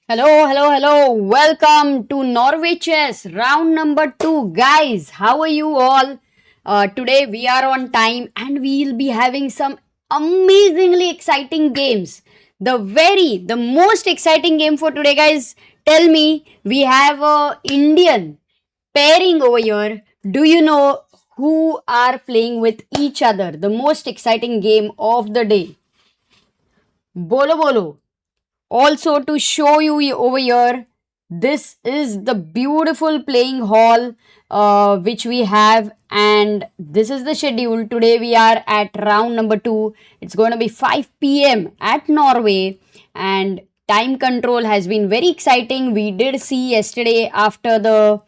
Hello, hello, hello. Welcome to Norway Chess, round number 2. Guys, how are you all? Today we are on time and we'll be having some amazingly exciting games. The most exciting game for today, guys. Tell me, we have a Indian pairing over here. Do you know who are playing with each other? The most exciting game of the day. Bolo Bolo. Also, to show you over here, this is the beautiful playing hall which we have, and this is the schedule. Today we are at round number 2. It's going to be 5 p.m. at Norway, and time control has been very exciting. We did see yesterday after the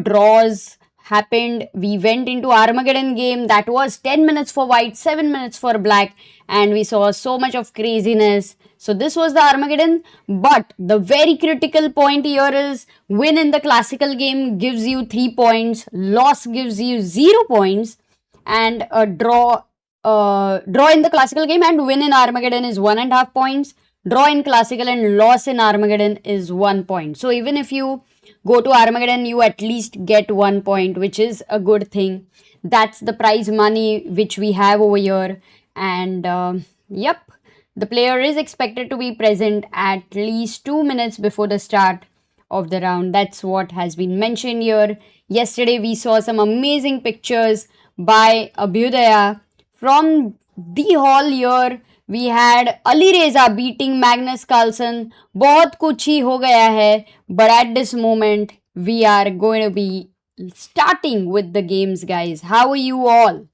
draws happened, we went into Armageddon game that was 10 minutes for white, 7 minutes for black, and we saw so much of craziness. So this was the Armageddon, but the very critical point here is win in the classical game gives you 3 points, loss gives you 0 points, and a draw in the classical game and win in Armageddon is 1.5 points. Draw in classical and loss in Armageddon is 1 point. So even if you go to Armageddon, you at least get 1 point, which is a good thing. That's the prize money which we have over here. And yep, the player is expected to be present at least 2 minutes before the start of the round. That's what has been mentioned here. Yesterday, we saw some amazing pictures by Abhyudaya. From the hall here, we had Alireza beating Magnus Carlsen. बहुत कुछ ही हो गया है. But at this moment, we are going to be starting with the games, guys. How are you all?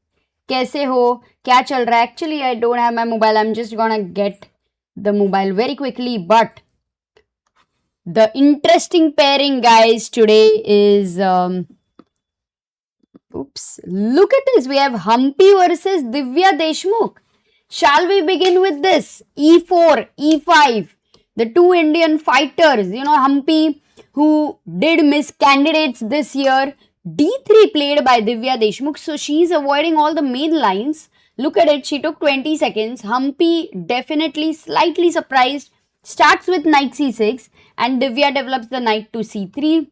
कैसे हो? क्या चल रहा है? Actually, I don't have my mobile. I'm just gonna get the mobile very quickly. But the interesting pairing, guys, today is look at this. We have Humpy versus Divya Deshmukh. Shall we begin with this? E4, E5. The two Indian fighters, Humpy, who did miss candidates this year. D3 played by Divya Deshmukh. So she's avoiding all the main lines. Look at it. She took 20 seconds. Humpy definitely slightly surprised. Starts with knight c6 and Divya develops the knight to c3.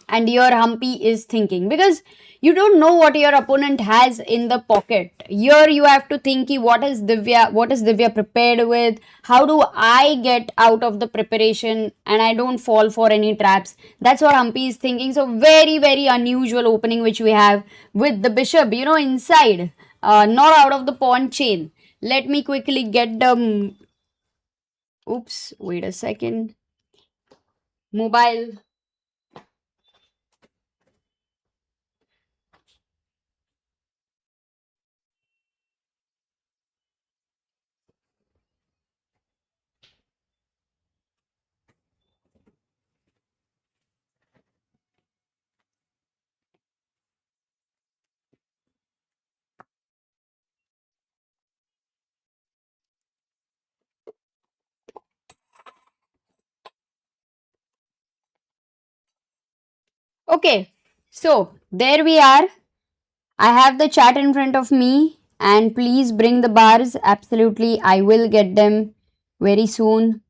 And here Humpy is thinking, because you don't know what your opponent has in the pocket. Here you have to think, what is Divya prepared with? How do I get out of the preparation and I don't fall for any traps? That's what Humpy is thinking. So very, very unusual opening which we have with the bishop, inside, not out of the pawn chain. Let me quickly get the... Oops, wait a second. Mobile. Okay, so there we are. I have the chat in front of me, and please bring the bars. Absolutely, I will get them very soon.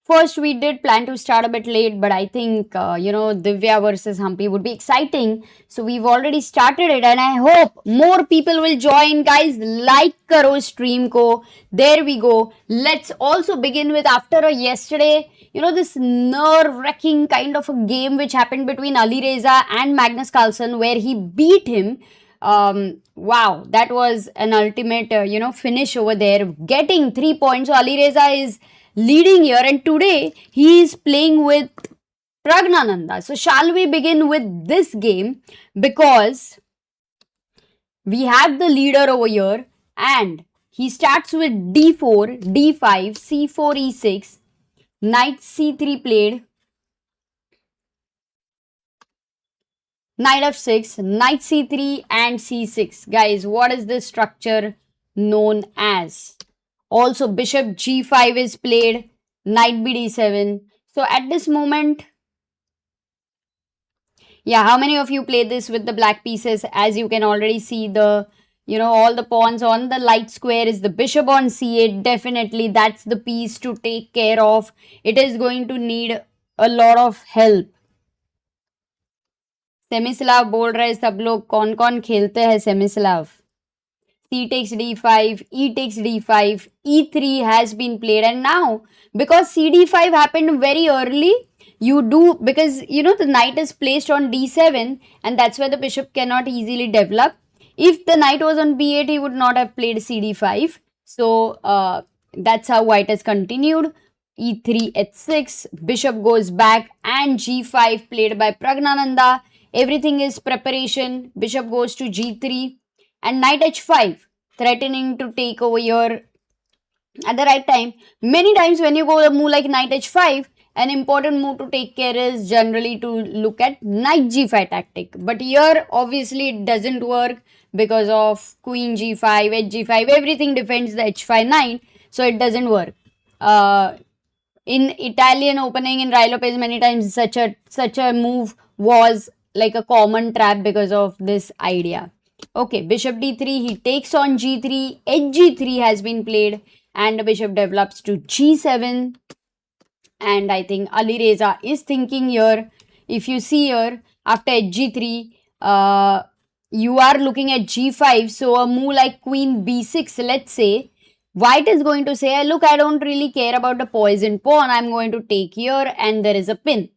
First, we did plan to start a bit late, but I think, Divya versus Humpy would be exciting. So we've already started it, and I hope more people will join. Guys, like karo stream ko. There we go. Let's also begin with, after yesterday, this nerve-wracking kind of a game which happened between Alireza and Magnus Carlsen, where he beat him. Wow, that was an ultimate, finish over there. Getting 3 points. So Alireza is leading here, and today he is playing with Praggnanandhaa. So shall we begin with this game, because we have the leader over here, and he starts with d4, d5, c4, e6, knight c3 played, knight f6, knight c3 and c6. Guys, what is this structure known as? Also, bishop g5 is played, knight b d7. So at this moment, yeah, how many of you play this with the black pieces? As you can already see the, all the pawns on the light square is the bishop on c8. Definitely that's the piece to take care of. It is going to need a lot of help. सेमिस्लाव बोल रहे सब लोग, कौन कौन खेलते हैं सेमिस्लाव? C takes d5, E takes d5, E3 has been played, and now because CD5 happened very early, because the knight is placed on d7 and that's where the bishop cannot easily develop. If the knight was on b8, he would not have played CD5. So that's how white has continued. E3, h6, bishop goes back, and g5 played by Praggnanandhaa. Everything is preparation. Bishop goes to g3 and knight h5, threatening to take over here at the right time. Many times when you go a move like knight h5, an important move to take care is generally to look at knight g5 tactic. But here obviously it doesn't work because of queen g5, h5, everything defends the h5 knight, so it doesn't work. In Italian opening in Rai Lopez, many times such a move was like a common trap because of this idea. Okay, bishop d3, he takes on g3, hg3 has been played, and the bishop develops to g7. And I think Alireza is thinking here, if you see here, after hg3, you are looking at g5, so a move like queen b6, let's say, white is going to say, look, I don't really care about the poison pawn, I'm going to take here, and there is a pin.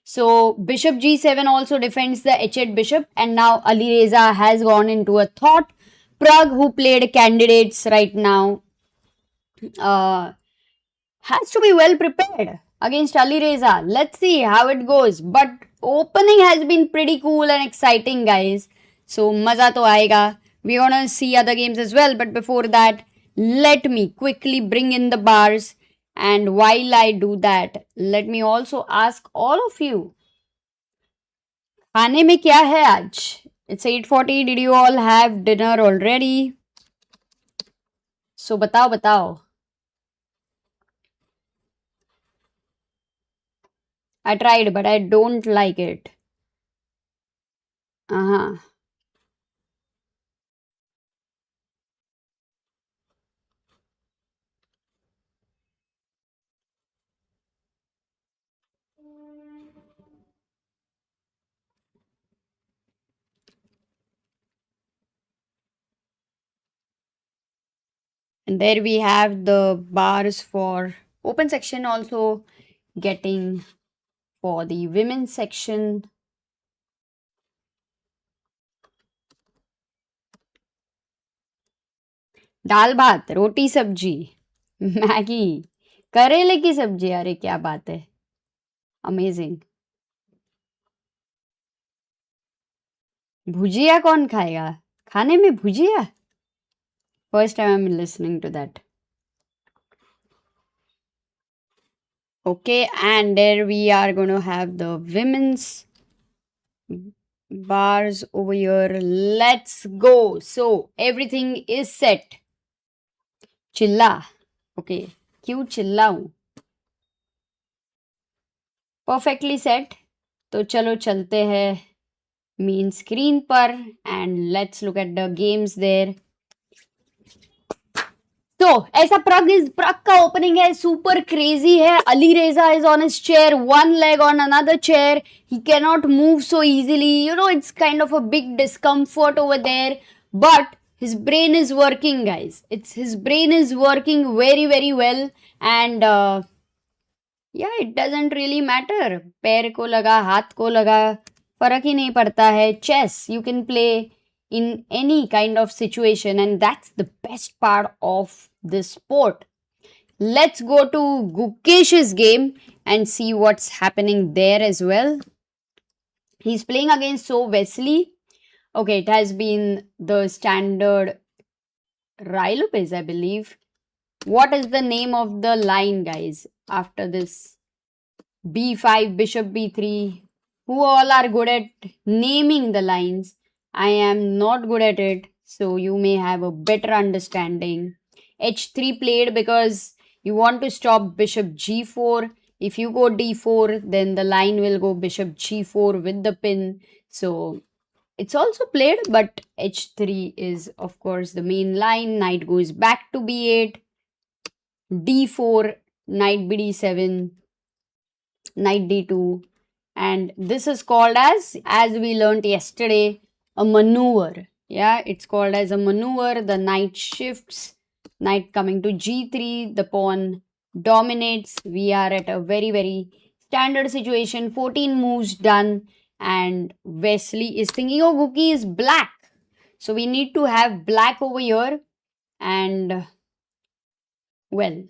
So bishop g7 also defends the h8 bishop, and now Alireza has gone into a thought. Pragg, who played candidates right now, has to be well prepared against Alireza. Let's see how it goes. But opening has been pretty cool and exciting, guys. So maza to aayega. We're gonna see other games as well. But before that, let me quickly bring in the bars. And while I do that, let me also ask all of you, खाने में क्या है आज? It's 8:40. Did you all have dinner already? So बताओ. I tried, but I don't like it. And there we have the bars for open section, also getting for the women's section. दाल भात, रोटी सब्जी, Maggi, करेले की सब्जी, अरे क्या बात है, अमेजिंग. भुजिया कौन खाएगा? खाने में भुजिया? First time I'm listening to that. Okay, and there we are going to have the women's bars over here. Let's go. So everything is set. Chilla. Okay, क्यों चिल्लाऊं? Perfectly set. तो चलो चलते हैं main screen पर and let's look at the games there. तो ऐसा प्रग का opening है, सुपर क्रेजी है. Alireza is on his chair, one leg on another chair. He cannot move so easily. It's kind of a big discomfort over there. But his brain is working, guys. His brain is working very, very well. And yeah, it doesn't really matter. पैर को लगा, हाथ को लगा, फर्क ही नहीं पड़ता है. Chess, you can play in any kind of situation, and that's the best part of this sport. Let's go to Gukesh's game and see what's happening there as well. He's playing against Wesley. Okay, it has been the standard Rai Lopez, I believe. What is the name of the line, guys, after this? B5, bishop b3. Who all are good at naming the lines? I am not good at it, so you may have a better understanding. H3 played because you want to stop bishop g4. If you go d4, then the line will go bishop g4 with the pin. So it's also played, but h3 is of course the main line. Knight goes back to b8, d4, knight bd7, knight d2, and this is called as we learnt yesterday, a maneuver. Yeah, it's called as a maneuver. The knight shifts, knight coming to g3, the pawn dominates. We are at a very, very standard situation. 14 moves done, and Wesley is thinking, oh, Guki is black. So we need to have black over here, and well,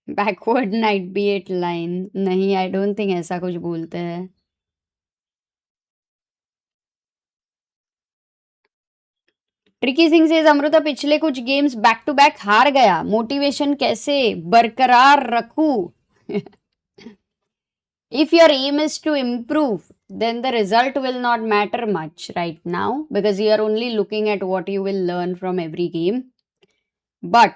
backward night b8 line नहीं, I don't think ऐसा कुछ बोलते हैं. Tricky Singh से अमृता पिछले कुछ games back to back हार गया, मोटिवेशन कैसे बरकरार रखूं? If your aim is to improve, then the result will not matter much right now, because you are only looking at what you will learn from every game. But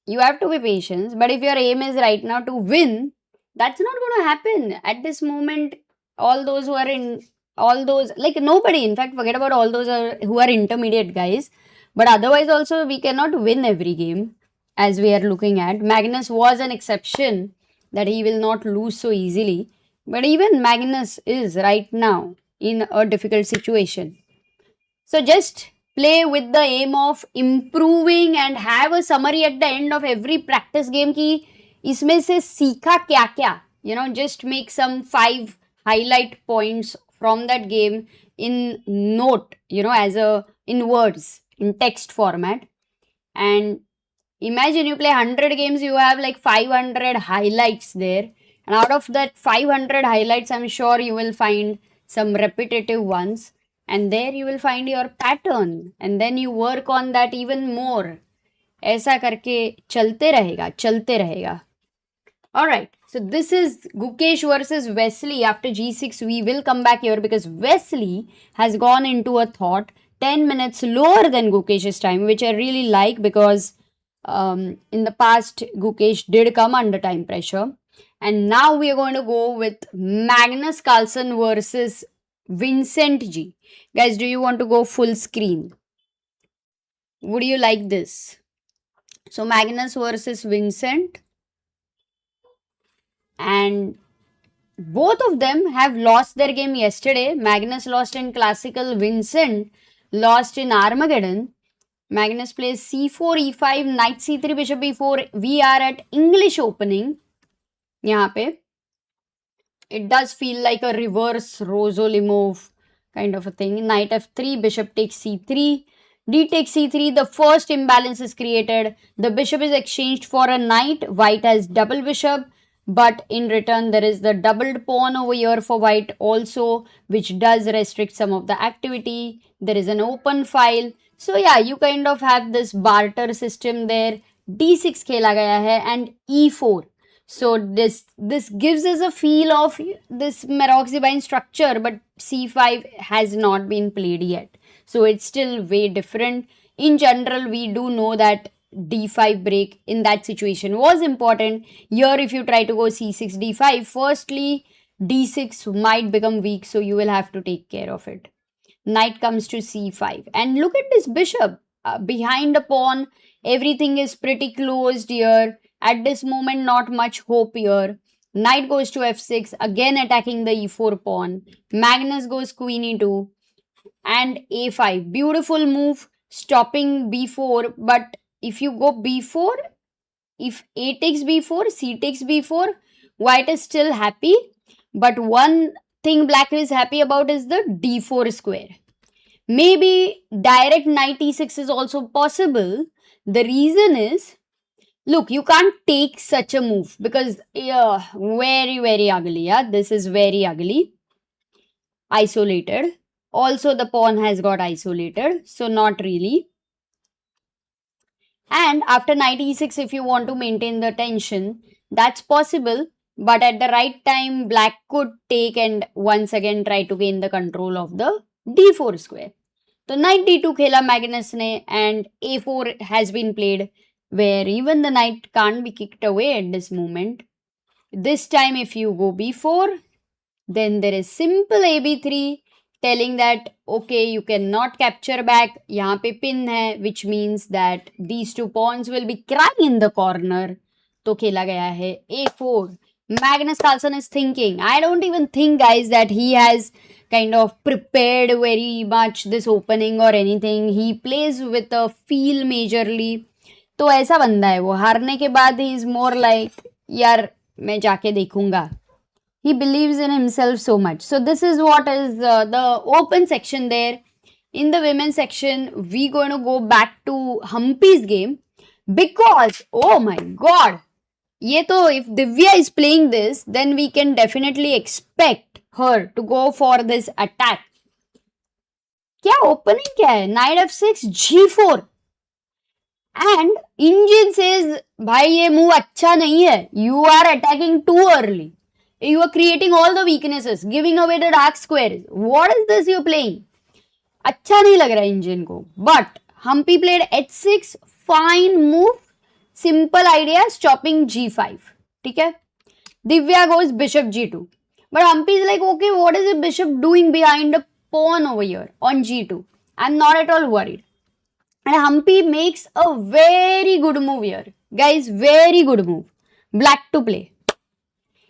you have to be patient. But if your aim is right now to win, that's not going to happen at this moment. All those who are in, all those, like nobody, in fact, forget about all those who are intermediate guys. But otherwise also we cannot win every game, as we are looking at. Magnus was an exception, that he will not lose so easily. But even Magnus is right now in a difficult situation. So just play with the aim of improving and have a summary at the end of every practice game ki isme se seekha kya kya. You know, just make some 5 highlight points from that game in note, you know, as a in words, in text format. And imagine you play 100 games, you have like 500 highlights there. And out of that 500 highlights, I'm sure you will find some repetitive ones. And there you will find your pattern. And then you work on that even more. ऐसा करके चलते रहेगा. Alright, so this is Gukesh versus Wesley. After g6, we will come back here because Wesley has gone into a thought 10 minutes lower than Gukesh's time, which I really like because in the past, Gukesh did come under time pressure. And now we are going to go with Magnus Carlsen versus Vincent G. Guys, do you want to go full screen? Would you like this? So Magnus versus Vincent. And both of them have lost their game yesterday. Magnus lost in Classical, Vincent lost in Armageddon. Magnus plays c4, e5, knight c3, bishop e4. We are at English opening. यहाँ पे it does feel like a reverse Rosolimov kind of a thing. Knight f3, bishop takes c3, d takes c3. The first imbalance is created. The bishop is exchanged for a knight. White has double bishop, but in return there is the doubled pawn over here for white also, which does restrict some of the activity. There is an open file. So yeah, you kind of have this barter system there. d6 खेला गया है and e4. So this gives us a feel of this Maroxybine structure, but c5 has not been played yet. So it's still way different. In general, we do know that d5 break in that situation was important. Here, if you try to go c6, d5, firstly, d6 might become weak, so you will have to take care of it. Knight comes to c5. And look at this bishop. Behind a pawn, everything is pretty closed here. At this moment, not much hope here. Knight goes to f6, again attacking the e4 pawn. Magnus goes queen e2 and a5. Beautiful move, stopping b4. But if you go b4, if a takes b4, c takes b4, white is still happy. But one thing black is happy about is the d4 square. Maybe direct knight e6 is also possible. The reason is, look, you can't take such a move because very, very ugly. Yeah, this is very ugly. Isolated. Also, the pawn has got isolated. So, not really. And after knight e6, if you want to maintain the tension, that's possible. But at the right time, black could take and once again try to gain the control of the d4 square. So, knight d2 khela Magnus ne and a4 has been played, where even the knight can't be kicked away at this moment. This time if you go b4, Then there is simple AB3 telling that okay, you cannot capture back. यहाँ पे pin है, which means that these two pawns will be crying in the corner. तो खेला गया है A4. Magnus Carlsen is thinking. I don't even think, guys, that he has kind of prepared very much this opening or anything. He plays with a feel majorly. तो ऐसा बंदा है वो. हारने के बाद he is more like यार मैं जाके देखूंगा. He believes in himself so much. So this is what is the open section there. In the women's section, we going to go back to Humpy's game because, oh my god, ये तो if Divya is playing this, then we can definitely expect her to go for this attack. क्या opening क्या है? Knight f6, g4. And engine says, भाई ये move अच्छा नहीं है. You are attacking too early. You are creating all the weaknesses, giving away the dark squares. What is this you playing? अच्छा नहीं लग रहा इंजन को. But Humpy played h6, fine move, simple idea, stopping g5. ठीक है. Divya goes bishop g2. But Humpy is like, okay, what is the bishop doing behind a pawn over here on g2? I'm not at all worried. And Humpy makes a very good move here. Guys, very good move. Black to play.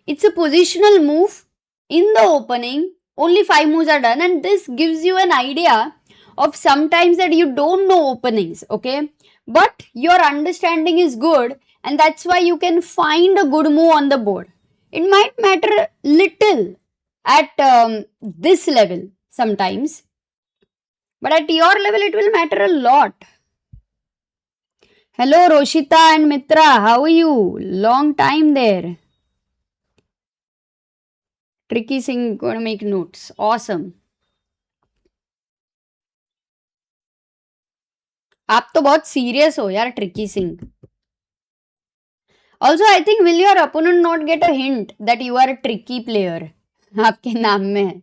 It's a positional move in the opening. Only 5 moves are done, and this gives you an idea of sometimes that you don't know openings, okay? But your understanding is good, and that's why you can find a good move on the board. It might matter little at this level sometimes, but at your level it will matter a lot. Hello Roshita and Mitra, how are you? Long time there. Tricky Singh going to make notes. Awesome. आप तो बहुत serious हो यार, Tricky Singh. Also, I think will your opponent not get a hint that you are a tricky player? आपके नाम में है.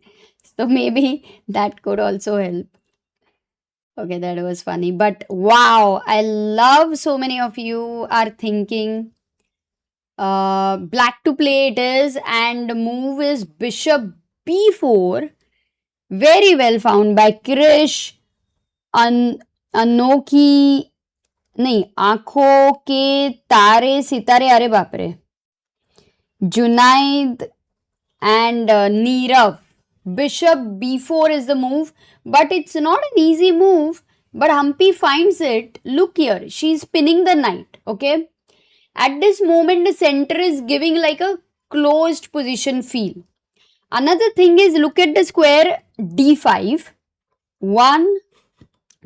So maybe that could also help. Okay, that was funny. But wow, I love so many of you are thinking black to play it is, and move is bishop b4. Very well found by Krish. अनोखी नहीं, आंखों के तारे सितारे, अरे बाप रे, Junaid and Neerav. Bishop b4 is the move, but it's not an easy move. But Humpy finds it. Look here, she's pinning the knight, okay? At this moment, the center is giving like a closed position feel. Another thing is, look at the square d5. 1,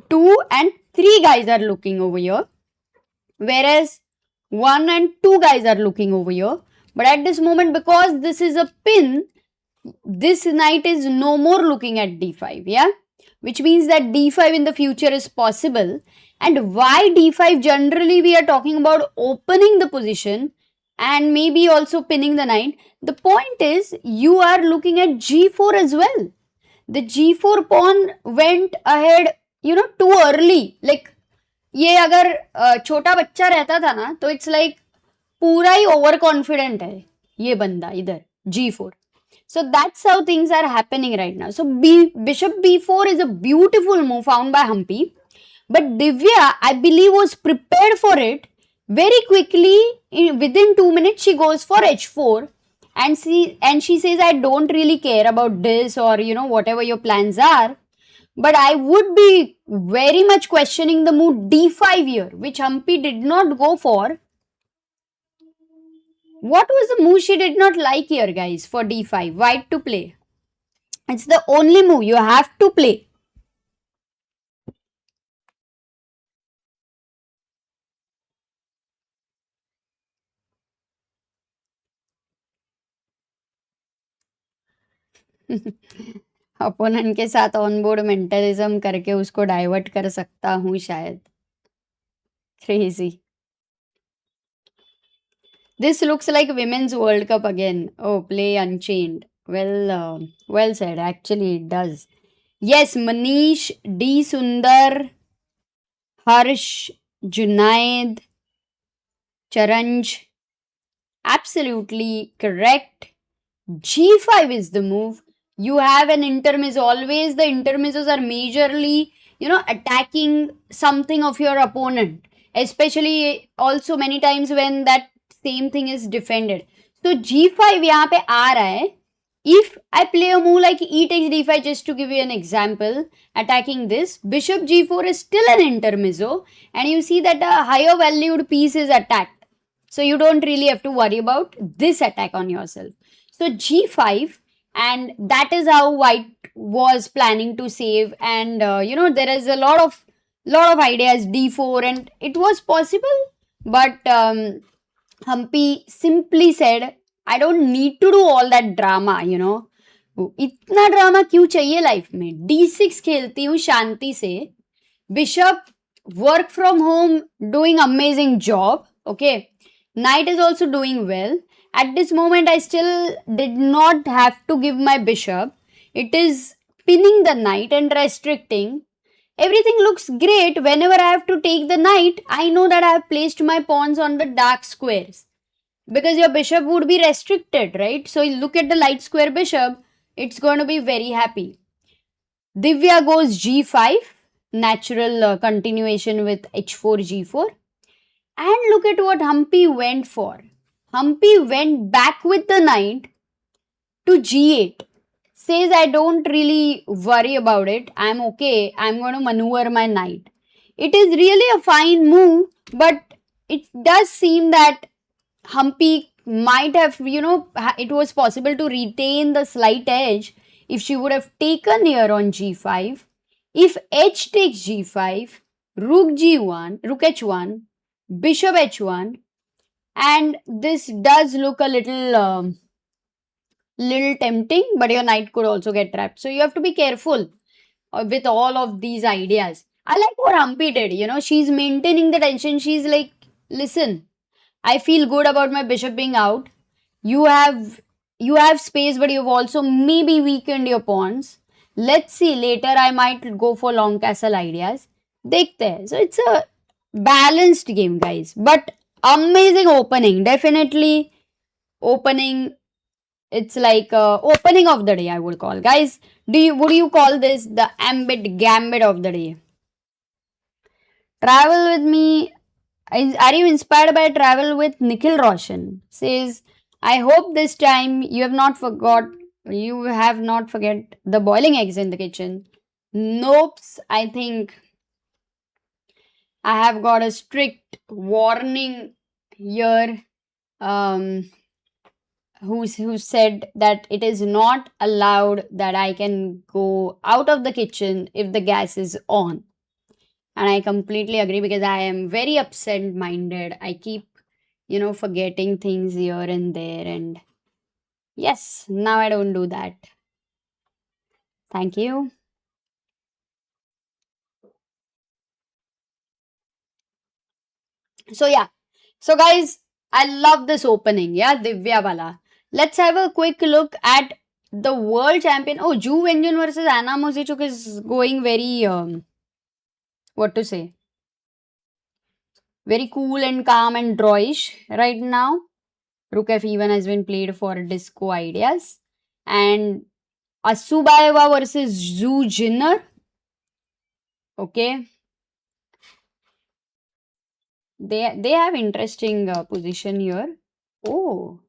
2 and 3 guys are looking over here. Whereas 1 and 2 guys are looking over here. But at this moment, because this is a pin, this knight is no more looking at d5, yeah? Which means that d5 in the future is possible. And why d5? Generally, we are talking about opening the position and maybe also pinning the knight. The point is, you are looking at g4 as well. The g4 pawn went ahead, too early. Like, ये अगर छोटा बच्चा रहता था ना, तो it's like पूरा ही over confident है ये बंदा इधर g4. So that's how things are happening right now. So bishop b4 is a beautiful move found by Humpy. But Divya, I believe, was prepared for it very quickly. Within 2 minutes, she goes for h4. And she says, I don't really care about this or, whatever your plans are. But I would be very much questioning the move d5 here, which Humpy did not go for. What was the move she did not like here, guys, for d5? White to play. It's the only move you have to play. Opponent के साथ onboard mentalism करके उसको divert कर सकता हूँ शायद. Crazy. This looks like Women's World Cup again. Oh, play Unchained. Well said. Actually, it does. Yes, Manish, D. Sundar, Harsh, Junaid, Charanj. Absolutely correct. G5 is the move. You have an intermezzo. Always the intermezzos are majorly, attacking something of your opponent. Especially also many times when that same thing is defended. So G5 यहाँ पे आ रहा है. If I play a move like e takes d5, just to give you an example, attacking this, bishop g4 is still an intermezzo, and you see that a higher valued piece is attacked. So you don't really have to worry about this attack on yourself. So g5, and that is how white was planning to save. And there is a lot of ideas, d4, and it was possible, but Humpy simply said, I don't need to do all that drama, इतना drama क्यों चाहिए life में. d6 खेलती हूँ शांति से. Bishop work from home, doing amazing job. Okay, knight is also doing well. At this moment, I still did not have to give my bishop. It is pinning the knight and restricting. Everything looks great. Whenever I have to take the knight, I know that I have placed my pawns on the dark squares. Because your bishop would be restricted, right? So you look at the light square bishop, it's going to be very happy. Divya goes g5, natural continuation with h4, g4. And look at what Humpy went for. Humpy went back with the knight to g8. Says, I don't really worry about it. I'm okay. I'm going to maneuver my knight. It is really a fine move, but it does seem that Humpy might have, it was possible to retain the slight edge if she would have taken here on g5. If h takes g5, rook g1, rook h1, bishop h1, and this does look a little tempting, but your knight could also get trapped. So you have to be careful with all of these ideas. I like what Humpy did, she's maintaining the tension. She's like, listen, I feel good about my bishop being out. You have space, but you've also maybe weakened your pawns. Let's see, later I might go for long castle ideas. Dekhte hai. So it's a balanced game, guys. But amazing opening. Definitely opening. It's like opening of the day, I would call. Guys, would you call this the gambit of the day? Travel with me. Are you inspired by travel with Nikhil Roshan? Says, I hope this time you have not forget the boiling eggs in the kitchen. Nope, I think I have got a strict warning here. Who said that it is not allowed that I can go out of the kitchen if the gas is on. And I completely agree, because I am very absent-minded. I keep, forgetting things here and there. And yes, now I don't do that. Thank you. So yeah. So guys, I love this opening. Yeah, Divya wala. Let's have a quick look at the world champion. Oh, Ju Wenjun versus Anna Mozichuk is going very... what to say, very cool and calm and drawish right now. Rook f1 has been played for disco ideas. And Asubaeva versus Zhu Jinner. Okay. They have interesting position here. Oh.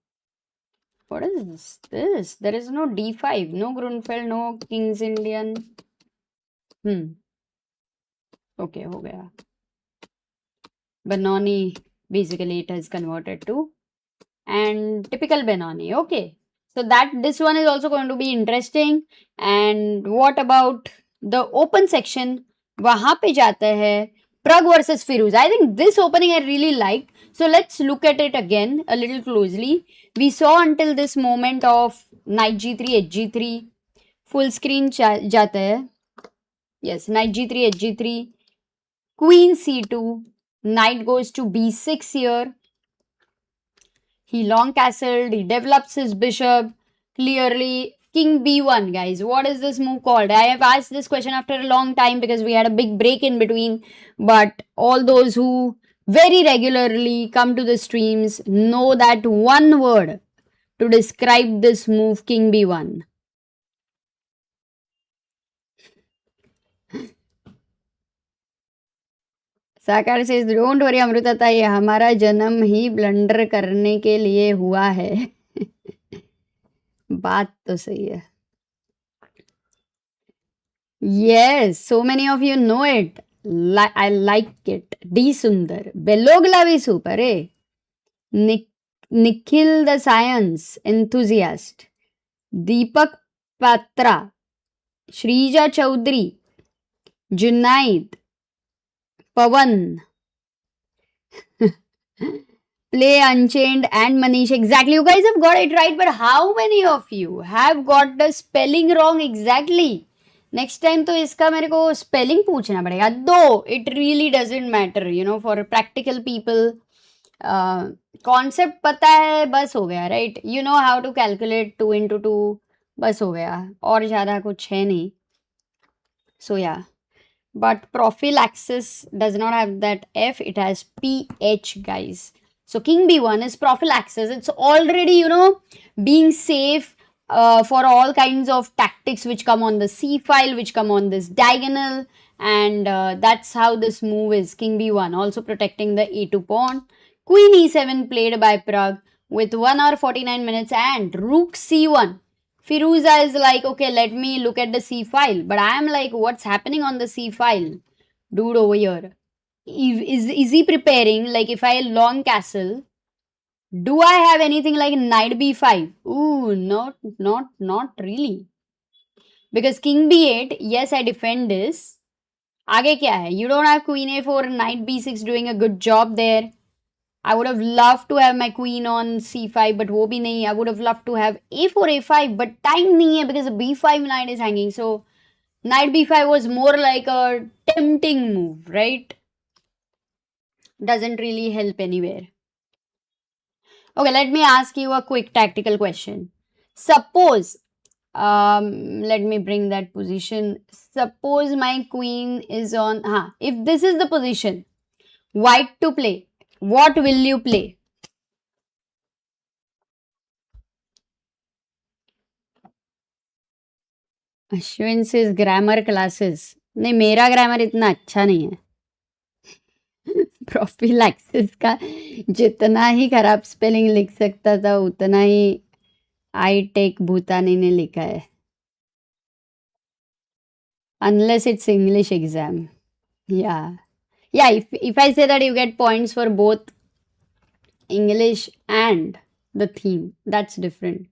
What is this? There is no d5, no Grunfeld, no King's Indian. Okay, ho gaya. Benoni, basically it has converted to. And typical Benoni. Okay. So this one is also going to be interesting. And what about the open section? Wahan pe jata hai Pragg versus Firouzja. I think this opening I really liked. So let's look at it again a little closely. We saw until this moment of knight g3, hg3. Full screen jata hai. Yes, knight g3, hg3. Queen c2, knight goes to b6 here. He long castled, he develops his bishop. Clearly, king b1, guys. What is this move called? I have asked this question after a long time because we had a big break in between. But all those who very regularly come to the streams know that one word to describe this move king b1? साकार से don't worry Amrita, ये हमारा जन्म ही blunder करने के लिए हुआ है. बात तो सही है. Yes, so many of you know it. I like it. D Sundar. Beloglavi super, eh? Nikhil the science enthusiast. Deepak Patra. Shrija Chaudhary. Junaid. Pawan. Play Unchained and Manish. Exactly. You guys have got it right, but how many of you have got the spelling wrong exactly? Next time तो इसका मेरे को spelling पूछना पड़ेगा. Though it really doesn't matter, you know, for practical people. Concept पता है, बस हो गया, right? You know how to calculate 2 into 2, बस हो गया, और ज़्यादा कुछ है नहीं. सो या, but prophylaxis does not have that F, it has PH, guys. So king b1 is prophylaxis. It's already, you know, being safe for all kinds of tactics which come on the c file, which come on this diagonal, and that's how this move is. King b1 also protecting the a2 pawn. Queen e7 played by Pragg with 1 hour 49 minutes, and rook c1. Firouzja is like, okay, let me look at the c file, but I am like, what's happening on the c file, dude, over here? Is he preparing, like, if I long castle, do I have anything like knight b5? Ooh, not really. Because king b8, yes, I defend this. Aage kya hai? You don't have queen a4, knight b6 doing a good job there. I would have loved to have my queen on c5, but wo bhi nahi. I would have loved to have a4, a5, but time nahi hai because b5 knight is hanging. So knight b5 was more like a tempting move, right? Doesn't really help anywhere. Okay, let me ask you a quick tactical question. Suppose, let me bring that position. Suppose my queen is on, if this is the position, white to play, what will you play? Ashwin says grammar classes. नहीं, मेरा grammar इतना अच्छा नहीं है. Prophylaxis का जितना ही खराब spelling लिख सकता था उतना ही आई टेक भूतानी ने लिखा है. Unless it's English exam. Yeah. Yeah, if I say that you get points for both English and the theme, that's different.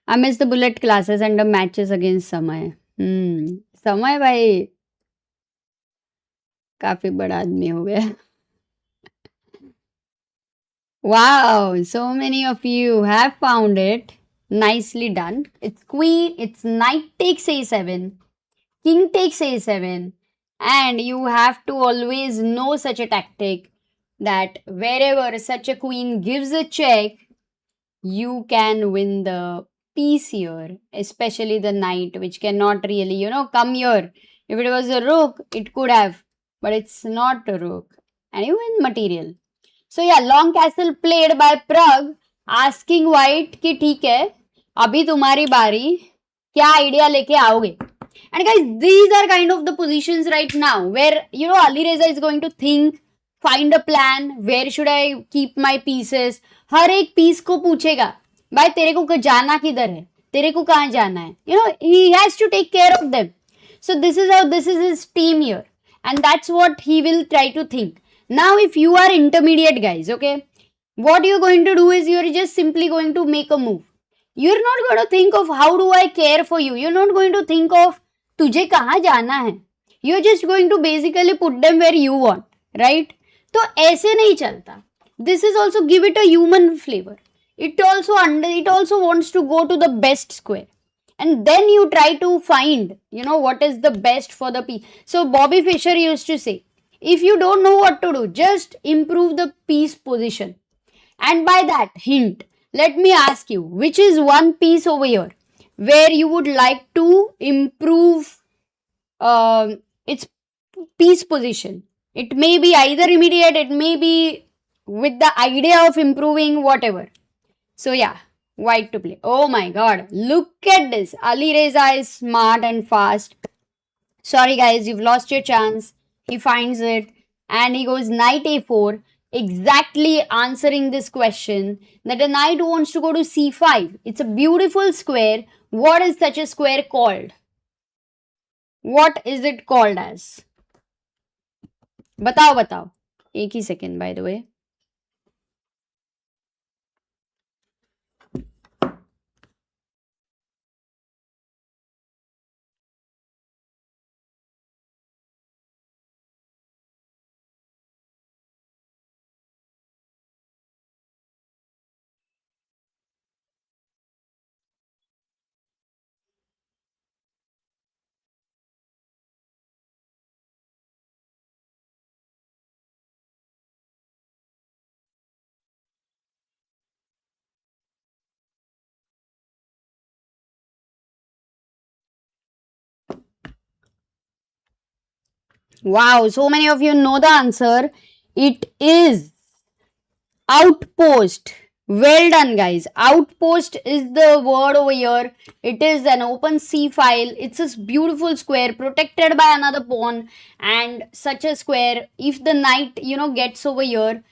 I miss the bullet classes and the matches against Samay. Samay भाई काफी बड़ा आदमी हो गया. Wow, so many of you have found it. Nicely done. It's queen, it's knight takes a7, king takes a7, and you have to always know such a tactic that wherever such a queen gives a check, you can win the piece here, especially the knight, which cannot really, you know, come here. If it was a rook, it could have, but it's not a rook, and you win material. So yeah, long castle played by Pragg, asking white कि ठीक है, अभी तुम्हारी बारी, क्या idea लेके आओगे? And guys, these are kind of the positions right now where, you know, Alireza is going to think, find a plan, where should I keep my pieces. हर एक पीस को पूछेगा, भाई तेरे को जाना किधर है, तेरे को कहाँ जाना है. You know, he has to take care of them. So this is how, this is his team here, and that's what he will try to think. Now, if you are intermediate, guys, okay, what you're going to do is you're just simply going to make a move. You're not going to think of how do I care for you. You're not going to think of तुझे कहाँ जाना है. You're just going to basically put them where you want, right? तो ऐसे नहीं चलता. This is also, give it a human flavor. It also wants to go to the best square. And then you try to find, you know, what is the best for the piece. So Bobby Fischer used to say, if you don't know what to do, just improve the piece position. And by that hint, let me ask you, which is one piece over here where you would like to improve its piece position? It may be either immediate, it may be with the idea of improving whatever. So yeah, white to play. Oh my god, look at this. Alireza is smart and fast. Sorry guys, you've lost your chance. He finds it and he goes knight a4, exactly answering this question that a knight wants to go to c5. It's a beautiful square. What is such a square called? What is it called as? बताओ बताओ. एक ही second by the way. Wow, so many of you know the answer. It is outpost. Well done, guys. Outpost is the word over here. It is an open C file. It's a beautiful square protected by another pawn, and such a square, if the knight, gets over here,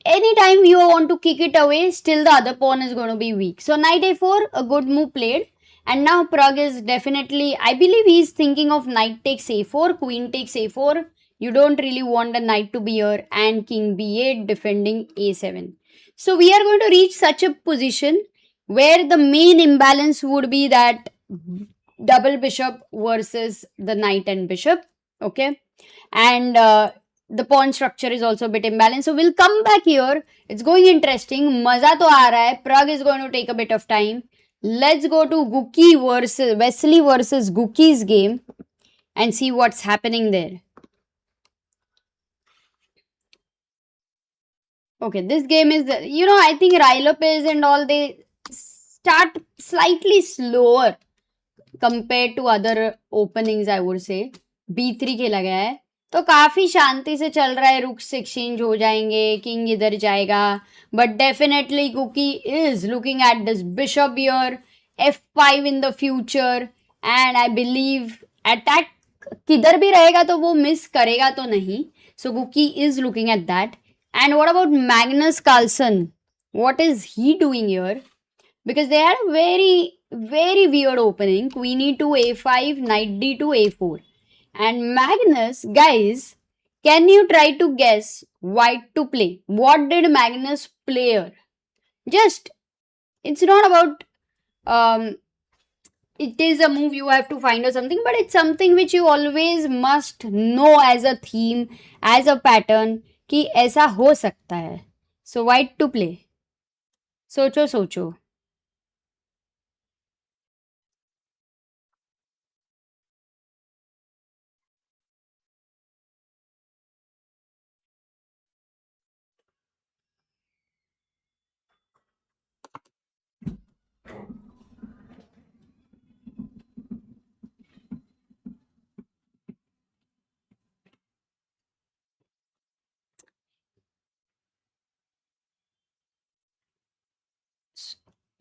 anytime you want to kick it away, still the other pawn is going to be weak. So knight a4, a good move played. And now Pragg is definitely, I believe he's thinking of knight takes a4, queen takes a4. You don't really want the knight to be here, and king b8 defending a7. So we are going to reach such a position where the main imbalance would be that double bishop versus the knight and bishop. Okay. And the pawn structure is also a bit imbalanced. So we'll come back here. It's going interesting. Maza to aa raha hai. Pragg is going to take a bit of time. Let's go to Wesley versus Guke's game and see what's happening there. Okay, this game is, I think Rilopes and all, they start slightly slower compared to other openings, I would say. B3 खेला गया है तो काफी शांति से चल रहा है. रुक्स exchange हो जाएंगे, किंग इधर जाएगा, but definitely Cookie is looking at this bishop here, f5 in the future, and I believe attack किधर भी रहेगा तो वो मिस करेगा तो नहीं. So Cookie is looking at that. And what about Magnus Carlsen? What is he doing here? Because they had a very, very weird opening. Queen e2, a5, knight d2, a4. And Magnus, guys, can you try to guess white to play? What did Magnus play here? Just, it's not about, it is a move you have to find or something, but it's something which you always must know as a theme, as a pattern. कि ऐसा हो सकता है. So white to play. सोचो सोचो.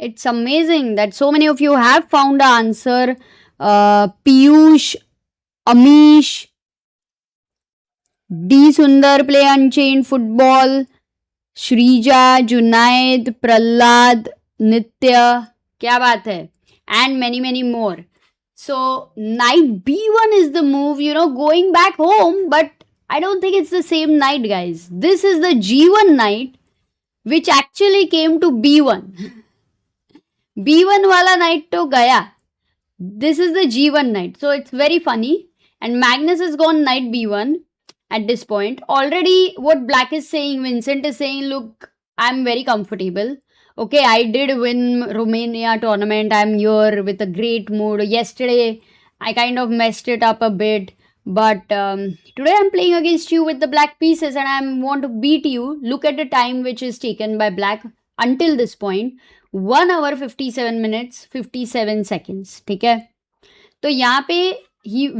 It's amazing that so many of you have found the answer. Piyush, Amish, D. Sundar play Unchained Football, Shrija, Junaid, Prahlad, Nitya, क्या बात है, and many many more. So knight b1 is the move, going back home, but I don't think it's the same knight, guys. This is the g1 knight which actually came to b1. b1 wala knight to gaya. This is the g1 knight. So it's very funny. And Magnus has gone knight b1 at this point. Already what black is saying, Vincent is saying, look, I'm very comfortable. Okay, I did win Romania tournament. I'm here with a great mood. Yesterday, I kind of messed it up a bit. But today I'm playing against you with the black pieces and I want to beat you. Look at the time which is taken by black until this point. 1 hour 57 minutes 57 seconds. ठीक है. तो यहाँ पे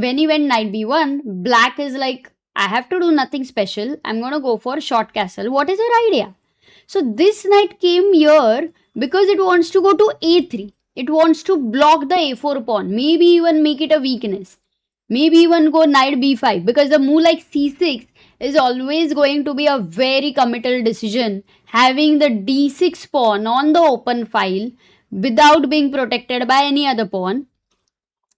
when he went knight b1, black is like, I have to do nothing special. I'm going to go for short castle. What is your idea? So this knight came here because it wants to go to a3. It wants to block the a4 pawn. Maybe even make it a weakness. Maybe even go knight b5, because the move like c6 is always going to be a very committal decision. Having the d6 pawn on the open file without being protected by any other pawn.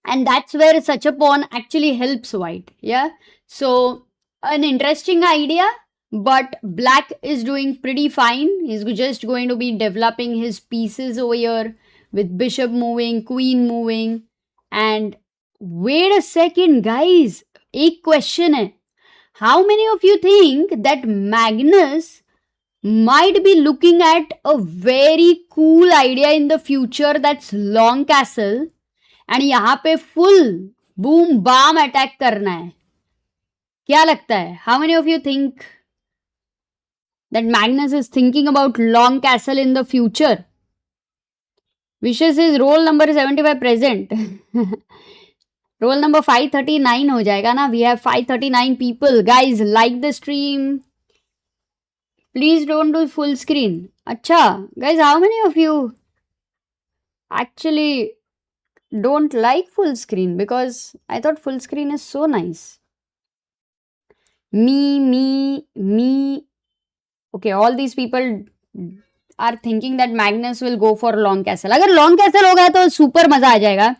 And that's where such a pawn actually helps white. Yeah. So an interesting idea, but black is doing pretty fine. He's just going to be developing his pieces over here with bishop moving, queen moving. And wait a second, guys. एक question है. How many of you think that Magnus might be looking at a very cool idea in the future, that's long castle, and यहाँ पे full boom bam attack करना है? क्या लगता है? How many of you think that Magnus is thinking about long castle in the future? Wishes is roll number 75 present. Roll number 539 हो जाएगा ना? We have 539 people. Guys, like the stream. Please don't do full screen. Acha, guys, how many of you actually don't like full screen? Because I thought full screen is so nice. Me. Okay, all these people are thinking that Magnus will go for long castle. अगर long castle होगा तो super मजा आ जाएगा.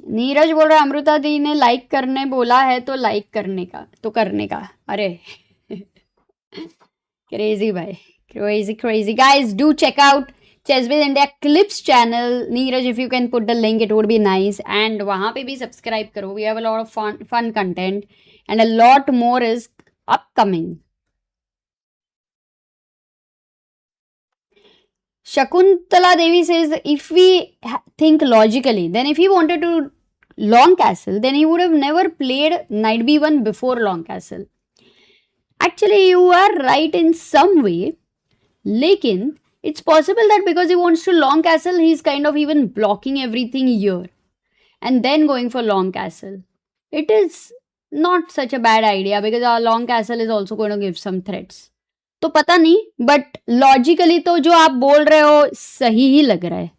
नीरज बोल रहा है अमृता दी ने like करने बोला है तो लाइक करने का अरे crazy bhai, crazy guys. Do check out ChessBase India Clips channel. Neeraj, if you can put the link, it would be nice. And वहाँ पे भी subscribe करो. We have a lot of fun content and a lot more is upcoming. Shakuntala Devi says, if we think logically, then if he wanted to long castle, then he would have never played knight b1 before long castle. Actually, you are right in some way. Lekin, it's possible that because he wants to long castle, he's kind of even blocking everything here and then going for long castle. It is not such a bad idea because our long castle is also going to give some threats. तो पता नहीं, but logically तो जो आप बोल रहे हो सही ही लग रहा है.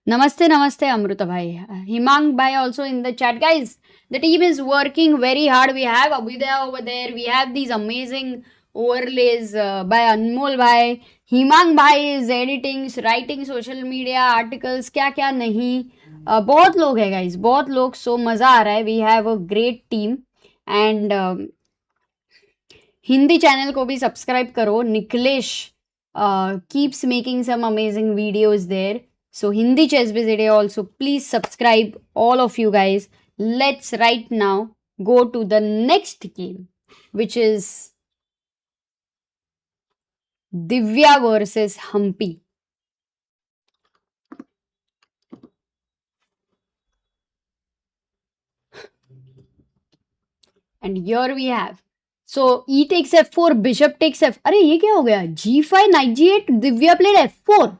नमस्ते अमृता भाई. हिमांग भाई also in the chat. Guys, the team is working very hard. We have Abhidaya over there. We have these amazing overlays by Anmol bhai. Himang bhai is editing, writing social media articles, क्या नहीं. बहुत लोग है guys, बहुत लोग. So मजा आ रहा है. We have a great team and Hindi channel को भी सब्सक्राइब करो. Nikhilesh keeps making some amazing videos there. So Hindi ChessBase video also, please subscribe all of you guys. Let's right now go to the next game, which is Divya versus Humpy. And here we have. So e takes f4, bishop takes f. अरे ये क्या हो गया? g5, knight g8, Divya played f4.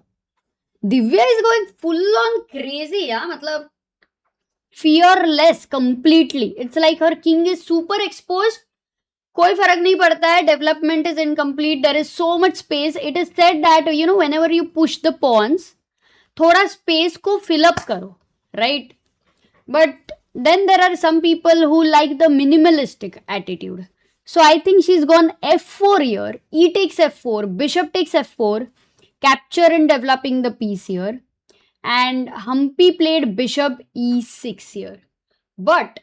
Divya is going full on crazy, yeah? मतलब fearless completely. It's like her king is super exposed. कोई फर्क नहीं पड़ता है. Development is incomplete. There is so much space. It is said that, you know, whenever you push the pawns, थोड़ा space को fill up करो, right? But then there are some people who like the minimalistic attitude. So I think she's gone f4 here. E takes f4, bishop takes f4, capture and developing the piece here. And Humpy played bishop e6 here. But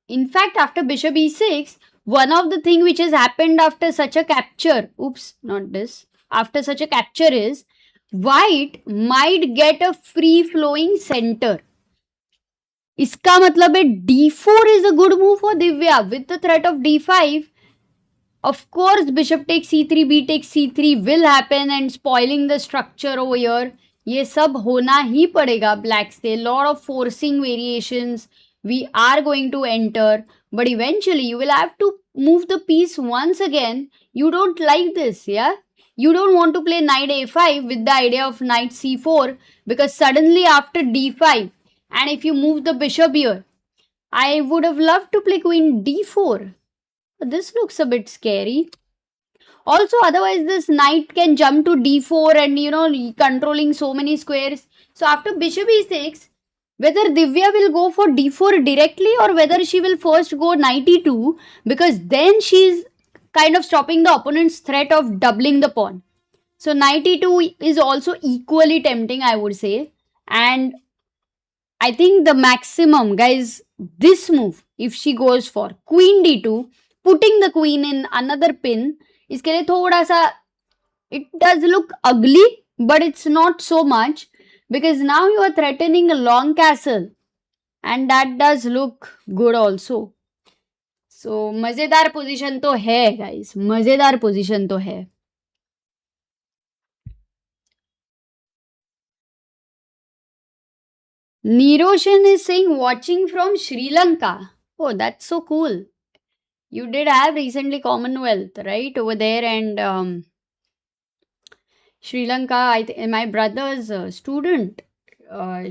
in fact, after bishop e6, one of the things which has happened after such a capture, after such a capture is, white might get a free-flowing center. इसका मतलब है d4 is a good move for Divya. With the threat of d5, of course bishop takes c3, b takes c3 will happen and spoiling the structure over here. ये सब होना ही पड़ेगा black से. Lot of forcing variations we are going to enter, but eventually you will have to move the piece once again. You don't like this, yeah? You don't want to play knight a5 with the idea of knight c4, because suddenly after d5, and if you move the bishop here, I would have loved to play queen d4. This looks a bit scary. Also, otherwise, this knight can jump to d4 and, controlling so many squares. So, after bishop e6, whether Divya will go for d4 directly or whether she will first go knight e2, because then she's kind of stopping the opponent's threat of doubling the pawn. So, knight e2 is also equally tempting, I would say. And I think the maximum, guys, this move, if she goes for queen d2, putting the queen in another pin, इसके लिए थोड़ा सा it does look ugly, but it's not so much because now you are threatening a long castle and that does look good also. So मजेदार position तो है guys, मजेदार position तो है. Niroshan is saying watching from Sri Lanka. Oh, that's so cool. You did have recently Commonwealth, right, over there, and Sri Lanka. My brother's student,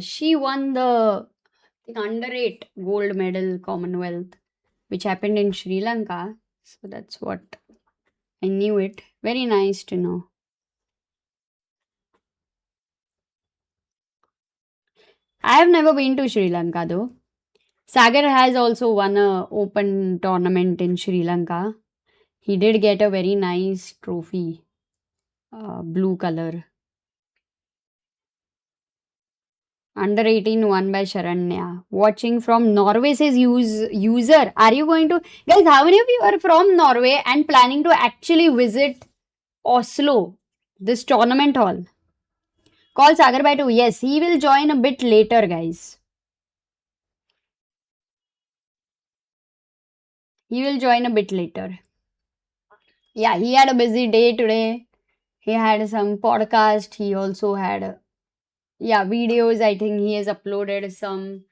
she won the under 8 gold medal Commonwealth, which happened in Sri Lanka. So that's what I knew it. Very nice to know. I have never been to Sri Lanka though. Sagar has also won a open tournament in Sri Lanka. He did get a very nice trophy, blue color. Under 18 won by Sharanya. Watching from Norway says user. Are you going to... Guys, how many of you are from Norway and planning to actually visit Oslo, this tournament hall? Call Sagar by 2. Yes, he will join a bit later, guys. He will join a bit later. Yeah, he had a busy day today. He had some podcast. He also had, videos. I think he has uploaded some.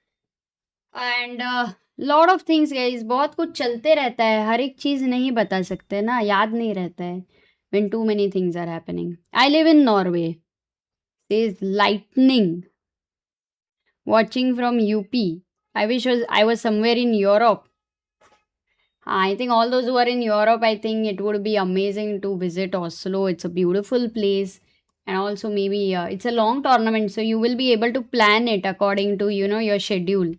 And lot of things, guys. बहुत कुछ चलते रहता है. हर एक चीज नहीं बता सकते ना. याद नहीं रहता है. When too many things are happening. I live in Norway. Says lightning. Watching from UP. I wish I was somewhere in Europe. I think all those who are in Europe, I think it would be amazing to visit Oslo. It's a beautiful place. And also maybe it's a long tournament. So you will be able to plan it according to, your schedule.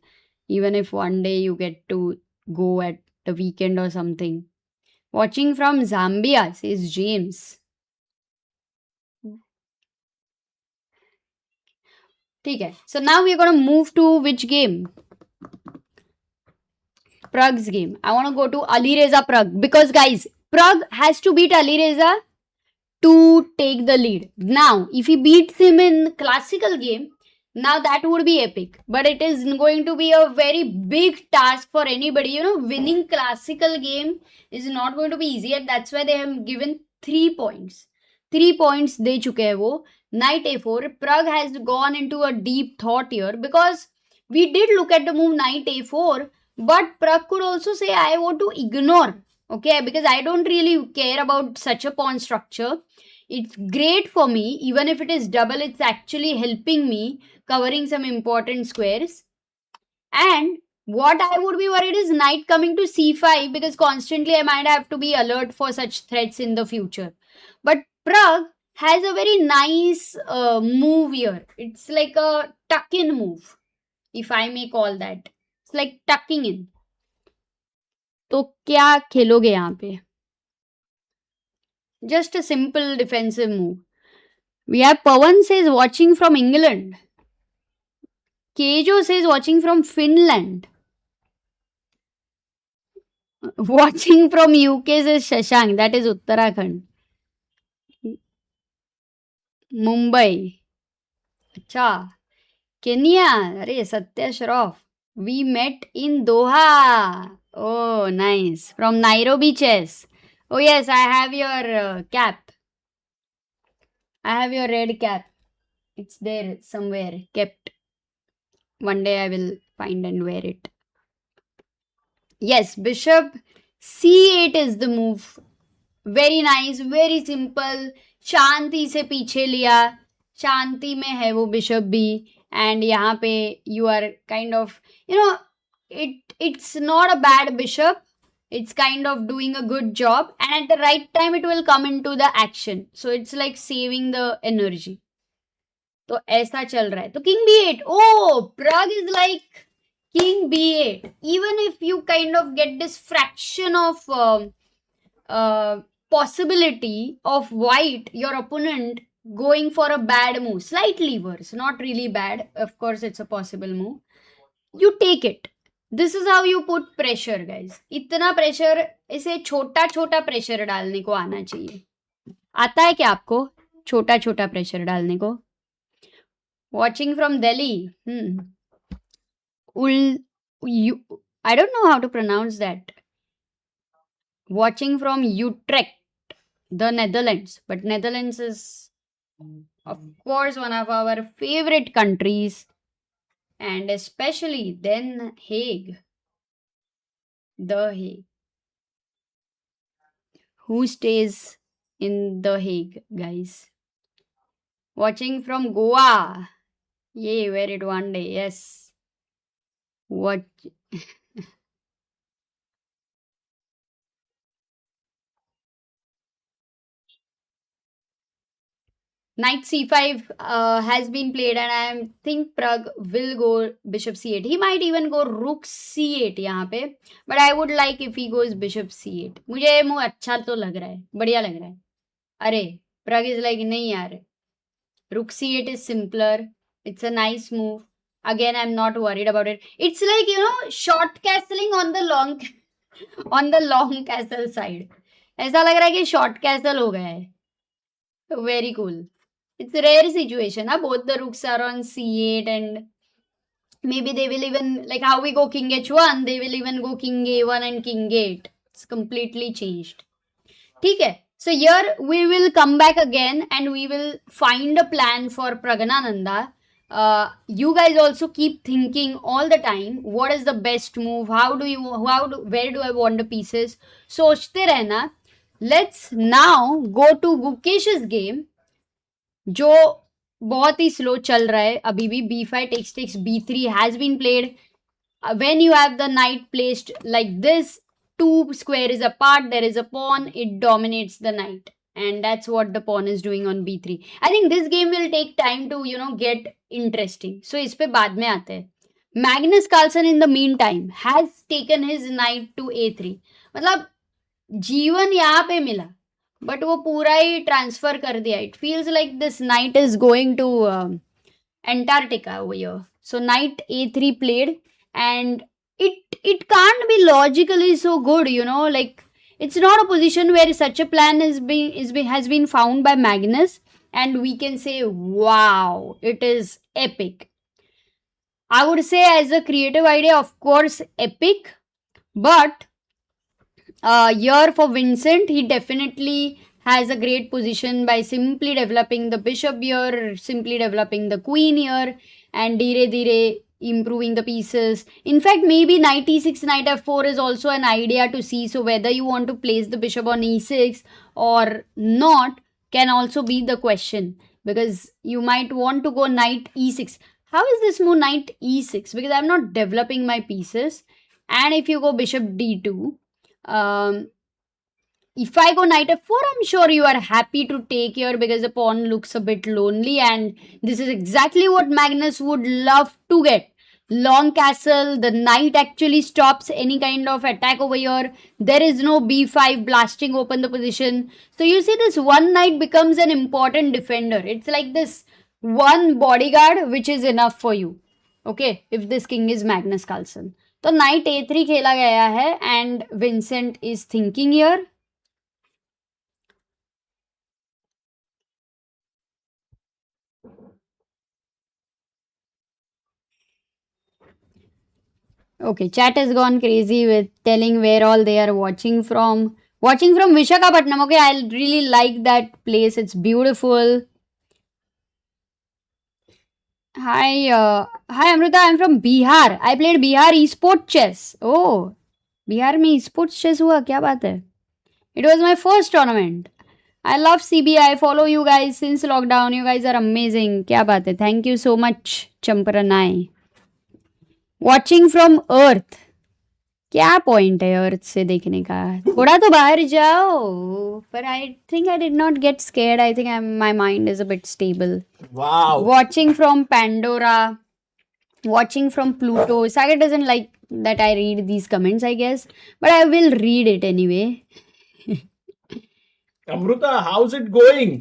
Even if one day you get to go at the weekend or something. Watching from Zambia, says James. Okay. So now we're going to move to which game? Pragg's game. I want to go to Alireza Pragg because guys, Pragg has to beat Alireza to take the lead. Now, if he beats him in classical game, now that would be epic. But it is going to be a very big task for anybody. Winning classical game is not going to be easy, and that's why they have given 3 points. 3 points de chuke hai wo. Knight a4. Pragg has gone into a deep thought here because we did look at the move knight a4. But Pragg could also say, I want to ignore, okay, because I don't really care about such a pawn structure. It's great for me, even if it is double, it's actually helping me covering some important squares. And what I would be worried is knight coming to c5 because constantly I might have to be alert for such threats in the future. But Pragg has a very nice move here. It's like a tuck-in move, if I may call that. It's like tucking in. तो क्या खेलोगे यहाँ पे? Just a simple defensive move. We have Pawan says watching from England. Kejo says watching from Finland. Watching from UK says Shashank. That is Uttarakhand. Mumbai. Acha. Kenya. Arey, Satya Shroff. We met in Doha. Oh, nice. From Nairobi Chess. Oh, yes, I have your cap. I have your red cap. It's there somewhere, kept. One day I will find and wear it. Yes, bishop c8 is the move. Very nice, very simple. शांति से पीछे लिया. शांति में है वो bishop भी. And यहाँ पे you are kind of, it's not a bad bishop. It's kind of doing a good job, and at the right time it will come into the action. So it's like saving the energy. तो ऐसा चल रहा है. तो king b8. Oh, Pragg is like king b8. Even if you kind of get this fraction of possibility of white, your opponent going for a bad move, slightly worse, not really bad. Of course, it's a possible move. You take it. This is how you put pressure, guys. इतना pressure, इसे छोटा छोटा pressure डालने को आना चाहिए. आता है क्या आपको छोटा छोटा प्रेशर डालने को? Watching from Delhi. I don't know how to pronounce that. Watching from Utrecht, the Netherlands. But Netherlands is, of course, one of our favorite countries. And especially then Hague. The Hague. Who stays in The Hague, guys? Watching from Goa. Yay, wear it one day. Yes. What? Knight c5 has been played, and I think Pragg will go bishop c8. He might even go rook c8 यहाँ पे, but I would like if he goes bishop c8. मुझे ये move अच्छा तो लग रहा है, बढ़िया लग रहा है. अरे Pragg is like नहीं यार, rook c8 is simpler. It's a nice move. Again, I'm not worried about it. It's like, you know, short castling on the long castle side. ऐसा लग रहा है कि short castle हो गया है. Very cool. It's a rare situation. Both the rooks are on c8, and maybe they will even, like how we go king h1, they will even go king a1 and king a8. It's completely changed. Okay. So here we will come back again and we will find a plan for Praggnanandhaa. You guys also keep thinking all the time, what is the best move? Where do I want the pieces? सोचते रहना. Let's now go to Gukesh's game, जो बहुत ही slow चल रहा है अभी भी. b5 takes b3 has been played. When you have the knight placed like this, 2 squares apart, there is a pawn, it dominates the knight. And that's what the pawn is doing on b3. I think this game will take time to, you know, get interesting. So इस पे बाद में आते हैं. Magnus Carlsen in the meantime has taken his knight to a3. मतलब जीवन यहाँ पे मिला, but वो पूरा ही ट्रांसफर कर दिया. It feels like this knight is going to Antarctica over here. So knight a3 played, and it can't be logically so good, you know, like it's not a position where such a plan has been found by Magnus, and we can say, wow, it is epic. I would say as a creative idea, of course, epic, but here for Vincent, he definitely has a great position by simply developing the bishop here, simply developing the queen here, and dire improving the pieces. In fact, maybe knight e6, knight f4 is also an idea to see. So whether you want to place the bishop on e6 or not can also be the question, because you might want to go knight e6. How is this move knight e6? Because I'm not developing my pieces. And if you go bishop d2, if I go knight f4, I'm sure you are happy to take here because the pawn looks a bit lonely, and this is exactly what Magnus would love to get. Long castle, the knight actually stops any kind of attack over here. There is no b5 blasting open the position. So you see, this one knight becomes an important defender. It's like this one bodyguard which is enough for you. Okay, if this king is Magnus Carlsen. So knight a3 खेला गया है, and Vincent is thinking here. Okay, chat has gone crazy with telling where all they are watching from. Watching from Visakhapatnam. Okay, I really like that place. It's beautiful. Hi Amrita, I'm from Bihar. I played Bihar eSport chess. Oh, Bihar में eSports chess हुआ, क्या बात है? It was my first tournament. I love CBI. I follow you guys since lockdown. You guys are amazing. क्या बात है? Thank you so much, Champaranai. Watching from Earth. क्या point है अर्थ से देखने का? थोड़ा तो बाहर जाओ. पर I think I did not get scared. I think my mind is a bit stable. Wow. Watching from Pandora. Watching from Pluto. Sagar doesn't like that I read these comments, I guess. But I will read it anyway. Amruta, how's it going?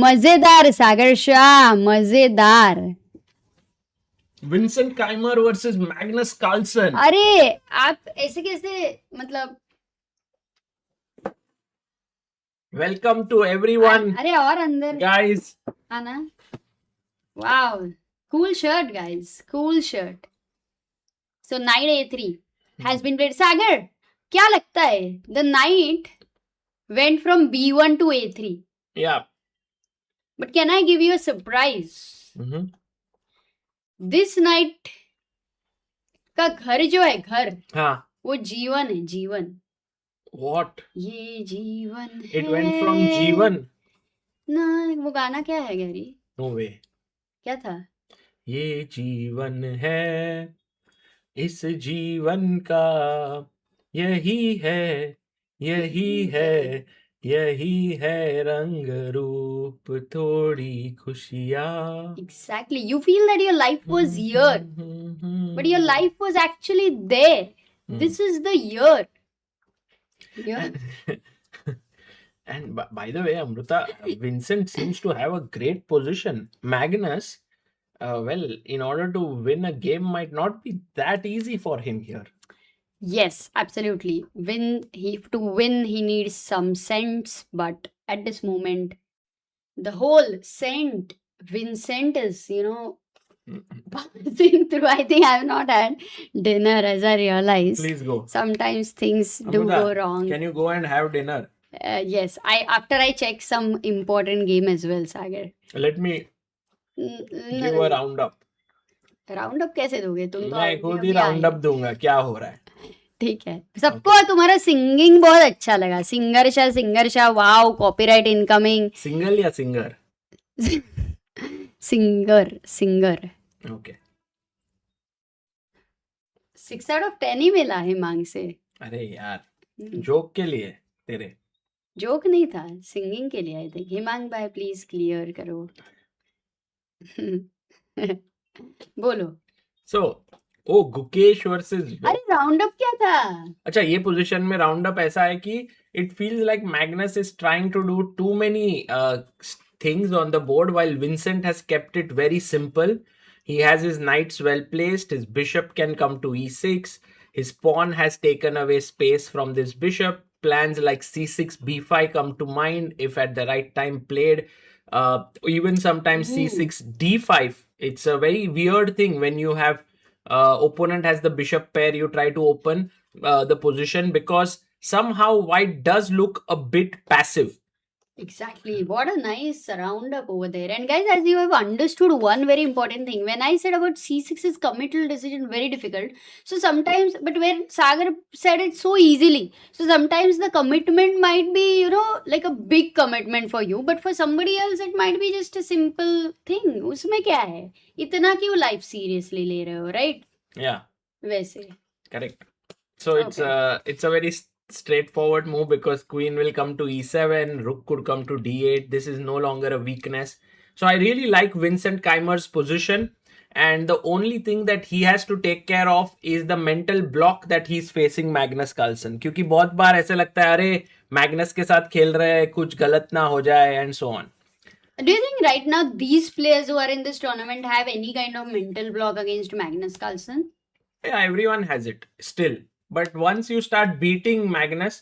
मजेदार सागर शाह, मजेदार. Vincent Keymer versus Magnus Carlsen. अरे आप ऐसे कैसे, मतलब Welcome to everyone, अरे और अंदर guys. आना. Wow, cool shirt, guys. Cool shirt. So knight a3 has been played. Sagar, क्या लगता है? The knight went from b1 to a3. Yeah. But can I give you a surprise? Mm-hmm. This knight का घर जो है, घर हाँ. वो जीवन है, जीवन. What? ये जीवन It है. went from G1. ना, वो गाना क्या है गैरी? No way. क्या था? ये जीवन है, इस जीवन का यही है, यही है, यही है रंग रूप थोड़ी खुशियाँ. Exactly. You feel that your life was here, but your life was actually there. This is the year. Yeah. And by the way, Amruta, Vincent seems to have a great position. Magnus, well, in order to win a game might not be that easy for him here. Yes, absolutely. To win, he needs some sense, but at this moment, the whole scent, Vincent is, passing through. I think I have not had dinner, as I realize. Please go. Sometimes things do Amruta, go wrong. Can you go and have dinner? Yes, after I check some important game as well, Sagar. Let me give a roundup. Round up कैसे दोगे तुम? तो मैं खुद ही round up दूंगा क्या हो रहा है. ठीक है. सबको तुम्हारा सिंगिंग बहुत अच्छा लगा. Singer Shah, wow, copyright incoming. Single या singer? Singer. Okay. 6 out of 10 ही मिला हिमांग से. अरे यार, जोक के लिए तेरे. जोक नहीं था, सिंगिंग के लिए. आई थिंक हिमांग भाई प्लीज क्लियर करो. बोलो. सो गुकेश वर्सेस. अरे राउंड अप क्या था? अच्छा, ये पोजीशन में राउंड अप ऐसा है कि it feels like Magnus is trying to do too many things on the board while Vincent has kept it very simple. He has his knights well placed, his bishop can come to e6, his pawn has taken away space from this bishop. Plans like c6, b5 come to mind if at the right time played. Even sometimes c6, d5. It's a very weird thing when you have opponent has the bishop pair, you try to open the position because somehow white does look a bit passive. Exactly. What a nice roundup over there. And guys, as you have understood one very important thing, when I said about c6 is committal decision, very difficult. So sometimes, but when Sagar said it so easily, so sometimes the commitment might be, like a big commitment for you, but for somebody else it might be just a simple thing. उसमें क्या है? इतना क्यों life seriously ले रहे हो, right? Yeah. वैसे. Correct. So it's a very straightforward move because queen will come to e7, rook could come to d8. This is no longer a weakness. So I really like Vincent Keymer's position, and the only thing that he has to take care of is the mental block that he's facing Magnus Carlsen. क्योंकि बहुत बार ऐसे लगता है अरे Magnus के साथ खेल रहे हैं, कुछ गलत ना हो जाए and so on. Do you think right now these players who are in this tournament have any kind of mental block against Magnus Carlsen? Yeah, everyone has it still. But once you start beating Magnus,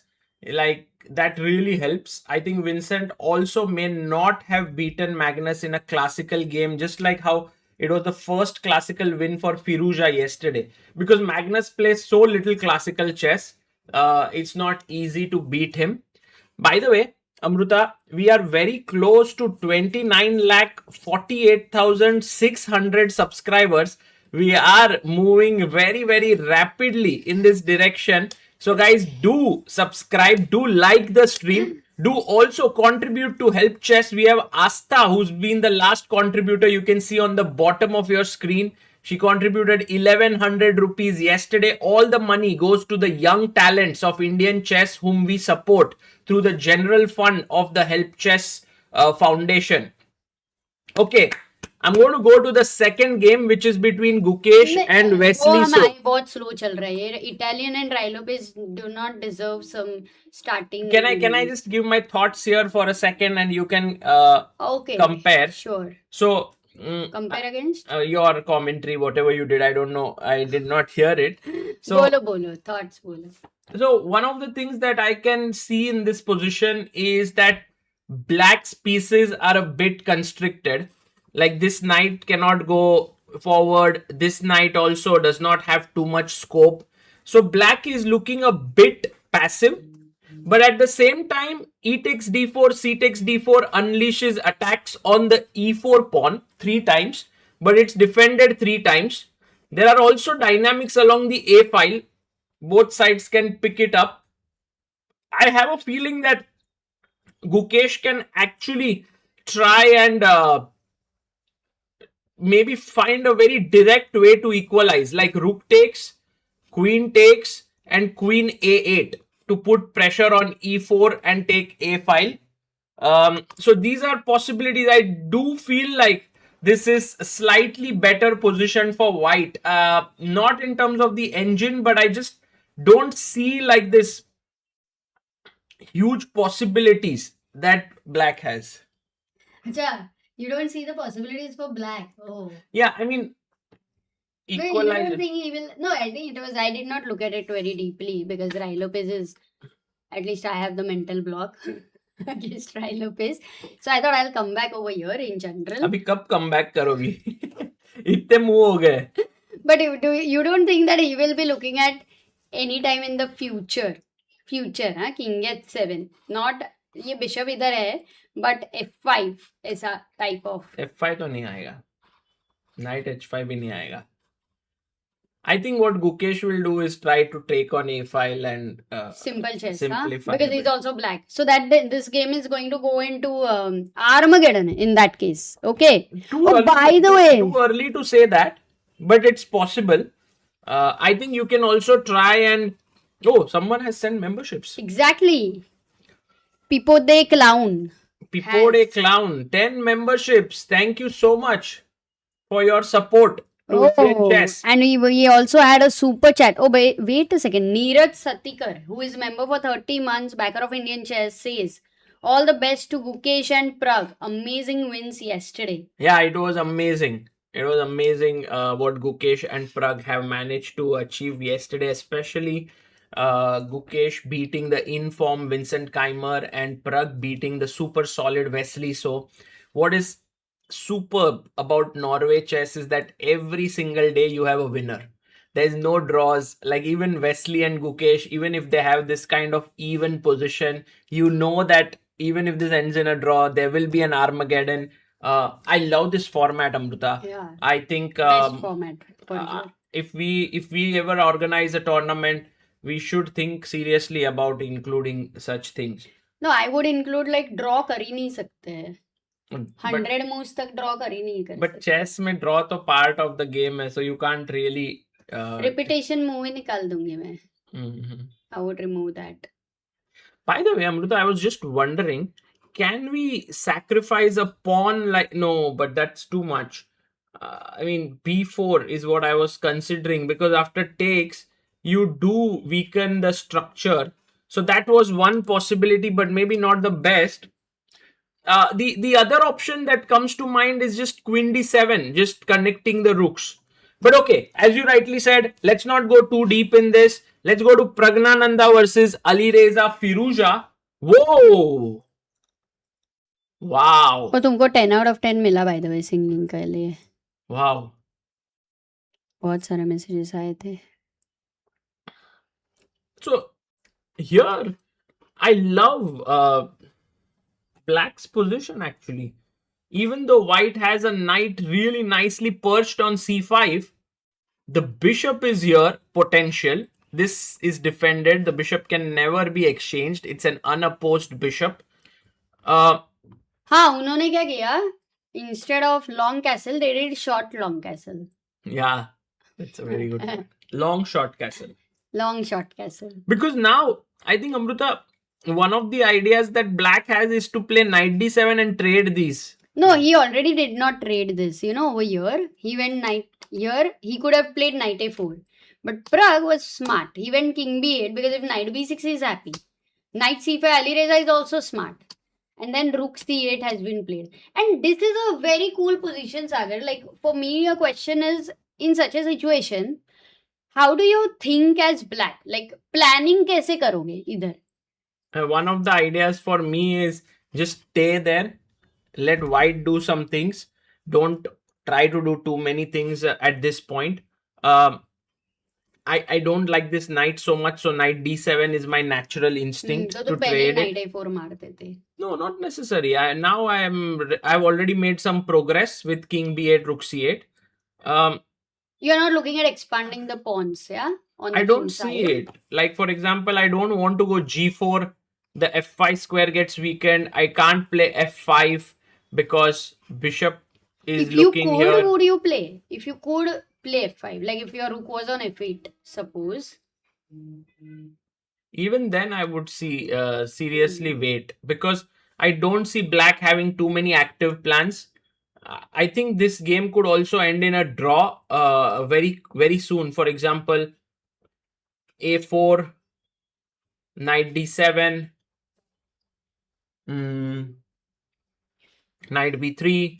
like that really helps. I think Vincent also may not have beaten Magnus in a classical game, just like how it was the first classical win for Firouzja yesterday. Because Magnus plays so little classical chess, it's not easy to beat him. By the way, Amruta, we are very close to 29,48,600 subscribers. We are moving very, very rapidly in this direction. So guys, do subscribe, do like the stream, do also contribute to help chess. We have Asta, who's been the last contributor. You can see on the bottom of your screen. She contributed 1100 rupees yesterday. All the money goes to the young talents of Indian chess whom we support through the general fund of the Help Chess Foundation. Okay, I'm going to go to the second game, which is between Gukesh and Wesley So. बहुत slow चल रहा है ये. Italian and Rylopes do not deserve some starting. Can I just give my thoughts here for a second and you can Okay, compare? sure. So Compare against? your commentary, whatever you did, I don't know. I did not hear it. So Bolo, thoughts bolo. So one of the things that I can see in this position is that black's pieces are a bit constricted. Like this knight cannot go forward. This knight also does not have too much scope. So black is looking a bit passive. But at the same time, e takes d4, c takes d4 unleashes attacks on the e4 pawn 3 times. But it's defended 3 times. There are also dynamics along the a file. Both sides can pick it up. I have a feeling that Gukesh can actually try and maybe find a very direct way to equalize, like rook takes, queen takes, and queen a8 to put pressure on e4 and take a file. So these are possibilities. I do feel like this is a slightly better position for white. Not in terms of the engine, but I just don't see like this huge possibilities that black has. Acha, you don't see the possibilities for black. Oh. Yeah, I mean, Well, you equalize don't it. think he will? No, I think it was. I did not look at it very deeply because Rylopes is. At least I have the mental block against Rylopes. So I thought I'll come back over here in general. अभी कब come back करोगी? इतने move हो गए. But you don't think that he will be looking at any time in the future? Future, हाँ? King h7. Not ये bishop इधर है, but f5 ऐसा type of. f5 तो नहीं आएगा. Knight h5 भी नहीं आएगा. I think what Gukesh will do is try to take on a file and simple chess, simplify because a he's bit. also black. So that this game is going to go into Armageddon in that case. Okay. By the way, too early to say that, but it's possible. I think you can also try and someone has sent memberships. Exactly. Pipode Clown. Pipode Clown, 10 memberships. Thank you so much for your support. Chess. And we also had a super chat. Oh, wait a second. Neeraj Satikar, who is member for 30 months, backer of Indian Chess, says, all the best to Gukesh and Pragg. Amazing wins yesterday. Yeah, it was amazing. It was amazing what Gukesh and Pragg have managed to achieve yesterday, especially Gukesh beating the in-form Vincent Keymer and Pragg beating the super solid Wesley So. What is superb about Norway Chess is that every single day you have a winner. There's no draws. Like even Wesley and Gukesh, even if they have this kind of even position, you know that even if this ends in a draw, there will be an Armageddon. I love this format, Amruta. Yeah. I think Best format. if we ever organize a tournament, we should think seriously about including such things. No, I would include like draw कर ही नहीं सकते हैं. 100 moves तक draw कर ही नहीं कर But chess में draw तो part of the game है, so you can't really. Repetition move ही निकाल दूंगी मैं. I would remove that. By the way, Amruta, I was just wondering, can we sacrifice a pawn? Like, no, but that's too much. I mean, b4 is what I was considering, because after takes, you do weaken the structure. So that was one possibility, but maybe not the best. The other option that comes to mind is just queen d7, just connecting the rooks. But okay, as you rightly said, let's not go too deep in this. Let's go to Praggnanandhaa versus Alireza Firouzja. Whoa! Wow! तो तुमको 10 out of 10 मिला by the way singing के लिए. Wow! बहुत सारे messages आए थे. So here, I love black's position actually. Even though white has a knight really nicely perched on c5, the bishop is here, potential. This is defended. The bishop can never be exchanged. It's an unopposed bishop. हाँ, उन्होंने क्या किया? Instead of long castle, they did short long castle. Yeah, that's a very good one. Long shot castle. Long shot castle. Because now, I think, Amruta, one of the ideas that black has is to play knight d7 and trade these. No, he already did not trade this. Over here, he went knight here. He could have played knight a4. But Pragg was smart. He went king b8 because if knight b6 is happy. Knight c5, Alireza is also smart. And then rook c8 has been played. And this is a very cool position, Sagar. Like, for me, your question is, in such a situation, how do you think as black? Like, planning kaise karoge idhar? One of the ideas for me is just stay there, let white do some things. Don't try to do too many things at this point. I don't like this knight so much, so knight d7 is my natural instinct तो to पहले trade knight it. a4 मारते थे. No, not necessary. I've already made some progress with king b8, rook c8. You're not looking at expanding the pawns, yeah? On I the don't king see side. it. Like, for example, I don't want to go g4. The f5 square gets weakened. I can't play f5 because bishop is If you looking could, here. would you play? If you could play f5, like if your rook was on f8, suppose. Even then, I would see seriously wait, because I don't see black having too many active plans. I think this game could also end in a draw very, very soon. For example, a4, knight d7, knight b3.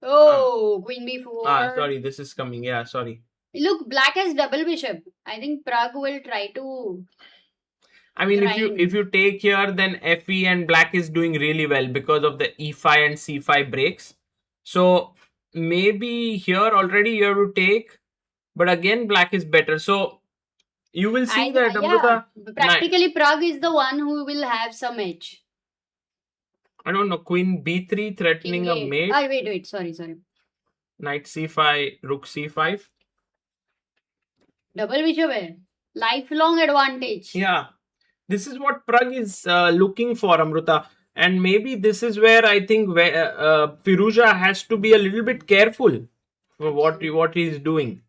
Oh, queen b4. Sorry, this is coming. Yeah, sorry. Look, black has double bishop. I think Pragg will try to. I mean, grind. if you take here, then fe and black is doing really well because of the e5 and c5 breaks. So maybe here already you have to take, but again black is better. So you will see that Amrita, practically Pragg is the one who will have some edge. I don't know, queen b3 threatening a mate. Wait, sorry. Knight c5, rook c5. Double bishop hai. Lifelong advantage. Yeah. This is what Pragg is looking for, Amruta. And maybe this is where I think Firouzja has to be a little bit careful for what he's doing.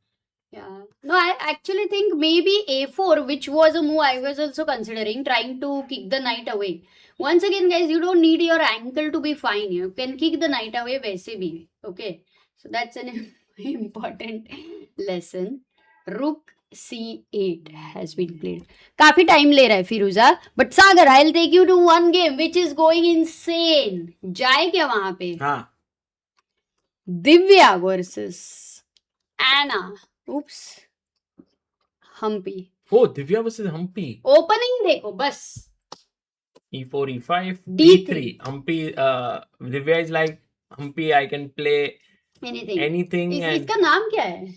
Yeah. No, I actually think maybe a4, which was a move I was also considering, trying to kick the knight away. Once again, guys, you don't need your ankle to be fine. You can kick the knight away वैसे भी. Okay. So that's an important lesson. Rook c8 has been played. काफी time ले रहा है फिरोजा. But Sagar, I'll take you to one game which is going insane. जाए क्या वहाँ पे? हाँ. Divya versus Anna. Oops. Humpy. Oh, Divya versus Humpy. Opening देखो बस. e4, e5, d3. Humpy, Divya is like, Humpy, I can play anything. इसका नाम क्या है?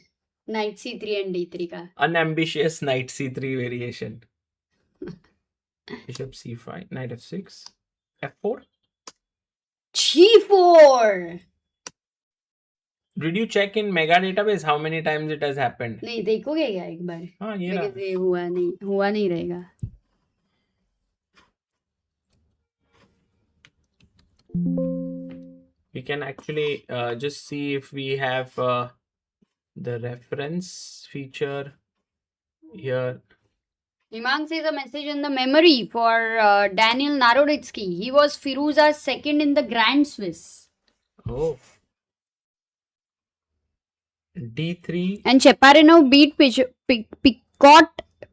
Knight c3 and d3 का. Unambitious knight c3 variation. Bishop c5, knight f6, f4. g4. Did you check in mega database how many times it has happened? नहीं देखोगे क्या एक बार? हाँ ये रहा. ये हुआ नहीं रहेगा. We can actually just see if we have the reference feature here. Himang says a message in the memory for Daniel Naroditsky. He was Firouzja's second in the Grand Swiss. Oh. d3. And Cheparinov beat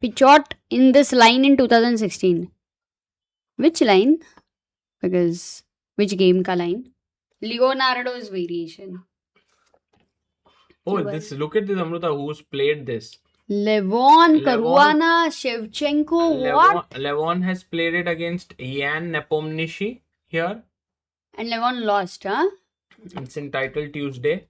Pichot in this line in 2016. Which line? Because which game ka line? Leonardo's variation. Oh, look at this, Amruta. Who's played this? Levon, Caruana, Shevchenko. What? Levon has played it against Yan Nepomniachtchi here. And Levon lost, huh? It's entitled Tuesday.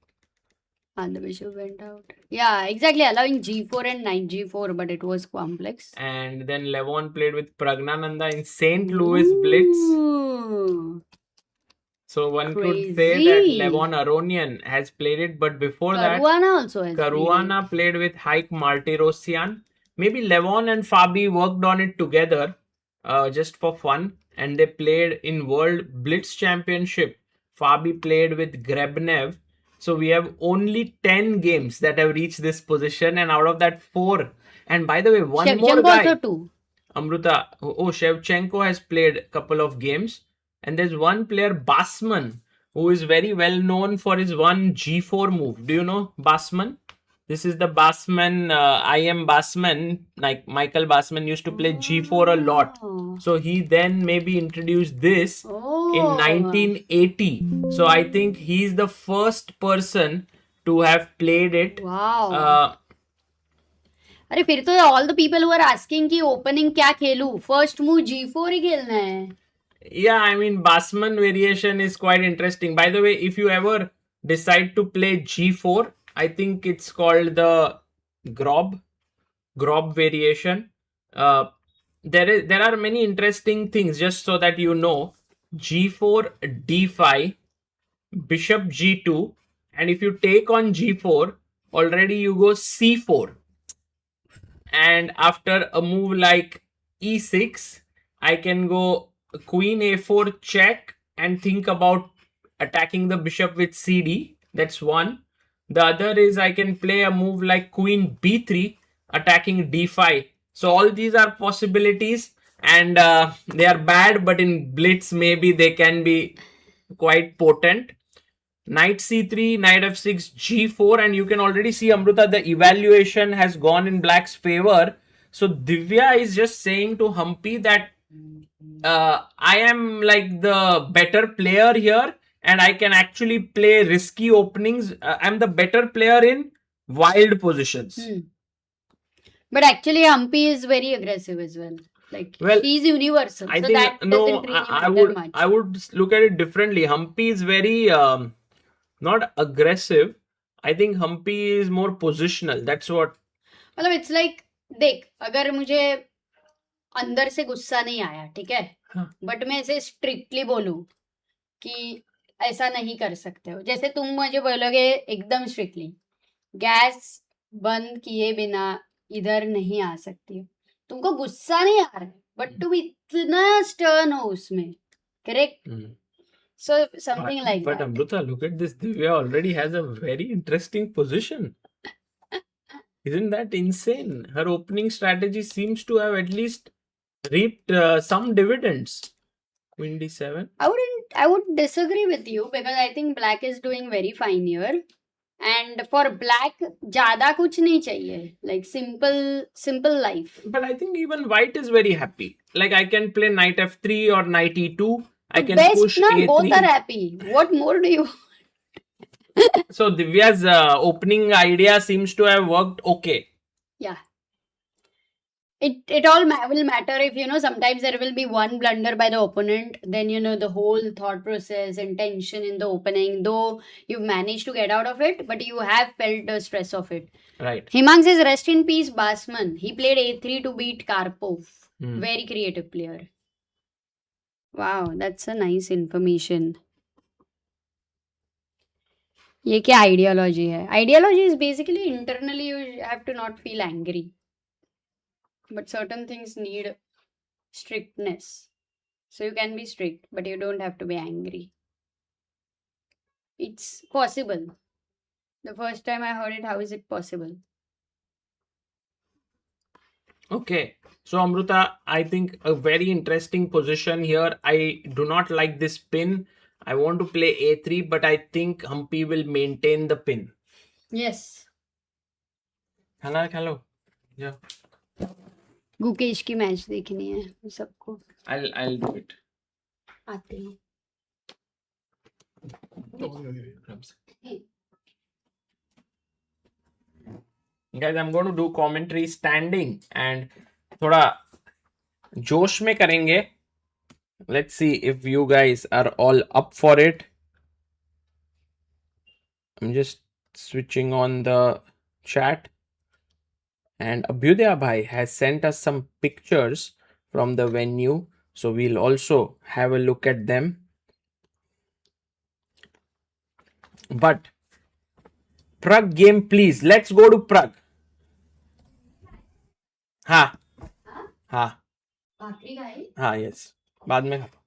And the bishop went out. Yeah, exactly. Allowing g4 and knight g4, but it was complex. And then Levon played with Praggnanandhaa in St. Louis Blitz. So one could say that Levon Aronian has played it, but before Caruana also has Caruana played with Haik Martirosyan. Maybe Levon and Fabi worked on it together just for fun, and they played in World Blitz Championship. Fabi played with Grebnev. So we have only 10 games that have reached this position, and out of that 4. And by the way, one more Shevchenko guy. also 2. Amruta, Shevchenko has played a couple of games, and there's one player, Basman, who is very well known for his one G4 move. Do you know Basman? This is the Basman, I am Basman, like Michael Basman used to play G4 a lot. Oh. So he then maybe introduced this in Oh. 1980. So I think he's the first person to have played it. Wow. अरे फिर तो all the people who are asking कि opening क्या खेलूं, first move G4 ही खेलना है. Yeah, I mean, Basman variation is quite interesting. By the way, if you ever decide to play G4, I think it's called the Grob variation. There are many interesting things, just so that you know. G4, D5, Bishop G2, and if you take on G4, already you go C4. And after a move like E6, I can go Queen A4 check and think about attacking the bishop with CD. That's one. The other is I can play a move like Queen B3 attacking D5. So all these are possibilities, and they are bad, but in blitz maybe they can be quite potent. Knight C3, Knight F6, G4, and you can already see, Amruta, the evaluation has gone in black's favor. So Divya is just saying to Humpy that I am like the better player here, and I can actually play risky openings. I'm the better player in wild positions. But actually, Humpy is very aggressive as well. Like, he's universal. I so think that no, doesn't really matter much. I would look at it differently. Humpy is very not aggressive. I think Humpy is more positional. That's what. मतलब it's like, देख, अगर मुझे अंदर से गुस्सा नहीं आया, ठीक है, बट मैं ऐसे स्ट्रिक्टली बोलूं कि ऐसा नहीं कर सकते हो, जैसे तुम मुझे बोलोगे एकदम स्ट्रिक्टली गैस बंद किए बिना इधर नहीं आ सकती हो, तुमको गुस्सा नहीं आ रहा है, बट तुम इतना स्टर्न हो उसमें, correct? So something like but that. But Amruta, look at this. Divya already has a very interesting position. Isn't that insane? Her opening strategy seems to have at least reaped some dividends. Queen D7. I would disagree with you, because I think black is doing very fine here. And for black, ज़्यादा कुछ नहीं चाहिए. Like simple life. But I think even white is very happy. Like I can play Knight F3 or Knight E2. I can push A3. Both are happy. What more do you want? So Divya's opening idea seems to have worked okay. Yeah. It all will matter if, sometimes there will be one blunder by the opponent, then, the whole thought process and tension in the opening, though you've managed to get out of it, but you have felt the stress of it. Right. Himang says, rest in peace, Basman. He played A3 to beat Karpov. Very creative player. Wow, that's a nice information. ये क्या ideology है? Ideology is basically internally you have to not feel angry. But certain things need strictness. So you can be strict, but you don't have to be angry. It's possible. The first time I heard it, how is it possible? Okay. So Amruta, I think a very interesting position here. I do not like this pin. I want to play A3, but I think Humpy will maintain the pin. Yes. Hello. Yeah. Gukesh की match देखनी है सबको. I'll do it. आते हैं. Guys, I'm going to do commentary standing and थोड़ा जोश में करेंगे. Let's see if you guys are all up for it. I'm just switching on the chat. And Abhyudaya Bhai has sent us some pictures from the venue. So we'll also have a look at them. But Pragg game, please. Let's go to Pragg. हाँ yes. बाद में खाता.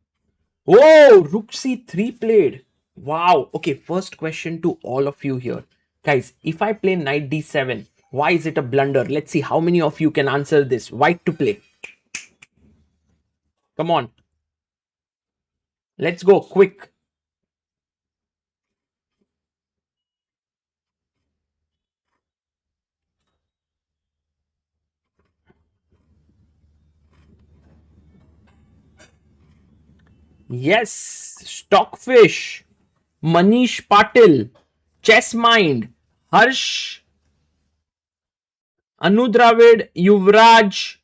Oh, Rook C3 played. Wow. Okay, first question to all of you here. Guys, if I play knight d7, why is it a blunder? Let's see how many of you can answer this. White to play. Come on. Let's go quick. Yes, Stockfish, Manish Patil, Chess Mind, Harsh, Anudravid, Yuvraj,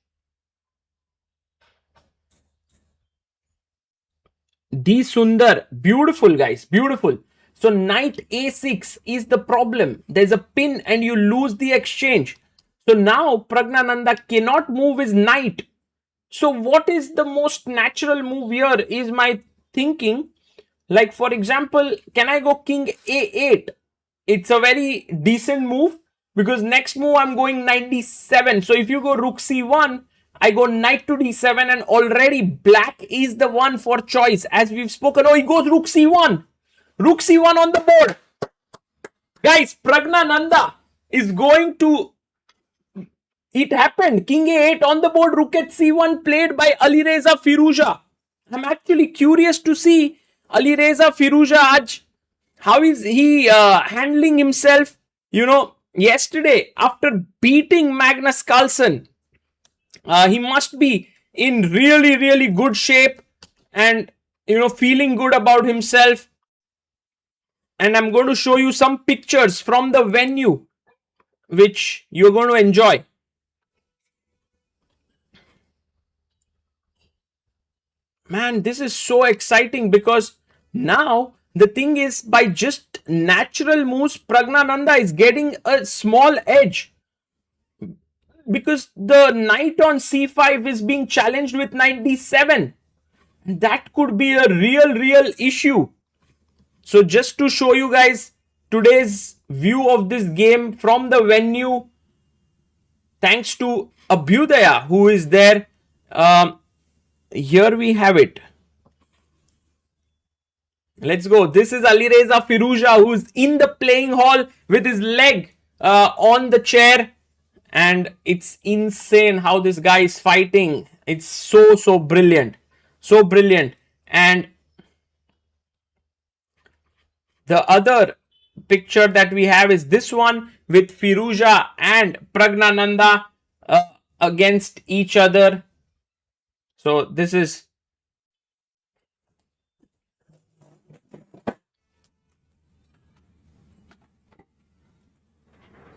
D Sundar. Beautiful, guys. Beautiful. So knight a6 is the problem. There's a pin and you lose the exchange. So now Praggnanandhaa cannot move his knight. So what is the most natural move here is my thinking. Like for example, can I go king a8? It's a very decent move because next move I'm going knight d7. So if you go rook c1, I go knight to d7 and already black is the one for choice. As we've spoken, oh, he goes rook c1. Rook c1 on the board. Guys, Praggnanandhaa is going to... It happened. King a8 on the board. Rook at c1 played by Alireza Firouzja. I'm actually curious to see Alireza Firouzja how is he handling himself. You know, yesterday after beating Magnus Carlsen, he must be in really, really good shape and, you know, feeling good about himself. And I'm going to show you some pictures from the venue, which you're going to enjoy. Man, this is so exciting because now the thing is, by just natural moves, Praggnanandhaa is getting a small edge because the knight on c5 is being challenged with knight d7. That could be a real issue. So just to show you guys today's view of this game from the venue, thanks to Abhyudaya who is there. Here we have it. Let's go. This is Alireza Firouzja who's in the playing hall with his leg on the chair. And it's insane how this guy is fighting. It's so brilliant. So brilliant. And the other picture that we have is this one with Firouzja and Praggnanandhaa against each other. So this is...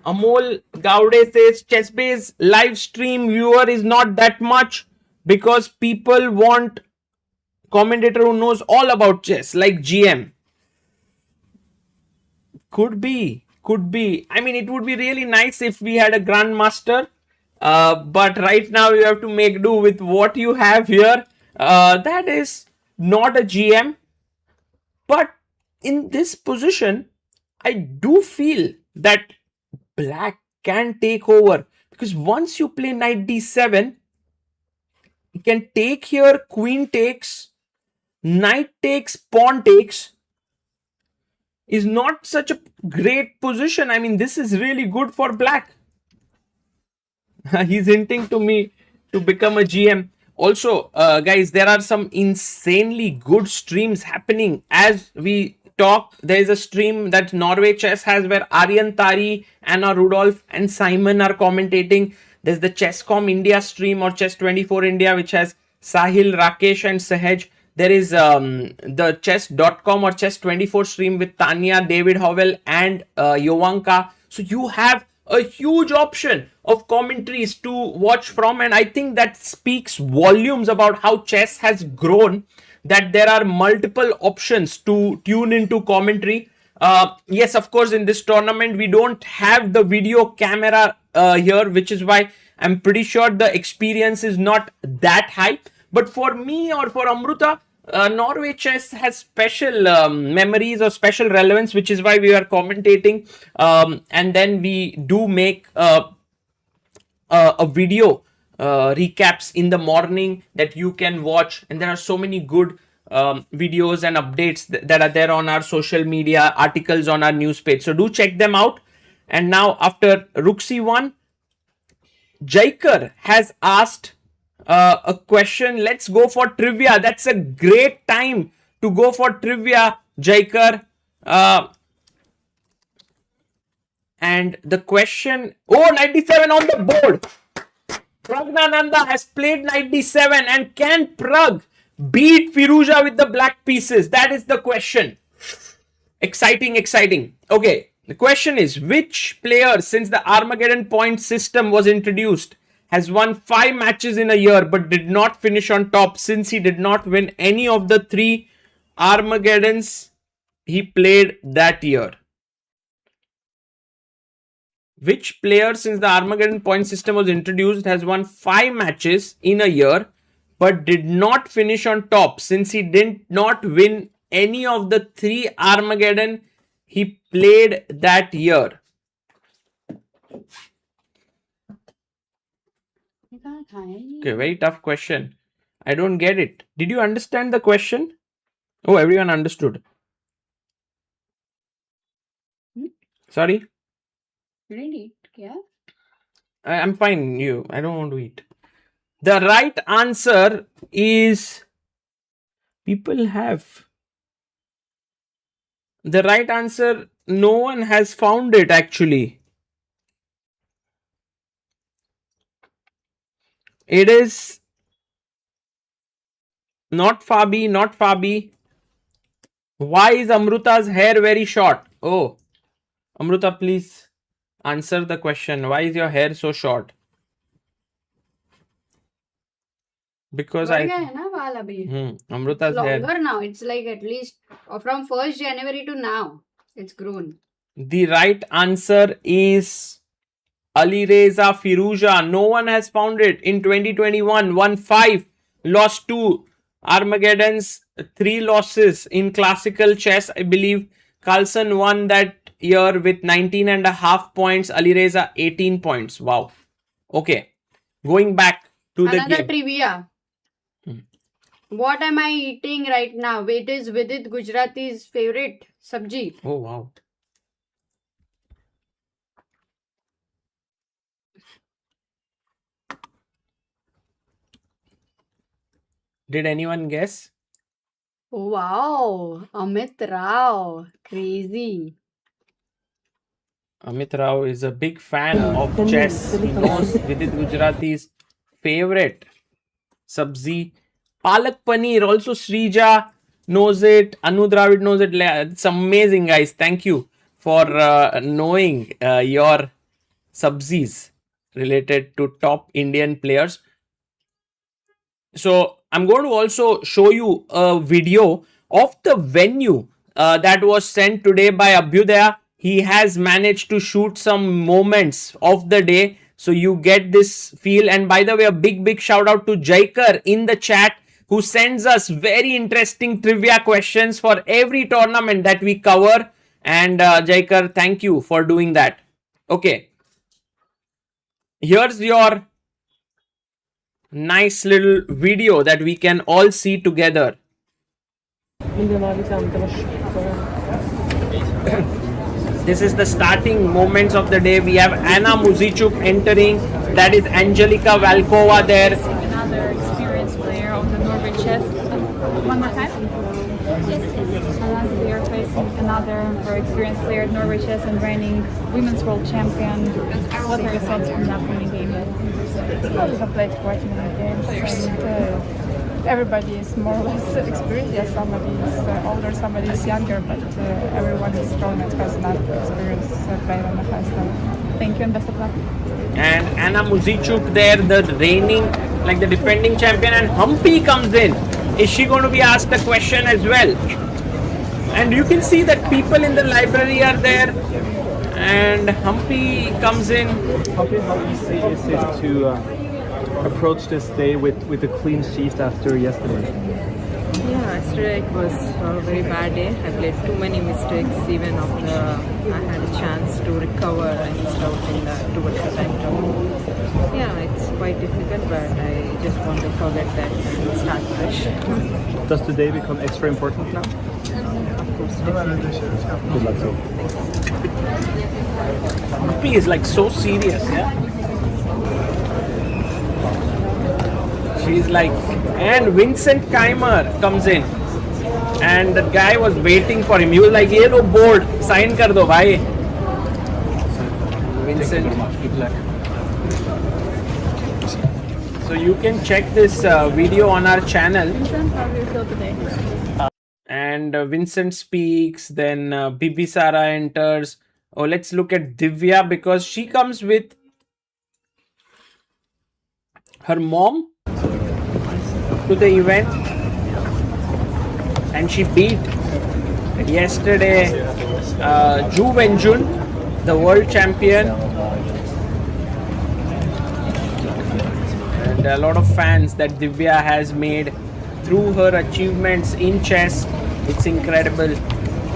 Amol Gaude says ChessBase live stream viewer is not that much because people want commentator who knows all about chess like GM. Could be. I mean, it would be really nice if we had a grandmaster. But right now you have to make do with what you have here. That is not a GM. But in this position, I do feel that black can take over because once you play knight d7, you can take here, queen takes, knight takes, pawn takes. Is not such a great position. I mean, this is really good for black. He's hinting to me to become a GM. Also, guys, there are some insanely good streams happening as we talk. There is a stream that Norway Chess has where Aryan Tari, Anna Rudolph and Simon are commentating. There's the Chesscom India stream or Chess24 India, which has Sahil, Rakesh and Sahaj. There is the chess.com or chess24 stream with Tanya, David Howell and Jovanka. So you have a huge option of commentaries to watch from, and I think that speaks volumes about how chess has grown, that there are multiple options to tune into commentary. Yes, of course, in this tournament we don't have the video camera here, which is why I'm pretty sure the experience is not that high. But for me or for Amruta, Norway Chess has special memories or special relevance, which is why we are commentating. And then we do make a video recaps in the morning that you can watch. And there are so many good videos and updates that are there on our social media, articles on our news page. So do check them out. And now after Rook C1, Jaikar has asked a question. Let's go for trivia. That's a great time to go for trivia, Jaikar. And the question, 97 on the board. Praggnanandhaa has played 97, and can Pragg beat Firouzja with the black pieces? That is the question. Exciting, exciting. Okay, the question is, which player since the Armageddon point system was introduced has won 5 matches in a year but did not finish on top, since he did not win any of the 3 Armageddons he played that year? Which player since the Armageddon point system was introduced has won 5 matches in a year but did not finish on top, since he did not win any of the 3 Armageddon he played that year? Okay, very tough question. I don't get it. Did you understand the question? Oh, everyone understood. Sorry? You didn't eat, yeah? I'm fine. I don't want to eat. The right answer is, people have. The right answer, no one has found it actually. It is not Fabi, not Fabi. Why is Amruta's hair very short? Oh, Amruta, please answer the question. Why is your hair so short? Because Amruta's hair longer now. It's like at least from 1st January to now. It's grown. The right answer is Alireza Firouzja. No one has found it. In 2021, won 5, lost 2 Armageddons, 3 losses in classical chess. I believe Carlsen won that year with 19.5 points. Alireza 18 points. Wow. Okay. Going back to the Another game. trivia. What am I eating right now? It is Vidit Gujarati's favorite sabji. Oh, wow. Did anyone guess? Oh, wow. Amit Rao. Crazy. Amit Rao is a big fan of chess. He knows Vidit Gujarati's favorite sabzi. Palak Paneer, also Srija knows it. Anu Dravid knows it. It's amazing, guys. Thank you for knowing your sabzis related to top Indian players. So I'm going to also show you a video of the venue that was sent today by Abhyudaya. He has managed to shoot some moments of the day, so you get this feel. And by the way, a big shout out to Jaikar in the chat, who sends us very interesting trivia questions for every tournament that we cover. And Jaikar, thank you for doing that. Okay. Here's your nice little video that we can all see together. This is the starting moments of the day. We have Anna Muzichuk entering. That is Angelika Valkova there. Another experienced player of the Norway Chess. One more time. We are facing another very experienced player at Norway Chess and reigning women's world champion. What are your thoughts on the upcoming game? We have played quite many games, and everybody is more or less experienced. Yes, somebody is older, somebody is younger, but everyone is strong and has enough experience playing on the highest level. Thank you and best of luck. And Anna Muzichuk there, the reigning, like the defending champion, and Humpy comes in. Is she going to be asked a question as well? And you can see that people in the library are there, and Humpy comes in. Humpy, how easy is it to approach this day with a clean sheet after yesterday? Yeah, yesterday it was a very bad day. I played too many mistakes even after I had a chance to recover and missed out towards the time tournament. Yeah, it's quite difficult, but I just want to forget that and start fresh. Does today become extra important now? Of course, definitely. Good luck, so. Humpy is like so serious, yeah. She's like, and Vincent Keymer comes in, and the guy was waiting for him. He was like, "Ye lo board, sign kar do, bhai." Vincent. Good luck. So you can check this video on our channel. Vincent, how do you feel today? And Vincent speaks, then Bibi Sara enters. Oh, let's look at Divya because she comes with her mom to the event, and she beat yesterday Ju Wenjun, the world champion, and a lot of fans that Divya has made through her achievements in chess. It's incredible.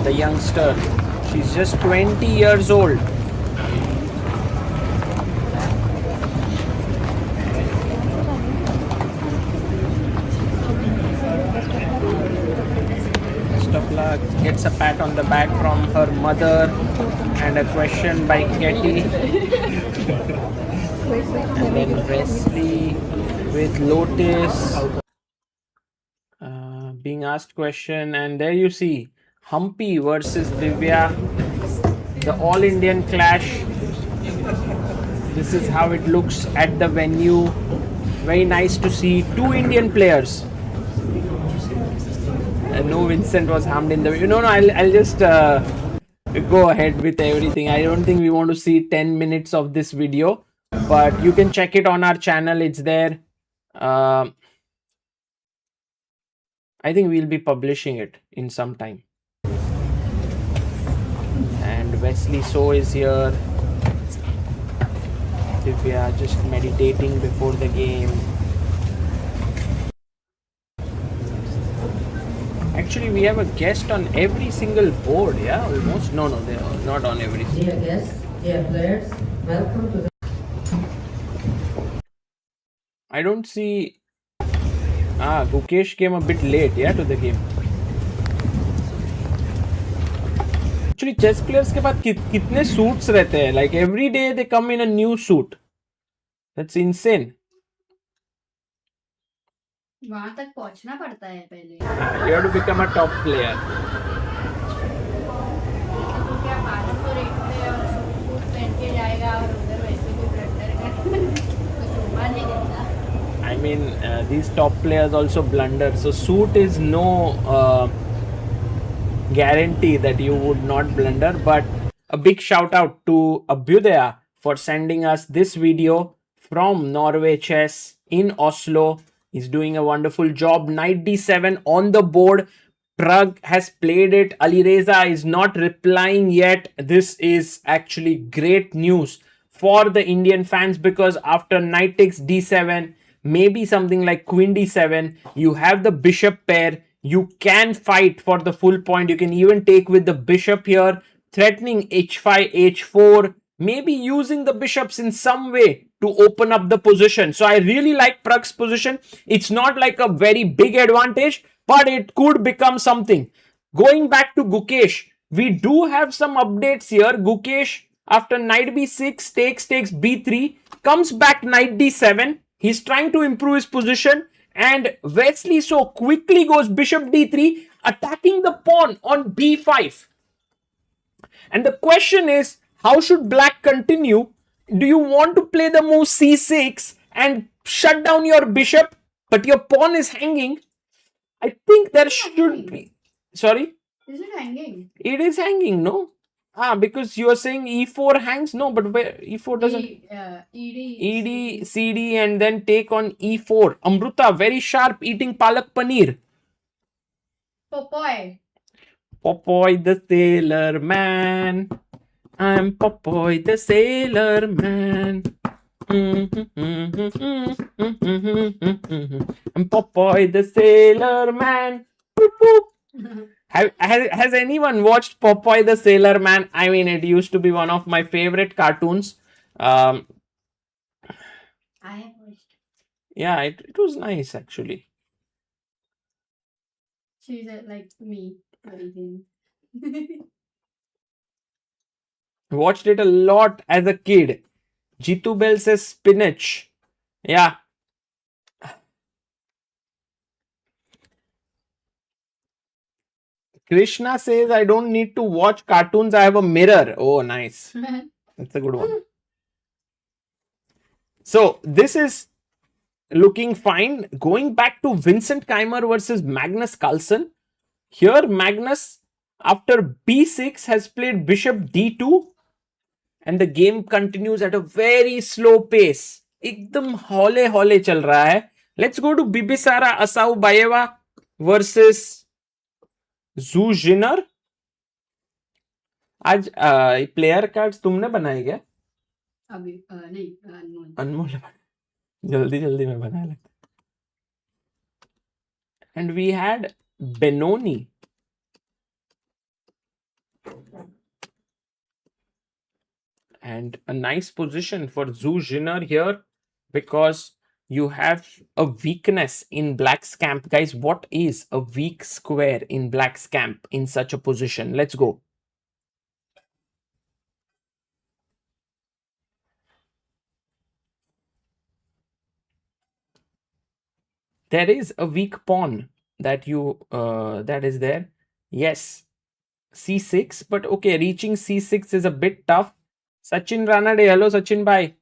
The youngster, she's just 20 years old. Best of luck. Gets a pat on the back from her mother and a question by Ketty. And then Wesley with Lotus being asked question, and there you see Humpy versus Divya, the all Indian clash. This is how it looks at the venue. Very nice to see two Indian players. No, Vincent was harmed in the video. No, I'll just go ahead with everything. I don't think we want to see 10 minutes of this video, but you can check it on our channel. It's there. I think we'll be publishing it in some time. And Wesley So is here. Divya just meditating before the game. Actually, we have a guest on every single board, yeah? Almost? No, they are not on every single. Dear guests, dear players, welcome to the I don't see. Gukesh came a bit late, yeah, to the game. Actually, chess players के पास कितने suits रहते हैं? Like every day they come in a new suit. That's insane. वहां तक पहुंचना पड़ता है पहले. You have to become a top player. क्या भारत को रेटते हैं और सूट पहन के जाएगा और उधर वैसे भी ब्लंडर का तो शोभा नहीं देता. I mean, these top players also blunder. So suit is no guarantee that you would not blunder. But a big shout out to Abhyudaya for sending us this video from Norway Chess in Oslo. He's doing a wonderful job. Knight d7 on the board. Pragg has played it. Alireza is not replying yet. This is actually great news for the Indian fans because after knight takes d7, maybe something like queen d7, you have the bishop pair. You can fight for the full point. You can even take with the bishop here, threatening h5, h4, maybe using the bishops in some way to open up the position. So I really like Pragg's position. It's not like a very big advantage, but it could become something. Going back to Gukesh, we do have some updates here. Gukesh, after knight b6, takes b3, comes back knight d7. He's trying to improve his position, and Wesley So quickly goes bishop d3, attacking the pawn on b5. And the question is, how should black continue? Do you want to play the move c6 and shut down your bishop, but your pawn is hanging? I think there should be. Sorry? Is it hanging? It is hanging, no? Because you are saying e4 hangs? No, but where e4 doesn't. ED, CD, and then take on e4. Amruta, very sharp, eating palak paneer. Popoy. Popoy the sailor man. I'm Popoy the sailor man. I'm Popoy the sailor man. Boop, boop. Has anyone watched Popoy the Sailor Man? I mean, it used to be one of my favorite cartoons. I have watched. Yeah, it was nice actually. She's like me. Everything. Watched it a lot as a kid. Jitu Bell says spinach. Yeah. Krishna says I don't need to watch cartoons. I have a mirror. Oh, nice. That's a good one. So this is looking fine. Going back to Vincent Keymer versus Magnus Carlsen. Here Magnus after b6 has played bishop d2 and the game continues at a very slow pace. एकदम हौले हौले चल रहा है. Let's go to Bibisara Asaubayeva versus Zhu Jinner. आज player cards तुमने बनाए क्या? अभी नहीं अनमोल. अनमोल जल्दी जल्दी में बनाया लगता. And we had Benoni. And a nice position for Zhu Jinner here because you have a weakness in black's camp. Guys, what is a weak square in black's camp in such a position? Let's go. There is a weak pawn that that is there. Yes, c6, but okay, reaching c6 is a bit tough. Sachin Ranade, hello Sachin bhai.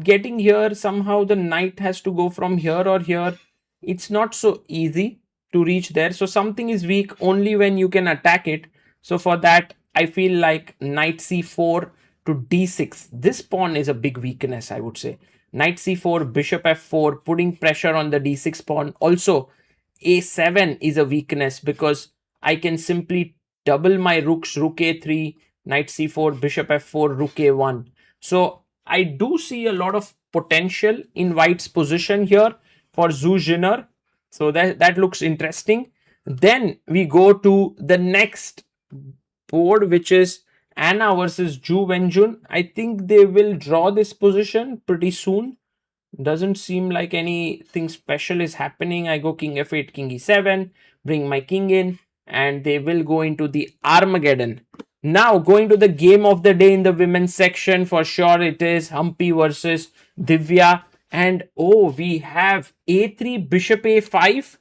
Getting here, somehow the knight has to go from here or here. It's not so easy to reach there. So something is weak only when you can attack it. So for that, I feel like knight c4 to d6. This pawn is a big weakness, I would say. Knight c4, bishop f4, putting pressure on the d6 pawn. Also, a7 is a weakness because I can simply double my rooks, rook a3, knight c4, bishop f4, rook a1. So I do see a lot of potential in white's position here for Zhu Jinner. So that looks interesting. Then we go to the next board, which is Anna versus Zhu Wenjun. I think they will draw this position pretty soon. Doesn't seem like anything special is happening. I go king f8, king e7, bring my king in, and they will go into the Armageddon. Now going to the game of the day in the women's section, for sure it is Humpy versus Divya. And oh, we have a3, bishop a5,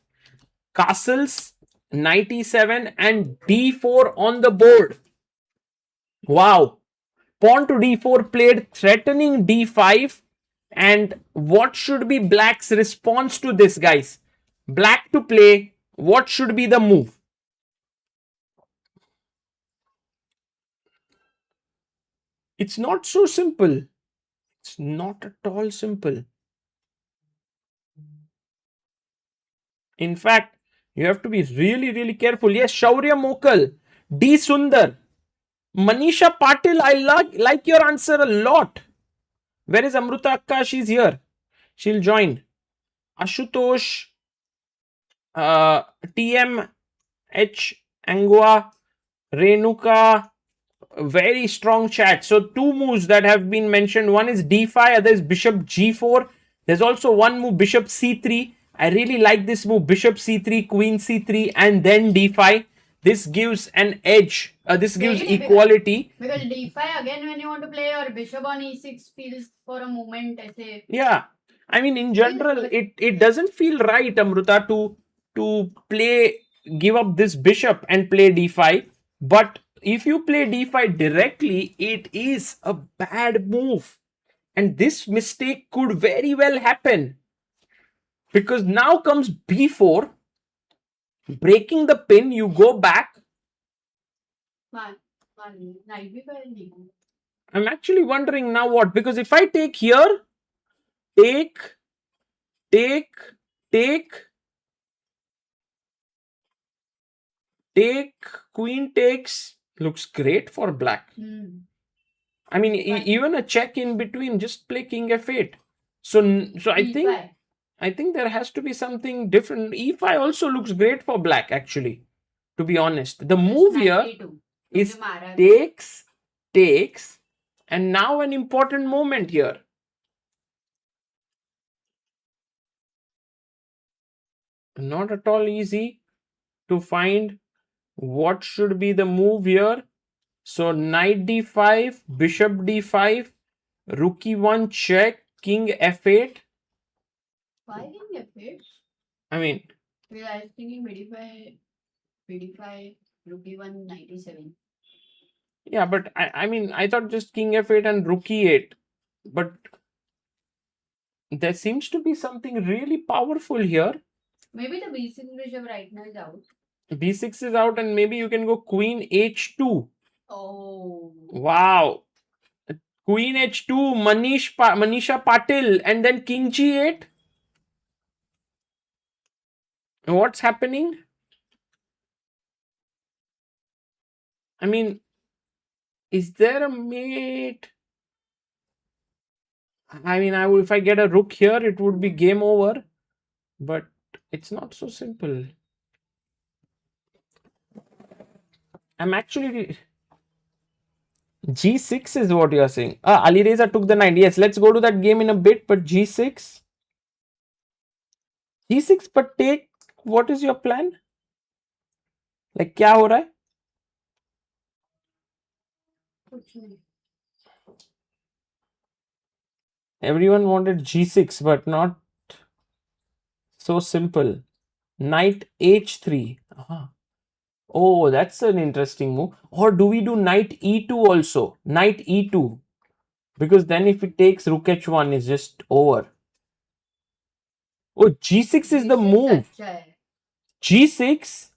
castles, knight e7 and d4 on the board. Wow. Pawn to d4 played, threatening d5. And what should be black's response to this, guys? Black to play, what should be the move? It's not so simple. It's not at all simple. In fact, you have to be really, really careful. Yes, Shaurya Mokal, D. Sundar, Manisha Patil, I like your answer a lot. Where is Amruta Akka? She's here. She'll join. Ashutosh, TM, H. Angua, Renuka, very strong chat. So two moves that have been mentioned. One is d5, other is bishop g4. There's also one move, bishop c3. I really like this move, bishop c3, queen c3, and then d5. This gives an edge. This gives equality. Because d5 again, when you want to play your bishop on e6, feels for a moment. Yeah, I mean in general, it doesn't feel right, Amruta, to play, give up this bishop and play d5. But if you play d5 directly, it is a bad move. And this mistake could very well happen. Because now comes b4, breaking the pin, you go back. I'm actually wondering now what, because if I take here, take, queen takes, looks great for black. I mean, even a check in between, just play king f8. So I think there has to be something different. e5 also looks great for black, actually, to be honest. The move here is takes, and now an important moment here. Not at all easy to find what should be the move here. So knight d5, bishop d5, rook e1 check, king f8. Why king f8? I mean, Well, I was thinking b5, rook e1, knight e7. yeah, but I mean, I thought just king f8 and rook e8. But there seems to be something really powerful here. Maybe the b6 bishop right now is out. b6 is out, and maybe you can go queen h2. Oh. Wow. Queen h2, Manisha Patil, and then king g8. What's happening? I mean, is there a mate? I mean, if I get a rook here, it would be game over. But it's not so simple. I'm actually... G6 is what you're saying. Alireza took the knight. Yes, let's go to that game in a bit. But G6? G6 but take... What is your plan? Like, क्या हो रहा है? Everyone wanted G6, but not so simple. Knight H3. Oh, that's an interesting move. Or do we do Knight E2 also? Knight E2. Because then if it takes Rook H1, it's just over. Oh, G6 is the move. G6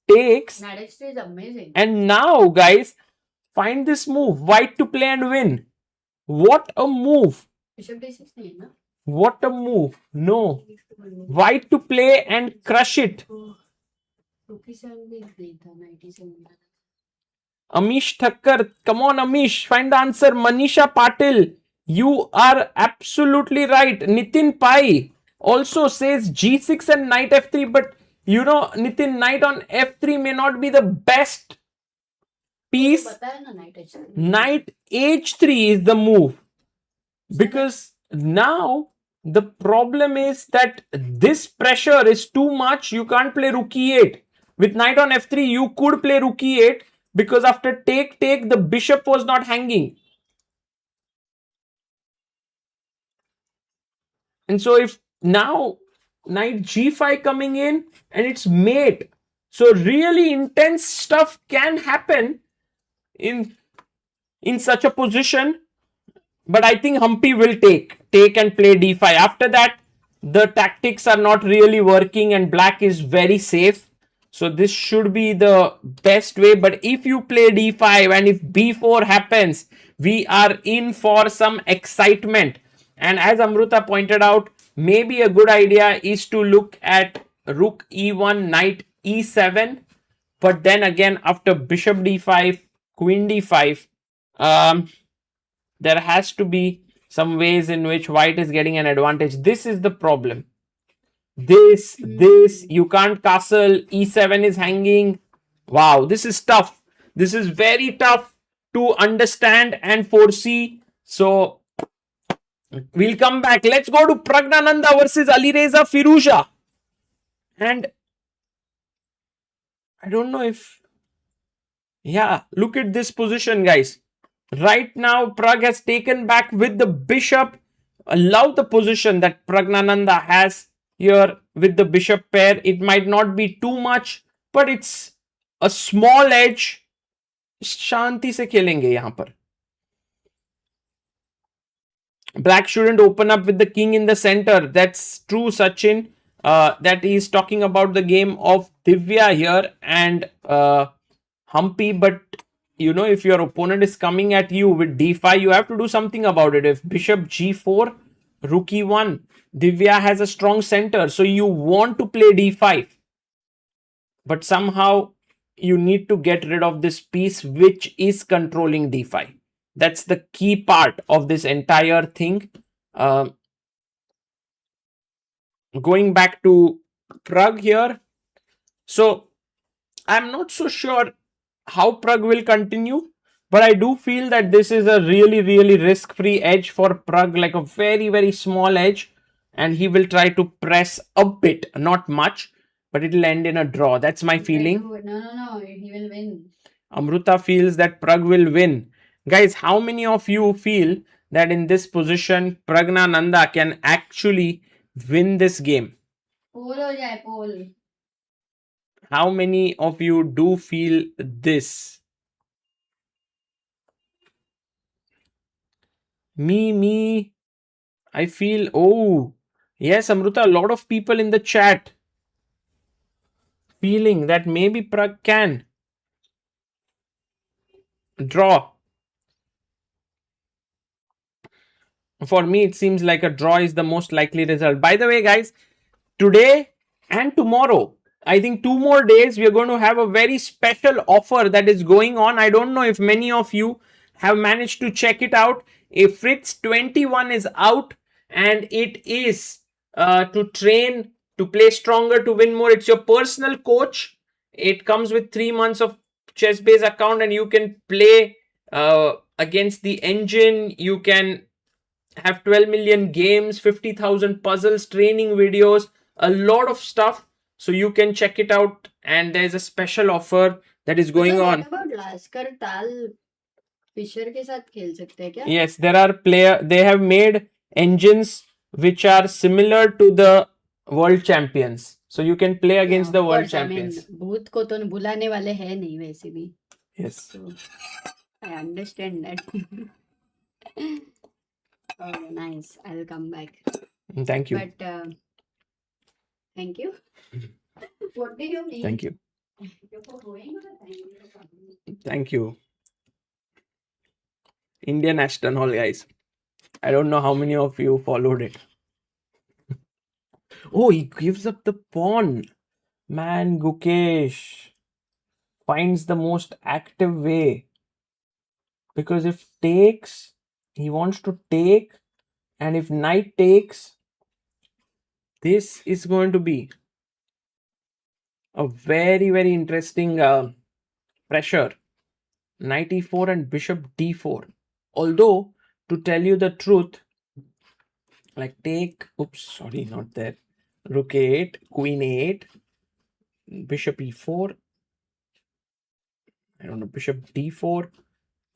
takes. Knight h3 is amazing. And now, guys, find this move. White to play and win. What a move. Bishop d6 nahi hai na? What a move. No. White to play and crush it. Rook e7 bhi nahi tha, knight e7. Amish Thakkar. Come on, Amish. Find the answer. Manisha Patil. You are absolutely right. Nitin Pai also says G6 and knight f3. But you know, Nitin, knight on f3 may not be the best piece. Knight h3 is the move. Because now the problem is that this pressure is too much. You can't play rook e8. With knight on f3, you could play rook e8 because after take, the bishop was not hanging. And so if now knight g5 coming in and it's mate. So really intense stuff can happen in such a position. But I think Humpy will take and play d5. After that, the tactics are not really working and black is very safe. So this should be the best way. But if you play d5 and if b4 happens, we are in for some excitement. And as Amruta pointed out, maybe a good idea is to look at rook e1, knight e7. But then again, after bishop d5, queen d5, there has to be some ways in which white is getting an advantage. This is the problem. This, you can't castle. E7 is hanging. Wow, this is tough. This is very tough to understand and foresee. So, we'll come back. Let's go to Praggnanandhaa versus Alireza Firouzja. And I don't know if... Yeah, look at this position, guys. Right now, Pragg has taken back with the bishop. I love the position that Praggnanandhaa has here with the bishop pair. It might not be too much, but it's a small edge. Shanti se khelenge yahan par. Black shouldn't open up with the king in the center. That's true, Sachin. That is talking about the game of Divya here and Humpy, but you know, if your opponent is coming at you with d5, you have to do something about it. If bishop g4, rook e1, Divya has a strong center. So you want to play d5. But somehow you need to get rid of this piece which is controlling d5. That's the key part of this entire thing. Going back to Pragg here. So I'm not so sure how Pragg will continue, but I do feel that this is a really risk-free edge for Pragg, like a very small edge, and he will try to press a bit, not much. but it'll end in a draw. That's my feeling. No, he will win. Amruta feels that Pragg will win. Guys, how many of you feel that in this position, Praggnanandhaa can actually win this game? Poll ho jaye, poll. How many of you do feel this? Me. I feel, oh, yes, Amruta, a lot of people in the chat feeling that maybe Pragg can draw. For me, it seems like a draw is the most likely result. By the way, guys, today and tomorrow, I think 2 more days, we are going to have a very special offer that is going on. I don't know if many of you have managed to check it out. A Fritz 21 is out, and it is to train, to play stronger, to win more. It's your personal coach. It comes with 3 months of ChessBase account, and you can play against the engine. You can have 12 million games, 50,000 puzzles, training videos, a lot of stuff. So you can check it out, and there's a special offer that is going So on. what about Laskar Tal Fisher के साथ खेल सकते हैं क्या? Yes, there are they have made engines which are similar to the world champions. So you can play against the Of world course, I mean, champions. भूत को तो बुलाने वाले हैं नहीं वैसे भी. Yes. So I understand that. Oh, nice. I'll come back. Thank you. But thank you. What do you mean? Thank you. You're going or thank you? Thank you. Indian Ashton Hall, guys. I don't know how many of you followed it. Oh, he gives up the pawn. Man, Gukesh finds the most active way. Because if takes, he wants to take. And if knight takes, this is going to be a very, very interesting pressure. Knight e4 and bishop d4. Although, to tell you the truth, like take, oops, sorry, not there. Rook 8, queen 8, bishop e4. I don't know, bishop d4.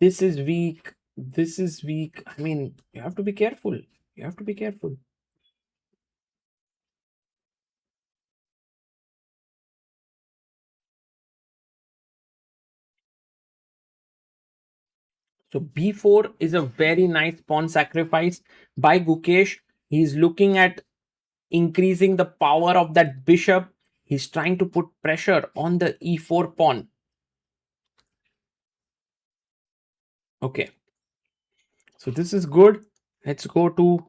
This is weak. This is weak. I mean, you have to be careful. You have to be careful. So b4 is a very nice pawn sacrifice by Gukesh. He's looking at increasing the power of that bishop. He's trying to put pressure on the e4 pawn. Okay. So this is good. Let's go to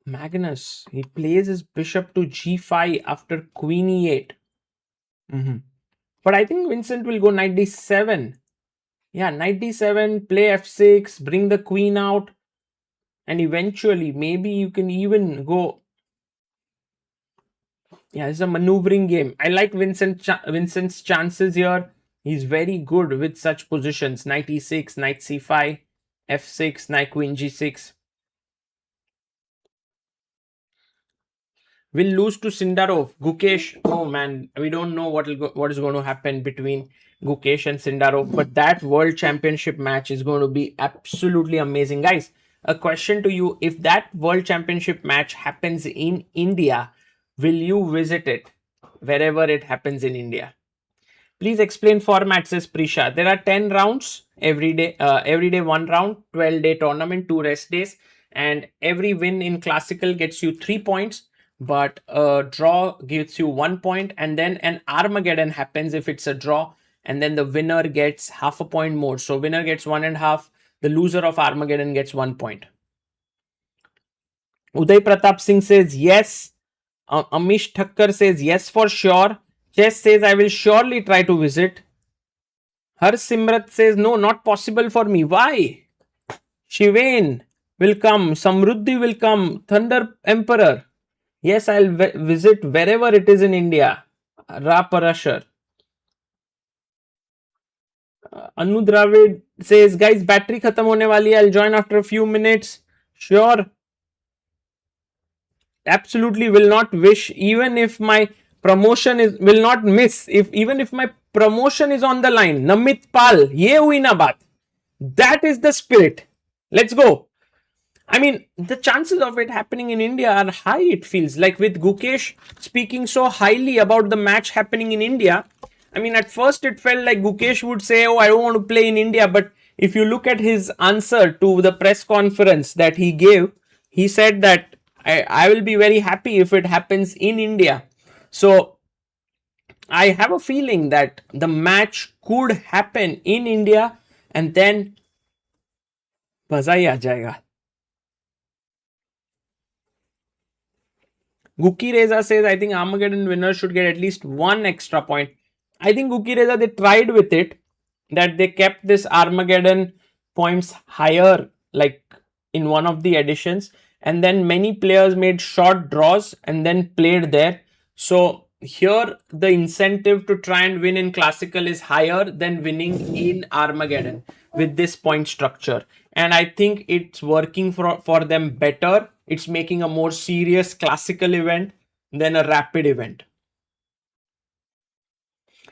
Magnus. He plays his bishop to g5 after queen e8. But I think Vincent will go knight d7. Yeah, knight d7, play f6, bring the queen out. And eventually, maybe you can even go. Yeah, it's a maneuvering game. I like Vincent's chances here. He's very good with such positions. Knight e6, knight c5, f6, knight queen g6. Will lose to Sindarov. Gukesh, oh man, we don't know what is going to happen between Gukesh and Sindarov. But that world championship match is going to be absolutely amazing. Guys, a question to you. If that world championship match happens in India, will you visit it wherever it happens in India? Please explain format, says Prisha. There are 10 rounds every day 1 round, 12-day tournament, 2 rest days. And every win in classical gets you 3 points. But a draw gives you 1 point, and then an Armageddon happens if it's a draw, and then the winner gets half a point more. So winner gets 1.5, the loser of Armageddon gets 1 point. Uday Pratap Singh says yes. Amish Thakkar says yes for sure. Chess says I will surely try to visit. Har Simrat says no, not possible for me. Why? Shivain will come. Samruddhi will come. Thunder Emperor. Yes, I'll visit wherever it is in India. Ra Parashar. Anu Dravid says, guys, battery khatam hone wali hai. I'll join after a few minutes. Sure. Absolutely will not wish. Even if my promotion will not miss. Even if my promotion is on the line. Namit Pal, ye hui na baat. That is the spirit. Let's go. I mean, the chances of it happening in India are high, it feels. Like with Gukesh speaking so highly about the match happening in India. I mean, at first it felt like Gukesh would say, oh, I don't want to play in India. But if you look at his answer to the press conference that he gave, he said that I will be very happy if it happens in India. So I have a feeling that the match could happen in India and then maza hi aa jayega. Gukesh says, I think Armageddon winners should get at least one extra point. I think Gukesh, they tried with it, that they kept this Armageddon points higher, like in one of the editions, and then many players made short draws and then played there. So here the incentive to try and win in classical is higher than winning in Armageddon with this point structure. And I think it's working for them better. It's making a more serious classical event than a rapid event.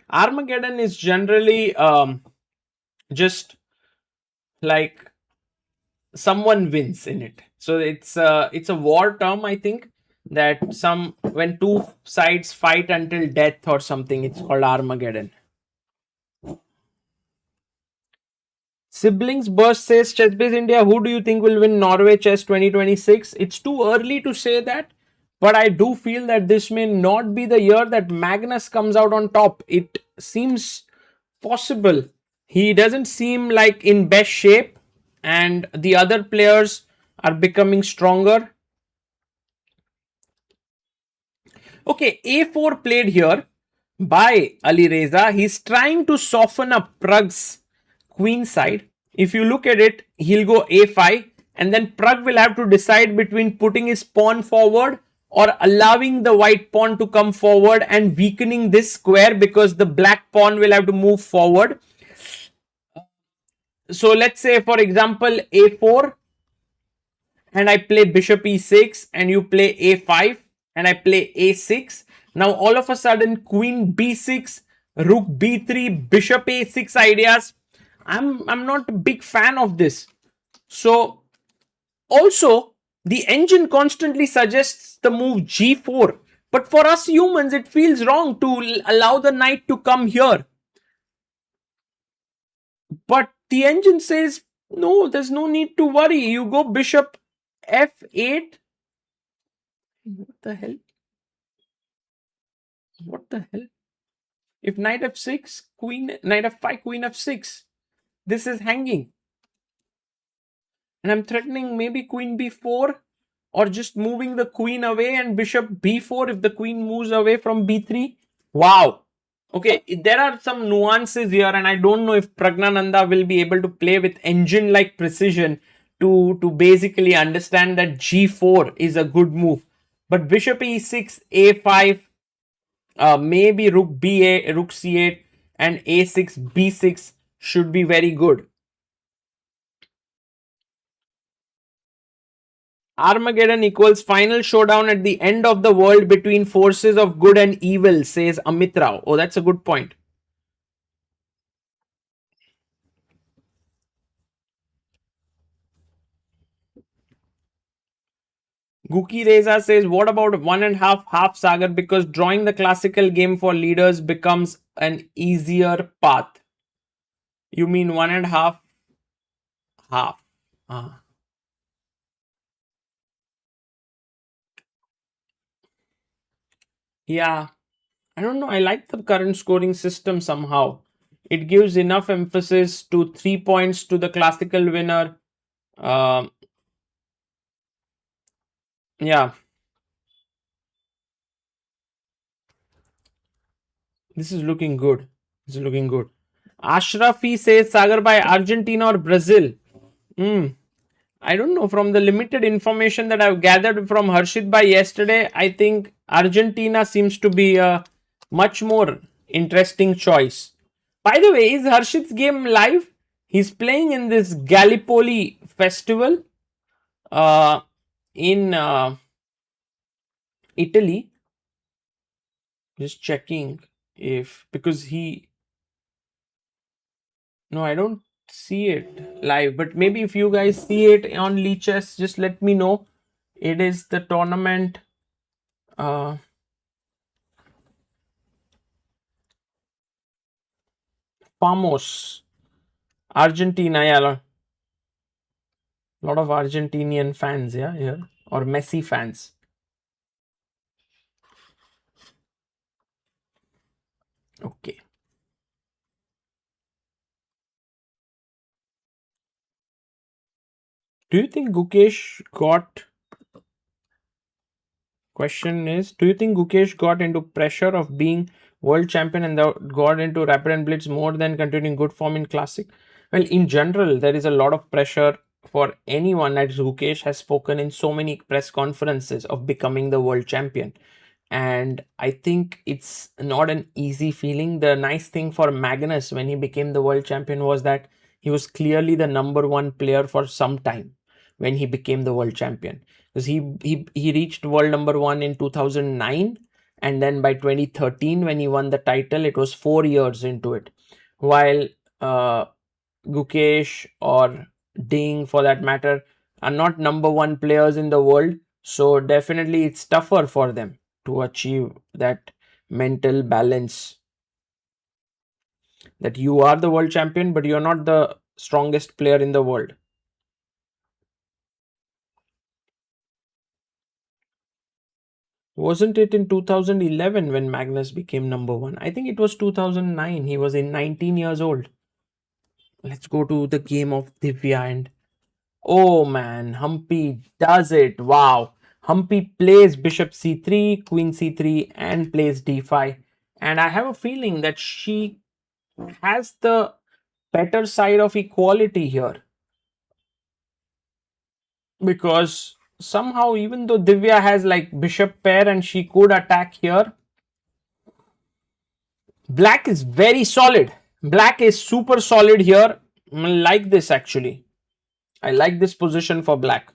Armageddon is generally just like someone wins in it. So it's a war term, I think, that when two sides fight until death or something, it's called Armageddon. Siblings Burst says, ChessBase India, who do you think will win Norway Chess 2026? It's too early to say that, but I do feel that this may not be the year that Magnus comes out on top. It seems possible. He doesn't seem like in best shape, and the other players are becoming stronger. Okay, A4 played here by Alireza. He's trying to soften up Pragg's queen side. If you look at it, he'll go A5 and then Pragg will have to decide between putting his pawn forward or allowing the white pawn to come forward and weakening this square because the black pawn will have to move forward. So let's say, for example, A4 and I play bishop E6 and you play A5 and I play A6. Now all of a sudden queen B6, rook B3, bishop A6 ideas. I'm not a big fan of this. So also the engine constantly suggests the move G4. But for us humans, it feels wrong to allow the knight to come here. But the engine says, no, there's no need to worry. You go bishop F8. What the hell? What the hell? If knight F6, knight F5, queen F6. This is hanging. And I'm threatening maybe queen B4 or just moving the queen away and bishop B4 if the queen moves away from B3. Wow. Okay, there are some nuances here and I don't know if Praggnanandhaa will be able to play with engine-like precision to basically understand that G4 is a good move. But bishop E6, A5, maybe rook B8, rook C8 and A6, B6 should be very good. Armageddon equals final showdown at the end of the world between forces of good and evil, says Amit Rao. Oh, that's a good point. Gukesh says, what about 1.5 Sagar? Because drawing the classical game for leaders becomes an easier path. You mean 1.5 half? Yeah, I don't know. I like the current scoring system somehow. It gives enough emphasis to 3 points to the classical winner. Yeah. This is looking good. This is looking good. Ashrafi says, Sagar, by Argentina or Brazil? I don't know. From the limited information that I've gathered from Harshit Bhai yesterday, I think Argentina seems to be a much more interesting choice. By the way, is Harshit's game live? He's playing in this Gallipoli festival in Italy. Just checking if, because he, no, I don't see it live, but maybe if you guys see it on Chess, just let me know. It is the tournament. Famos, Argentina, yeah. Lot of Argentinian fans, yeah, here, or Messi fans. Okay. Do you think Gukesh got? Question is, do you think Gukesh got into pressure of being world champion and got into rapid and blitz more than continuing good form in classic? Well, in general, there is a lot of pressure for anyone, as Gukesh has spoken in so many press conferences, of becoming the world champion. And I think it's not an easy feeling. The nice thing for Magnus when he became the world champion was that he was clearly the number one player for some time when he became the world champion, because he reached world number one in 2009, and then by 2013 when he won the title, it was 4 years into it, while Gukesh or Ding for that matter are not number one players in the world. So definitely it's tougher for them to achieve that mental balance, that you are the world champion but you're not the strongest player in the world. Wasn't it in 2011 when Magnus became number one? I think it was 2009. He was in 19 years old. Let's go to the game of Divya, and oh man, Humpy does it. Wow. Humpy plays bishop c3, queen c3, and plays d5. And I have a feeling that she has the better side of equality here, because somehow, even though Divya has like bishop pair and she could attack here, Black is very solid. Black is super solid here. I like this actually. I like this position for Black.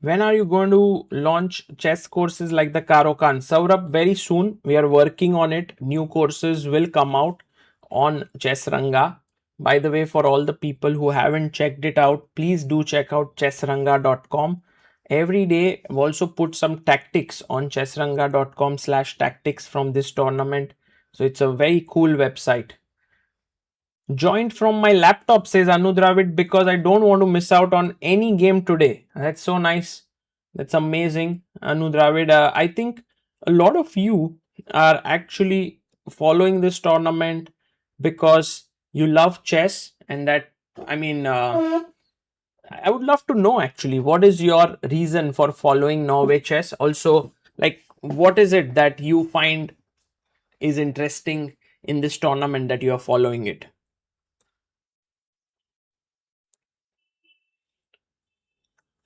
When are you going to launch chess courses like the Karo Khan? Saurabh, very soon. We are working on it. New courses will come out on Chessranga. By the way, for all the people who haven't checked it out, please do check out chessranga.com. Every day, I've also put some tactics on chessranga.com/tactics from this tournament. So it's a very cool website. Joined from my laptop, says Anu Dravid, because I don't want to miss out on any game today. That's so nice. That's amazing, Anu Dravid. I think a lot of you are actually following this tournament because you love chess, and that, I mean, I would love to know actually what is your reason for following Norway Chess. Also, like, what is it that you find is interesting in this tournament that you are following it?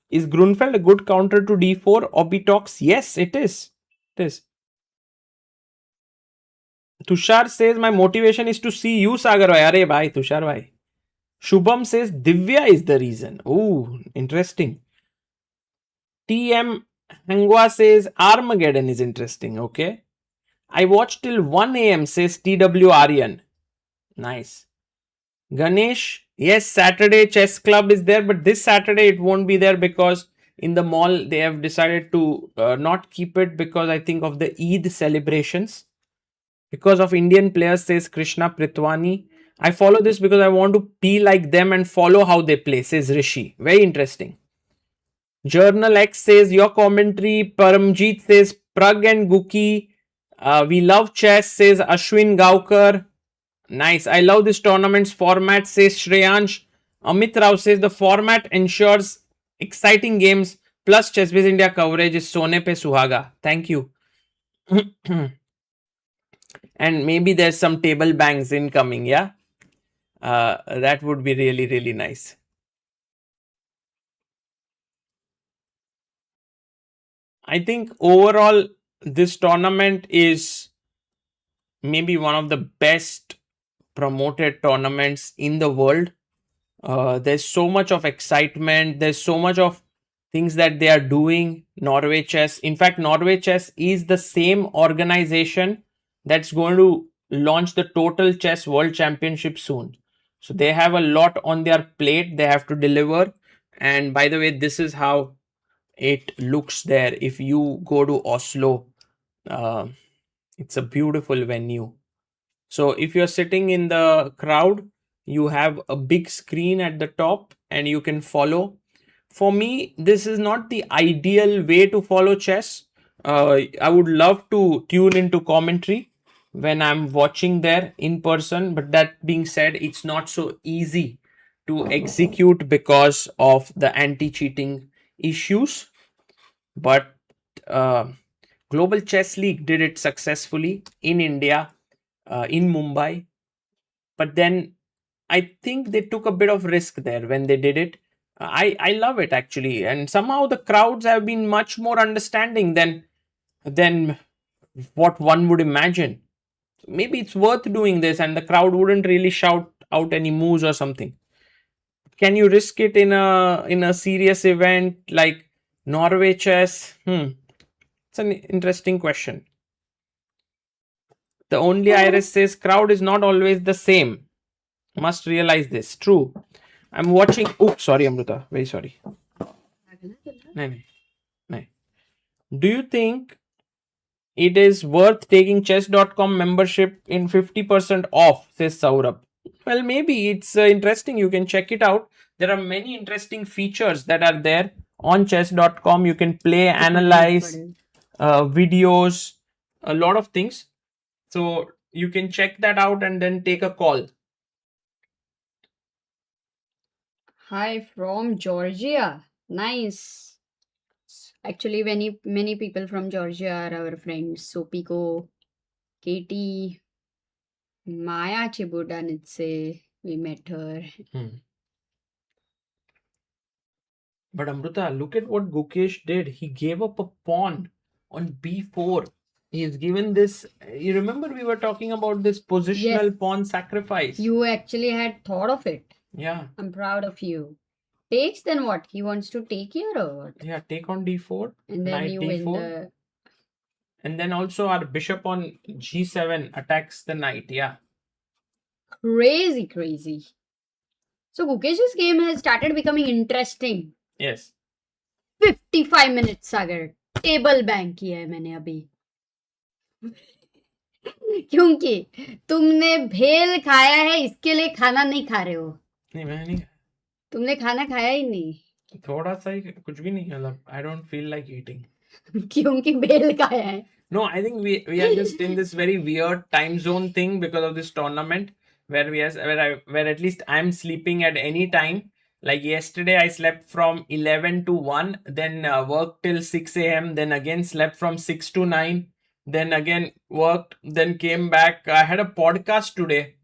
Is Grunfeld a good counter to d4? Obitox? Yes, it is. It is. Tushar says, my motivation is to see you, Sagar bhai. Arey bhai, Tushar bhai. Shubham says, Divya is the reason. Ooh, interesting. TM Hangwa says, Armageddon is interesting. Okay. I watched till 1 a.m. says TW Aryan. Nice. Ganesh, yes, Saturday Chess Club is there, but this Saturday it won't be there because in the mall they have decided to not keep it because I think of the Eid celebrations. Because of Indian players, says Krishna Pritwani. I follow this because I want to be like them and follow how they play, says Rishi. Very interesting. Journal X says, your commentary. Paramjeet says, Pragg and Guki. We love chess, says Ashwin Gaukar. Nice. I love this tournament's format, says Shreyansh. Amit Rao says, the format ensures exciting games plus ChessBase India coverage is Sone Pe Suhaga. Thank you. And maybe there's some table bangs incoming, yeah? That would be really, really nice. I think overall, this tournament is maybe one of the best promoted tournaments in the world. There's so much of excitement. There's so much of things that they are doing. Norway Chess. In fact, Norway Chess is the same organization that's going to launch the Total Chess World Championship soon. So they have a lot on their plate. They have to deliver. And by the way, this is how it looks there. If you go to Oslo, it's a beautiful venue. So if you're sitting in the crowd, you have a big screen at the top and you can follow. For me, this is not the ideal way to follow chess. I would love to tune into commentary when I'm watching there in person, but that being said, it's not so easy to execute because of the anti-cheating issues. But Global Chess League did it successfully in India, in Mumbai. But then I think they took a bit of risk there when they did it. I love it actually, and somehow the crowds have been much more understanding than what one would imagine. Maybe it's worth doing this, and the crowd wouldn't really shout out any moves or something. Can you risk it in a serious event like Norway Chess? It's an interesting question. The only Iris says crowd is not always the same. Must realize this. True. I'm watching. Oops, sorry, Amrita. Very sorry. No. Do you think it is worth taking chess.com membership in 50% off, says Saurabh? Well, maybe it's interesting. You can check it out. There are many interesting features that are there on chess.com. You can play, analyze videos, a lot of things. So you can check that out and then take a call. Hi from Georgia. Nice. Actually, many people from Georgia are our friends. Sopiko, Katie, Maya Chibudanitse. We met her. But Amrita, look at what Gukesh did. He gave up a pawn on b4. He is given this. You remember we were talking about this positional pawn sacrifice. You actually had thought of it. Yeah. I'm proud of you. Takes, then what? He wants to take here or what? Yeah, take on d4. And then knight you d4. win the... And then also our bishop on g7 attacks the knight. Yeah. Crazy. So Gukesh's game has started becoming interesting. Yes. 55 minutes Sagar table bank किया है मैंने अभी क्योंकि तुमने भेल खाया है इसके लिए खाना नहीं खा रहे हो नहीं मैं नहीं तुमने खाना खाया ही नहीं थोड़ा सा ही कुछ भी नहीं मतलब I don't feel like eating क्योंकि भेल खाया है No, I think we are just in this very weird time zone thing because of this tournament where at least I'm sleeping at any time. Like yesterday, I slept from 11 to 1, then worked till 6 a.m., then again slept from 6 to 9, then again worked, then came back. I had a podcast today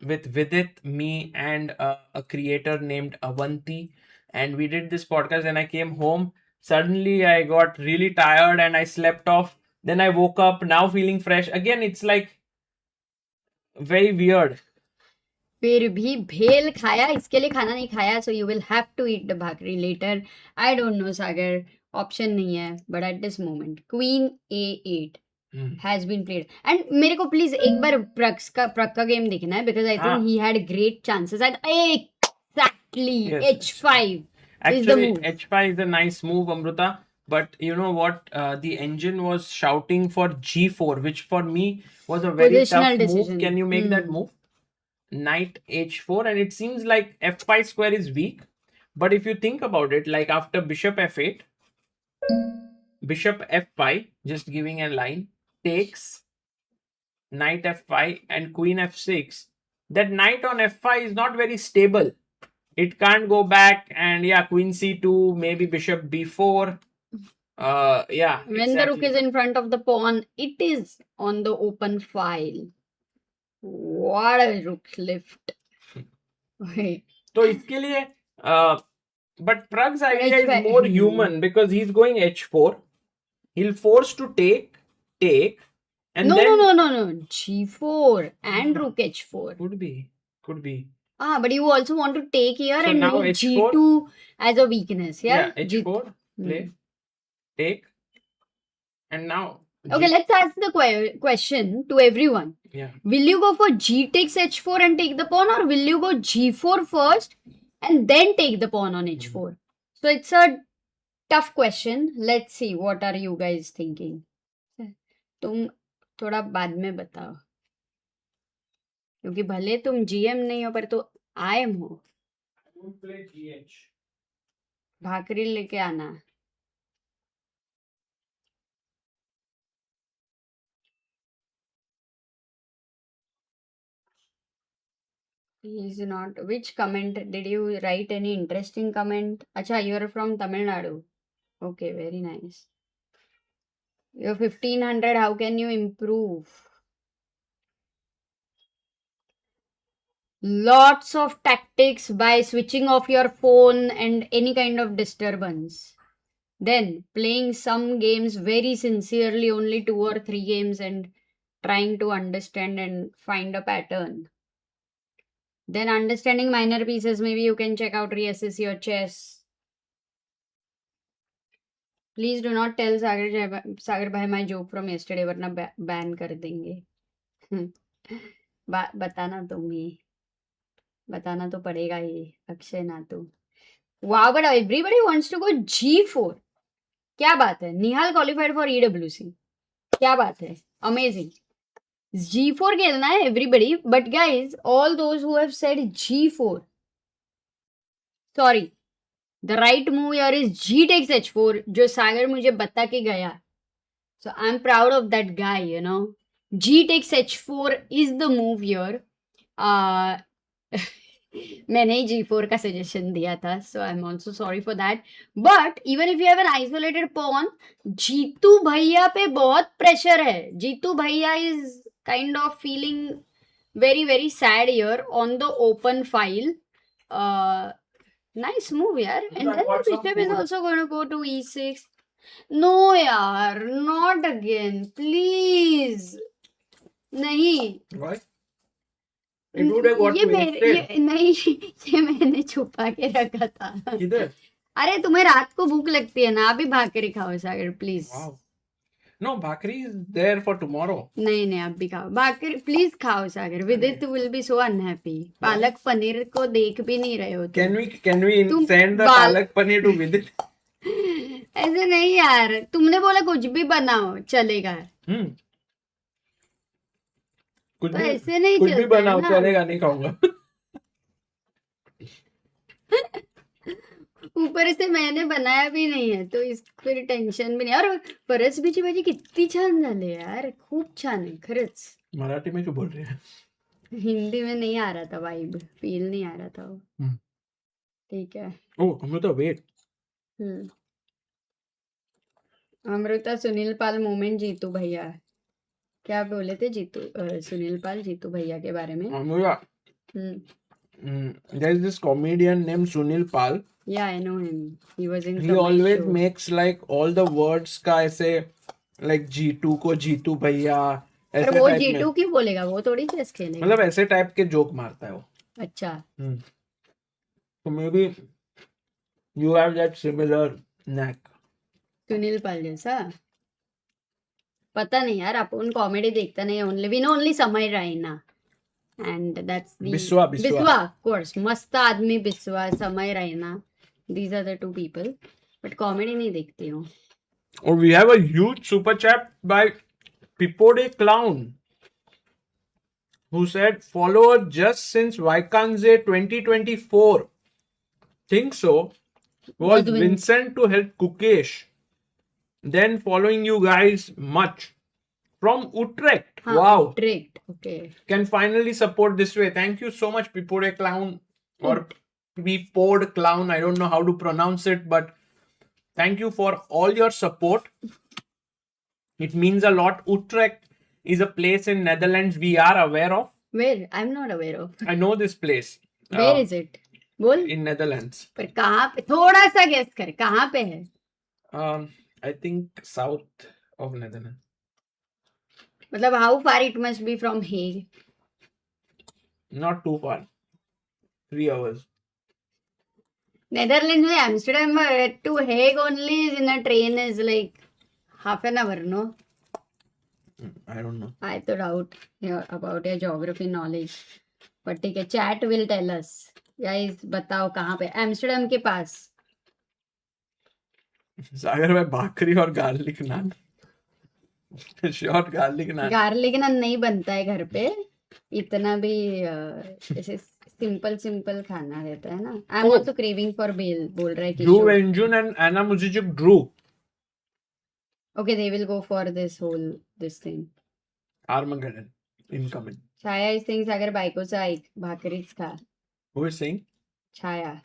with Vidit, me, and a creator named Avanti. And we did this podcast and I came home. Suddenly, I got really tired and I slept off. Then I woke up, now feeling fresh. Again, it's like very weird. फिर भी भेल खाया इसके लिए खाना नहीं खाया so you will have to eat the bhakri later. I don't know Sagar option नहीं है but at this moment queen a8 has been played and मेरे को please एक बार प्रग का गेम देखना है because I think he had great chances and exactly h5 Actually, is the move. h5 is a nice move, Amrita. But you know what? The engine was shouting for g4, which for me was a very Positional tough decision. move. Can you make that move? Knight h4, and it seems like f5 square is weak. But if you think about it, like after bishop f8, bishop f5, just giving a line, takes knight f5 and queen f6. That knight on f5 is not very stable. It can't go back, and yeah, queen c2, maybe bishop b4. Yeah. When the rook is in front of the pawn, it is on the open file. What a rook lift. Wait. तो इसके लिए but Pragg's idea is H5. more human because he's going h4. He'll force to take, and No, then no. G4 and rook H4. could be. But you also want to take here So and now make H4. G2 as a weakness, yeah? H4, play, take, and now. Okay, let's ask the question to everyone. Yeah. Will you go for G takes H4 and take the pawn, or will you go G4 first and then take the pawn on H4? So it's a tough question. Let's see, what are you guys thinking? तुम थोड़ा बाद में बताओ, क्योंकि भले तुम GM नहीं हो पर तो IM हो. I won't play GH. भाकरी लेके आना. He is not. Which comment did you write? Any interesting comment? Acha, you are from Tamil Nadu. Okay, very nice. You're 1500. How can you improve? Lots of tactics by switching off your phone and any kind of disturbance. Then playing some games very sincerely, only 2 or 3 games, and trying to understand and find a pattern. Then understanding minor pieces, maybe you can check out reassess your chess. Please do not tell Sagar bhai my joke from yesterday, वरना ban कर देंगे. बताना तुम ही, बताना तो पड़ेगा ही, अक्षय ना तो. Wow, but everybody wants to go G4. क्या बात है? Nihal qualified for EWC. क्या बात है? Amazing. G4 खेलना है everybody, but guys, all those who have said G4, sorry, the right move here is G takes H4, जो सागर मुझे बता के गया. So I'm proud of that guy, you know. G takes H4 is the move here. मैंने ही G4 का suggestion दिया था, so I'm also sorry for that. But even if you have an isolated pawn, Jitu भैया पे बहुत pressure है. जीतू भैया is kind of feeling very, very sad here on the open file. Nice move, yaar. And then the bishop is also going to go to E6. No, yaar, not again. Please. नहीं. Why? It would have got to नहीं, ये मैंने छुपा के रखा था. किधर? अरे तुम्हें रात को भूख लगती है ना, अभी भाकरी खाओ सागर please. Wow. No, bhakri is there for tomorrow. नहीं अब भी खाओ भाकरी, प्लीज खाओ सागर. विदित will be so unhappy. Palak paneer को देख भी नहीं रहे हो तुम. Can we send the palak paneer to Vidit? ऐसे नहीं यार, तुमने बोला कुछ भी बनाओ चलेगा. कुछ तो भी ऐसे नहीं कुछ भी चलता है बनाओ ना. चलेगा, नहीं खाऊंगा. ऊपर से मैंने बनाया भी नाही आहे, तो फिर टेन्शन भी नाही. और परसबीची भाजी किती छान झाली यार, खूप छान आहे खरंच. मराठी में क्यों बोल रहे हैं? हिंदी में नहीं आ रहा था वाइब, फील नहीं आ रहा था वो. ठीक है. ओह, अमृता वेट. अमृता सुनील पाल मोमेंट जीतू भैया, क्या बोले थे जीतू सुनील पाल जीतू भैया के बारे में? Amrita, there is this comedian named Sunil Pal. Yeah, I know him. He was in. He always makes like all the words का ऐसे like G2 को जीतू भैया ऐसे वो टाइप G2 में, क्यों बोलेगा, वो थोड़ी चेस खेलेगा. मतलब ऐसे टाइप के जोक मारता है वो. अच्छा. So maybe you have that similar knack. Sunil पाल जैसा पता नहीं यार, अपन कॉमेडी देखता नहीं. वी नो ओनली समय Raina and that's Biswa of course. मस्त आदमी बिस्वा, समय Raina, these are the two people, but comedy नहीं देखती हूँ. Or we have a huge super chat by Pipode Clown, who said follower just since Vaikanze 2024. Think so. Was Vincent to help Gukesh. Then following you guys much. From Utrecht. Wow. Utrecht. Okay. Can finally support this way. Thank you so much, Pipode Clown. Or Pipode Clown. I don't know how to pronounce it, but thank you for all your support. It means a lot. Utrecht is a place in Netherlands we are aware of. Where? I'm not aware of. I know this place. Where is it? बोल. In Netherlands. पर कहाँ पे? थोड़ा सा guess कर. कहाँ पे है? I think south of Netherlands. मतलब how far it must be from Hague? Not too far. 3 hours. Netherlands में Amsterdam to Hague only is in a train is like half an hour, no? I don't know. I तो doubt about your geography knowledge. But ठीक है, chat will tell us. Guys, बताओ कहाँ पे? Amsterdam के पास. सागर में भाकरी और गार्लिक नान. Short garlic naan. Garlic नान नहीं बनता है घर पे. इतना भी ऐसे सिंपल खाना रहता है ना. I am also craving for bael. बोल रहा है कि Drew Wenjun and Anna Muzichuk Drew. Okay, they will go for this thing. Armageddon incoming. छाया इस थिंग्स अगर बाइको से आई भाकरीच खा. Who is saying? Chhaya.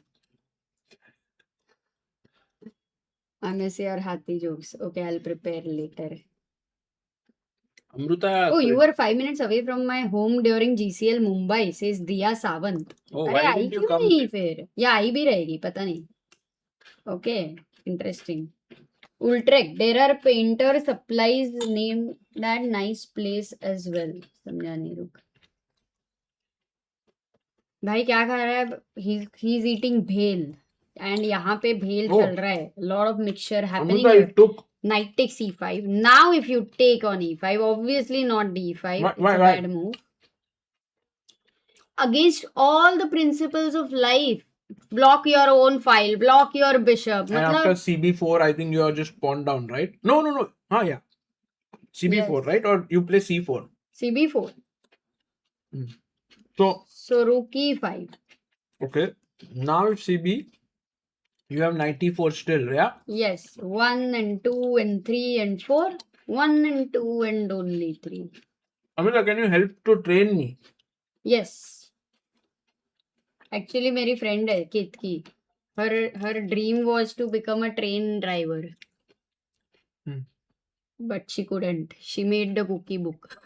Honestly or hathi jokes. Okay, I'll prepare later. Amruta. Oh, you were 5 minutes away from my home during GCL Mumbai, says Diya Sawant. Oh, अरे why I didn't you क्यों come? नहीं फिर? या आई भी रहेगी पता नहीं. Okay, interesting. Ultrek, there are painter supplies named that nice place as well. समझा नहीं रुक. भाई क्या खा रहा है? He's eating भेल. And यहाँ पे भेल चल रहा है. Lot of mixture happening Amruta, here. it took. Knight takes c5. Now if you take on e5, obviously not d5. Why- It's why- a why? bad move. Against all the principles of life. Block your own file. Block your bishop. And after मतलब CB4, I think you are just pawn down, right? No. Yeah. CB4, Yes. right? Or you play C4. cb4. So, rook e5. okay. Now if CB, you have knight e4 still, yeah? Yes. 1 and 2 and 3 and 4. 1 and 2 and only 3. Amrita, can you help to train me? Yes. Actually, मेरी friend है कित की. Her dream was to become a train driver. But she couldn't. She made the cookie book.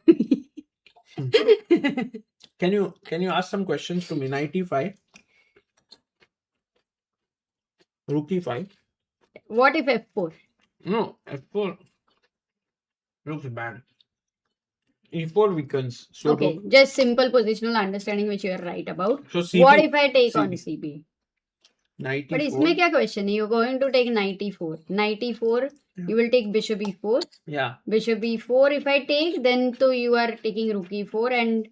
Can you ask some questions to me? Knight e5. Rook e5. What if f4? No, f4 looks bad. e4 weakens. So Okay, just simple positional understanding which you are right about. So CB, What if I take on CB. CB? Knight But e4. इसमें क्या question है? You're going to take knight e4. Knight e4, you will take bishop e4. Yeah. Bishop e4 if I take, then so you are taking rook e4 and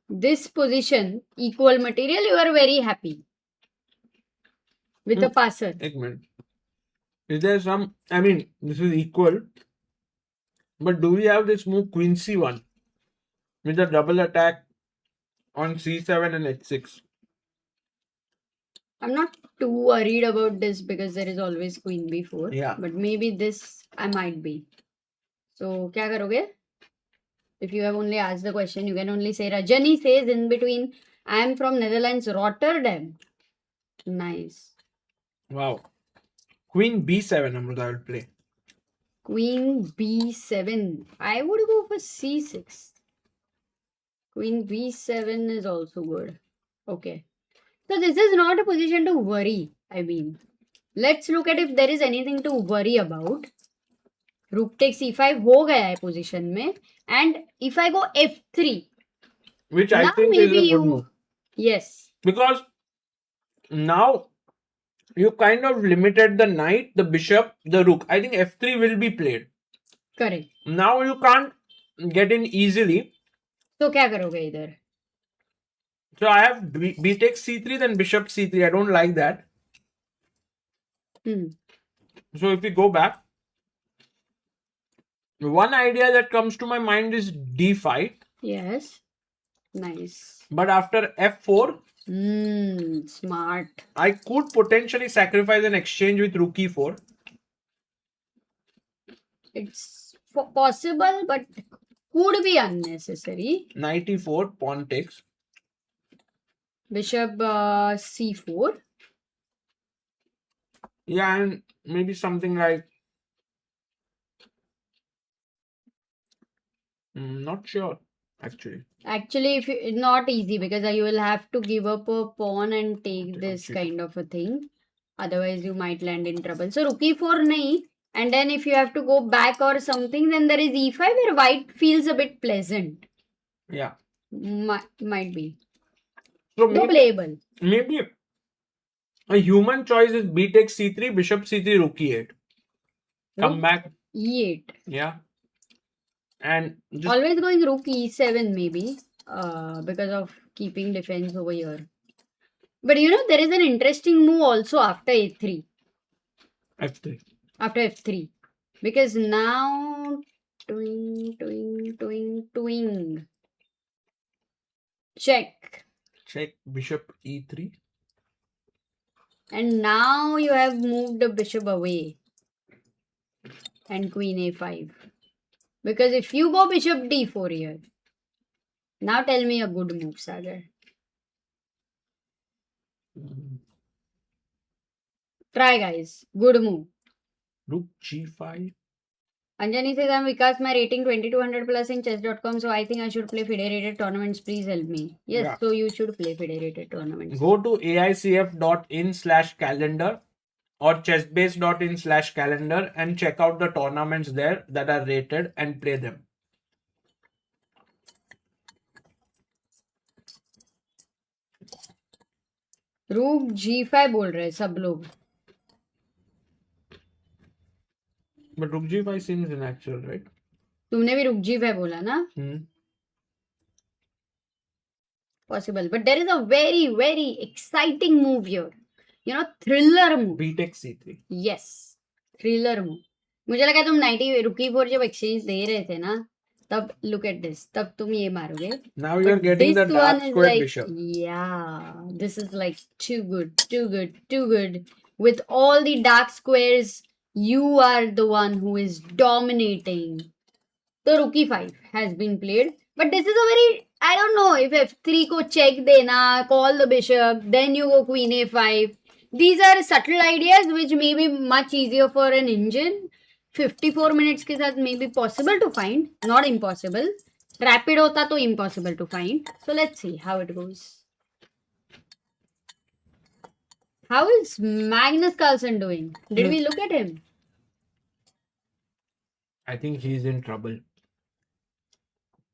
this position, equal material, you are very happy. With a passer. Ek minute. Is there some, I mean, this is equal. But do we have this move queen c1 with a double attack on c7 and h6? I'm not too worried about this because there is always queen b4. Yeah. But maybe this I might be. So, क्या करोगे? If you have only asked the question, you can only say Rajani says in between, I am from Netherlands, Rotterdam. Nice. Wow. Queen b7, Amruta, I will play. Queen b7. I would go for c6. Queen b7 is also good. Okay. So this is not a position to worry. I mean, let's look at if there is anything to worry about. Rook takes e5 हो गया है position में. And if I go f3. Which I now think is a maybe good you... move. Yes. Because now you kind of limited the knight, the bishop, the rook. I think f3 will be played. Correct. Now you can't get in easily. So क्या करोगे इधर? So I have b takes c3, then bishop c3. I don't like that. So if we go back, one idea that comes to my mind is d5. Yes. Nice. But after f4, Smart. I could potentially sacrifice an exchange with rook e4. It's possible, but could be unnecessary. Knight e4, pawn takes. Bishop c4. Yeah, and maybe something like... not sure. actually. Actually, if it's not easy because you will have to give up a pawn and take this cheat. kind of a thing. Otherwise, you might land in trouble. So, rook e4 nahi. And then if you have to go back or something, then there is e5 where white feels a bit pleasant. Yeah. Might be. So Though playable. maybe a human choice is b takes c3, bishop c3, rook e8. Come Rook back. e8. Yeah. And just Always going rook e7 maybe. Because of keeping defense over here. But you know, there is an interesting move also after a3. f3. After f3. Because now twing. Check. Check bishop e3. And now you have moved the bishop away. And queen a5. Because if you go bishop d4 here. Now tell me a good move, Sagar. Try guys. Good move. Rook g5. Anjani says, I'm Vikas, my rating 2200 plus in chess.com, so I think I should play federated tournaments. Please help me. Yes, Yeah. so you should play federated tournaments. Go to aicf.in/calendar or chessbase.in/calendar and check out the tournaments there that are rated and play them. रूक g5 बोल रहे हैं सब लोग. But rook g5 seems unnatural, right? तुमने भी रूक g5 बोला ना? Possible, but there is a very, very exciting move here. You know, thriller move. b takes c3. Yes, thriller move. मुझे लगा तुम 90 rook e4 जब exchange दे रहे थे ना, तब look at this. तब तुम ये मारोगे. Now you are getting the This dark one is square like, bishop. yeah, this is like too good. With all the dark squares, you are the one who is dominating. So rook e5 has been played. But this is a very, I don't know, if f3 ko check dena, call the bishop, then you go queen a5. These are subtle ideas which may be much easier for an engine. 54 minutes ke sath may be possible to find, not impossible. Rapid hota to impossible to find. So let's see how it goes. How is Magnus Carlsen doing? Did we look at him? I think he's in trouble.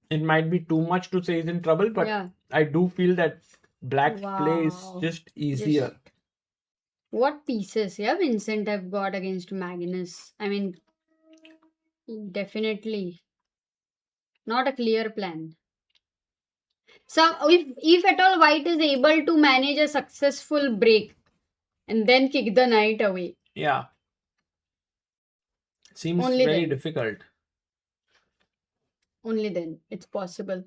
It might be too much to say he's in trouble, but Yeah. I do feel that black's play is Wow. just easier. What pieces, yeah, Vincent have got against Magnus? I mean, definitely not a clear plan. So, if at all white is able to manage a successful break and then kick the knight away, Yeah. Seems Only very then. difficult. only then it's possible.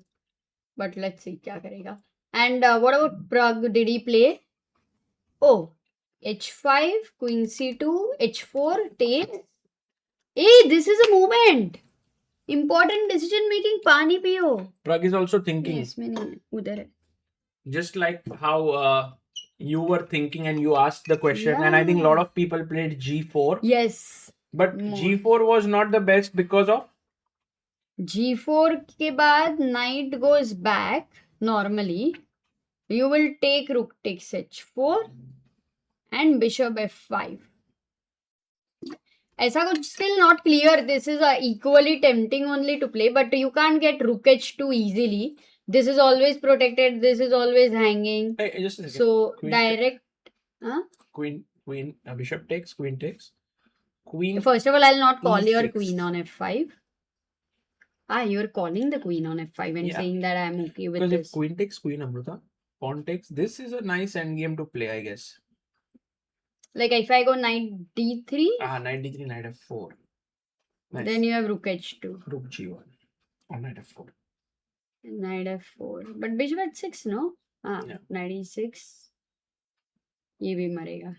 But let's see kya karega. And what about Pragg? Did he play? Oh, h5, queen c2, h4, takes. Hey, this is a movement. Important decision making. Pani piyo. Pragg is also thinking, Yes, मैंने उधर है. just like how you were thinking and you asked the question, and I think a lot of people played g4. Yes. But More. g4 was not the best because of G4 के बाद knight goes back. Normally, you will take rook takes h4 and bishop f5. ऐसा कुछ still not clear. This is equally tempting only to play, but you can't get rook h2 easily. This is always protected. This is always hanging. Hey, just a second. So Queen direct. Huh? queen, bishop takes, queen takes, queen. First of all, I'll not call your E6. queen on f5. You're calling the queen on f5 and Yeah. saying that I'm okay with Because this. if queen takes queen, Amruta, pawn takes, this is a nice endgame to play, I guess. Like if I go knight d3, Knight d3, knight f4. Nice. then you have rook h2, Rook g1 or knight f4. knight f4. But bishop h6, no? Yeah. Knight e6. ये भी मरेगा.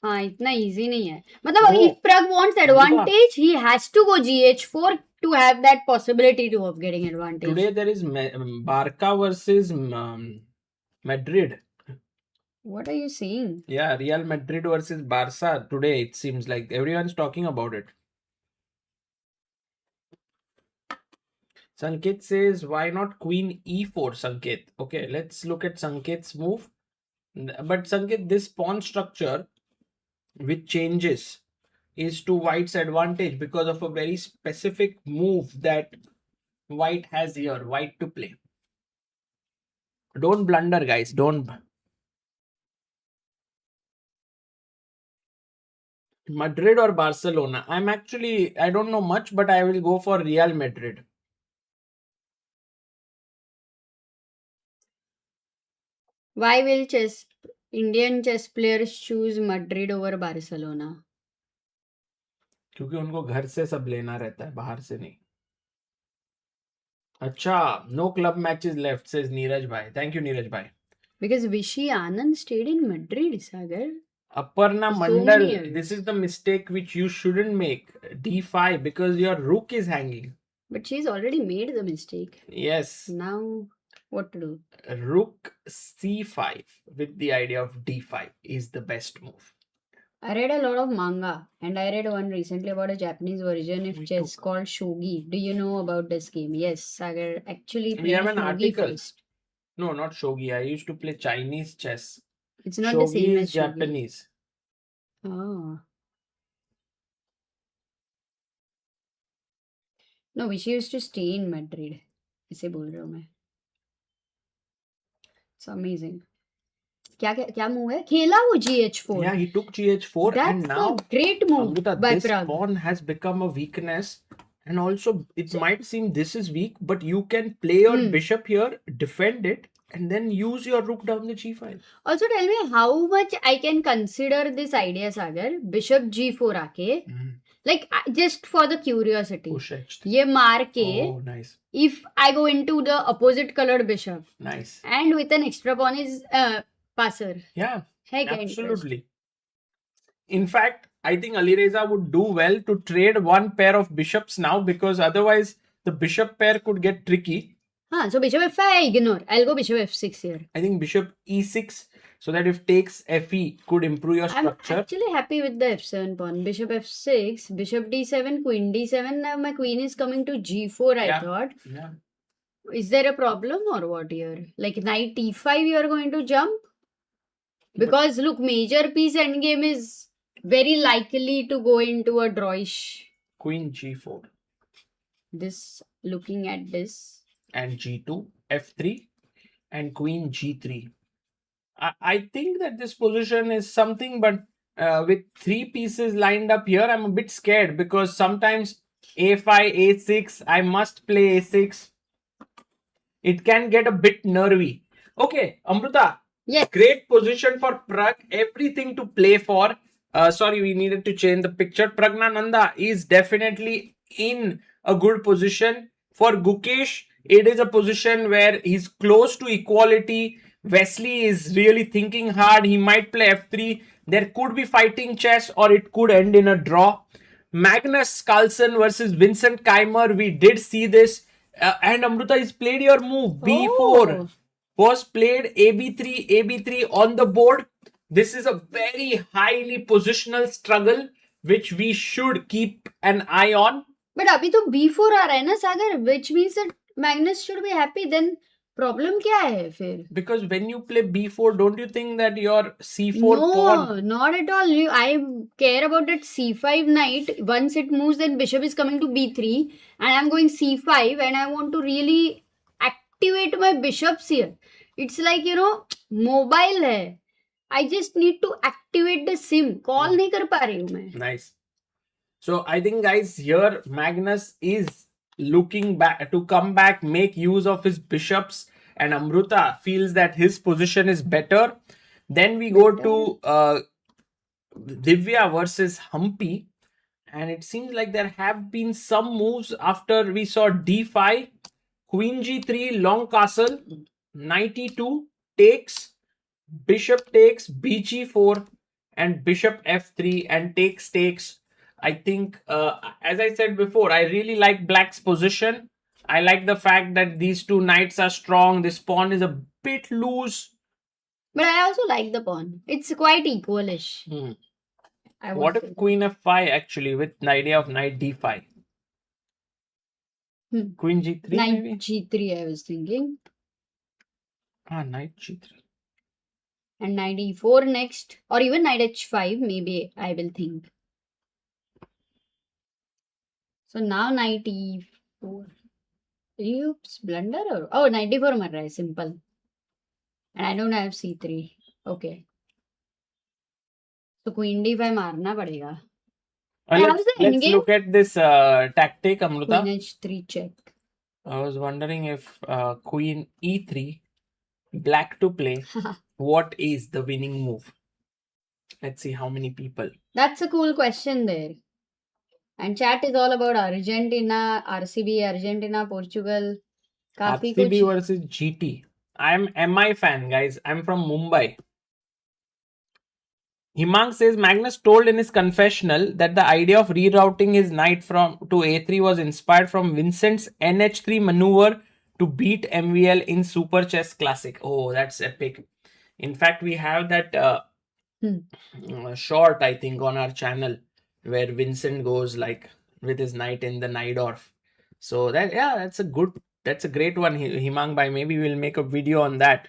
इतना easy नहीं है. मतलब No. if Pragg wants advantage, he has to go gh4 to have that possibility of getting advantage. Today there is Barca versus Madrid. What are you saying? Yeah, Real Madrid versus Barca today. It seems like everyone's talking about it. Sanket says, why not queen e4, Sanket? Okay, let's look at Sanket's move. But Sanket, this pawn structure, which changes, is to white's advantage because of a very specific move that white has here, white to play. Don't blunder, guys. Don't. Madrid or Barcelona? I don't know much, but I will go for Real Madrid. Why will Indian chess players choose Madrid over Barcelona? क्योंकि उनको घर से सब लेना रहता है, बाहर से नहीं. अच्छा, no club matches left, says Neeraj Bhai. Thank you, Neeraj Bhai. Because Vishy Anand stayed in Madrid, Sagar. Aparna So Mandal, many years. this is the mistake which you shouldn't make. D5, because your rook is hanging. But she's already made the mistake. Yes, Now, what to do? rook C5 with the idea of D5 is the best move. I read a lot of manga, and I read one recently about a Japanese version of chess called Shogi. Do you know about this game? Yes, Sagar actually We played have an Shogi article. first. No, not Shogi. I used to play Chinese chess. It's not the Shogi same is as Shogi. Japanese. Oh. No, Vishy used to stay in Madrid. इसे बोल रहा हूँ मैं. It's amazing. क्या move है? खेला वो GH4. Yeah, he took GH4 That's and now a great move Amrita, by this Pragg. pawn has become a weakness, and also it might seem this is weak, but you can play your bishop here, defend it, and then use your rook down the g5. Also tell me how much I can consider this idea, Sagar. Bishop G4 आके, like just for the curiosity. Push h3. ये मार के, Oh, nice, if I go into the opposite colored bishop nice. and with an extra pawn is passer. Yeah, है क्या interest? absolutely. In fact, I think Alireza would do well to trade one pair of bishops now, because otherwise the bishop pair could get tricky. हाँ, so bishop f5 I ignore. I'll go bishop f6 here. I think bishop e6, so that if takes fe could improve your I'm structure. actually happy with the f7 pawn. Bishop f6, bishop d7, queen d7. Now my queen is coming to g4, I Yeah. thought. Yeah. Is there a problem or what here? Like knight e5 you are going to jump? Because look, major piece endgame is very likely to go into a drawish. Queen g4 This, looking at this. and g2, f3 and queen g3. I think that this position is something, but with three pieces lined up here, I'm a bit scared, because sometimes a5, a6, I must play a6. It can get a bit nervy. Okay, Amrita. Yes. Great position for Pragg. Everything to play for. Sorry, we needed to change the picture. Praggnanandhaa is definitely in a good position. For Gukesh, it is a position where he's close to equality. Wesley is really thinking hard. He might play f3. There could be fighting chess, or it could end in a draw. Magnus Carlsen versus Vincent Keymer. We did see this. And Amrita, he's played your move. B4. Oh. Was played AB3 on the board. This is a very highly positional struggle which we should keep an eye on. But अभी तो b4 आ रहा है ना सागर, which means that Magnus should be happy. Then problem क्या है फिर? Because when you play b4, don't you think that your c4 No, pawn? not at all. I care about that c5 knight. Once it moves, then bishop is coming to b3 and I'm going c5 and I want to really activate my bishops here. It's like, mobile है. I just need to activate the sim. Call नहीं कर पा रही हूँ मैं. Nice. So I think, guys, here Magnus is looking back to come back, make use of his bishops, and Amrita feels that his position is better. Then we go to Divya versus Humpy, and it seems like there have been some moves after we saw d5, queen g3, long castle, knight e2, takes, bishop takes, bg4, and bishop f3, and takes. I think, as I said before, I really like black's position. I like the fact that these two knights are strong. This pawn is a bit loose. But I also like the pawn. It's quite equalish. I would What say. if queen f5 actually with the idea of knight d5? Queen G3 Knight maybe? G3 I was thinking. Knight G3. And Knight E4 next. Or even Knight H5 maybe I will think. So now Knight E4. Oops, blunder or... Oh, Knight E4 mar raha hai, simple. And I don't have C3. Okay. So Queen D5 मारना पड़ेगा. How's the Let's endgame? look at this tactic, Amruta. Queen H3 check. I was wondering if Queen E3, black to play, what is the winning move? Let's see how many people. That's a cool question there. And chat is all about Argentina, RCB, Argentina, Portugal. काफी RCB कुछ versus GT. I'm MI fan, guys. I'm from Mumbai. Himang says Magnus told in his confessional that the idea of rerouting his knight from to A3 was inspired from Vincent's NH3 maneuver to beat MVL in Super Chess Classic. Oh, that's epic. In fact, we have that short, I think, on our channel where Vincent goes like with his knight in the Najdorf. So that's a great one, Himang bhai. Maybe we'll make a video on that.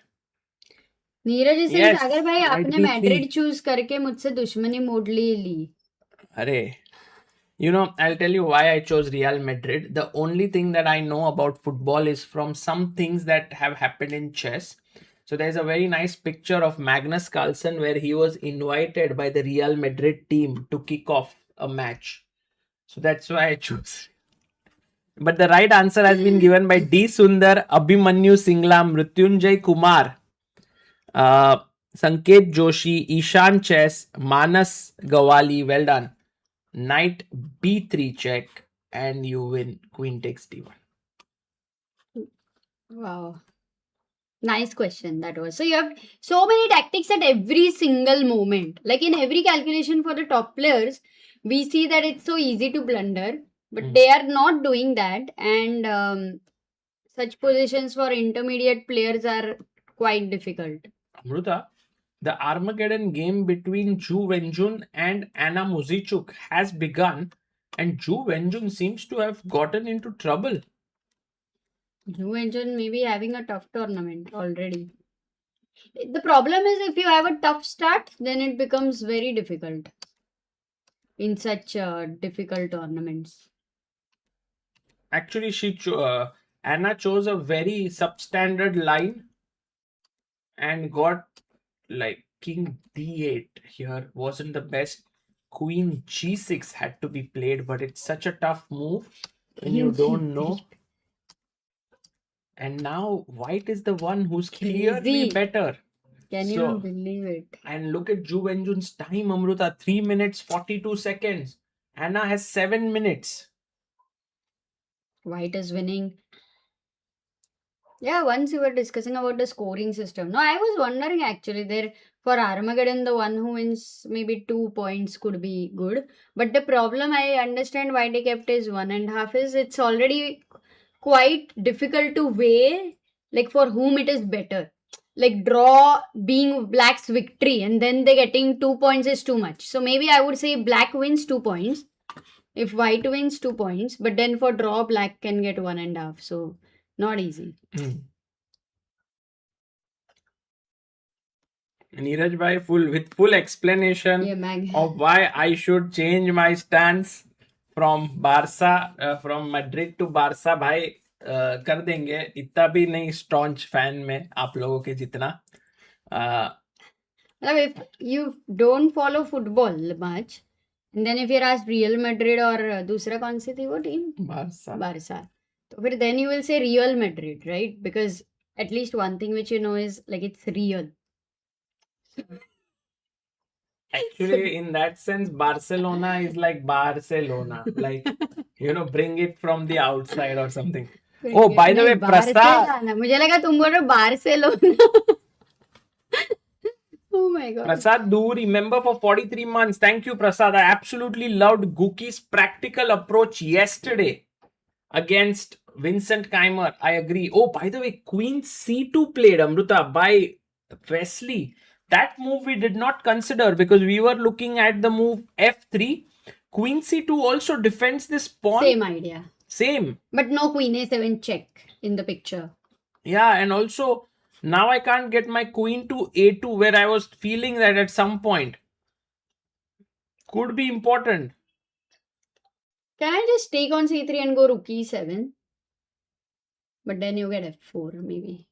Neeraj Singh Yes, सागर भाई Knight आपने B3. Madrid choose करके मुझसे दुश्मनी मोड़ ली. Arey. You know, I'll tell you why I chose Real Madrid. The only thing that I know about football is from some things that have happened in chess. So there's a very nice picture of Magnus Carlsen where he was invited by the Real Madrid team to kick off a match. So that's why I chose. But the right answer has been given by D. Sundar, Abhimanyu Singla, Mrityunjay Kumar, Sanket Joshi, Ishan Chess, Manas Gawali. Well done. Knight B3 check and you win. Queen takes D1. Wow. Nice question that was. So you have so many tactics at every single moment. Like in every calculation for the top players, we see that it's so easy to blunder, but they are not doing that. And such positions for intermediate players are quite difficult. Amruta, the Armageddon game between Zhu Wenjun and Anna Muzichuk has begun, and Zhu Wenjun seems to have gotten into trouble. You mentioned maybe having a tough tournament already. The problem is if you have a tough start, then it becomes very difficult in such difficult tournaments. Actually, Anna chose a very substandard line and got like King D8 here. Wasn't the best. Queen G6 had to be played, but it's such a tough move when you don't know. And now White is the one who's clearly Crazy. better. Can So- you believe it? And look at Zhu Wenjun's time, Amruta. 3 minutes, 42 seconds. Anna has 7 minutes. White is winning. Yeah, once you were discussing about the scoring system. No, I was wondering actually there for Armageddon, the one who wins maybe 2 points could be good. But the problem I understand why they kept is 1.5 is it's already quite difficult to weigh like for whom it is better. Like draw being black's victory and then they getting 2 points is too much. So maybe I would say black wins 2 points. If white wins 2 points, but then for draw black can get 1.5. So not easy. Neeraj bhai, with full explanation Yeah, Mag. of why I should change my stance from Barca, from Madrid to Barca, भाई कर देंगे. इतना भी नहीं staunch fan में आप लोगों के जितना. If you don't follow football much, and then if you're asked Real Madrid or दूसरा कौन सी थी वो team? Barca. तो फिर then you will say Real Madrid, right? Because at least one thing which you know is like it's real. Actually, in that sense, Barcelona is like Barcelona. Like, bring it from the outside or something. Oh, by the way, Prasad. Barcelona. मुझे लगा तुम बोल रहे हो Barcelona. Oh my god. Prasad Duri, member for 43 months. Thank you, Prasad. I absolutely loved Guke's practical approach yesterday against Vincent Keymer. I agree. Oh, by the way, Queen C2 played, Amruta, by Wesley. That move we did not consider because we were looking at the move F3. Queen C2 also defends this pawn. Same idea. Same. But no queen a7 check in the picture. Yeah, and also now I can't get my queen to a2 where I was feeling that at some point could be important. Can I just take on c3 and go rook e7? But then you get f4 maybe.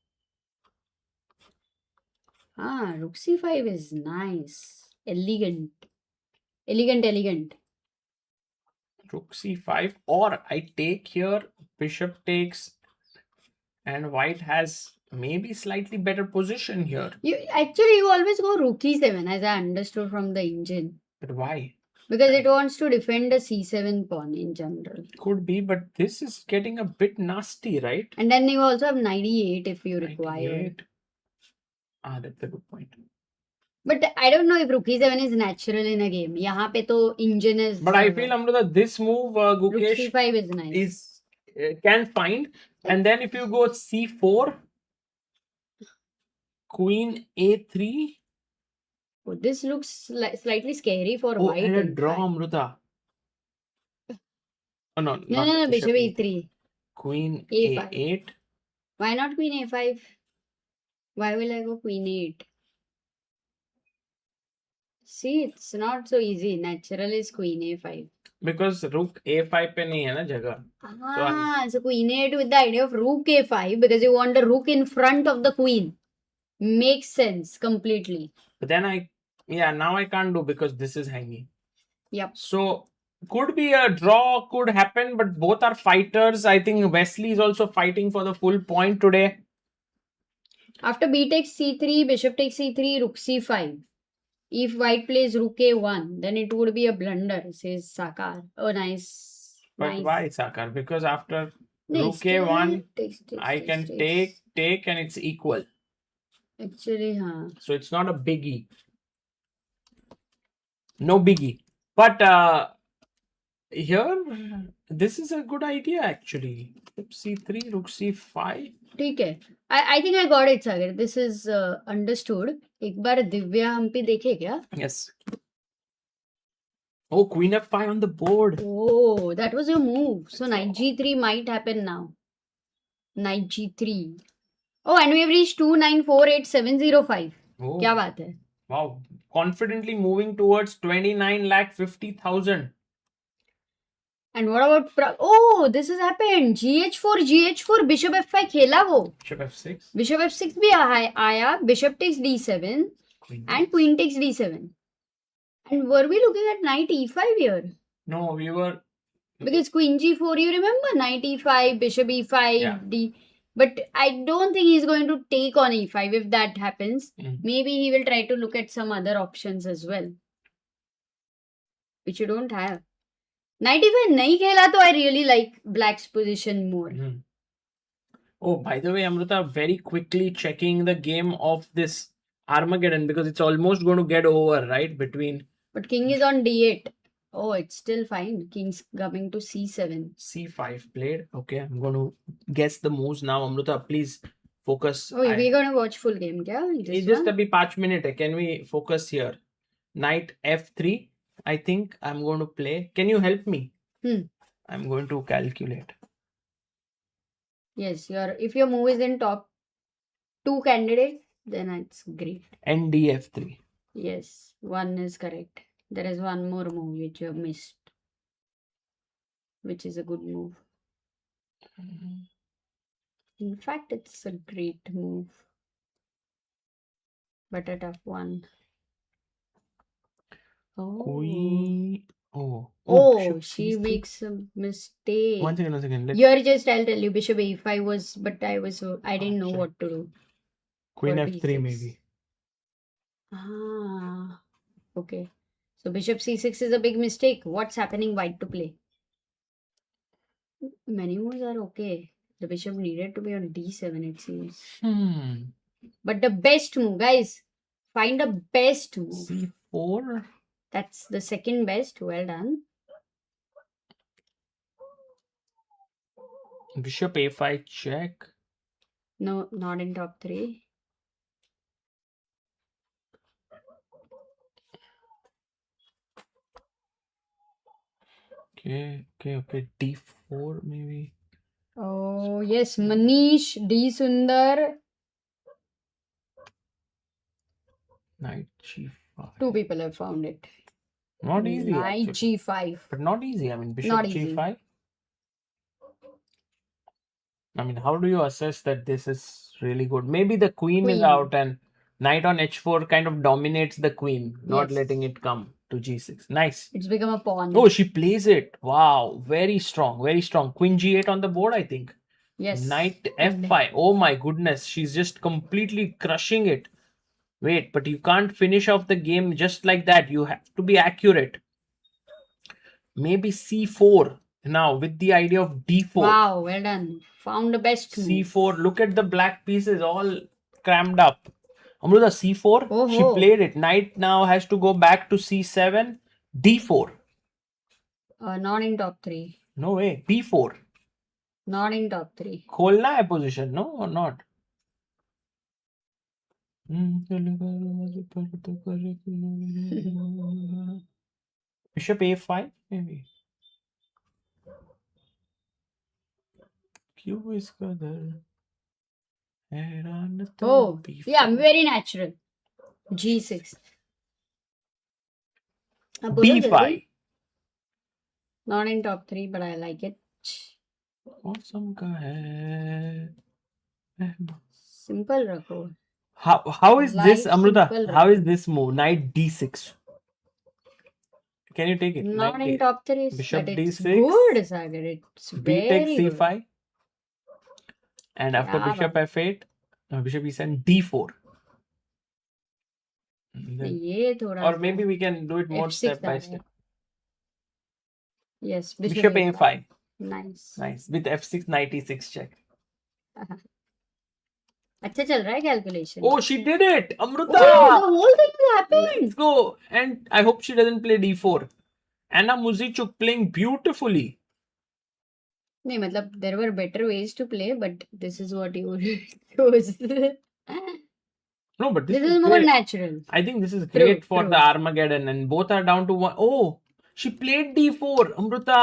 Rook c5 is nice. Elegant. Elegant. Rook c5, or I take here, bishop takes, and white has maybe slightly better position here. You always go rook e7 as I understood from the engine. But why? Because it wants to defend the c7 pawn in general. Could be, but this is getting a bit nasty, right? And then you also have knight e8 if you require. 98. That's a good point. But I don't know if rook e7 is natural in a game. Yahan pe to engine is. But I feel, Amruta, this move, rook Gukesh, c5 is nice. can find. And then if you go c4, queen a3. Oh, this looks slightly scary for Oh, white. and a in draw, fact. Amruta. Oh, no. No, bishop e3. Queen A5. a8. Why not queen a5? Why will I go queen 8? See, it's not so easy. Natural is queen a5. Because rook a5 पे नहीं है ना जगह. So queen 8 with the idea of rook a5 because you want the rook in front of the queen. Makes sense completely. But then now I can't do because this is hanging. Yep. So could be a draw, could happen, but both are fighters. I think Wesley is also fighting for the full point today. After b takes c3, bishop takes c3, rook c5. If white plays rook a1, then it would be a blunder, says Sakar. Oh, nice. But why Sakar? Because after rook still a1, takes, I can take and it's equal. Actually, So it's not a biggie. No biggie. But here, this is a good idea actually. Rook c3, rook c5. ठीक है. I think I got it, Sagar. This is understood. एक बार दिव्या हम्पी देखे क्या? Yes. Oh, queen f5 on the board. Oh, that was your move. So knight g3 might happen now. Knight g3. Oh, and we have reached 2948705. Oh. क्या बात है? Wow. Confidently moving towards 29,50,000. And what about Pragg? Oh, this has happened. GH4, Bishop f5 खेला वो. Bishop f6. Bishop f6 भी आया. Bishop takes d7 and queen takes d7. And were we looking at knight e5 here? No, we were. Because queen g4, you remember? Knight e5, bishop e5, Yeah. d. But I don't think he's going to take on e5 if that happens. Maybe he will try to look at some other options as well. Which you don't have. Knight e5 nahi khela to I really like black's position more. Oh, by the way, Amrita, very quickly checking the game of this Armageddon because it's almost going to get over, right? But king is on d8. Oh, it's still fine. King's coming to c7. C5 played. Okay, I'm going to guess the moves now. Amrita, please focus. Oh, we're going to watch full game, kya? Just abhi 5 minutes. Can we focus here? Knight f3. I think I'm going to play. Can you help me? I'm going to calculate. Yes, if your move is in top 2 candidates, then it's great. NDF3. Yes, one is correct. There is one more move which you have missed, which is a good move. In fact, it's a great move, but a tough one. Oh, Queen. she makes a mistake. One second. Here, just I'll tell you, bishop a5 was, but I didn't know what to do. Queen for f3 d6. maybe. Okay. So bishop c6 is a big mistake. What's happening white to play? Many moves are okay. The bishop needed to be on d7, it seems. But the best move, guys. Find the best move. C4. That's the second best. Well done. Bishop a5 check. No, not in top 3. Okay. D4. H4 maybe. Oh, yes. Manish D. Sundar. Knight G5. Two people have found it. Not easy Knight actually. G5. But not easy. I mean, Bishop Not easy. G5. I mean, how do you assess that this is really good? Maybe the queen is Queen. out and knight on H4 kind of dominates the queen, not Yes. letting it come to G6. Nice. It's become a pawn. Oh, she plays it. Wow. Very strong. Very strong. Queen G8 on the board, I think. Yes. Knight F5. Oh my goodness. She's just completely crushing it. Wait, but you can't finish off the game just like that. You have to be accurate. Maybe C4 now with the idea of D4. Wow, well done. Found the best move. C4. Look at the black pieces all crammed up. Amruta, C4. Oh, She played it. Knight now has to go back to C7. D4. Not in top 3. No way. B4. Not in top 3. खोलना है position, no or not? Bishop A5 maybe. क्यों इस कदर हैरान तो Oh, B4. yeah, very natural. G6. अब बोलो B5. जल्दी. Not in top 3, but I like it. मौसम का है. Simple रखो. How is Like this, Amruta? simple How is this move? Knight D6. Can you take it? Not Knight in top 3. Bishop But it's D6. good, Sagar. It's B very takes good. C5. And after Yeah, Bishop F8, Bishop E7, D4. Then- ये थोड़ा or सा- maybe we can do it more F6 step by uh step. Yes, Bishop A5. Nice. Nice. With F6, Knight E6 check. अच्छा चल रहा है calculation. Oh, she did it! Amruta! Oh, the whole thing has happened. Let's go. And I hope she doesn't play D4. Anna Muzichuk playing beautifully. नहीं मतलब there were better ways to play, but this is what you chose. No, but this This is is more great. natural. I think this is True, great for true. the Armageddon, and both are down to 1. Oh, she played D4, Amruta.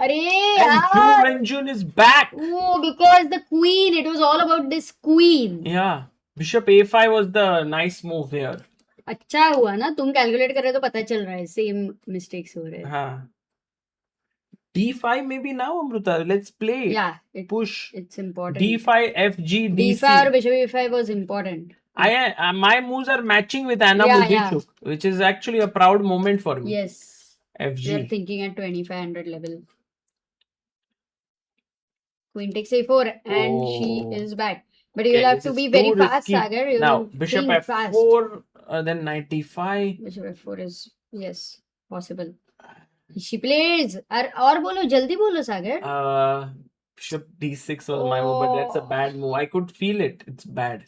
अरे And Zhu यार. Wenjun is back. Oh, because the queen. It was all about this queen. Yeah. Bishop A5 was the nice move here. अच्छा हुआ ना तुम calculate कर रहे हो तो पता चल रहा है सेम मिस्टेक्स हो रहे हैं. Huh. D5 maybe now, Amruta. Let's play. Yeah, Push. it's important. D5, FG, DC. D5 or Bishop A5 was important. My moves are matching with Anna Yeah, yeah. Muzichuk, which is actually a proud moment for me. Yes. We are FG. thinking at 2500 level. Queen takes A4 and she Oh. is back. But you Okay, will have this to is be very too fast, risky. Sagar. You Now, will Bishop think fast. F4, then Knight D5. Bishop F4 is, yes, possible. She plays. और बोलो जल्दी बोलो सागर. Bishop D6 was my move, but that's a Oh. bad move. I could feel it. It's bad.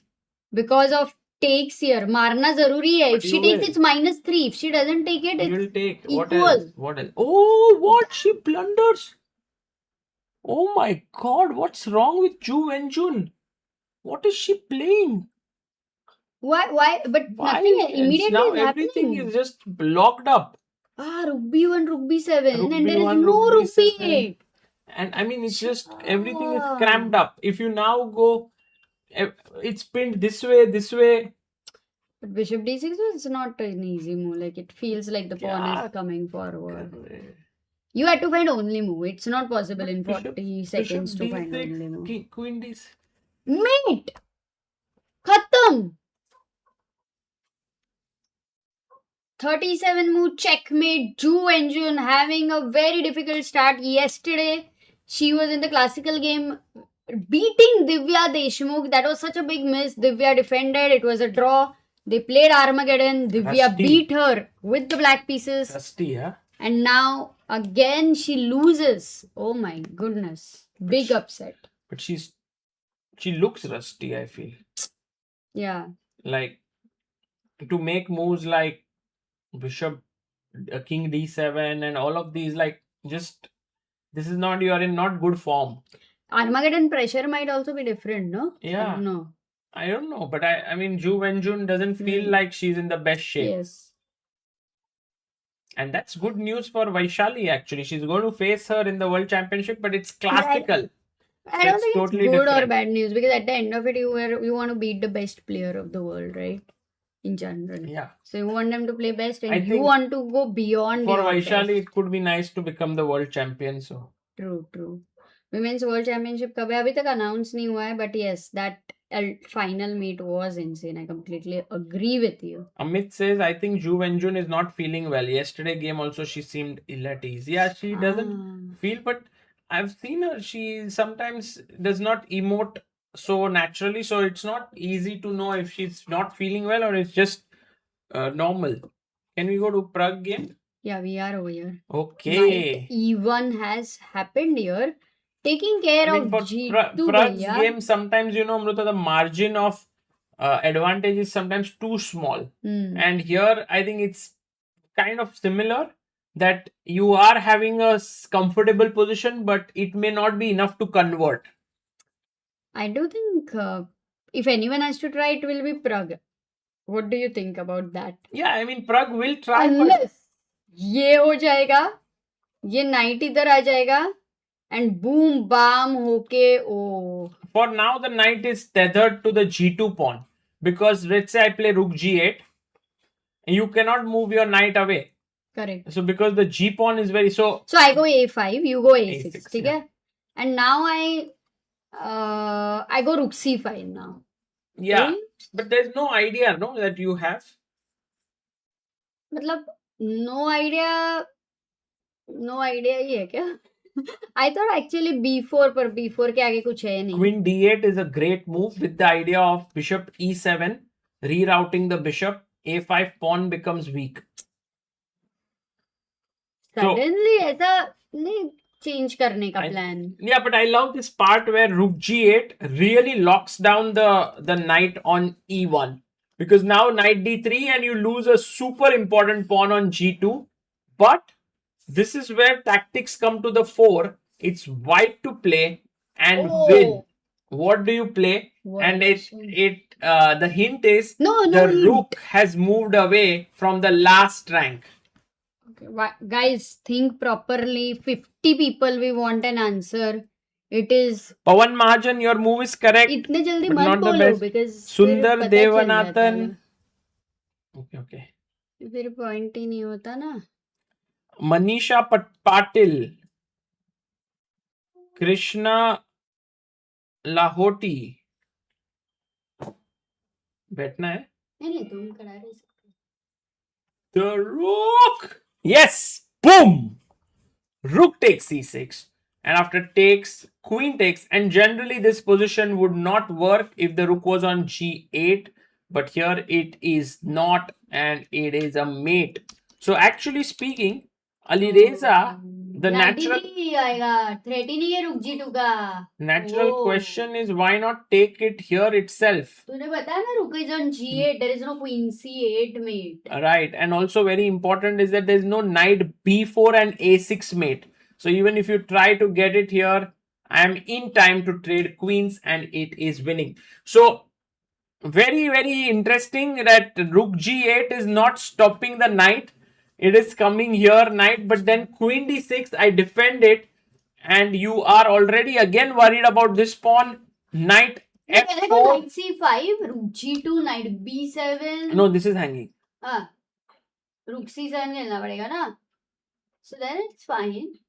Because of takes here. मारना जरूरी है. If But she you takes, will. it's -3. If she doesn't take it, You it's will take. What equal. else? What else? Oh, what? She blunders. Oh my god, what's wrong with Zhu Wenjun? What is she playing? why? But Why? nothing It's immediately now is everything happening. is just locked up. Rook B1, Rook B7, Rook and there is B1, no Rook Rook B7. B8. And I mean, it's just everything is Ah. crammed up. If you now go, it's pinned this way. But Bishop D6 was not an easy move. Like it feels like the pawn Yeah. is coming forward. You had to find only move. It's not possible in 40 seconds to find only move. Queen D6. Mate! Khatam! 37 move checkmate. Zhu Wenjun having a very difficult start yesterday. She was in the classical game beating Divya Deshmukh. That was such a big miss. Divya defended. It was a draw. They played Armageddon. Divya Rusty. beat her with the black pieces. Rusty, huh? And now again she loses. Oh my goodness. Big upset. But she looks rusty, I feel. Yeah. Like, to make moves like Bishop, King D7 and all of these, like, just, this is not, you are in not good form. Armageddon pressure might also be different, no? Yeah. I don't know. I don't know, but I mean, Zhu Wenjun doesn't feel like she's in the best shape. Yes. And that's good news for Vaishali actually. She's going to face her in the World Championship, but it's classical. I don't It's think totally it's good or different. bad news, because at the end of it, you want to beat the best player of the world, right? In general. Yeah. So you want them to play best, and I you think want to go beyond For your Vaishali, best. it could be nice to become the world champion. So True. Women's World Championship कब है? अभी तक announce नहीं हुआ है, but yes, that final meet was insane. I completely agree with you. Amit says, I think Ju Wenjun is not feeling well. Yesterday game also she seemed ill at ease. Yeah, she doesn't feel, but I've seen her. She sometimes does not emote so naturally, so it's not easy to know if she's not feeling well or it's just normal. Can we go to Pragg game? Yeah, we are over here. Okay. Knight E1 has happened here. Taking care I mean, of for G2, Pragg's yeah. game, sometimes, Amruta, the margin of advantage is sometimes too small. And here, I think it's kind of similar, that you are having a comfortable position, but it may not be enough to convert. I do think if anyone has to try, it will be Pragg. What do you think about that? Yeah, I mean, Pragg will try, Unless ये हो जाएगा, ये knight इधर आ जाएगा, and boom, bam, होके, oh. For now, the knight is tethered to the G2 pawn. Because let's say I play rook G8, you cannot move your knight away. Correct. So because the G pawn is very... So I go A5, you go A6, A6, ठीक yeah. है? And now I go rook C5 now. Yeah, Right? but there's no idea, no, that you have. मतलब no idea ही है क्या? I thought actually B4 पर B4 के आगे कुछ है नहीं. Queen D8 is a great move with the idea of bishop E7, rerouting the bishop. A5 pawn becomes weak. Suddenly ऐसा नहीं change करने का plan. Yeah, but I love this part where rook G8 really locks down the knight on E1. Because now knight D3 and you lose a super important pawn on G2. But this is where tactics come to the fore. It's white to play and win. What do you play? And the hint is the rook has moved away from the last rank. Okay, guys, think properly. 50 people we want an answer. It is Pawan Mahajan, your move is correct. इतने जल्दी but मत not the बोलो best. because Sundar फिर पता चल जाता Devanathan. है. Okay. फिर point ही नहीं होता ना. Manisha Patil. Krishna Lahoti. बैठना है? नहीं तुम करा रहे हो. The rook. Yes. Boom. Rook takes c6. And after takes, queen takes. And generally this position would not work if the rook was on g8. But here it is not. And it is a mate. So actually speaking, Alireza, the natural question is why not take it here itself? तूने बताया ना rook is on g8, there is no queen c8 mate. Right, and also very important is that there is no knight b4 and a6 mate. So even if you try to get it here, I am in time to trade queens and it is winning. So very, very interesting that rook g8 is not stopping the knight. It is coming here, knight, but then queen d6, I defend it, and you are already again worried about this pawn. Knight f4. Knight c5, rook g2, knight b7. No, this is hanging. Rook c7 खेलना पड़ेगा ना. So then it's fine.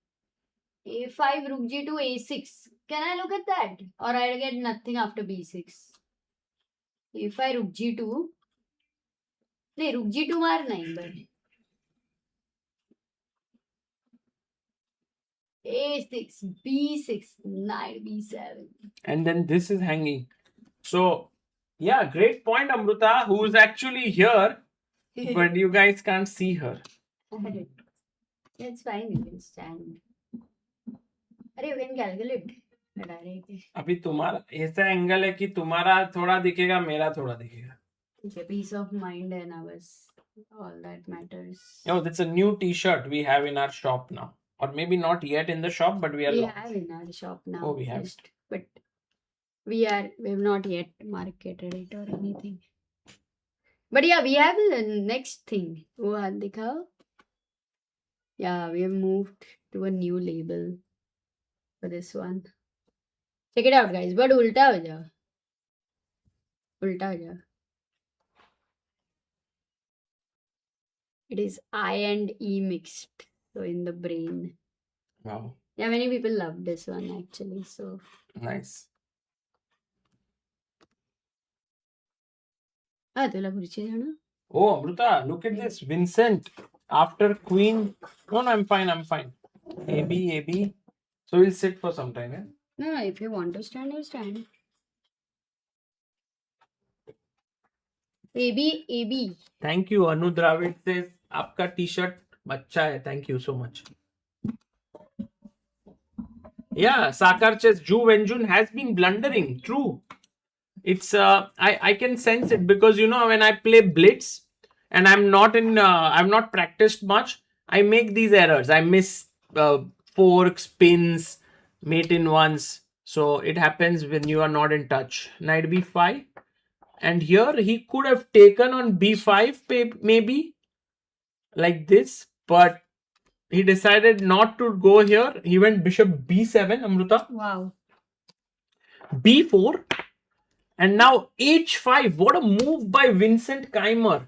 a5, rook g2, a6. Can I look at that? Or I'll get nothing after b6. a5, rook g2. नहीं, rook g2 मारना एक बार. a6, b6, knight b7. And then this is hanging. So, yeah, great point, Amruta, who is actually here, but you guys can't see her. It's fine, you can stand. अरे you can calculate. अभी तुम्हारा ऐसा angle है कि तुम्हारा थोड़ा दिखेगा, मेरा थोड़ा दिखेगा. Okay, peace of mind and ours. All that matters. Oh, that's a new t-shirt we have in our shop now. Or maybe not yet in the shop, but we are. We have in our shop now. Oh, we have. Just, but we have not yet marketed it or anything. But yeah, we have the next thing. वो हाथ दिखाओ. Yeah, we have moved to a new label for this one. Check it out, guys. But ulta ho jao. Ulta ho jao. It is I and E mixed. So in the brain. Wow. Yeah, many people love this one actually. So Nice. तुला खुर्ची देणं? Oh, Amruta, look at this. Vincent, after Queen. No, I'm fine. AB. So we'll sit for some time. Yeah? No, if you want to stand, you stand. AB. Thank you. Anu Dravid says, आपका t-shirt अच्छा है. Thank you so much. Yeah, Sakar Chess, Ju Wenjun has been blundering. True. It's I can sense it because when I play blitz and I'm not practiced much, I make these errors. I miss forks, spins, mate in ones. So it happens when you are not in touch. Knight b5, and here he could have taken on b5 maybe like this, but he decided not to go here. He went bishop b7, Amruta. Wow. b4. And now h5. What a move by Vincent Keymer.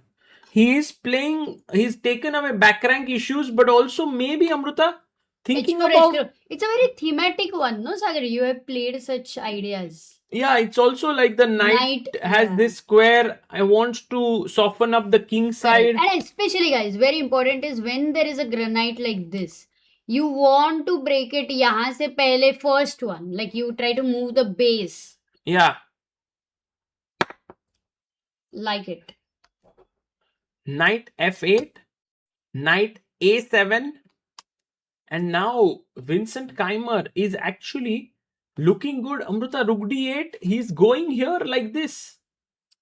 He's taken away back rank issues, but also maybe, Amruta, thinking H4, about... H4. It's a very thematic one, no, Sagar? You have played such ideas. Yeah, it's also like the knight has this square. I want to soften up the king side. And especially, guys, very important is when there is a granite like this, you want to break it yahan se pehle first one. Like you try to move the base. Yeah. Like it. Knight f8, knight a7, and now Vincent Keymer is actually looking good. Amruta, rook d8, he's going here like this.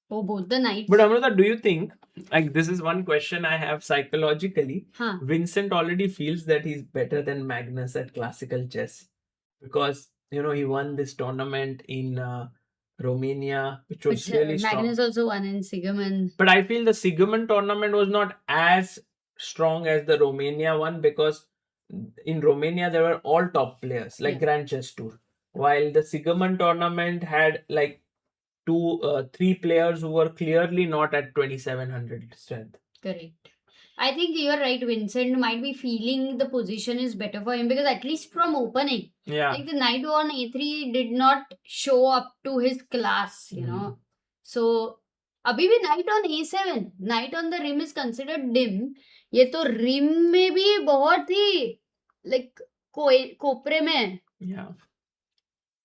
Oh, both the knights. But Amruta, do you think, like, this is one question I have psychologically, Huh. Vincent already feels that he's better than Magnus at classical chess because he won this tournament in Romania, which was really strong. Magnus also won in Sigemen. But I feel the Sigemen tournament was not as strong as the Romania one because in Romania there were all top players like Grand Chess Tour, while the Sigemen tournament had like 3 players who were clearly not at 2700 strength. Correct. I think you're right. Vincent might be feeling the position is better for him because at least from opening, like the knight on a3 did not show up to his class, So, abhi bhi knight on a7, knight on the rim is considered dim. ये तो rim में भी बहुत ही like कोपरे में. Yeah.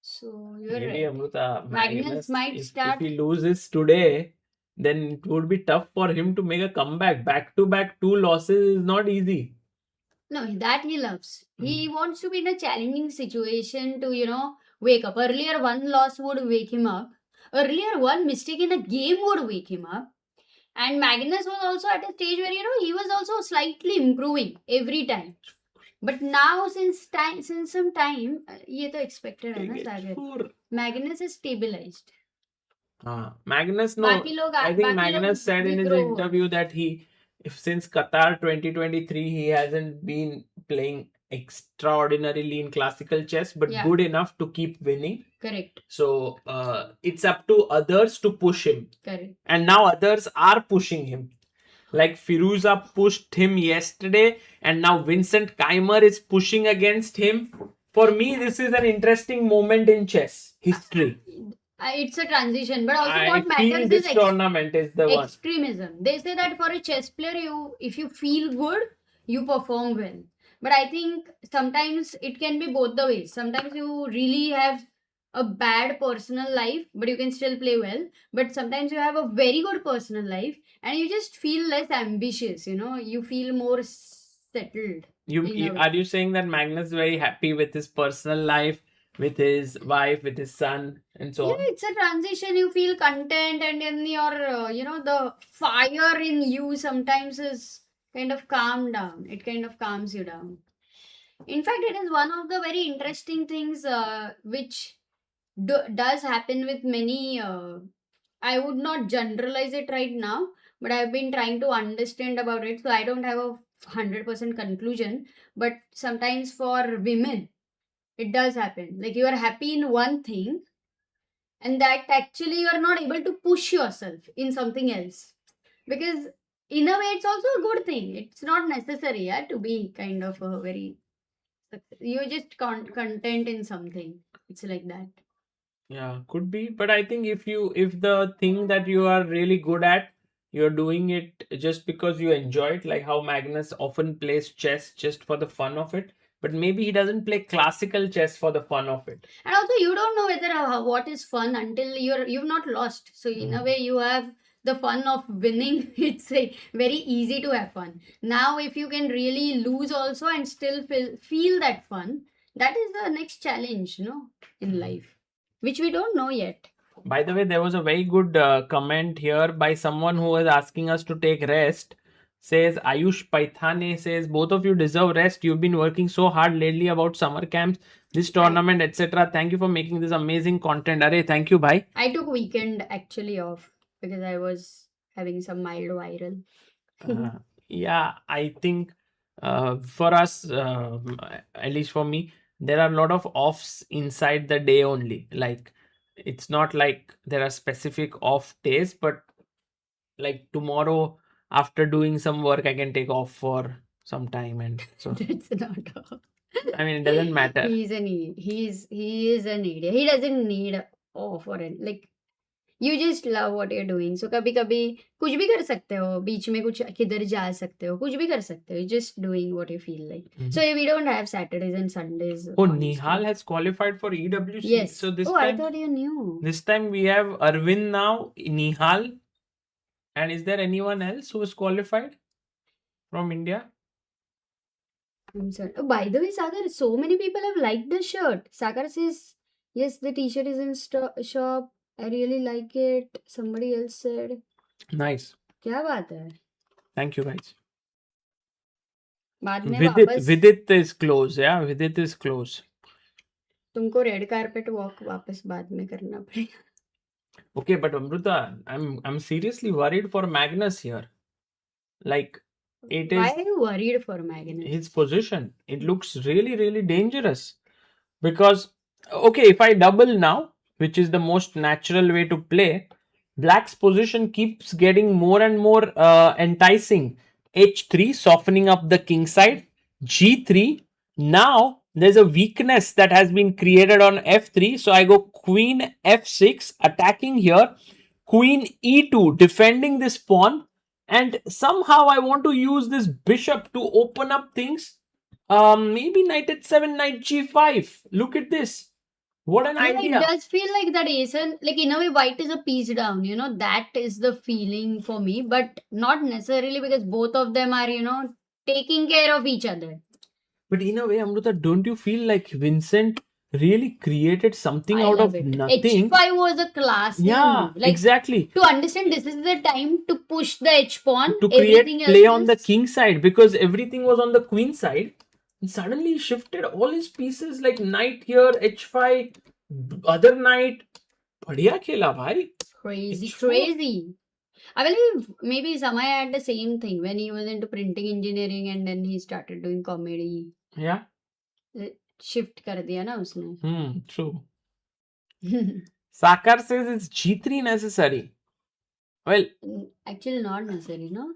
So you're Maybe right. Amruta, Magnus might start. If he loses today, then it would be tough for him to make a comeback. Back-to-back 2 losses is not easy. No, that he loves. He wants to be in a challenging situation to, wake up. Earlier, one loss would wake him up. Earlier, one mistake in a game would wake him up. And Magnus was also at a stage where, he was also slightly improving every time. But now, since some time, ये तो expected है ना Sagar. Magnus is stabilized. Magnus, no. I think Magnus said in his interview that since Qatar 2023, he hasn't been playing extraordinarily in classical chess, but good enough to keep winning. Correct. So it's up to others to push him. Correct. And now others are pushing him. Like Firouzja pushed him yesterday, and now Vincent Keymer is pushing against him. For me, this is an interesting moment in chess history. It's a transition, but also I what feel matters this is tournament is the one. extremism. They say that for a chess player, if you feel good, you perform well. But I think sometimes it can be both the ways. Sometimes you really have a bad personal life, but you can still play well. But sometimes you have a very good personal life and you just feel less ambitious, you feel more settled. Are you saying that Magnus is very happy with his personal life, with his wife, with his son, and so on? Yeah, it's a transition. You feel content, and then your, the fire in you sometimes is kind of calmed down. It kind of calms you down. In fact, it is one of the very interesting things which does happen with many. I would not generalize it right now, but I've been trying to understand about it. So I don't have a 100% conclusion, but sometimes for women, it does happen. Like you are happy in one thing, and that actually you are not able to push yourself in something else. Because in a way, it's also a good thing. It's not necessary, yeah, to be kind of a very. You're just content in something. It's like that. Yeah, could be. But I think if the thing that you are really good at, you're doing it just because you enjoy it, like how Magnus often plays chess just for the fun of it. But maybe he doesn't play classical chess for the fun of it. And also, you don't know whether what is fun until you've not lost. So in a way, you have the fun of winning. It's very easy to have fun. Now, if you can really lose also and still feel that fun, that is the next challenge, in life, which we don't know yet. By the way, there was a very good comment here by someone who was asking us to take rest. Says Ayush Paithane says, both of you deserve rest. You've been working so hard lately about summer camps, this tournament, etc. Thank you for making this amazing content. Arey, thank you, bhai. I took weekend actually off because I was having some mild viral. Yeah, I think for us, at least for me, there are a lot of offs inside the day only. Like, it's not like there are specific off days, but like tomorrow after doing some work, I can take off for some time, and so That's not all. I mean, it doesn't matter. He is an idiot. He doesn't need for it. Like you just love what you're doing. So कभी कभी कुछ भी कर सकते हो, बीच में कुछ किधर जा सकते हो, कुछ भी कर सकते हो. Just doing what you feel like. So we don't have Saturdays and Sundays. Oh, on Nihal stream. has qualified for EWC. Yes. So this Oh, I time, thought you knew. this time we have Arvind now, Nihal, and is there anyone else who is qualified from India? I'm sorry. Oh, by the way, Sagar, so many people have liked the shirt. Sagar says, yes, the t-shirt is in shop. I really like it. Somebody else said. Nice. क्या बात है? Thank you, guys. बाद में Vidit, वापस Vidit is close. Yeah, Vidit is close. तुमको red carpet walk वापस बाद में करना पड़ेगा. Okay, but Amruta, I'm seriously worried for Magnus here. Like, it Why is are you worried for Magnus? his position. It looks really, really dangerous. Because, okay, if I double now, which is the most natural way to play, Black's position keeps getting more and more enticing. H3, softening up the king side. G3. Now, there's a weakness that has been created on F3. So I go Queen F6, attacking here. Queen E2, defending this pawn. And somehow I want to use this bishop to open up things. Maybe knight h7, knight g5. Look at this. What an It idea. does feel like that Asen, like in a way, white is a piece down. That is the feeling for me, but not necessarily because both of them are, taking care of each other. But in a way, Amruta, don't you feel like Vincent really created something I out love of it. nothing? H5 was a class. Yeah, Like, exactly. to understand this is the time to push the H pawn. To create everything play else on the is- king side, because everything was on the queen side. And suddenly he shifted all his pieces, like knight here, h5, other knight. Badhiya khela, bhai. Crazy, H4. crazy. I believe maybe Samaya had the same thing when he was into printing engineering and then he started doing comedy. Yeah. Shift कर दिया ना उसने. True. Sakar says it's g3 necessary. Well, Actually not necessary, no?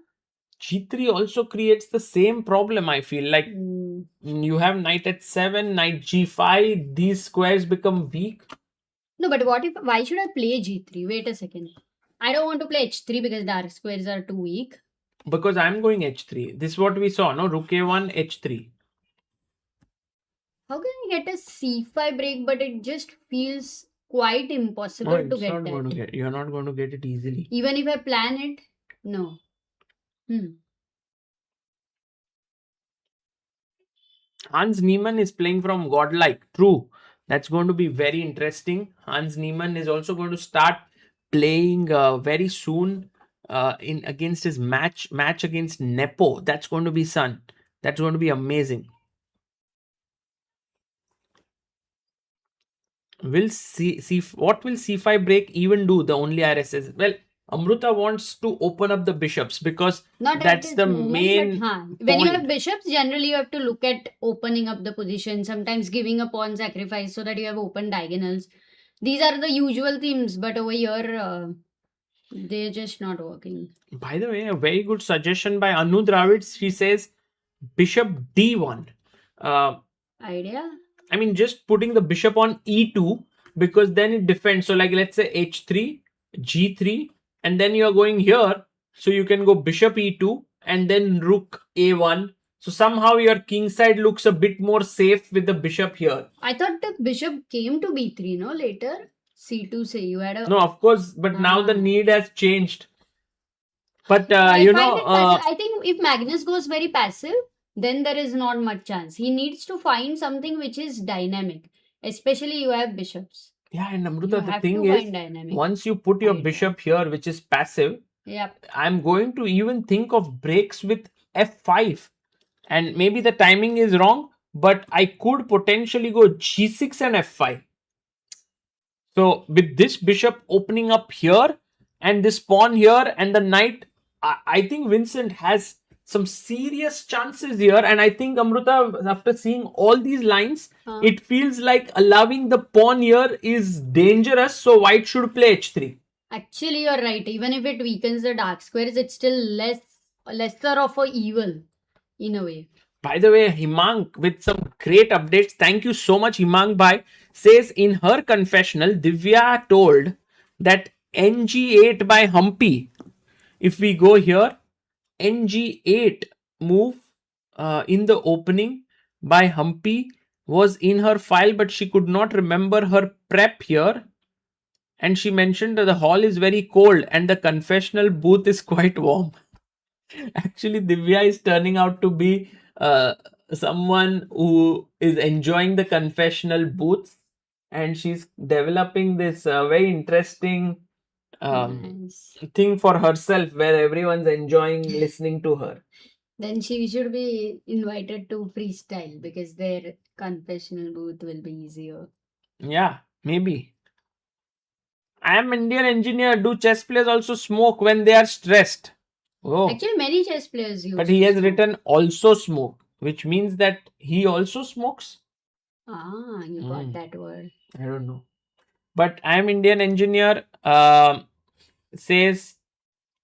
g3 also creates the same problem, I feel. Like, Mm. you have knight h7, knight g5, these squares become weak. No, but why should I play G3? Wait a second. I don't want to play H3 because dark squares are too weak. Because I'm going h3. This is what we saw, no? Rook a1, h3. How can I get a C5 break, but it just feels quite impossible to it's get not that. going to get. You're not going to get it easily. Even if I plan it, no. Hans Niemann is playing from Godlike. True. That's going to be very interesting. Hans Niemann is also going to start playing very soon in against his match against Nepo. That's going to be fun. That's going to be amazing. Will what will C5 break even do? The only RS is, well, Amruta wants to open up the bishops because Not at that's this the moment, main but when you have point. bishops, generally you have to look at opening up the position, sometimes giving a pawn sacrifice so that you have open diagonals. These are the usual themes, but over here, they're just not working. By the way, a very good suggestion by Anu Dravid. She says bishop d1. Idea? I mean, just putting the bishop on e2 because then it defends. So, like, let's say h3, g3, and then you're going here. So, you can go bishop e2 and then rook a1. So, somehow your king side looks a bit more safe with the bishop here. I thought the bishop came to b3, no? Later? c2 say you had a... No, of course, but now the Ah. need has changed. But, I you find know, it better. I think if Magnus goes very passive, then there is not much chance. He needs to find something which is dynamic. Especially you have bishops. yeah, and You Amruta, the have thing to is, find dynamic. once you put your idea. bishop here, which is passive, Yep. I'm going to even think of breaks with f5. And maybe the timing is wrong, but I could potentially go g6 and f5. So with this bishop opening up here and this pawn here and the knight, I think Vincent has some serious chances here. And I think Amruta, after seeing all these lines, it feels like allowing the pawn here is dangerous. So white should play h3. Actually, you're right. Even if it weakens the dark squares, it's still lesser of a evil in a way. By the way, Himang with some great updates. Thank you so much, Himang Bhai. Says in her confessional, Divya told that ng8 by Humpy. If we go here, ng8 move in the opening by Humpy was in her file, but she could not remember her prep here. And she mentioned that the hall is very cold and the confessional booth is quite warm. Actually, Divya is turning out to be someone who is enjoying the confessional booths, and she's developing this very interesting Nice. thing for herself where everyone's enjoying listening to her. Then she should be invited to freestyle because their confessional booth will be easier. Yeah, maybe. I am Indian engineer. Do chess players also smoke when they are stressed? Oh, Actually, many chess players use. but he has smoke. written also smoke, which means that he also smokes. Ah, you got that word. I don't know. But I am Indian engineer says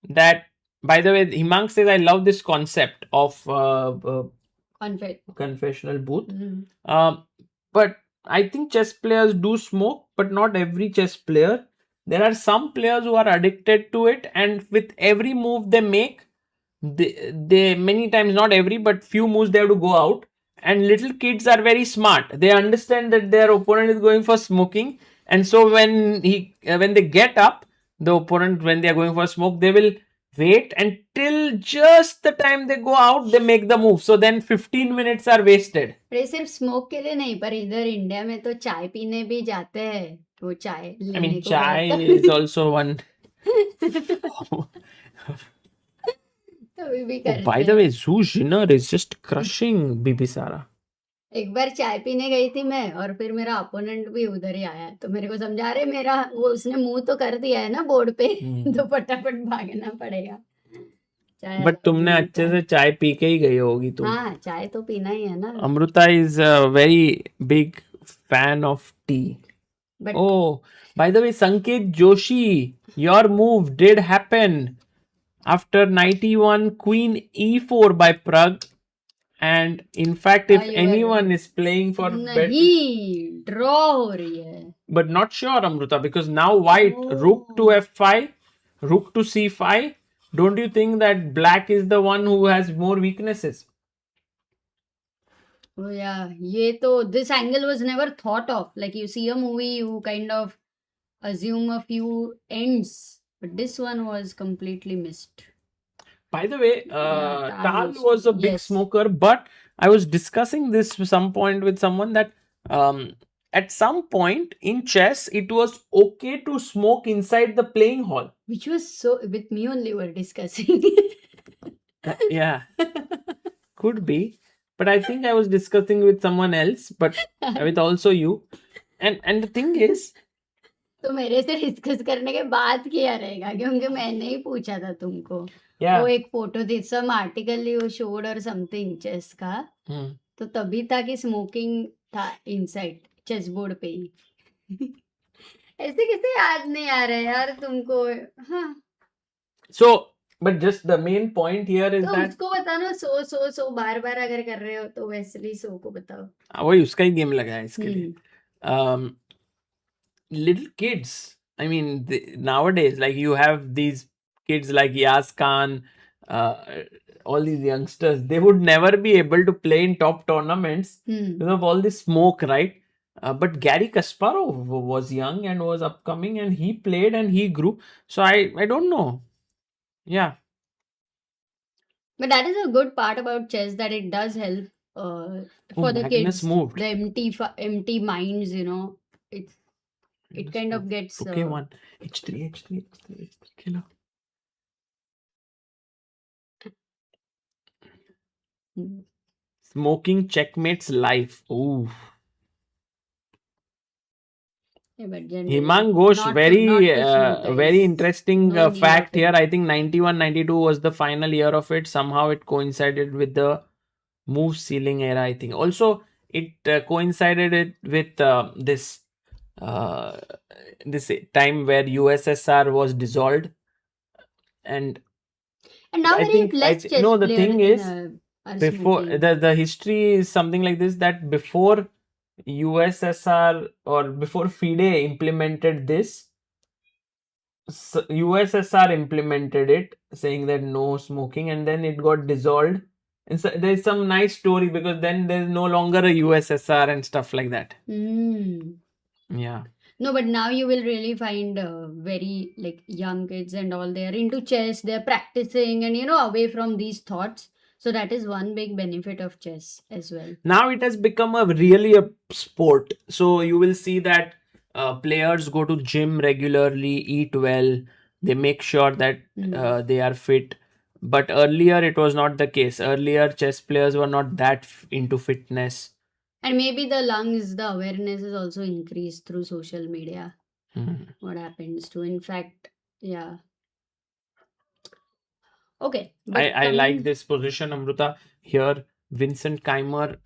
that, by the way, Himang says, I love this concept of confessional booth. But I think chess players do smoke, but not every chess player. There are some players who are addicted to it, and with every move they make, they many times, not every, but few moves they have to go out. And little kids are very smart. They understand that their opponent is going for smoking, and so when they get up, the opponent, when they are going for smoke, they will wait until just the time they go out, they make the move. So then 15 minutes are wasted. ये सिर्फ smoke के लिए नहीं, पर इधर India में तो चाय पीने भी जाते हैं. वो चाय I लेने mean, को chai कहता है. is also one. तो भी Oh, by करते the हैं. way, Zoo Jinner is just crushing Bibisara. एक बार चाय पीने गई थी मैं, और फिर मेरा अपोनेंट भी उधर ही आया, तो मेरे को समझा रहे, मेरा वो उसने मुंह तो कर दिया है ना बोर्ड पे, तो फटाफट भागना पड़ेगा. चाय बट तुमने अच्छे से चाय पी के ही गई होगी तुम. हाँ, चाय तो पीना ही है ना. Amruta is a very big fan of tea. But Oh, by the way, Sanket Joshi, your move did happen after knight e1, queen e4 by Pragg. And in fact, if you were anyone is playing for bet, नहीं, draw हो रही है. but not sure, Amruta, because now white rook to f5, rook to c5. Don't you think that black is the one who has more weaknesses? Oh yeah, ये तो, this angle was never thought of. Like you see a movie, you kind of assume a few ends, but this one was completely missed. By the way, Tal Tal was- was a big yes. smoker, but I was discussing this some point with someone that at some point in chess, it was okay to smoke inside the playing hall. Which was so, with me only were discussing. Yeah, could be. But I think I was discussing with someone else, but with also you. And the thing is, तो मेरे से discuss करने के बाद किया रहेगा क्योंकि मैंने ही पूछा था तुमको. Yeah. वो एक फोटो थी, सम आर्टिकल यू शोड और समथिंग चेस का, Hmm. तो तभी था कि स्मोकिंग था इनसाइड चेस बोर्ड पे ही. ऐसे कैसे याद नहीं आ रहा है यार तुमको. हाँ, So, but just the main point here is तो that उसको बताना. सो बार बार अगर कर रहे हो तो वेस्ली सो को बताओ. वही उसका ही गेम लगा है इसके लिए. हम्म. Little kids. I mean, nowadays, like you have these kids like Yas Khan, all these youngsters, they would never be able to play in top tournaments because of all this smoke, right? But Gary Kasparov was young and was upcoming, and he played and he grew. So I don't know. Yeah. But that is a good part about chess, that it does help for the Magnus kids, moved. the empty minds, you know. It kind of gets Okay, one H3 killer. Smoking checkmates life. Ooh. yeah, but generally Himang Ghosh, not very to shoot, very guys. interesting No need fact of here. it. I think 91-92 was the final year of it. Somehow it coincided with the move ceiling era, I think. Also, it coincided with this time where USSR was dissolved, and now I very think less chess no, the players thing is, are before smoking. the history is something like this, that before USSR or before FIDE implemented this, USSR implemented it, saying that no smoking, and then it got dissolved. And so there's some nice story because then there's no longer a USSR and stuff like that. Yeah. No, but now you will really find very like young kids and all, they are into chess, they're practicing and away from these thoughts. So that is one big benefit of chess as well. Now it has become really a sport. So you will see that players go to gym regularly, eat well, they make sure that they are fit. But earlier it was not the case. Earlier chess players were not that into fitness. And maybe the awareness is also increased through social media. What happens to, in fact, yeah. Okay. I like this position, Amruta. Here, Vincent Keymer,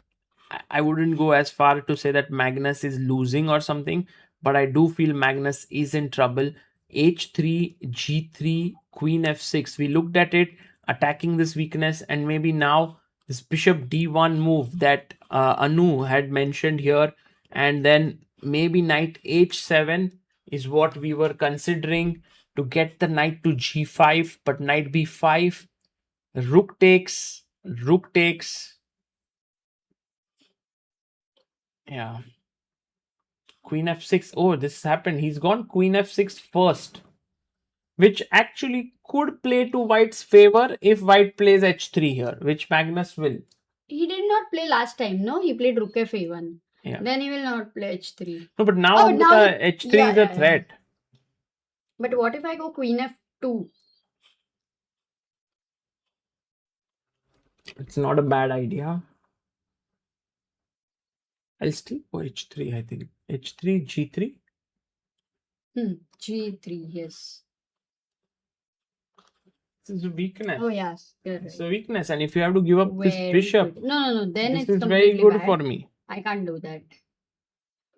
I wouldn't go as far to say that Magnus is losing or something, but I do feel Magnus is in trouble. H3, G3, Queen F6. We looked at it, attacking this weakness, and maybe now this Bishop D1 move that Anu had mentioned here, and then maybe Knight H7 is what we were considering to get the knight to G5, but Knight B5, Rook takes. Yeah. Queen F6. Oh, this happened. He's gone Queen F6 first, which actually could play to White's favor if White plays H3 here, which Magnus will. He did not play last time, no? He played Rook F1. Yeah. Then he will not play H3. No, but now, H3 is a threat. Yeah. But what if I go Queen F2? It's not a bad idea. I'll still go H3, I think. H3, G3? G3, yes. This is a weakness. Oh, yes. It's a weakness. And if you have to give up Very this bishop, good. No. Then this it's is very completely good bad. for me. I can't do that.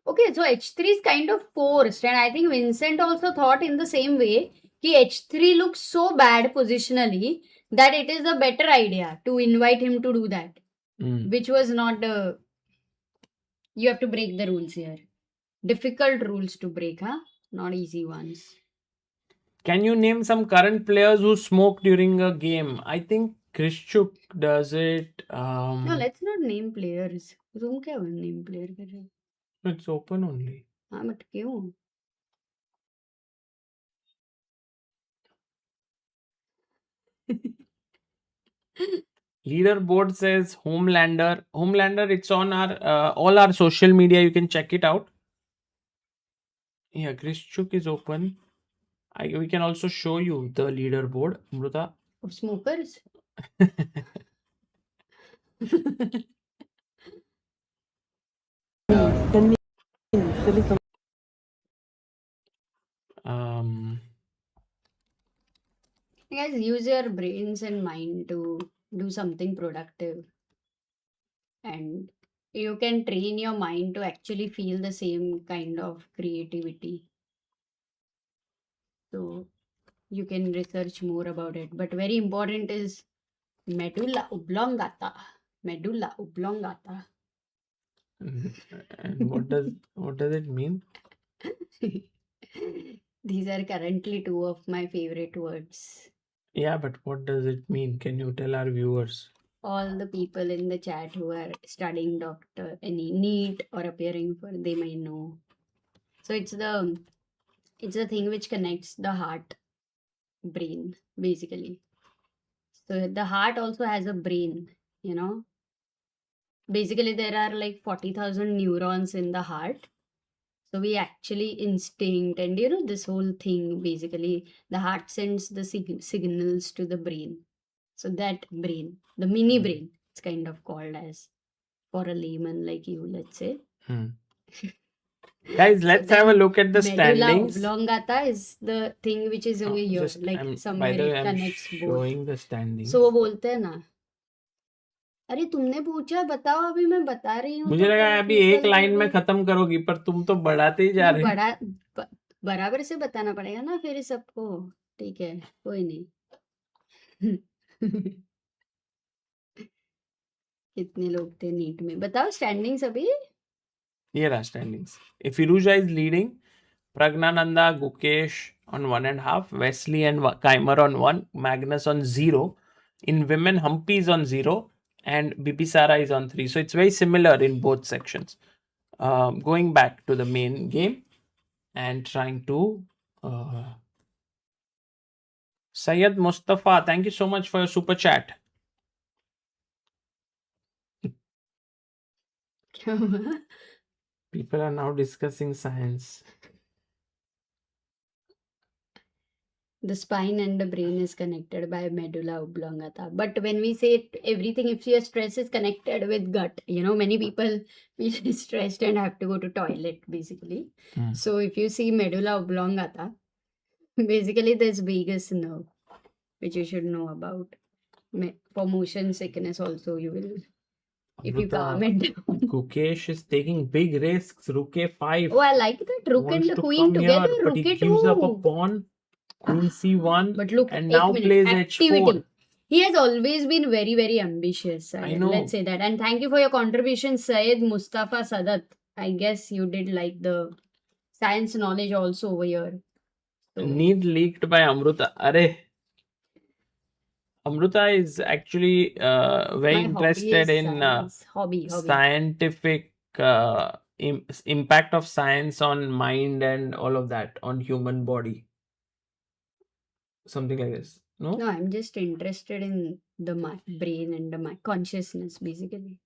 Okay, so H3 is kind of forced. And I think Vincent also thought in the same way that H3 looks so bad positionally that it is a better idea to invite him to do that. Which was not... you have to break the rules here. Difficult rules to break, huh? Not easy ones. Can you name some current players who smoke during a game? I think Krishchuk does it. No, let's not name players. तुम क्या name player कर रहे हो? It's open only. हाँ, but क्यों? Leaderboard says Homelander. Homelander, it's on our all our social media. You can check it out. Yeah, Krishchuk is open. We can also show you the leaderboard, Amruta. Of smokers? Guys, use your brains and mind to do something productive, and you can train your mind to actually feel the same kind of creativity. So you can research more about it. But very important is medulla oblongata. Medulla oblongata. And what does it mean? These are currently two of my favorite words. Yeah, but what does it mean? Can you tell our viewers? All the people in the chat who are studying doctor, any NEET or appearing for, they may know. So it's the thing which connects the heart brain, basically. So the heart also has a brain, you know. Basically, there are like 40,000 neurons in the heart. So we actually instinct and this whole thing, basically the heart sends the signals to the brain. So that brain, the mini brain, it's kind of called as, for a layman like you, let's say. Guys, let's have a look at the Medulla standings. oblongata is the thing which is over here, like somewhere By the way, it I'm connects both. showing the standings. So वो बोलते हैं ना, अरे तुमने पूछा बताओ, अभी मैं बता रही हूँ. मुझे लगा अभी एक लाइन में खत्म करोगी, पर तुम तो बढ़ाते ही जा रहे हो. बराबर से बताना पड़ेगा ना फिर सबको. ठीक है, कोई नहीं. कितने लोग थे नीट में, बताओ स्टैंडिंग्स अभी. Here are standings. If Firouzja is leading, Praggnanandhaa, Gukesh on 1.5, Wesley and Keymer on 1, Magnus on 0. In women, Humpy is on 0 and Bibisara is on 3. So it's very similar in both sections. Going back to the main game and trying to... Syed Mustafa, thank you so much for your super chat. क्या हुआ? People are now discussing science. The spine and the brain is connected by medulla oblongata. But when we say everything, if your stress is connected with gut, many people feel stressed and have to go to toilet, basically. So if you see medulla oblongata, basically there's vagus nerve, which you should know about. For motion sickness also, you will, if you calm it down. Gukesh is taking big risks. Rook a5. Oh, I like that. Rook and the queen together. But he gives up a pawn. Queen c1. But look, and now plays h4. He has always been very, very ambitious. I know. Let's say that. And thank you for your contribution, Syed Mustafa Sadat. I guess you did like the science knowledge also over here. So, Need leaked by Amruta. Are Amruta is actually very my interested hobby is in science. Hobby. scientific impact of science on mind and all of that on human body. Something like this. No? No, I'm just interested in the brain and the consciousness, basically.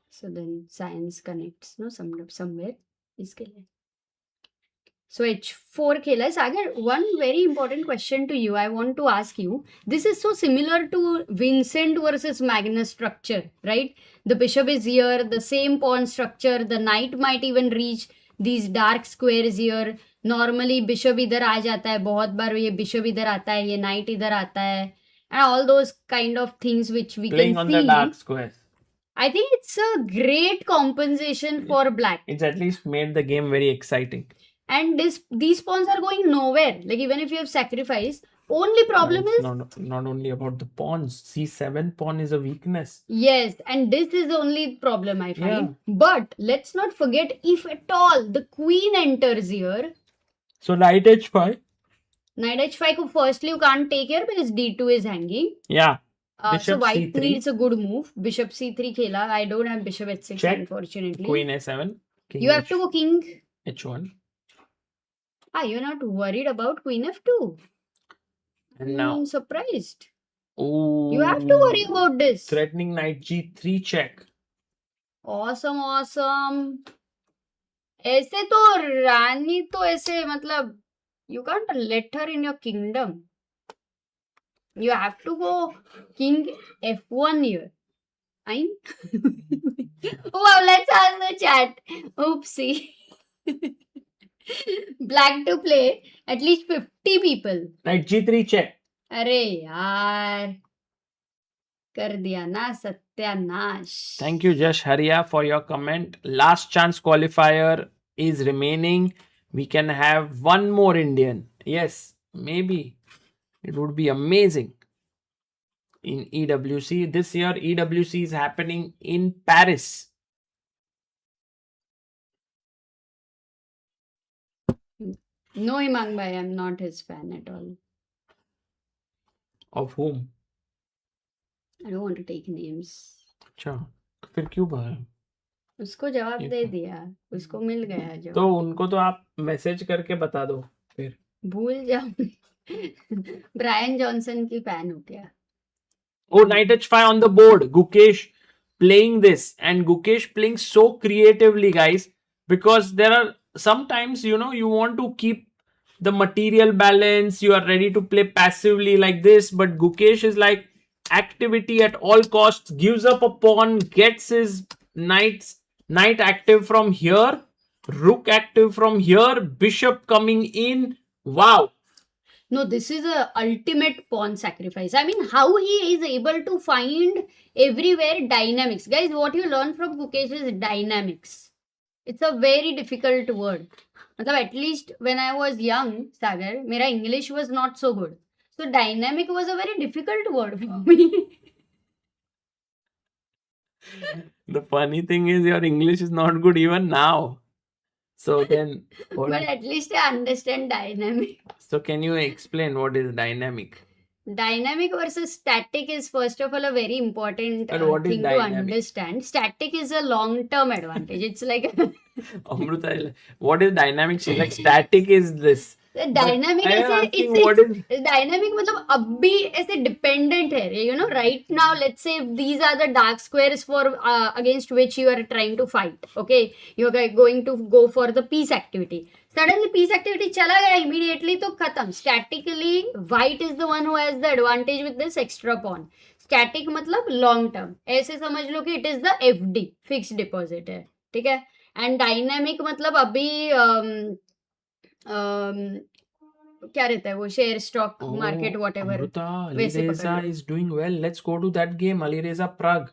So then science connects, no, somewhere. इसके लिए. So h4 खेला. Sagar, one very important question to you. I want to ask you. This is so similar to Vincent versus Magnus structure, right? The bishop is here, the same pawn structure. The knight might even reach these dark squares here. Normally bishop इधर आ जाता है. बहुत बार ये bishop इधर आता है, ये knight इधर आता है. And all those kind of things which we Playing can on see. the dark squares. I think it's a great compensation for black. It's at least made the game very exciting. And these pawns are going nowhere. Like even if you have sacrificed, only problem is not only about the pawns. C7 pawn is a weakness. yes, and this is the only problem I find. But let's not forget, if at all the queen enters here. So knight h5. Knight h5 ko firstly you can't take here because d2 is hanging. Yeah. So Bishop white c3. needs a good move. Bishop c3 khela. I don't have bishop h6 Check. unfortunately. Queen a7. King You have to go king. h1. You're not worried about queen f2. And now. I'm surprised. Ooh, You have to worry about this. threatening knight g3 check. Awesome. ऐसे तो रानी तो ऐसे मतलब you can't let her in your kingdom. You have to go king f1 here. Fine. Wow, let's ask the chat. Oopsie. Black to play at least 50 people. Knight g3 check. अरे यार कर दिया ना सत्यानाश. Thank you, Jash Haria, for your comment. Last chance qualifier is remaining. We can have one more Indian. Yes, maybe. It would be amazing in EWC. This year, EWC is happening in Paris. No, Himang bhai, I'm not his fan at all. Of whom? I don't want to take names. अच्छा, फिर क्यों भाई? उसको जवाब ये दे तो- दिया, उसको मिल गया तो जवाब. उनको तो आप मैसेज करके बता दो फिर. भूल जाओ. ब्रायन जॉनसन की फैन हो गया. Oh, knight h5 on the board. Gukesh playing this, and Gukesh playing so creatively, guys, because there are sometimes, you want to keep the material balance. You are ready to play passively like this, but Gukesh is like activity at all costs, gives up a pawn, gets his knight active from here, rook active from here, bishop coming in. Wow. No, this is a ultimate pawn sacrifice. I mean, how he is able to find everywhere dynamics. Guys, what you learn from Gukesh is dynamics. It's a very difficult word. मतलब at least when I was young, Sagar, मेरा English was not so good. So dynamic was a very difficult word for me. The funny thing is your English is not good even now. So then, hold But on. at least I understand dynamic. So can you explain what is dynamic? Dynamic versus static is first of all a very important But what is thing to dynamic? understand. Static is a long-term advantage. It's like Amruta, what is dynamic? She's like static is this. the dynamic I am ऐसे asking what is dynamic मतलब अब भी ऐसे dependent है. Right now, let's say these are the dark squares for against which you are trying to fight. Okay, you are going to go for the peace activity. Suddenly peace activity चला गया immediately तो खत्म. Statically, white is the one who has the advantage with this extra pawn. Static मतलब long term. ऐसे समझ लो कि it is the FD, fixed deposit है. ठीक है. And dynamic मतलब अभी क्या रहता है वो share stock market whatever. Amruta, वैसे पकड़ Alireza low. is doing well. Let's go to that game. Alireza Pragg.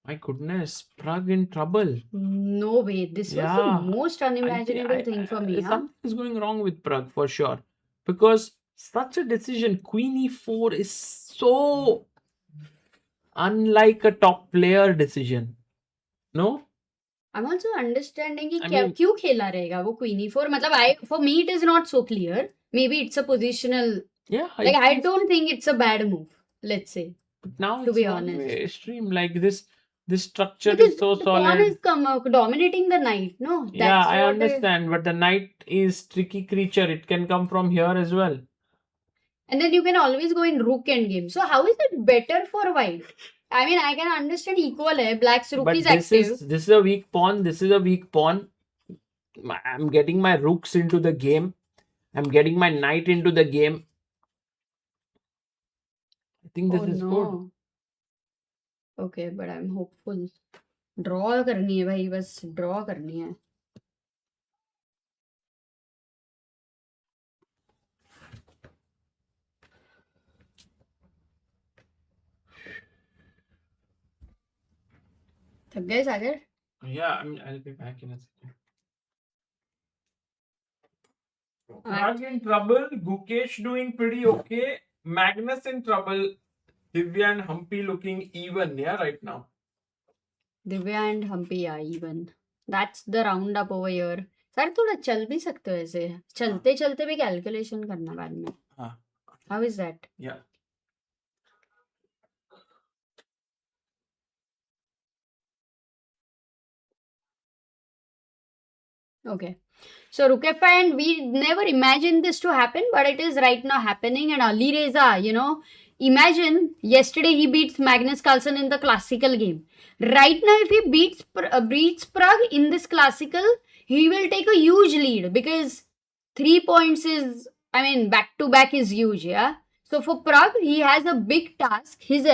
My goodness, Pragg in trouble. No way, this was the Yeah. most unimaginable thing for me. Something is going wrong with Pragg for sure. Because such a decision, Queen e4 is so unlike a top player decision. No? I'm also understanding कि I क्या mean- क्यों खेला रहेगा वो queen ई4. मतलब for me it is not so clear. Maybe it's a positional, Yeah. like I don't think it's a bad move, let's say. But now to it's be one honest. way extreme. Like this structure Because is so the pawn solid. is dominating the knight. No, that's Yeah, I what understand. But the knight is tricky creature. It can come from here as well. And then you can always go in rook endgame. So how is it better for white? I mean, I can understand equal hai. Black's rook But is this active. is a weak pawn. This is a weak pawn. I'm getting my rooks into the game. I'm getting my knight into the game. I think this Oh is good. no. Okay, but I'm hopeful. Draw करनी है भाई, बस draw करनी है. थक गए सागर? Yeah, I'll be back in a second. Alright. Pragg in trouble. Gukesh doing pretty okay. Magnus in trouble. Divya and Humpy looking even, yeah, right now. Divya and Humpy are even. That's the roundup over here. Sir थोड़ा चल भी सकते हो ऐसे. चलते चलते भी calculation करना बाद में. हाँ. How is that? Yeah. Okay. So Rook F5, and we never imagined this to happen, but it is right now happening. And Alireza, imagine yesterday he beats Magnus Carlsen in the classical game. Right now, if he beats Pragg in this classical, he will take a huge lead because 3 points is, back to back is huge, yeah. So for Pragg, he has a big task. His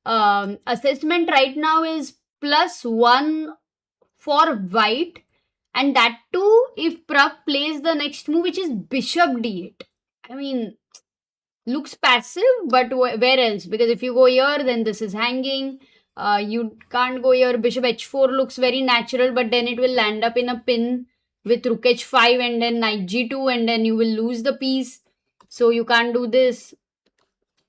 assessment right now is +1 for white. And that too, if Pragg plays the next move, which is bishop d8. I mean, looks passive, but where else? Because if you go here, then this is hanging. You can't go here. Bishop h4 looks very natural, but then it will land up in a pin with rook h5 and then knight g2, and then you will lose the piece. So you can't do this.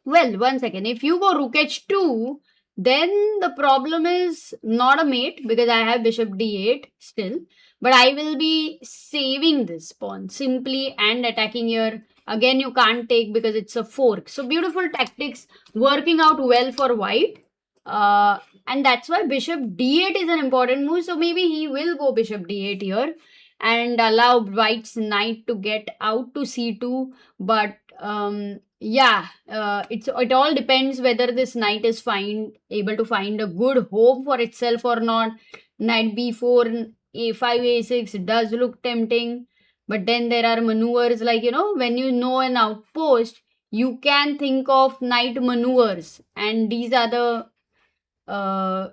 Well, one second. If you go rook h2, then the problem is not a mate because I have bishop d8 still. But I will be saving this pawn simply and attacking here. Again, you can't take because it's a fork. So beautiful tactics working out well for white. And that's why bishop d8 is an important move. So maybe he will go bishop d8 here and allow white's knight to get out to c2. But it all depends whether this knight is able to find a good home for itself or not. Knight b4, a5, a6 does look tempting, but then there are maneuvers like, when you know an outpost, you can think of knight maneuvers, and these are the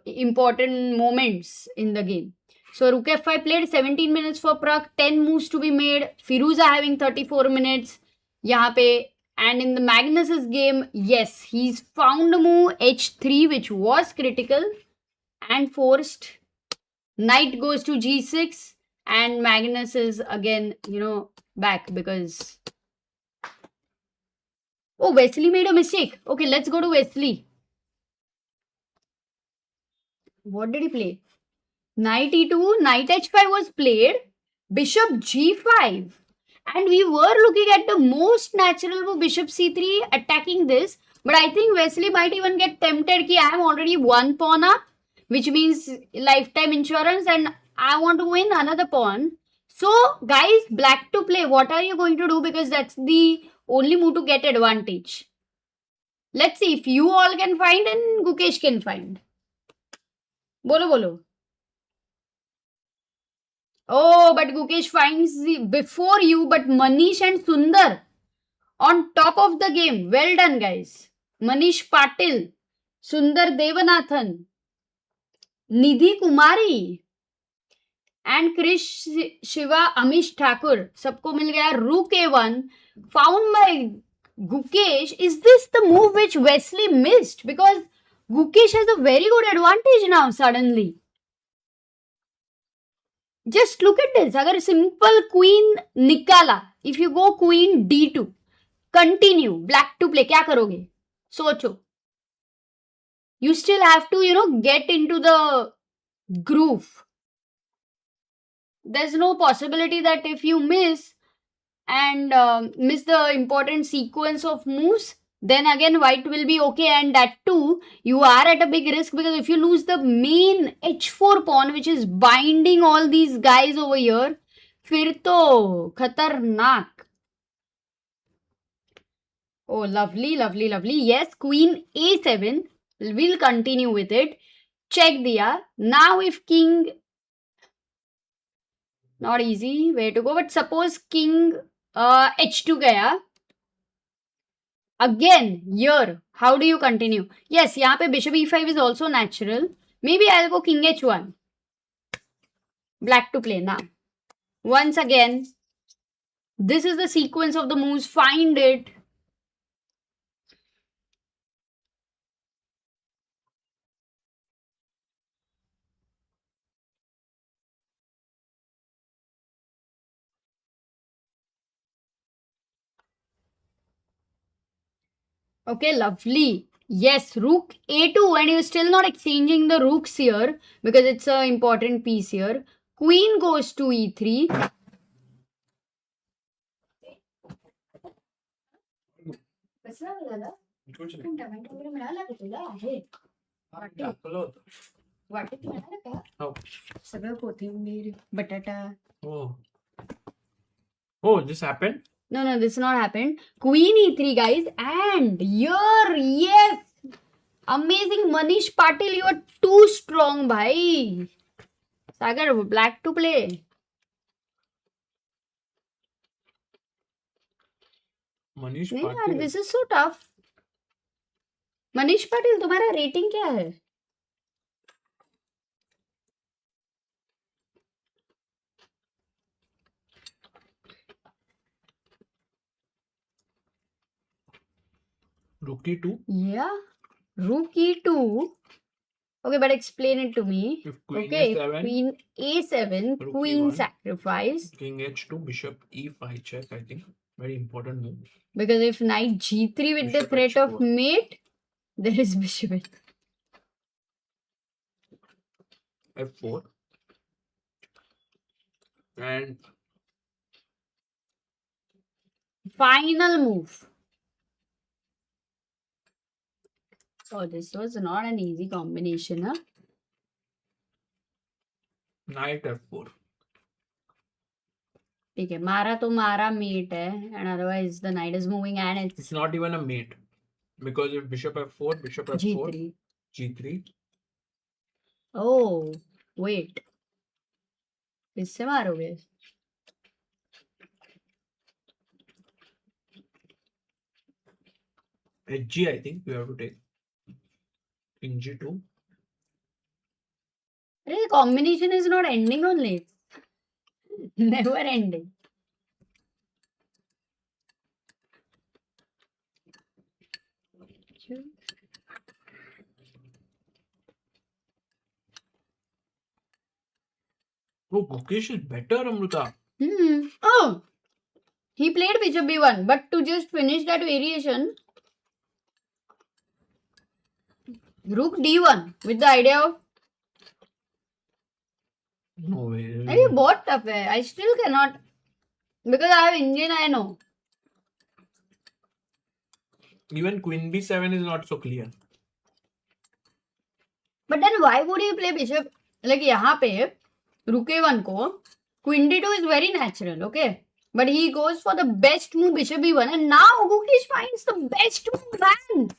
important moments in the game. So rook f5 played, 17 minutes for Pragg, 10 moves to be made. Firouzja having 34 minutes. Yahan pe, and in the Magnus's game, yes, he's found a move h3 which was critical and forced. Knight goes to g6 and Magnus is again, back because... Oh, Wesley made a mistake. Okay, let's go to Wesley. What did he play? Knight e2, knight h5 was played, bishop g5. And we were looking at the most natural move, bishop c3, attacking this. But I think Wesley might even get tempted ki I am already one pawn up, which means lifetime insurance, and I want to win another pawn. So, guys, black to play. What are you going to do? Because that's the only move to get advantage. Let's see if you all can find and Gukesh can find. Bolo. Oh, but Gukesh finds before you, but Manish and Sundar on top of the game. Well done, guys. Manish Patil, Sundar Devanathan, Nidhi Kumari and Krish Shiva Amish Thakur. Sabko mil gaya. Rook a1 found by Gukesh. Is this the move which Wesley missed? Because Gukesh has a very good advantage now suddenly. Just look at this. Agar simple queen nikala, if you go queen d2, continue, black to play, kya karoge? Socho. You still have to, get into the groove. There's no possibility that if you miss and miss the important sequence of moves, then again white will be okay, and that too, you are at a big risk because if you lose the main h4 pawn which is binding all these guys over here, fir to khatarnak. Oh, lovely. Yes, queen a7. We'll continue with it. Check diya. Now if king... Not easy way to go, but suppose king h2 gaya. Again, here, how do you continue? Yes, yahan pe bishop e5 is also natural. Maybe I'll go king h1. Black to play now. Once again, this is the sequence of the moves. Find it. Okay, lovely. Yes, rook a2, and you're still not exchanging the rooks here because it's an important piece here. Queen goes to e3. Oh, this happened? No, this not happened. Queen e3, guys. And here, yes. Amazing. Manish Patil, you are too strong, bhai. Sagar, black to play. Manish नहीं यार, Patil. this is so tough. Manish Patil, तुम्हारा rating क्या है? Rook e2. Yeah. Rook e2. Okay, but explain it to me. If queen Okay, if a7, queen a7, Rook queen e1. sacrifice. King h2, bishop e5 check, I think. Very important move. Because if knight g3 with the Bishop threat of h4. mate, there is bishop f4. And final move. Oh, this was not an easy combination, huh? knight f4. Okay, Mara to Mara mate hai, and otherwise the knight is moving and It's it's not even a mate. Because if bishop f4, bishop f4, g3. g3. Oh, wait. किससे मारोगे? hg, I think we have to take. King g2. The combination is not ending only. Never ending. Oh, Gukesh is better, Amruta. Oh, he played bishop b1, but to just finish that variation, rook d1 with the idea of. No way. Hey, बहुत tough है. I still cannot, because I have Indian, I know. Even queen b7 is not so clear. But then why would he play bishop? Like यहाँ पे rook a1 को queen d2 is very natural, okay? But he goes for the best move bishop b1, and now Gukesh finds the best move, man.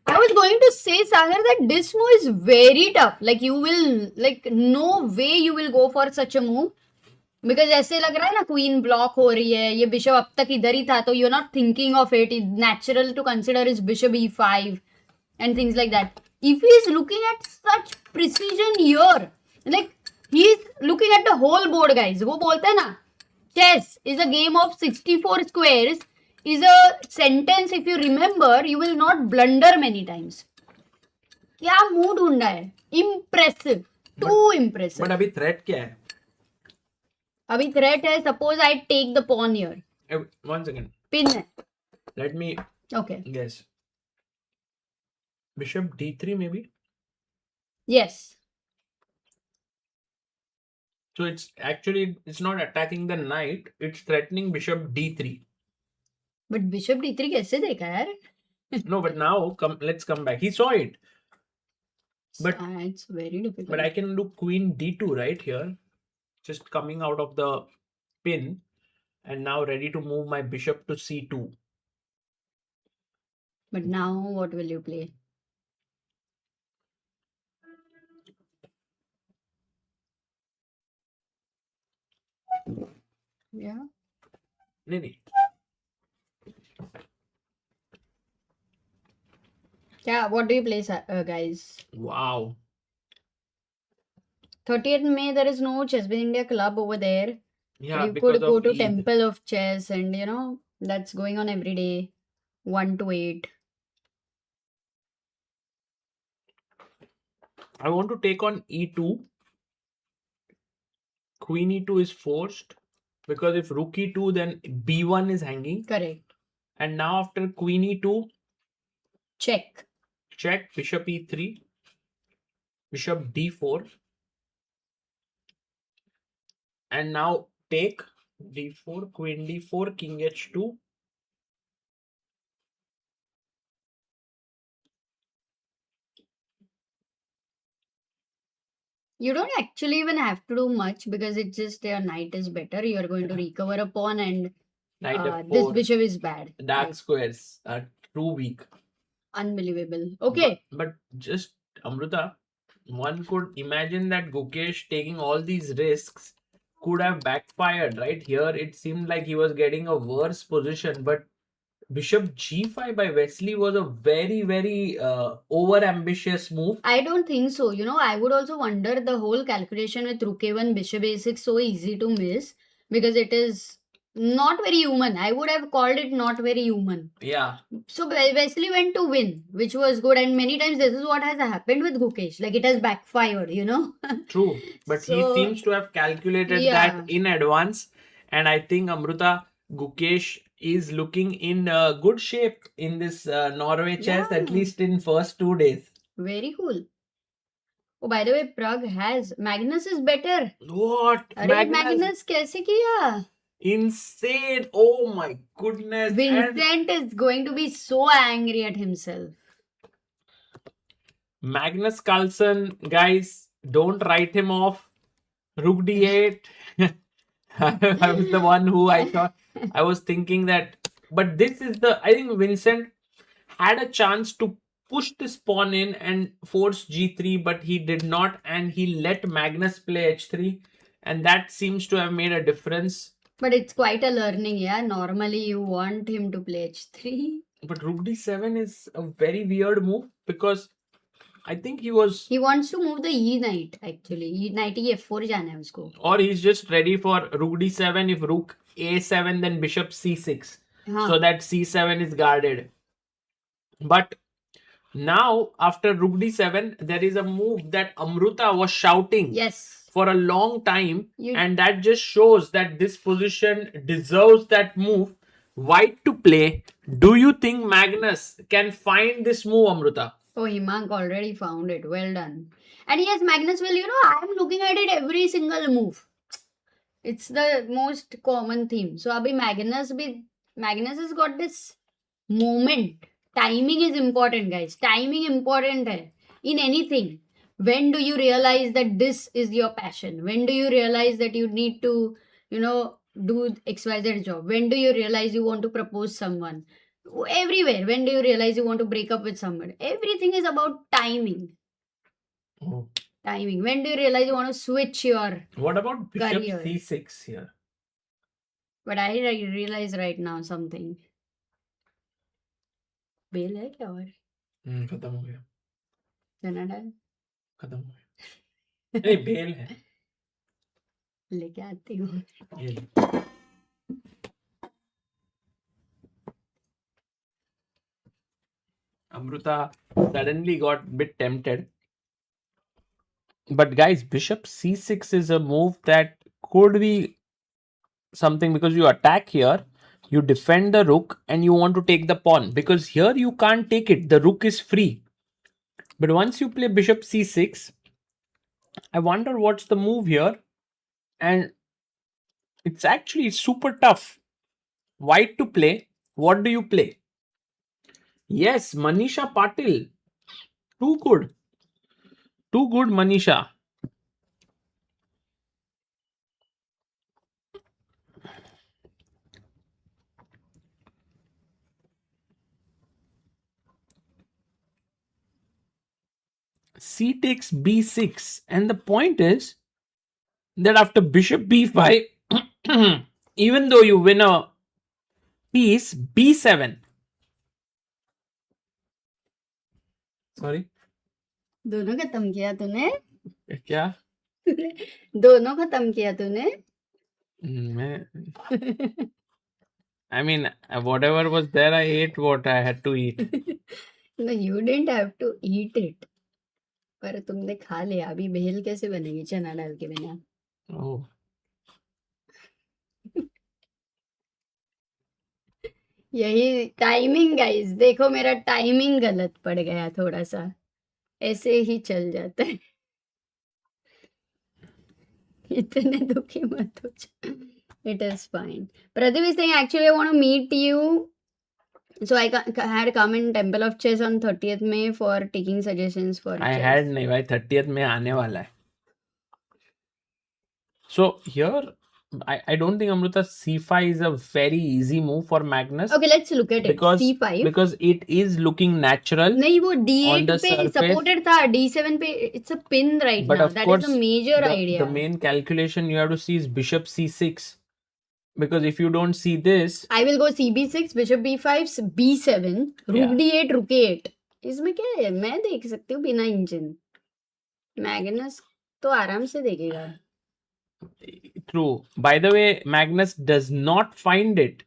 I was going to say, Sagar, that this move is very tough. Like you will, like no way you will go for such a move. Because ऐसे लग रहा है ना queen block हो रही है, ये bishop अब तक इधर ही था, तो you're not thinking of it. It's natural to consider is bishop e5 and things like that. If he is looking at such precision here, like he is looking at the whole board, guys. वो बोलते हैं ना, chess is a game of 64 squares. Is a sentence, if you remember, you will not blunder many times. क्या mood ढूंढा है? Impressive. Too impressive. But अभी threat क्या है? अभी threat है, suppose I take the pawn here. One second. Pin है. Let me Okay. guess. Bishop d3 maybe? Yes. So it's not attacking the knight, it's threatening bishop d3. But bishop d3 कैसे देखा यार? No, but now let's come back. He saw it. But it's very difficult. But I can do queen d2 right here. Just coming out of the pin and now ready to move my bishop to c2. But now what will you play? Yeah. नहीं. Yeah, what do you play, guys? Wow. 30th May, there is no ChessBase India club over there. Yeah, You because could go of to Eid. Temple of Chess, and that's going on every day, 1 to 8. I want to take on e2. Queen e2 is forced because if rook e2, then b1 is hanging. Correct. And now after queen e2, Check. check, bishop e3, bishop d4. And now take d4, queen d4, king h2. You don't actually even have to do much because it's just your knight is better. You're going to recover a pawn, and Knight this f4. bishop is bad. Dark squares are too weak. Unbelievable. Okay. But just, Amruta, one could imagine that Gukesh taking all these risks could have backfired, right? Here it seemed like he was getting a worse position, but bishop g5 by Wesley was a very, very over-ambitious move. I don't think so. I would also wonder the whole calculation with rook a1, bishop a6 so easy to miss because it is Not very human. I would have called it not very human. Yeah. So Wesley went to win, which was good. And many times this is what has happened with Gukesh. Like it has backfired, you know. True. But he So, seems to have calculated yeah. that in advance. And I think Amruta, Gukesh is looking in good shape in this Norway chess, Yeah. at least in first 2 days. Very cool. Oh, by the way, Pragg has Magnus is better. What? अरे Magnus कैसे किया? Insane. Oh my goodness. And Vincent is going to be so angry at himself. Magnus Carlsen, guys, don't write him off. Rook d8. I was the one who I thought, I was thinking that, but this is I think Vincent had a chance to push this pawn in and force g3, but he did not, and he let Magnus play h3, and that seems to have made a difference. But it's quite a learning, yeah. Normally you want him to play h3. But Rook d7 is a very weird move because I think he wants to move the e knight actually. Knight e4 जाना है उसको. Or he's just ready for Rook d7. If Rook a7, then Bishop c6. हाँ. So that c7 is guarded. But now after Rook d7, there is a move that Amruta was shouting Yes. for a long time, You- and that just shows that this position deserves that move. White to play. Do you think Magnus can find this move, Amruta? Oh, Himank already found it. Well done. And yes, Magnus will, I'm looking at it every single move. It's the most common theme. So, abhi Magnus has got this moment. Timing is important, guys. Timing important hai. In anything. When do you realize that this is your passion? When do you realize that you need to, do XYZ job? When do you realize you want to propose someone? Everywhere. When do you realize you want to break up with someone? Everything is about timing. Oh. Timing. When do you realize you want to switch your... What about Bishop Career. c6 here? But I realize right now something. बेल है क्या और? खत्म हो गया. Canada खत्म हो गया. नहीं, बेल है. लेके आती हूँ. ये ले. Amruta suddenly got a bit tempted. But guys, Bishop c6 is a move that could be something because you attack here, you defend the rook, and you want to take the pawn. Because here you can't take it. The rook is free. But once you play Bishop c6, I wonder what's the move here. And it's actually super tough. White to play. What do you play? Yes, Manisha Patil. Too good. Too good, Manisha. C takes b6. And the point is that after Bishop b5, even though you win a piece, b7. Sorry? दोनों खत्म किया तूने? क्या? दोनों खत्म किया तूने? I mean, whatever was there, I ate what I had to eat. No, you didn't have to eat it. पर तुमने खा लिया. अभी भेल कैसे बनेगी चना डाल के बिना? Oh. यही टाइमिंग गाइस. देखो मेरा टाइमिंग गलत पड़ गया थोड़ा सा. ऐसे ही चल जाता है. इतने दुखी मत हो. It is fine. Pradeep is saying actually I want to meet you. So I had come in Temple of Chess on 30th May for taking suggestions for I chess. had नहीं भाई 30th में आने वाला है. So here I don't think Amruta c5 is a very easy move for Magnus. Okay, let's look at it. C5. Because it is looking natural. नहीं वो on D8 the पे surface. supported था. D7 पे it's a pin right But now. of That course, is a major idea. the main calculation you have to see is Bishop c6. Because if you don't see this, I will go CB6, Bishop B5, B7, Rook Yeah. D8, Rook A8. इसमें क्या है? मैं देख सकती हूँ बिना engine. Magnus तो आराम से देखेगा. True. By the way, Magnus does not find it.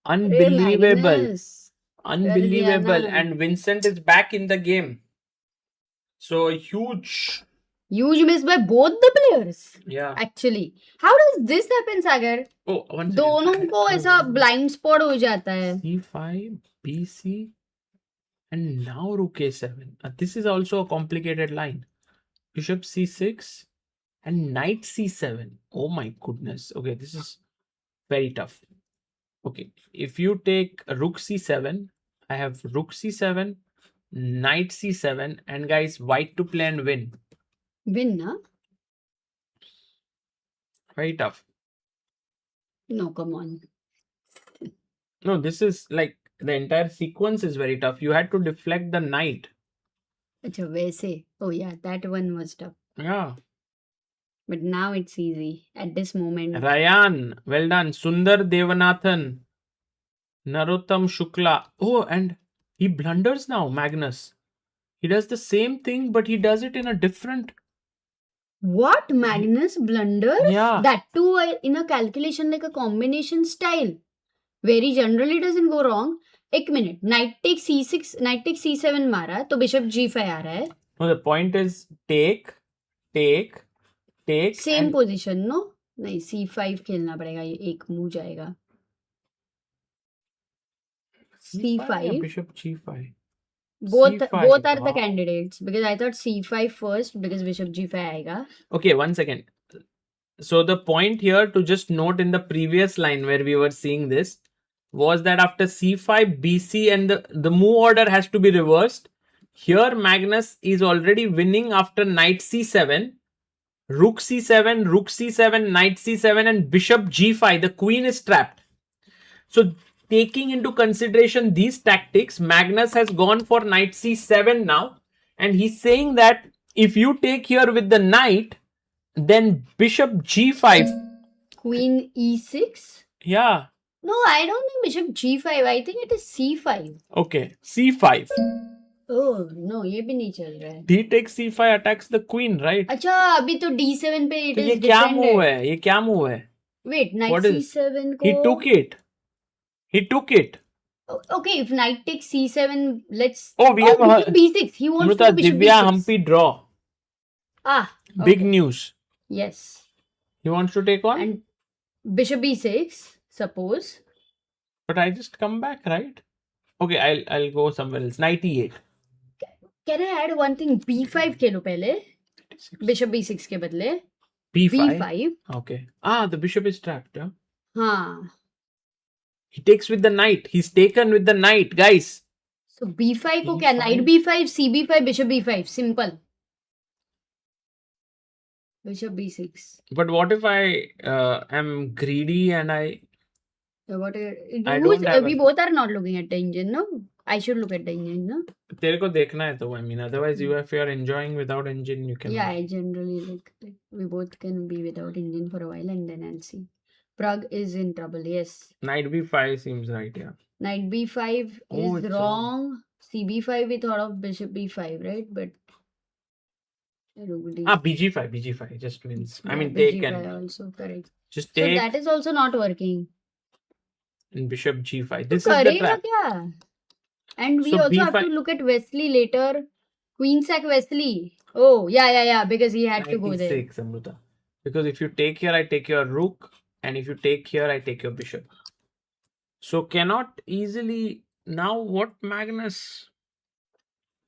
Hey, Unbelievable. Magnus. Unbelievable. Diana. And Vincent is back in the game. So huge. Huge miss by both the players. Yeah. Actually. How does this happen, Sagar? Oh, one second. दोनों को ऐसा blind spot हो जाता है. C5, BC, and now Rook A7. This is also a complicated line. Bishop C6 and Knight C7. Oh my goodness. Okay, this is very tough. Okay, if you take Rook C7, I have Rook C7, Knight C7, and guys, white to play and win. Win, na? Very tough. No, come on. No, this is like the entire sequence is very tough. You had to deflect the knight. अच्छा वैसे. Oh yeah, that one was tough. Yeah. But now it's easy. At this moment. Rayan, well done. Sundar Devanathan, Narottam Shukla. Oh, and he blunders now, Magnus. He does the same thing, but he does it in a different. What? Magnus blunder? Yeah. That too in a calculation like a combination style. Very generally doesn't go wrong. एक minute. Knight takes c6, knight takes c7 मारा तो bishop g5 आ रहा है. No, the point is take. Same and position, no? नहीं c5 खेलना पड़ेगा ये एक move जाएगा. C5 or c5. Bishop G5. Both C5, both are the wow. candidates because I thought c5 first because bishop g5 आएगा. Okay, 1 second. So the point here to just note in the previous line where we were seeing this was that after c5, bc and the move order has to be reversed. Here Magnus is already winning after knight c7, rook c7, knight c7 and bishop g5. The queen is trapped. So taking into consideration these tactics, Magnus has gone for knight c7 now. And he's saying that if you take here with the knight, then bishop g5. Queen e6? Yeah. No, I don't think bishop g5. I think it is c5. Okay. c5. Oh, no, ये भी नहीं चल रहा है. D takes c5 attacks the queen, right? अच्छा, अभी तो d7 पे it तो is ये क्या defended. मूव है? ये क्या मूव है? Wait, knight What is- c7 को... He took it. Okay, if knight takes c7, let's... Oh, we have bishop b6. He wants Amrita, to bishop Divya, b6. Humpy draw. Ah, Big okay. news. Yes. He wants to take on? And bishop b6, suppose. But I just come back, right? Okay, I'll go somewhere else. Knight e8. Can I add one thing? b5 खेलो पहले. Bishop b6 के बदले. b5. b5. Okay. The bishop is trapped. Huh? हाँ. He takes with the knight. He's taken with the knight, guys. So b5 को क्या? B5. Knight b5, cb5, bishop b5. Simple. Bishop b6. But what if I am greedy and I... So what? I don't have We a- both are not looking at the engine, no? I should look at the engine, no? तेरे को देखना है तो I mean, otherwise if you are enjoying without engine, you can... Yeah, I generally like we both can be without engine for a while and then I'll see. Pragg is in trouble, yes. Knight b5 seems right, yeah. Knight b5 Oh, is it's wrong. cb5 we thought of bishop b5, right? But bg5 just means... I yeah, mean, bishop take g5 and... also correct. Just So take that is also not working. and bishop g5. तो This is the करेगा trap. क्या? And we So also have b5 to look at Wesley later. Queen sack Wesley. Oh, yeah, because he had to go there. 96, Amrita. Because if you take here, I take your rook. And if you take here, I take your bishop. So cannot easily... Now what Magnus...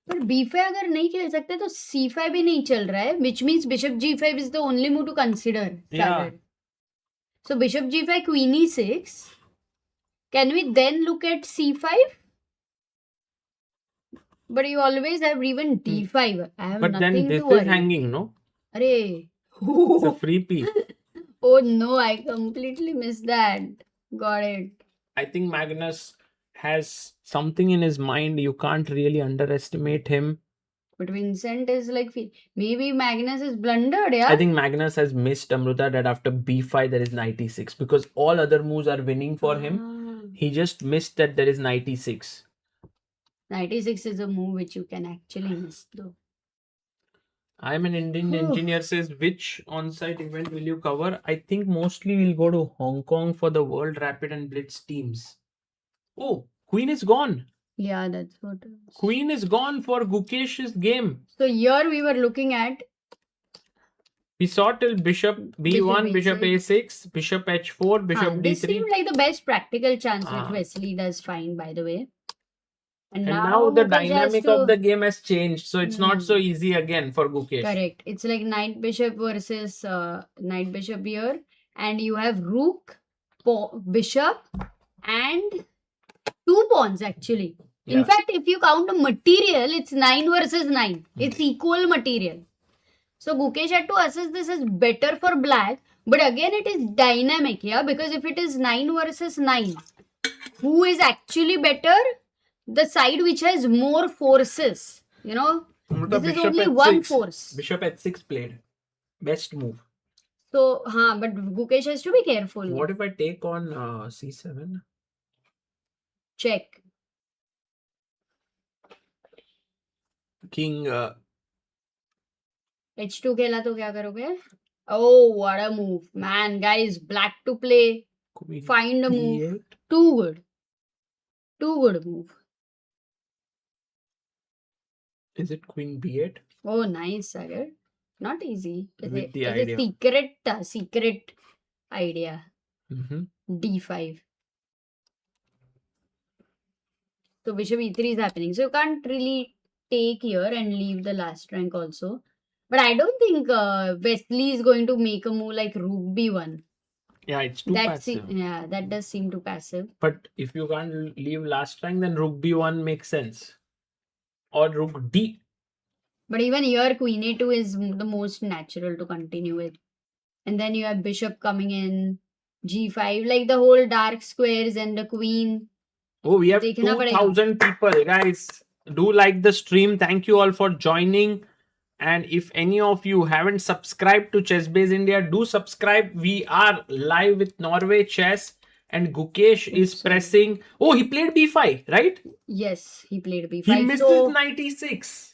पर b5 अगर नहीं खेल सकते तो c5 भी नहीं चल रहा है, which means bishop g5 is the only move to consider. Yeah. Sagar. So bishop g5, queen e6. Can we then look at c5? But you always have even d5. I have But then nothing this to worry. is hanging, no? Arey. It's a free piece. Oh no, I completely missed that. Got it. I think Magnus has something in his mind. You can't really underestimate him. But Vincent is like, maybe Magnus is blundered, yeah? I think Magnus has missed, Amrita, that after b5 there is knight e6. Because all other moves are winning for him. He just missed that there is knight e6. 96 is a move which you can actually miss though. I'm an Indian engineer says, which on-site event will you cover? I think mostly we'll go to Hong Kong for the World Rapid and Blitz teams. Oh, Queen is gone. Yeah, that's what it is. Queen is gone for Gukesh's game. So here we were looking at We saw till bishop b1, Bishop bishop a6, bishop h4, bishop this d3. seemed like the best practical chance Ah. which Wesley does find, by the way. And now the Gukesh has dynamic to- of the game has changed. So it's not so easy again for Gukesh. Correct. It's like knight bishop versus knight bishop here, and you have rook, bishop, and 2 pawns actually. In Yeah. fact, if you count the material, it's 9 versus 9. It's equal material. So Gukesh had to assess this as better for black, but again it is dynamic, yeah, because if it is 9 versus 9, who is actually better? The side which has more forces, you know. Amrita, This is bishop only h6. one force. Bishop h6 played. Best move. So, but Gukesh has to be careful. What if I take on c7? Check. King H2 खेला तो क्या करोगे? Oh, what a move. Man, guys, black to play. queen Find a move. d8. Too good. Too good move. Is it queen b8? Oh, nice, Sagar. Not easy. It's With the a idea. secret idea. Mm-hmm. D5. So bishop e3 is happening. So you can't really take here and leave the last rank also. But I don't think Wesley is going to make a move like rook b1. Yeah, it's too passive. Yeah, that does seem too passive. But if you can't leave last rank, then rook b1 makes sense. Or rook d. But even here, queen a2 is the most natural to continue with. And then you have bishop coming in, g5, like the whole dark squares and the queen. Oh, we have देखना पड़ेगा. 2,000 people. Guys, do like the stream. Thank you all for joining. And if any of you haven't subscribed to ChessBase India, do subscribe. We are live with Norway Chess. And Gukesh is pressing. Oh, he played b5, right? Yes, he played b5. He missed So his knight e6.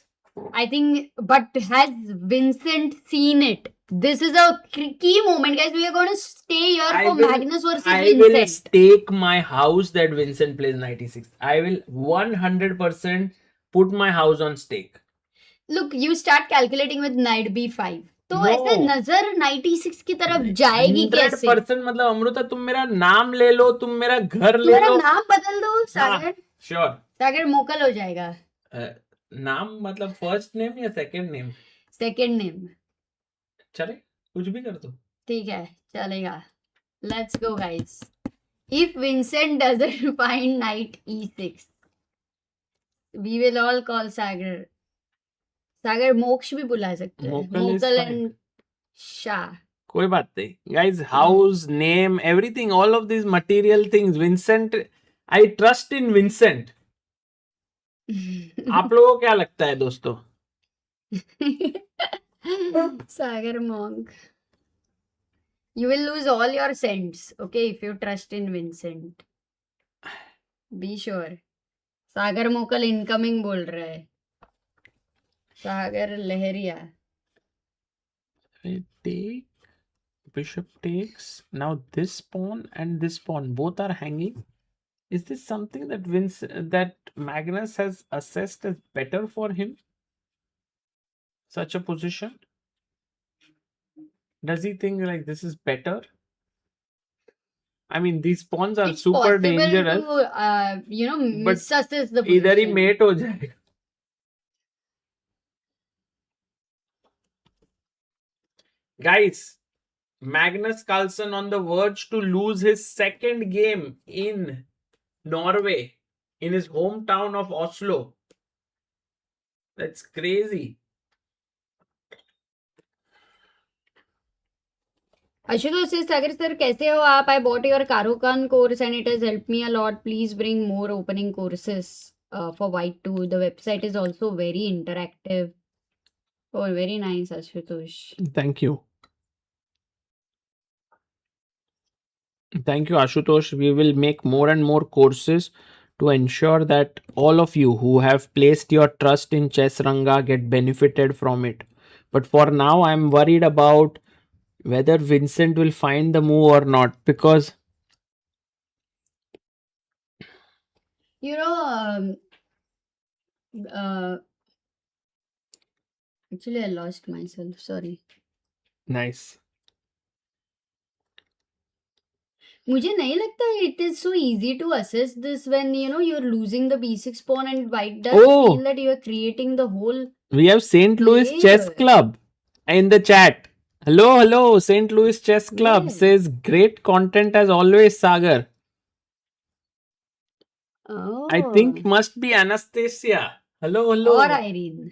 I think, but has Vincent seen it? This is a key moment, guys. We are going to stay here for Magnus versus I will Vincent. stake my house that Vincent plays knight e6. I will 100% put my house on stake. Look, you start calculating with knight b5. तो No. ऐसे नजर knight e6 की तरफ जाएगी कैसे? 100% मतलब अमृता तुम मेरा नाम ले लो, तुम मेरा घर ले मेरा लो. नाम बदल दो, सागर. Sure. सागर मोकल हो जाएगा. नाम मतलब फर्स्ट नेम या सेकंड नेम? Second name. चले कुछ भी कर दो. ठीक है, चलेगा. Let's go, guys. If Vincent doesn't find knight e6, we will all call Sagar. सागर मोक्ष भी बुला सकते हैं. Mokal is मोकल fine. एंड शाह. कोई बात नहीं. Guys, house, name, everything, all of these material things. Vincent, I trust in Vincent. आप लोगों को क्या लगता है दोस्तों? Sagar Monk. You will lose all your cents, okay, if you trust in Vincent. Be sure. Sagar Mokal incoming बोल रहा है. Sagar Lehriya. I take, bishop takes. Now this pawn and this pawn both are hanging. Is this something that Magnus has assessed as better for him? Such a position? Does he think like this is better? I mean, these pawns are It's super possible dangerous. to, But misassess the इधर ही position. mate हो जाएगा. Guys, Magnus Carlsen on the verge to lose his second game in Norway, in his hometown of Oslo. That's crazy. Ashutosh says, Sagar sir, कैसे हो आप? I bought your Karokan course and it has helped me a lot. Please bring more opening courses for White 2. The website is also very interactive. Oh, very nice, Ashutosh. Thank you. Thank you, Ashutosh. We will make more and more courses to ensure that all of you who have placed your trust in Chess Ranga get benefited from it. But for now, I'm worried about whether Vincent will find the move or not, because You know, uh, actually, I lost myself. Sorry. nice. मुझे नहीं लगता it is so easy to assess this when you're losing the b6 pawn and white does Oh. feel that you're creating the whole. We have St. Louis Chess Yeah. Club in the chat. Hello, St. Louis Chess Club Yeah. says great content as always, Sagar. Oh. I think must be Anastasia. Hello. Or Irene.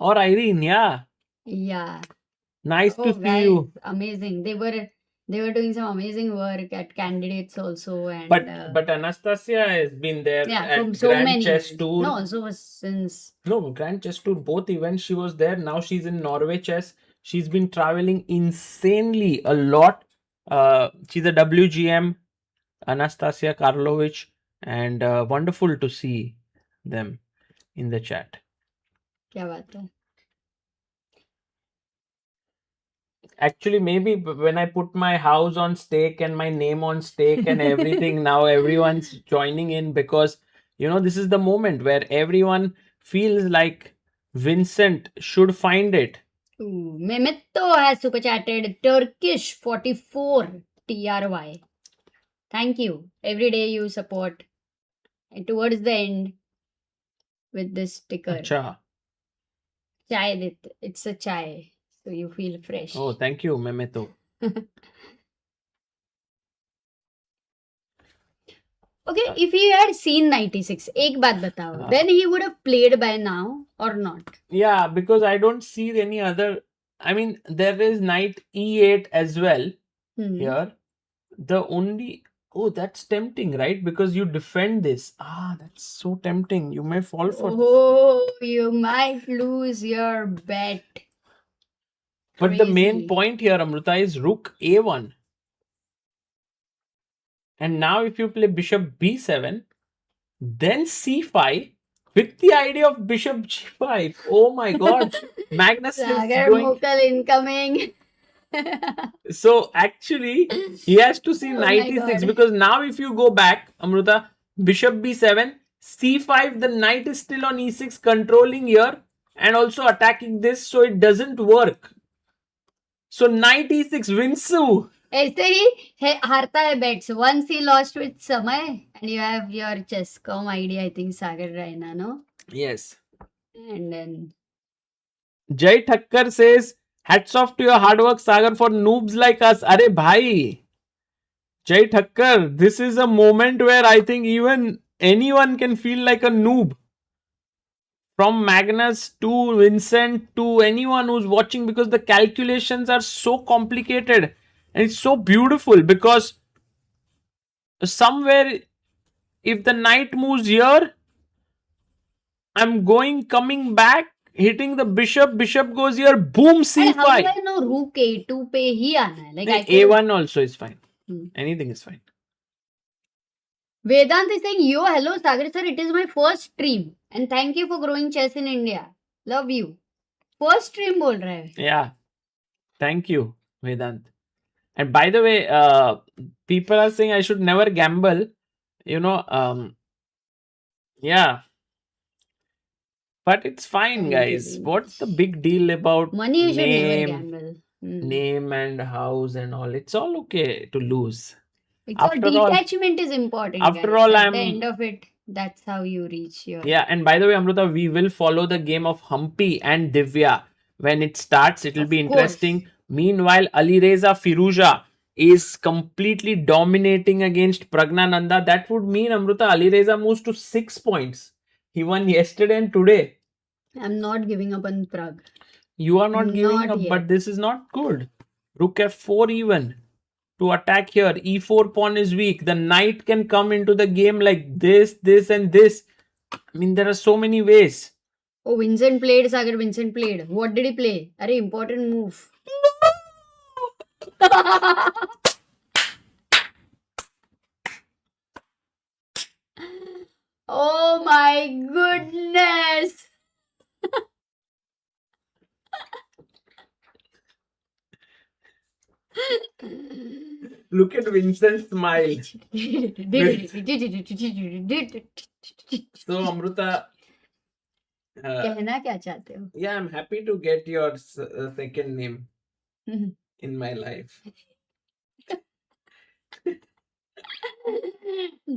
Or Irene, yeah. Yeah. Nice Oh, to see guys, you. amazing. They were doing some amazing work at candidates also, and But Anastasia has been there yeah, at from so Grand many Chess years. Tour. No, so since No, Grand Chess Tour, both events she was there. Now she's in Norway Chess. She's been traveling insanely a lot. She's a WGM, Anastasia Karlovich, and wonderful to see them in the chat. क्या बात है? Actually, maybe when I put my house on stake and my name on stake and everything, now everyone's joining in, because this is the moment where everyone feels like Vincent should find it. Ooh, Mehmetto has super chatted Turkish 44 TRY. Thank you. Every day you support. And towards the end with this sticker. Acha. Chai dit. It's a chai. So you feel fresh. Oh, thank you, Mehmetto. Okay, if he had seen 96, एक बात बताओ, then he would have played by now or not? Yeah, because I don't see any other. I mean, there is knight e8 as well here. The only. Oh, that's tempting, right? Because you defend this. That's so tempting. You may fall for this. Oh, you might lose your bet. But the main Crazy. point here, Amrita, is rook a1. And now if you play bishop b7, then c5 with the idea of bishop g5. Oh my god. Magnus is Sagar going. Mokal incoming. So actually, he has to see Oh my 96, God. because now if you go back, Amrita, bishop b7, c5, the knight is still on e6 controlling here and also attacking this, so it doesn't work. So knight e6 Vinsu. ऐसे ही हारता है bets. Once he lost with Samay, and you have your chess.com ID, I think Sagar Raina, no? Yes. And then Jay Thakkar says, hats off to your hard work, Sagar, for noobs like us. Arey bhai. Jay Thakkar, this is a moment where I think even anyone can feel like a noob. From Magnus to Vincent to anyone who's watching, because the calculations are so complicated and it's so beautiful, because somewhere if the knight moves here, I'm coming back, hitting the bishop goes here, boom, and how do c5. I know rook a2 पे ही आना है? Like I could... a1 also is fine. Hmm. Anything is fine. Vedant is saying, yo, hello Sagar sir, it is my first stream and thank you for growing chess in India. Love you. First stream बोल रहा है. Yeah. Thank you, Vedant. And by the way, people are saying I should never gamble. Yeah. But it's fine, Thank guys. you. What's the big deal about Money you should never name, gamble. name and house and all? It's all okay to lose. It's all After all- detachment is important. after guys. all, At the I'm- end of it, that's how you reach your. Yeah, and by the way, Amrita, we will follow the game of Humpy and Divya. When it starts, it will be Of course. interesting. Meanwhile, Alireza Firouzja is completely dominating against Praggnanandhaa. That would mean, Amrita, Alireza moves to 6 points. He won yesterday and today. I'm not giving up on Pragg. You are not giving Not up, yet. but this is not good. Rook f4 even. To attack here, e4 pawn is weak. The knight can come into the game like this, and this. I mean, there are so many ways. Oh, Vincent played, Sagar. Vincent played. What did he play? Arey, important move. Oh my goodness. Look at Vincent's smile. So Amruta, कहना क्या चाहते हो? yeah, I'm happy to get your second name in my life.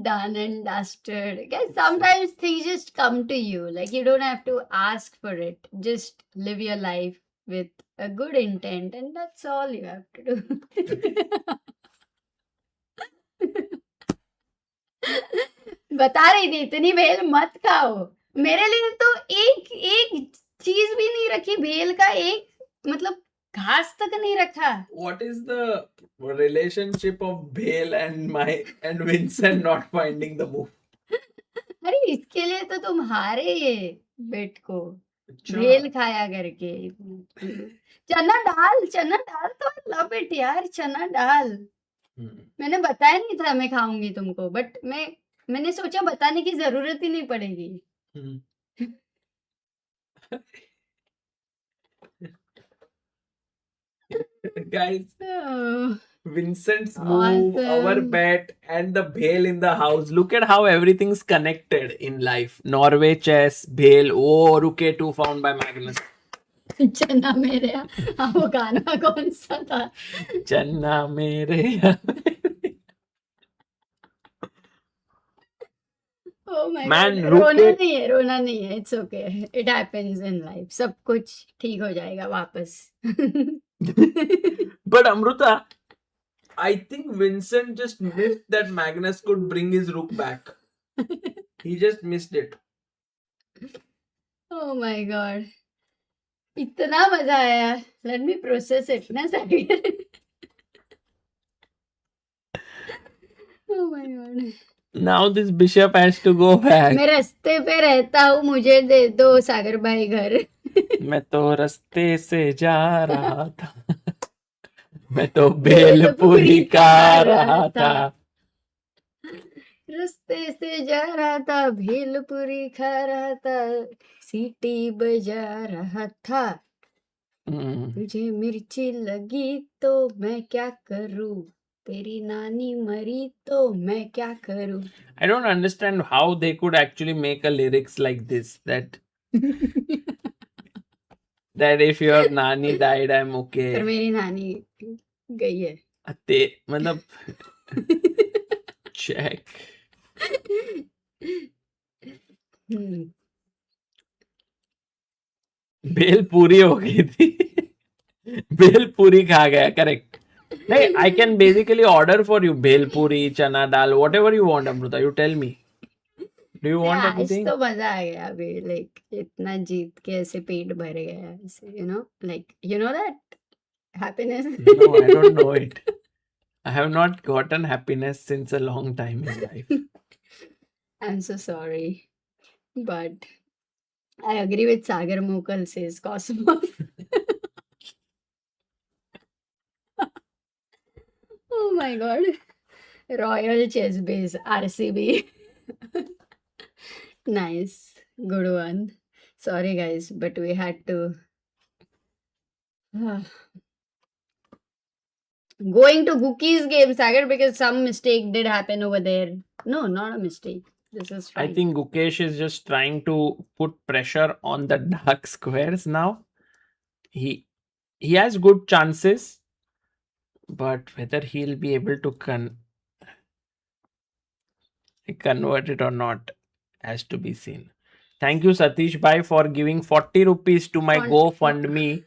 Done and dusted. Guys, sometimes things just come to you. Like you don't have to ask for it. Just live your life with a good intent, and that's all you have to do. बता रही थी इतनी भेल मत खाओ. मेरे लिए तो एक एक चीज भी नहीं रखी भेल का, एक मतलब घास तक नहीं रखा. What is the relationship of Bale and Vincent not finding the move? अरे इसके लिए तो तुम हारे ये बेट को अच्छा. भेल खाया करके. चना दाल तो लव इट यार. चना दाल मैंने बताया नहीं था मैं खाऊंगी तुमको, बट मैंने सोचा बताने की जरूरत ही नहीं पड़ेगी. Guys, Oh, Vincent's move, our awesome. bet, and the Bale in the house. Look at how everything's connected in life. Norway Chess, Bale. Oh, Ruke 2 found by Magnus. चना मेरे हाँ, वो गाना कौन सा था? Channa mere. Oh my Man, God. रोना नहीं है. It's okay. It happens in life. सब कुछ ठीक हो जाएगा वापस. But Amruta, I think Vincent just missed that Magnus could bring his rook back. He just missed it. Oh my God. इतना मजा आया. Let me process it ना सागर. Oh my God. Now this bishop has to go back. मैं रास्ते पे रहता हूँ, मुझे दे दो सागर भाई घर. मैं तो रास्ते से जा रहा था. मैं तो भेलपुरी खा रहा था. रास्ते से जा रहा था, भेलपुरी खा रहा था, सीटी बजा रहा था. तुझे मिर्ची लगी तो मैं क्या करूं, तेरी नानी मरी तो मैं क्या करूं. I don't understand how they could actually make a lyrics like this. That if your nani died, I'm पर okay. मेरी नानी गई है. मतलब check. भेल पूरी हो गई थी. भेल पूरी खा गया. करेक्ट. नहीं, I can basically order for you भेल पूरी, चना दाल, whatever you want, Amruta. You tell me. Do you want आज anything? तो मजा आ गया अभी. लाइक इतना जीत के ऐसे पेट भर गया ऐसे. Like that happiness. No, I don't know it. I have not gotten happiness since a long time in life. I'm so sorry, but I agree with Sagar Mokal says Cosmos. Oh my God. Royal ChessBase RCB. Nice. Good one. Sorry guys, but we had to going to Gukesh game, Sagar, because some mistake did happen over there. No, not a mistake. This is I fine. think Gukesh is just trying to put pressure on the dark squares now. He has good chances, but whether he'll be able to convert it or not has to be seen. Thank you, Satish Bhai, for giving 40 rupees to my GoFundMe.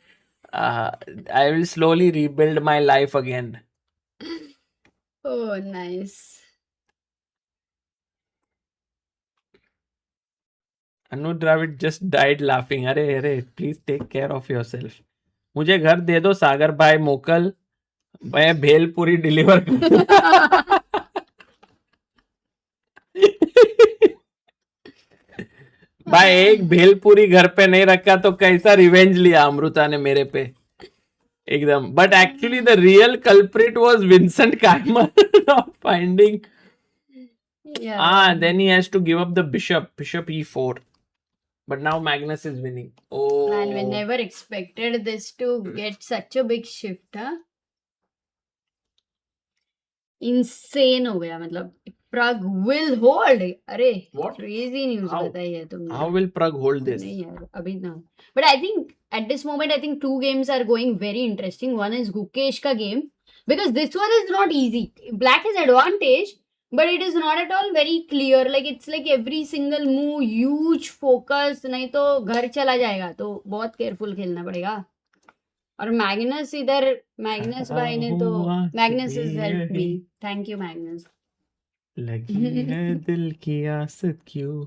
I will slowly rebuild my life again. Oh, nice. Anu Dravid just died laughing. अरे please take care of yourself. मुझे घर दे दो सागर भाई मोकल, मैं bhelpuri deliver कर. भाई एक भेलपुरी घर पे नहीं रखा तो कैसा रिवेंज लिया अमृता ने मेरे पे एकदम. But actually the real culprit was Vincent Keymer not finding. Yeah. Then he has to give up the bishop e4. But now Magnus is winning. Oh, Man, we never expected this to get such a big shift, huh? insane हो गया मतलब. Pragg will hold. अरे What? crazy news How? बताई है तुमने. How will Pragg hold this? नहीं यार अभी ना. But I think at this moment I think 2 games are going very interesting. One is Gukesh का game because this one is not easy. Black has advantage but it is not at all very clear. Like it's like every single move huge focus, नहीं तो घर चला जाएगा. तो बहुत careful खेलना पड़ेगा. और मैग्नस भाई ने तो Magnus is help me. Thank you Magnus. लगी है दिल की आसत क्यों?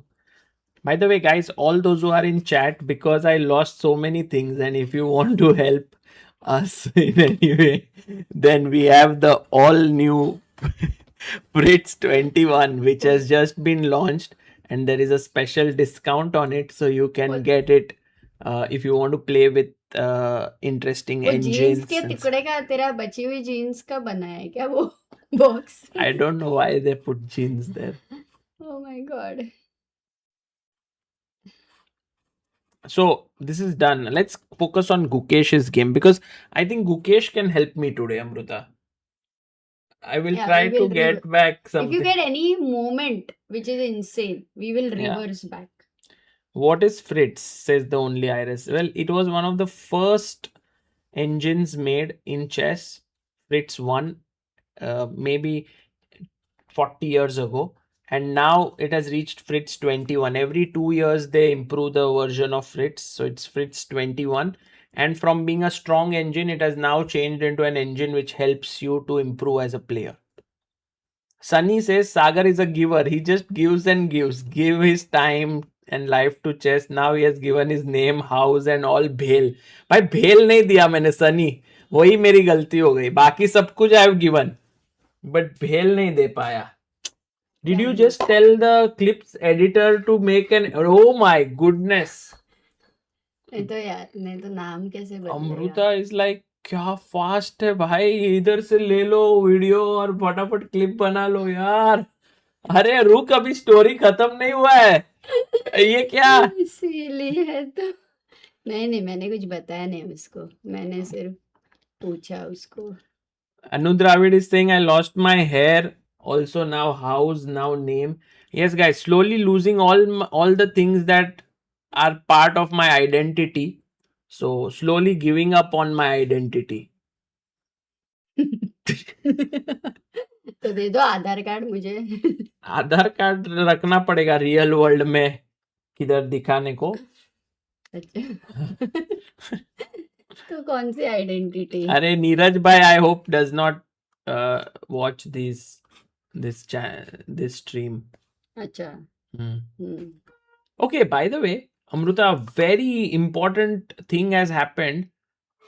By the way, guys, all those who are in chat, because I lost so many things, and if you want to help us in any way, then we have the all new Fritz 21, which has just been launched, and there is a special discount on it, so you can get it if you want to play with interesting वो jeans engines. के and टुकड़े का तेरा बची हुई jeans का बना है क्या वो box? I don't know why they put jeans there. Oh my god. So this is done. Let's focus on Gukesh's game because I think Gukesh can help me today, Amruta. I will Yeah, try we to will get back If something. you get any moment which is insane, we will Yeah. reverse back. What is Fritz? Says the only Iris. Well, it was one of the first engines made in chess. Fritz 1, maybe 40 years ago. And now it has reached Fritz 21. Every 2 years they improve the version of Fritz. So it's Fritz 21. And from being a strong engine, it has now changed into an engine which helps you to improve as a player. Sunny says Sagar is a giver. He just gives and gives. Give his time and life to chess. Now he has given his name, house and all भेल. भाई भेल नहीं दिया मैंने सनी. वही मेरी गलती हो गई. बाकी सब कुछ I have given. But भेल नहीं दे पाया. Did you just tell the clips editor to make an... Oh my goodness. नहीं तो यार नहीं तो नाम कैसे बदलेगा? अमृता इज लाइक क्या फास्ट है भाई. इधर से ले लो वीडियो और फटाफट क्लिप बना लो यार. अरे रुक अभी स्टोरी खत्म नहीं हुआ है. ये क्या? इसीलिए है तो. नहीं मैंने कुछ बताया नहीं उसको. मैंने सिर्फ पूछा उसको. Anu Dravid is saying I lost my hair. Also now house, now name. Yes guys, slowly losing all the things that are part of my identity. So slowly giving up on my identity. तो दे दो आधार card मुझे. आधार card रखना पड़ेगा real world में किधर दिखाने को. अच्छा. तो कौन सी आइडेंटिटी? अरे नीरज भाई I hope does not watch this stream. अच्छा. Okay, by the way, Amruta, a very important thing has happened.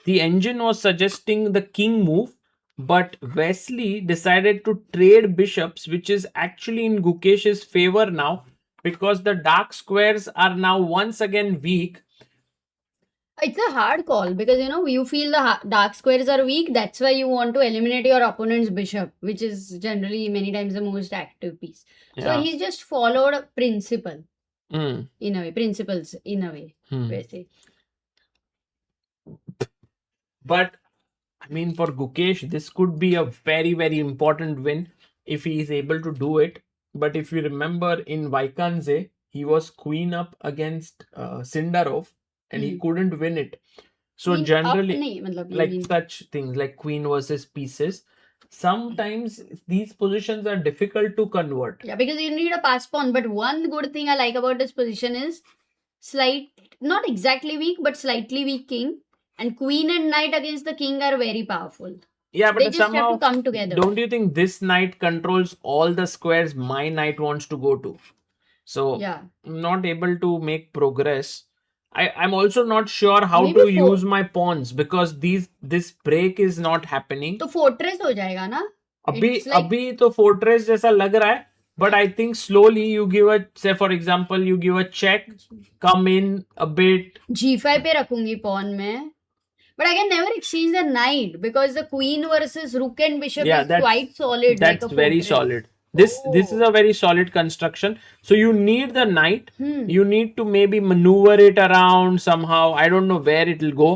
The engine was suggesting the king move, but Wesley decided to trade bishops, which is actually in Gukesh's favor now because the dark squares are now once again weak. It's a hard call because you feel the dark squares are weak. That's why you want to eliminate your opponent's bishop, which is generally many times the most active piece. So Yeah. he's just followed a principle Mm. in a way, principles in a way. वैसे. But I mean, for Gukesh, this could be a very, very important win if he is able to do it. But if you remember in Vaikanze, he was queen up against Sindarov and he couldn't win it. So Queen up generally, नहीं, मतलब you like mean- such things like queen versus pieces, sometimes these positions are difficult to convert. Yeah, because you need a pass pawn. But one good thing I like about this position is not exactly weak, but slightly weak king. And queen and knight against the king are very powerful. Yeah, but They just somehow, have to come together. don't you think this knight controls all the squares my knight wants to go to? So Yeah. I'm not able to make progress. I'm also not sure how Maybe to four- use my pawns because this break is not happening. तो fortress हो जाएगा ना? अभी it's like- अभी तो fortress जैसा लग रहा है, but I think slowly you give a, say for example, you give a check, come in a bit. G5 पे रखूंगी pawn में. But I can never exchange the knight because the queen versus rook and bishop Yeah, is that's- quite solid. That's like a very fortress. solid. This is a very solid construction. So you need the knight. You need to maybe maneuver it around somehow. I don't know where it will go,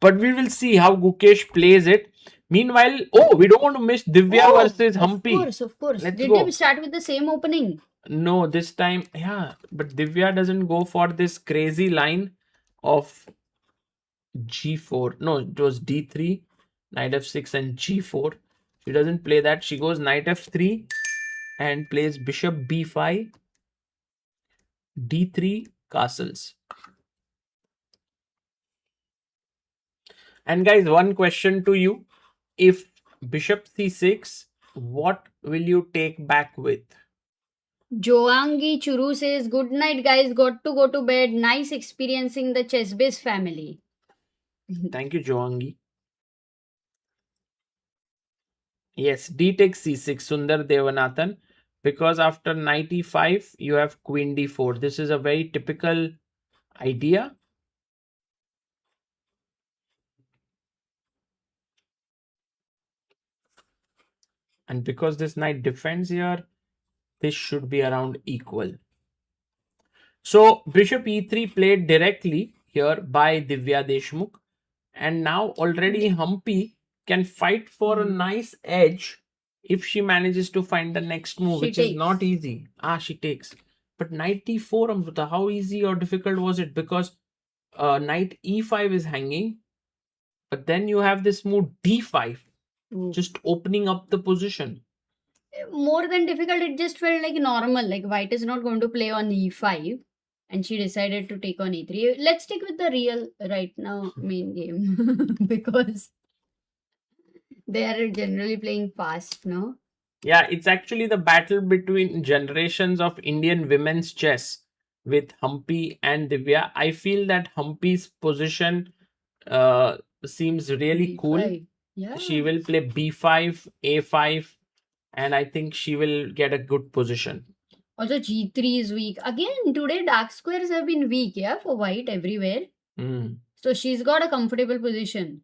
but we will see how Gukesh plays it. Meanwhile, we don't want to miss Divya versus Humpy. Of course. Let's Did go. they start with the same opening? No, this time, yeah, but Divya doesn't go for this crazy line of G4. No, it was D3, Knight F6 and G4. She doesn't play that. She goes Knight F3 and plays Bishop B5, D3 castles. And guys, one question to you. If Bishop C6, what will you take back with? Joangi Churu says, good night guys, got to go to bed. Nice experiencing the ChessBase family. Thank you, Joangi. Yes, D takes C6, Sundar Devanathan. Because after knight E5, you have queen D4. This is a very typical idea. And because this knight defends here, this should be around equal. So Bishop E3 played directly here by Divya Deshmukh. And now already Humpy can fight for a nice edge if she manages to find the next move, which is not easy. She takes. But knight D4, Amruta, how easy or difficult was it? Because knight E5 is hanging. But then you have this move D5. Just opening up the position. More than difficult, it just felt like normal. Like white is not going to play on E5. And she decided to take on E3. Let's stick with the real right now main game. Because they are generally playing fast, no? Yeah, it's actually the battle between generations of Indian women's chess with Humpy and Divya. I feel that Humpy's position seems really B5. cool. Yeah. She will play B5, A5, and I think she will get a good position. Also, G3 is weak. Again, today dark squares have been weak, yeah, for white everywhere. So she's got a comfortable position.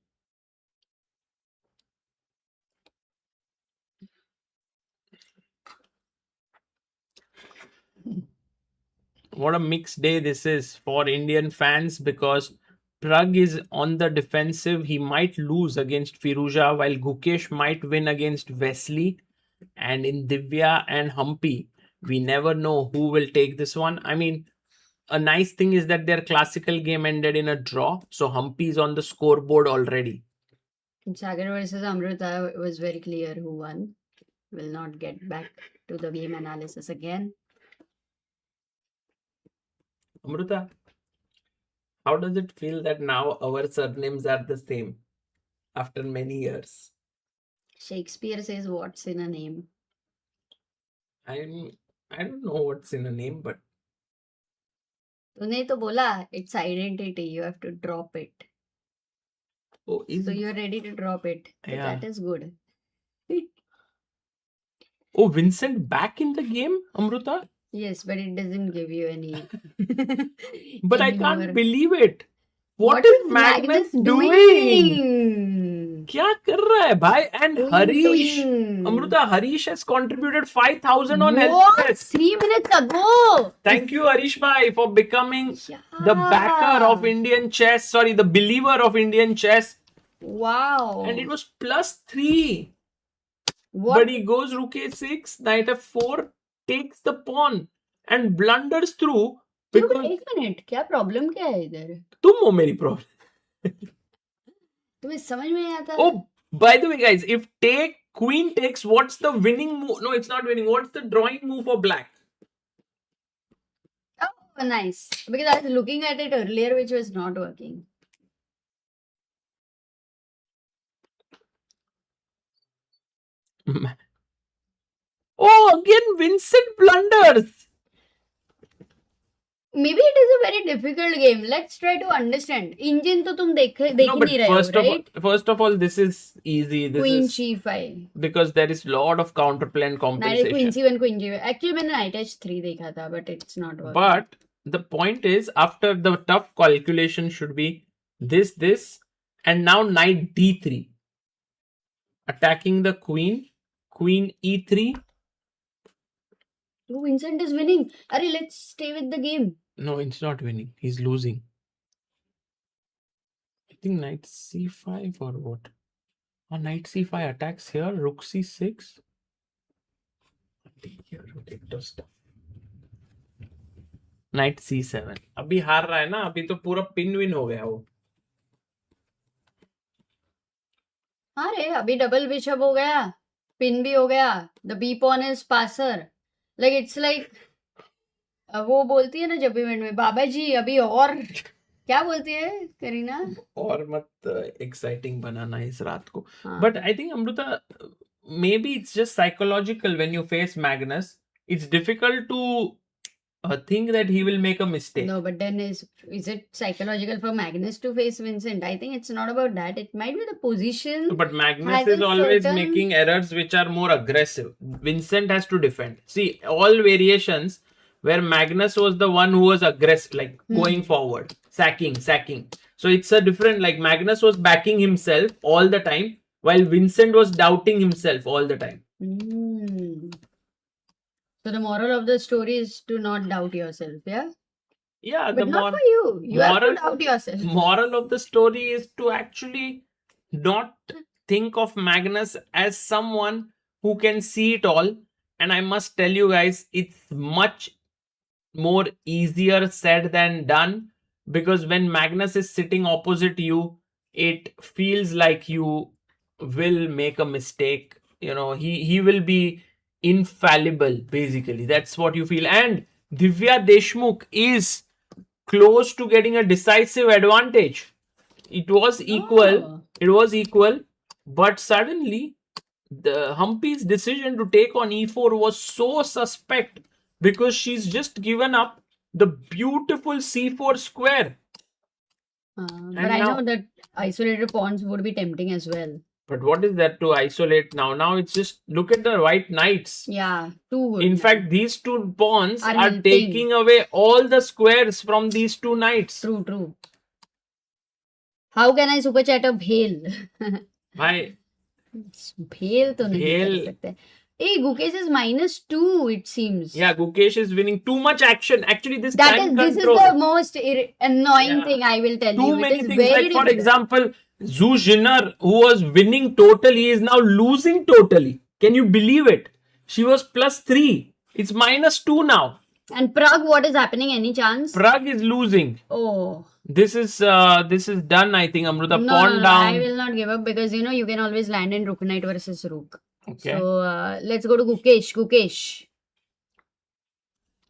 What a mixed day this is for Indian fans because Pragg is on the defensive. He might lose against Firouzja while Gukesh might win against Wesley. And in Divya and Humpy, we never know who will take this one. I mean, a nice thing is that their classical game ended in a draw. So Humpy is on the scoreboard already. Sagar versus Amrita was very clear who won. Will not get back to the game analysis again. Amrita, how does it feel that now our surnames are the same after many years? Shakespeare says, what's in a name? I don't know what's in a name, but तूने तो बोला, it's identity. You have to drop it. So you're ready to drop it. So Yeah. that is good. Vincent back in the game, Amrita? Yes, but it doesn't give you any. But I any can't more. believe it. What is Magnus doing? क्या कर रहा है भाई? And Harish, Amrita, Harish has contributed 5,000 on What? HelpDesk. 3 minutes ago. Thank you, Harish bhai, for becoming the backer of Indian chess. Sorry, the believer of Indian chess. Wow. And it was +3. What? But he goes rook a6, knight f4, takes the pawn and blunders through. क्यों? एक minute, क्या problem क्या है इधर? तुम हो मेरी problem. तुम्हें समझ में नहीं आता? Oh, by the way, guys, if queen takes, what's the winning move? No, it's not winning. What's the drawing move for black? Oh, nice. Because I was looking at it earlier, which was not working. Again, Vincent blunders. Maybe it is a very difficult game. Let's try to understand. Engine तो तुम देख ही नहीं रहे हो, right? First of all, this is easy. This Queen is C5. because there is lot of counterplay and Knight compensation. Queen C1, Queen G5. Actually, मैंने Knight H3 देखा था, but it's not working. But the point is, after the tough calculation should be this, and now Knight D3. Attacking the queen, Queen E3. Oh, Vincent is winning. Arey, let's stay with the game. No, he's not winning. He's losing. I think Knight C5 or what? Knight c5 attacks here. Rook c6. Take here. Rotate to stuff. Knight c7. अभी हार रहा है ना, अभी तो पूरा pin win हो गया वो. अरे अभी डबल बिशप हो गया, पिन भी हो गया. The B pawn is passer. Like it's like वो बोलती है ना जब भी में, बाबा जी अभी और क्या बोलती है करीना, और मत एक्साइटिंग बनाना इस रात को. हाँ. But I think Amruta, maybe it's just psychological when you face Magnus. It's difficult to think that he will make a mistake. No, but then is it psychological for Magnus to face Vincent? I think it's not about that. It might be the position. But Magnus has is a always certain- making errors which are more aggressive. Vincent has to defend. See, all variations where Magnus was the one who was aggressive, like going forward, sacking. So it's a different, like Magnus was backing himself all the time, while Vincent was doubting himself all the time. Hmm. So the moral of the story is to not doubt yourself, yeah? Yeah, But the not for you. You have to moral- doubt yourself. moral of the story is to actually not think of Magnus as someone who can see it all. And I must tell you guys, it's much more easier said than done, because when Magnus is sitting opposite you, it feels like you will make a mistake. You know, he will be infallible, basically. That's what you feel. And Divya Deshmukh is close to getting a decisive advantage. It was equal. Oh. It was equal, but suddenly the Humpy's decision to take on e4 was so suspect, because she's just given up the beautiful c4 square. But I know that isolated pawns would be tempting as well. But what is that to isolate now? Now it's just, look at the white knights. Yeah, too good. In fact, these two pawns Are are helping. taking away all the squares from these two knights. True. How can I super chat a bhel? Bhai, Bhel to nahi Bhel. kar sakte. Hey, Gukesh is -2, it seems. yeah, Gukesh is winning. Too much action. Actually, this This time is control. the most annoying Yeah. thing, I will tell Too you. many it is things. very Like, for difficult. example, Zhu Jinner, who was winning totally, is now losing totally. Can you believe it? She was +3. It's -2 now. And Pragg, what is happening? Any chance? Pragg is losing. Oh. This is done, I think. Amruta, No, pawn down. I will not give up, because you can always land in rook knight versus rook. Okay. So let's go to Gukesh.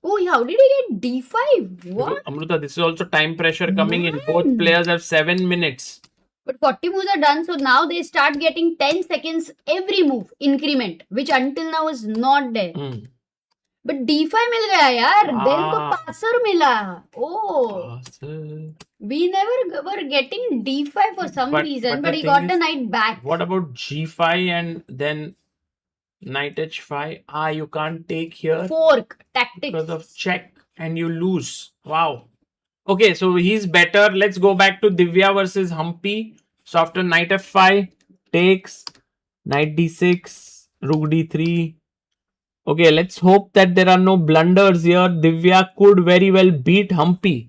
Oh, how did he get d5? What? Amruta, this is also time pressure coming in. Man. Both players have 7 minutes. But 40 moves are done, so now they start getting 10 seconds every move increment, which until now is not there. Hmm. But d5 मिल गया यार. Then तो Ah. passer मिला. Oh, we never were getting d5 for some But reason, the but he thing got the is, knight back. What about g5 and then knight h5? You can't take here Fork tactics. because of check, and you lose. Wow. Okay, so he's better. Let's go back to Divya versus Humpy. So after knight f5, takes, knight d6, rook d3. Okay, let's hope that there are no blunders here. Divya could very well beat Humpy.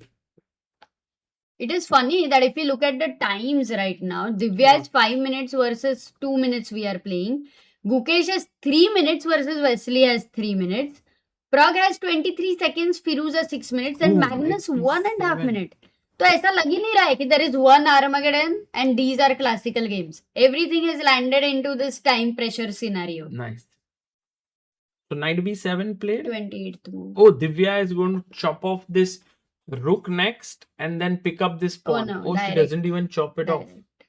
It is funny that if you look at the times right now, Divya is 5 minutes versus 2 minutes we are playing. Gukesh has 3 minutes versus Wesley has 3 minutes. Pragg has 23 seconds, Firouzja 6 minutes, and Ooh, Magnus 1.5 7. minutes. तो ऐसा लग ही नहीं रहा है कि there is one Armageddon and these are classical games. Everything has landed into this time pressure scenario. Nice. So knight b7 played. 28th move. Oh, Divya is going to chop off this rook next and then pick up this pawn. no, She direct. doesn't even chop it off. Direct.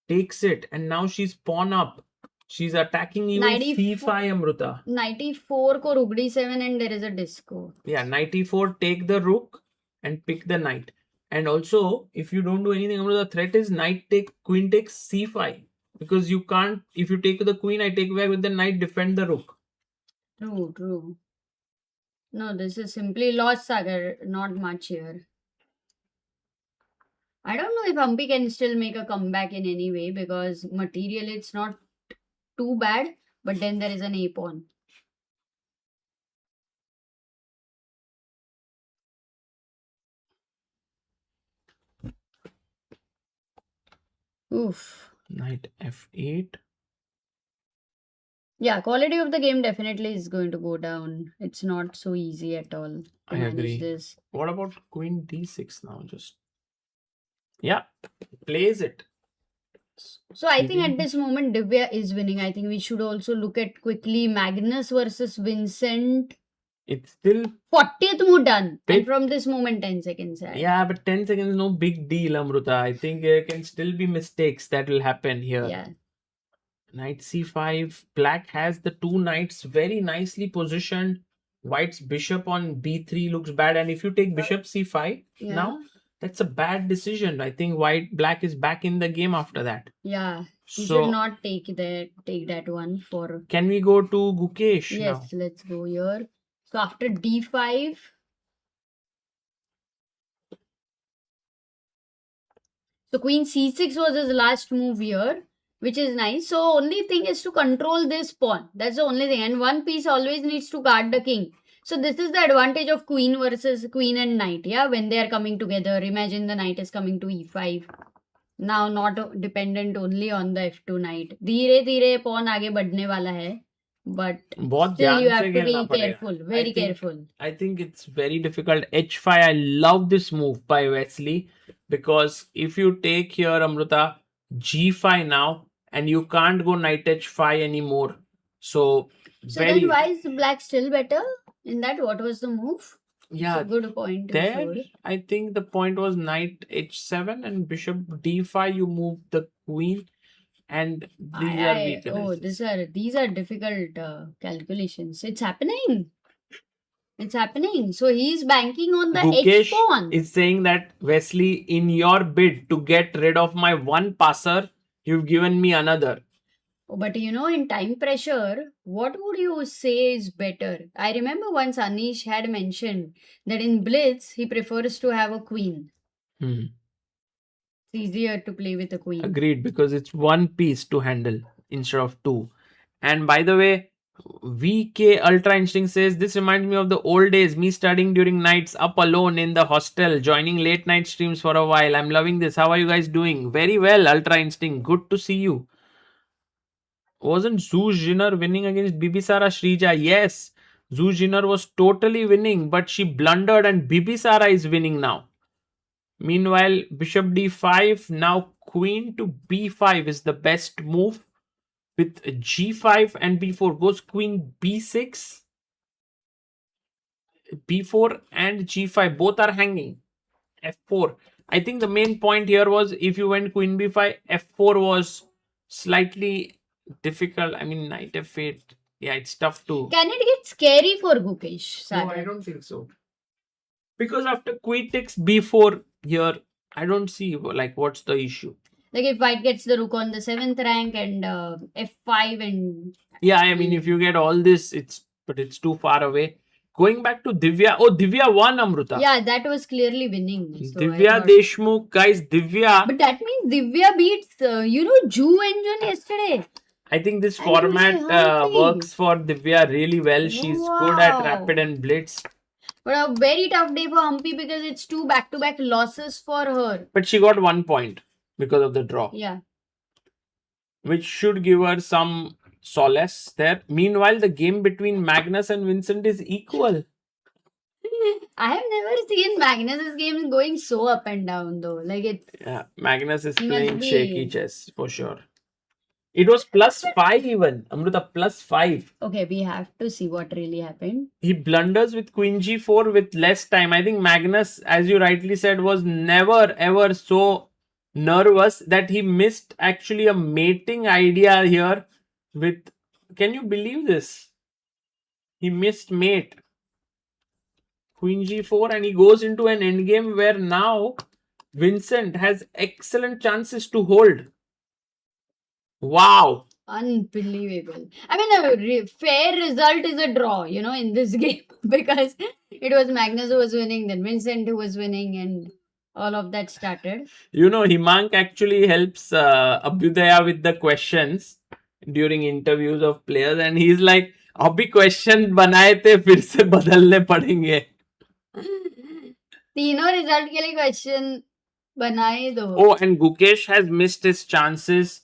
Takes it, and now she's pawn up. She's attacking you with 94. c5, Amruta. 94 को rook d7 and there is a disco. Yeah, knight e4, take the rook and pick the knight. And also, if you don't do anything, Amruta, the threat is queen takes c5. Because you can't, if you take the queen, I take back with the knight, defend the rook. True. No, this is simply lost, Sagar. Not much here. I don't know if Humpy can still make a comeback in any way, because materially it's not too bad, but then there is an a pawn. Oof. Knight f8. Yeah, quality of the game definitely is going to go down. It's not so easy at all to I manage agree. this. What about queen d6 now? Just yeah, plays it. So I think Giving- at this moment Divya is winning. I think we should also look at quickly Magnus versus Vincent. It's still 40th move done. Big- And from this moment 10 seconds. Ahead. yeah, but 10 seconds no big deal, Amruta. I think there can still be mistakes that will happen here. Yeah. Knight c5. Black has the two knights very nicely positioned. White's bishop on b3 looks bad, and if you take bishop c5 Yeah. now, that's a bad decision. I think black is back in the game after that. Yeah. You So should not take that one for. can we go to Gukesh now? Yes, let's go here. So after d5. So queen c6 was his last move here, which is nice. So only thing is to control this pawn. That's the only thing. And one piece always needs to guard the king. So this is the advantage of queen versus queen and knight. Yeah, when they are coming together. Imagine the knight is coming to e5. Now not dependent only on the f2 knight. धीरे धीरे pawn आगे बढ़ने वाला है. But बहुत still ध्यान you से have to be खेलना पड़ेगा. careful. Very careful. I think it's very difficult. h5, I love this move by Wesley, because if you take here, Amruta, g5 now, and you can't go knight h5 anymore. So very then why is black still better? In that, what was the move? yeah. It's a good point. to There, show. I think the point was knight h7 and bishop d5. You move the queen, and these are weaknesses. These are difficult calculations. It's happening. It's happening. So he's banking on the H Gukesh pawn. is saying that, Wesley, in your bid to get rid of my one passer, you've given me another. But you know, in time pressure, what would you say is better? I remember once Anish had mentioned that in Blitz, he prefers to have a queen. Hmm. It's easier to play with a queen. Agreed, because it's one piece to handle instead of two. And by the way, VK Ultra Instinct says, this reminds me of the old days, me studying during nights up alone in the hostel, joining late night streams for a while. I'm loving this. How are you guys doing? Very well, Ultra Instinct. Good to see you. Wasn't Zhu Jinner winning against Bibisara Shrija? Yes, Zhu Jinner was totally winning, but she blundered and Bibisara is winning now. Meanwhile, bishop d5, now queen to b5 is the best move. With g5 and b4 goes queen b6, b4 and g5, both are hanging. f4. I think the main point here was if you went queen b5, f4 was slightly difficult. I mean, knight f8. Yeah, it's tough to. Can it get scary for Gukesh? No, Sagar? I don't think so. Because after queen takes b4 here, I don't see like what's the issue. Like if white gets the rook on the 7th rank and f5 and Yeah, I mean, if you get all this, it's too far away. Going back to Divya. Oh, Divya won, Amruta. yeah, that was clearly winning. So I Divya thought- Deshmukh, guys, Divya. But that means Divya beats, Ju and Jun yesterday. I think this And format Humpy. works for Divya really well. She's good at Wow. rapid and blitz. But a very tough day for Humpy because it's 2 back-to-back losses for her. But she got 1 point because of the draw, Yeah. which should give her some solace there. Meanwhile, the game between Magnus and Vincent is equal. I have never seen Magnus's games going so up and down though. Like it's Yeah, Magnus is He must playing be- shaky chess for sure. It was +5 even. Amruta, +5. okay, we have to see what really happened. He blunders with queen g4 with less time. I think Magnus, as you rightly said, was never ever so nervous that he missed actually a mating idea here with. Can you believe this? He missed mate. Queen g4, and he goes into an endgame where now Vincent has excellent chances to hold. Wow. Unbelievable. I mean, a fair result is a draw, in this game because it was Magnus who was winning, then Vincent who was winning, and all of that started. Himank actually helps Abhyudaya with the questions during interviews of players, and he's like, अभी question बनाए थे फिर से बदलने पड़ेंगे. तीनों result के लिए क्वेश्चन बनाए दो. Oh, and Gukesh has missed his chances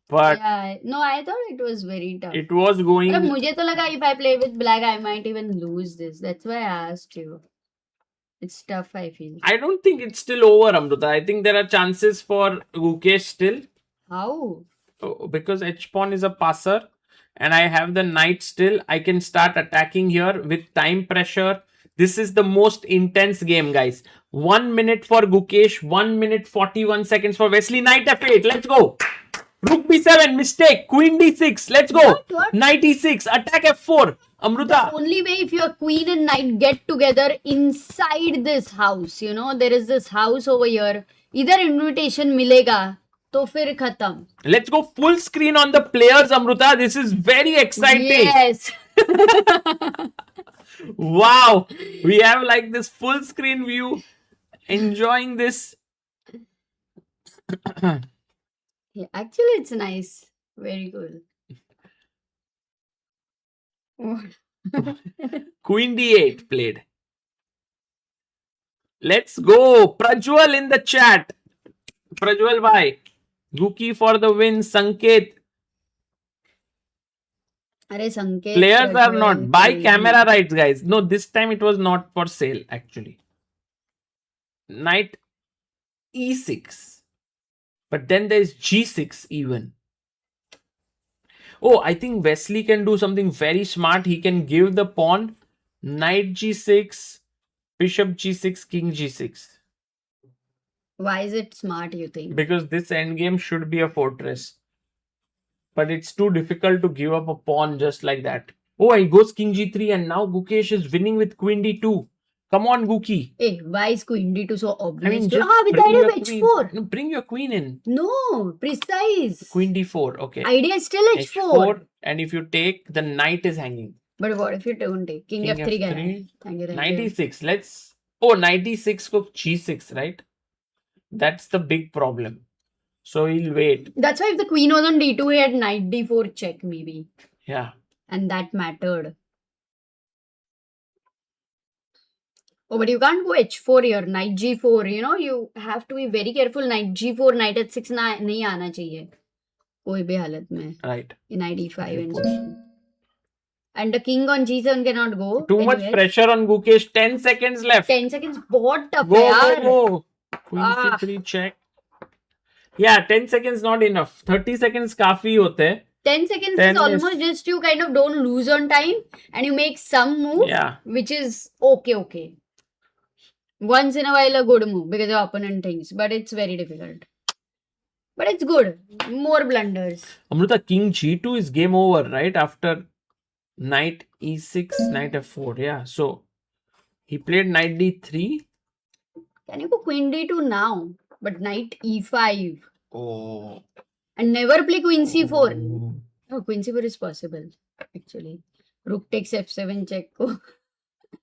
but Yeah, no, I thought it was very tough. it was मतलब going. मुझे तो लगा if I play with black, I might even lose this. That's why I asked you. It's tough, I feel. I don't think it's still over, Amruta. I think there are chances for Gukesh still. How? Because H pawn is a passer and I have the knight still. I can start attacking here with time pressure. This is the most intense game, guys. 1 minute for Gukesh, 1 minute 41 seconds for Wesley. Knight F8. Let's go. Rook B7. Mistake. Queen D6. Let's go. What? Knight E6. Attack F4. Amruta. Only way if your queen and knight get together inside this house, you know, there is this house over here. Either invitation मिलेगा तो फिर खत्म. Let's go full screen on the players, Amruta. This is very exciting. Yes. Wow. We have like this full screen view. Enjoying this. Yeah, actually, it's nice. Very cool. Queen D8 played. Let's go. Prajwal in the chat. Prajwal bhai. Guki for the win. Sanket. अरे संकेत Players are Prajwal, not. Buy crazy. camera rights, guys. No, this time it was not for sale, actually. Knight E6. But then there's G6 even. Oh, I think Wesley can do something very smart. He can give the pawn Knight G6, Bishop G6, King G6. Why is it smart, you think? Because this endgame should be a fortress. But it's too difficult to give up a pawn just like that. Oh, he goes King G3 and now Gukesh is winning with Queen D2. Come on, Guki. Hey, why is queen d2 so obvious? I mean, just with the bring idea your of queen. h4. No, bring your queen in. No, precise. Queen D4. Okay. Idea is still h4. And if you take, the knight is hanging. But what if you don't take? King King f3 F3. guy. Thank you, thank Knight you. E6. Let's. Oh, Knight E6 go G6, right? That's the big problem. So he'll wait. That's why if the queen was on d2, he had knight d4 check maybe. Yeah. And that mattered. Oh, but you can't go h4 here. Knight g4. You know, you have to be very careful. Knight g4, knight h6 नहीं आना चाहिए. कोई भी हालत में. Right. In knight e5 and so. And the king on g7 cannot go. Too much anywhere. pressure on Gukesh. 10 seconds left. 10 seconds. बहुत tough Go, है यार. go. Queen Ah. C3 check. Yeah, 10 seconds not enough. 30 seconds काफी होते हैं. 10 seconds 10 is almost just you kind of don't lose on time and you make some move Yeah. which is okay. Once in a while a good move because your opponent thinks, but it's very difficult. But it's good. More blunders. Amruta, King G2 is game over, right? After Knight E6, Knight F4. Yeah, so he played Knight D3. Can you go Queen D2 now? But Knight E5. Oh. And never play Queen C4. Oh. No, Queen C4 is possible, actually. Rook takes F7 check. Ko.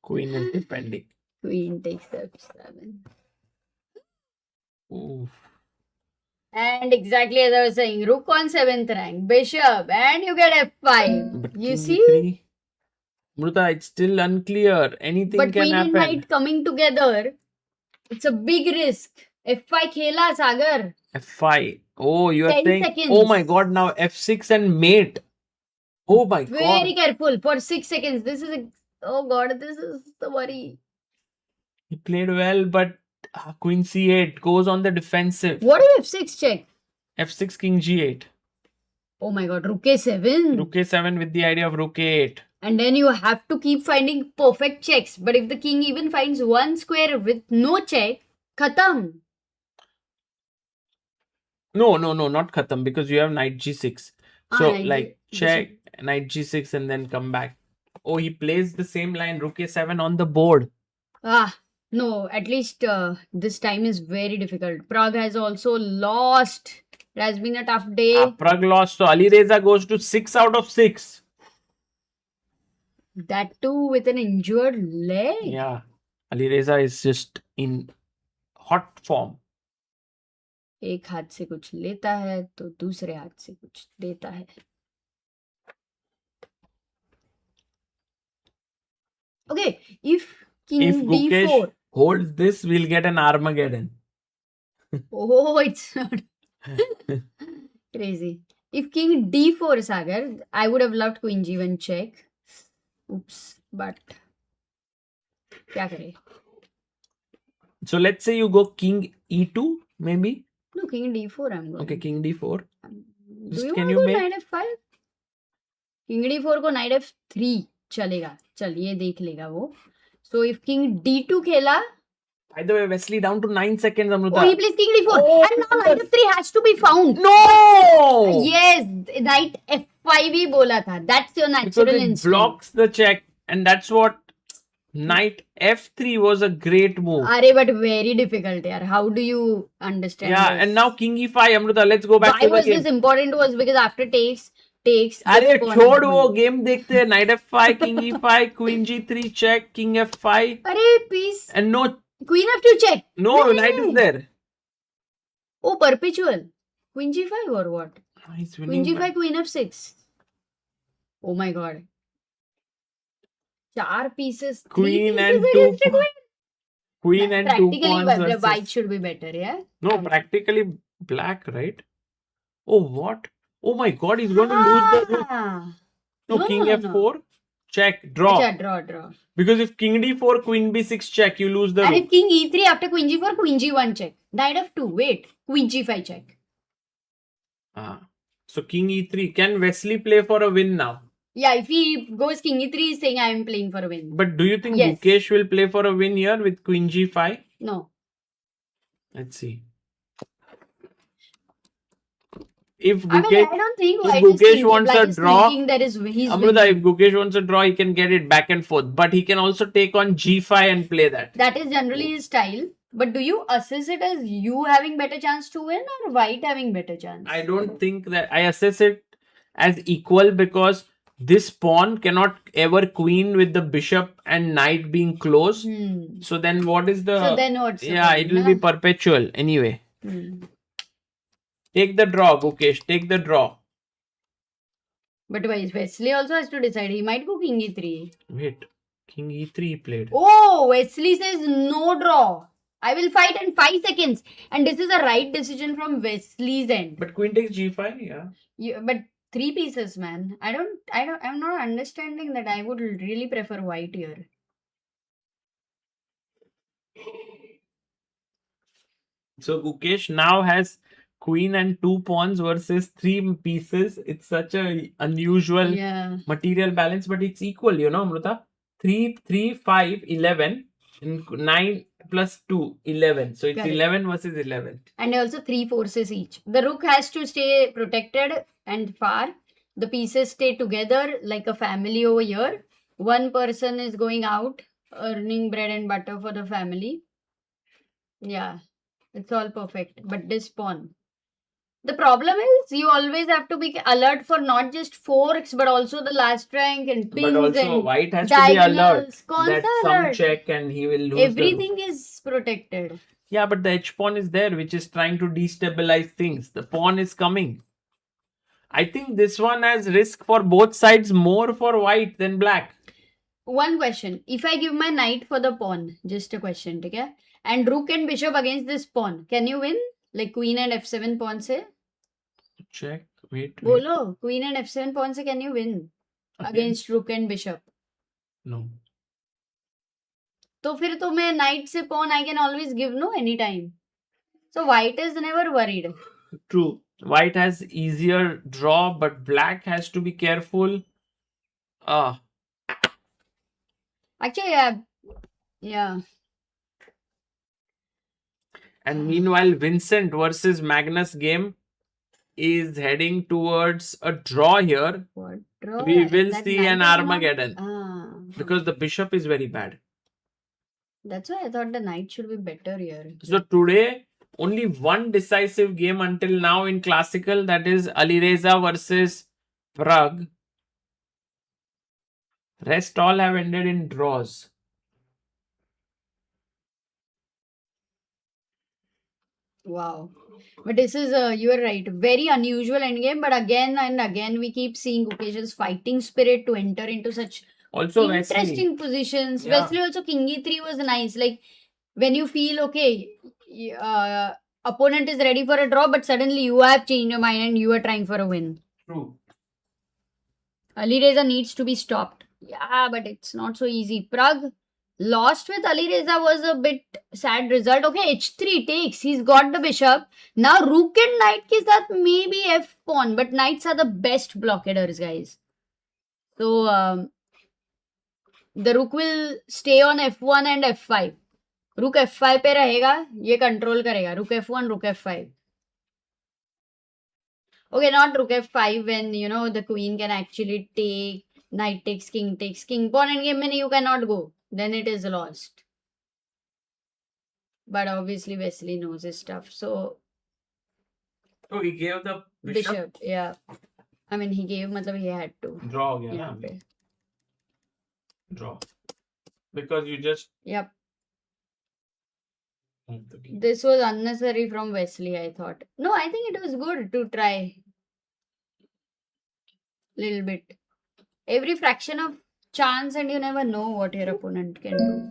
Queen is defending. Queen takes F7. Ooh. And exactly as I was saying, Rook on 7th rank, Bishop, and you get F5. But You King see? D3, Amruta, it's still unclear. Anything But can Queen and happen. Knight coming together, it's a big risk. F5 khela, Sagar. F5. Oh, you are 10 saying. seconds. Oh my god, now F6 and mate. Oh my Very god. careful for 6 seconds. This is oh god, this is the worry. He played well, but Queen C8 goes on the defensive. What if F6 check? F6, King G8. Oh my god, Rook A7. Rook A7 with the idea of Rook A8. And then you have to keep finding perfect checks. But if the king even finds one square with no check, khatam. No, not Khatam because you have Knight G6. So, Knight like, G6. check Knight G6 and then come back. Oh, he plays the same line, Rook A7 on the board. No, at least this time is very difficult. Pragg has also lost. It has been a tough day. Pragg lost. So, Alireza goes to 6 out of 6. That too with an injured leg. Yeah. Alireza is just in hot form. एक हाथ से कुछ लेता है तो दूसरे हाथ से कुछ देता है. Okay, if king If d4. Gukesh holds this, we'll get an Armageddon. Oh, it's not crazy. If king d4, Sagar, I would have loved queen g1 check. Oops, but kya kare? So let's say you go king e2, maybe. No, king d4 I'm going. Okay, king d4. Do you Can want you to go make- knight f5? King d4 को knight f3 चलेगा. चल ये देख लेगा वो. So if king d2 खेला, By the way, Wesley down to 9 seconds, Amruta. oh he plays king d4 Oh, and now knight f3 has to be found. No! Yes, knight f5 ही बोला था. That's your Because natural it instinct. blocks the check, and that's what knight f3 was a great move. Arey, but very difficult, yaar. How do you understand Yeah, this? and now king e5, Amruta. Let's go back Why to the was game. this important was because after takes. अरे this pawn छोड़ is वो good. Game देखते हैं. Knight f5, king e5, queen g3 check, king f5, अरे piece. and no, Queen f2 check. no, नहीं, knight नहीं. is there. Oh, perpetual. Queen g5 or what? He's Queen winning. g5, queen f6. Oh my god. 4 pieces. 3 Queen pieces and against two a queen. Queen and two Practically, pawns but versus. white should be better, yeah? No, practically black, right? Oh, what? Oh my god, he's going to lose the rook. Ah. No, No, king no, f4, check, draw. Acha, draw. Because if king d4, queen b6 check, you lose the And rook. if king e3 after queen g4, queen g1 check. Knight f2, wait. Queen g5 check. Ah. So king e3. Can Wesley play for a win now? Yeah, if he goes king e3, he's saying I am playing for a win. But do you think Yes. Gukesh will play for a win here with queen g5? No. Let's see. If I mean, Gukesh, I don't think if White is Gukesh thinking, wants Black a is draw, thinking that he's Amruta, if winning. Gukesh wants a draw, he can get it back and forth. But he can also take on g5 and play that. That is generally his style. But do you assess it as you having better chance to win or White having better chance? I don't think that I assess it as equal because this pawn cannot ever queen with the bishop and knight being close. So then what is the... So then what's the Yeah, point, it will na? be perpetual anyway. Take the draw, Gukesh. Take the draw. But Wesley also has to decide. He might go king e3. Wait. King e3 he played. Oh, Wesley says no draw. I will fight in 5 seconds. And this is a right decision from Wesley's end. But queen takes g5, yeah. But 3 pieces, man. I'm not understanding that. I would really prefer White here. So Gukesh now has queen and 2 pawns versus 3 pieces. It's such a unusual Yeah. material balance, but it's equal, you know, Amruta. 3, 3, 5, 11. And 9 plus 2, 11. So it's Correct. 11 versus 11. And also 3 forces each. The rook has to stay protected and far. The pieces stay together like a family over here. One person is going out, earning bread and butter for the family. Yeah, it's all perfect. But this pawn. The problem is you always have to be alert for not just forks but also the last rank and pins But also and white has to be alert diagonals. कौन that सा some alert? check and he will lose the rook. Everything is protected. Yeah, but the h pawn is there, which is trying to destabilize things. The pawn is coming. I think this one has risk for both sides more for white than black. One question. If I give my knight for the pawn, just a question, okay? And rook and bishop against this pawn, can you win? Like queen and f7 pawn se? Check. Wait. Bolo, queen and f7 pawn se can you win? Against rook and bishop. No. तो फिर तो मैं knight से pawn I can always give no anytime. So white is never worried. True. White has easier draw, but black has to be careful. Actually, yeah. And meanwhile, Vincent versus Magnus game is heading towards a draw here. What draw? We will That see knight an is not- Armageddon because the bishop is very bad. That's why I thought the knight should be better here. So today, only one decisive game until now in classical, that is Alireza versus Pragg. Rest all have ended in draws. Wow. But this is, you are right, very unusual endgame. But again and again, we keep seeing Gukesh's fighting spirit to enter into such Also, interesting Wesley. positions. Yeah. Wesley also king e3 was nice. Like when you feel okay, opponent is ready for a draw, but suddenly you have changed your mind and you are trying for a win. True. Alireza needs to be stopped. Yeah, but it's not so easy. Pragg lost with Alireza was a bit sad result. Okay, h3 takes. He's got the bishop. Now rook and knight ke saath maybe f pawn, but knights are the best blockaders, guys. So the rook will stay on f1 and f5. Rook f5 पे रहेगा, ये control करेगा. Rook f1, rook f5. Okay, not rook f5 when the queen can actually take. Knight takes, king pawn endgame mein you cannot go. Then it is lost. But obviously Wesley knows his stuff. So So he gave the bishop. yeah. I mean he gave, matlab he had to. Draw हो गया यहाँ ना? पे. Draw. Because you just Yep. moved the king. This was unnecessary from Wesley, I thought. No, I think it was good to try. Little bit. Every fraction of chance and you never know what your opponent can do.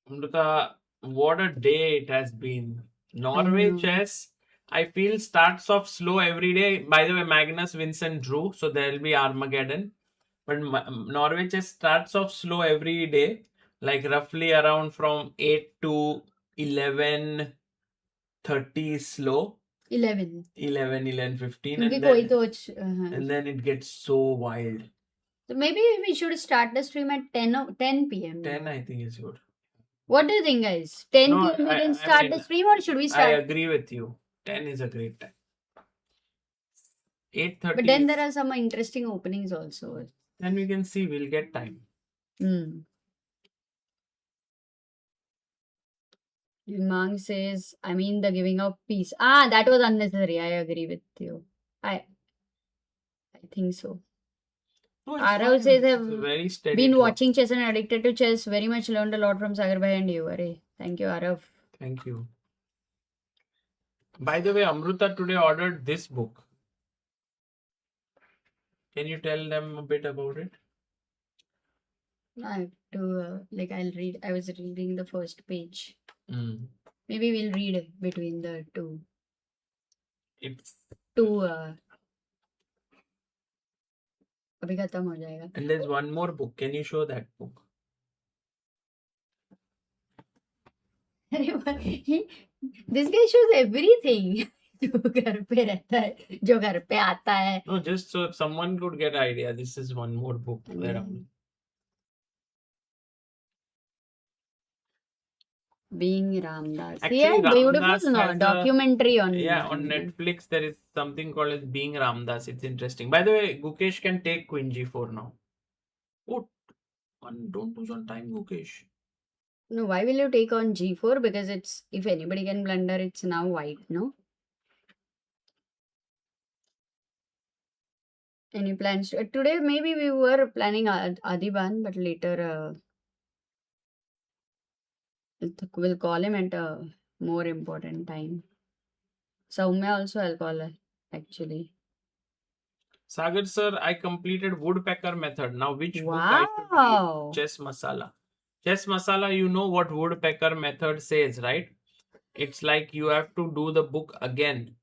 Amrita, what a day it has been. Norway know. Chess, I feel, starts off slow every day. By the way, Magnus Vincent drew, so there will be Armageddon. But Norway Chess starts off slow every day, like roughly around from 8 to 11:30 slow. 11. 11:15, क्योंकि and कोई then, तो and then it gets so wild. So maybe we should start the stream at 10 p.m. 10, I think, is good. What do you think, guys? 10 No, p.m. we I can start the mean, stream, or should we I start? agree with you. 10 is a great time. 8:30. But then there are some interesting openings also. Then we can see. We'll get time. Mang says, I mean the giving of peace. That was unnecessary. I agree with you. I think so. No, it's Arav fine. says, It's I've a very steady been draw. watching chess and addicted to chess. Very much learned a lot from Sagar Bhai and you. Arey, thank you, Arav. Thank you. By the way, Amrita today ordered this book. Can you tell them a bit about it? I have to, I'll read. I was reading the first page. Mm. Maybe we'll read between the two. It's अभी खत्म हो जाएगा. And there's one more book. Can you show that book? This guy shows everything. जो घर पे रहता है, जो घर पे आता है. No, just so someone could get an idea. This is one more book. Being Ramdas. Actually, Yeah, beautiful Ramdas has a- documentary on on Netflix there is something called as Being Ramdas. It's interesting. By the way, Gukesh can take Queen G4 now. Oh, don't lose on time, Gukesh. No, why will you take on G4? Because it's, if anybody can blunder, it's now white, no? Any plans to, today maybe we were planning Adiban, but later we'll call him at a more important time. Soumya also I'll call her, actually. Sagar sir, I completed woodpecker method. Now which book I should Wow. read? Chess Masala. Chess Masala, you know what woodpecker method says, right? It's like you have to do the book again,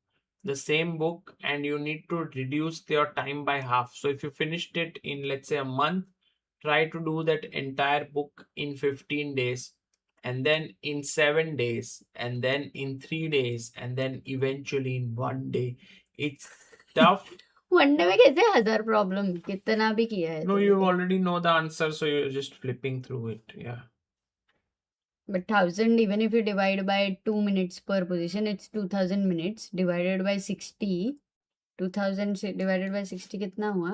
the same book, and you need to reduce your time by half. So if you finished it in, let's say, a month, try to do that entire book in 15 days, and then in 7 days, and then in 3 days, and then eventually in 1 day. It's tough. One day में कैसे 1000 problem कितना भी किया है. No, you already know the answer, so you're just flipping through it. Yeah. But 1000, even if you divide by 2 minutes per position, it's 2000 minutes divided by 60. 2000 divided by 60 कितना हुआ?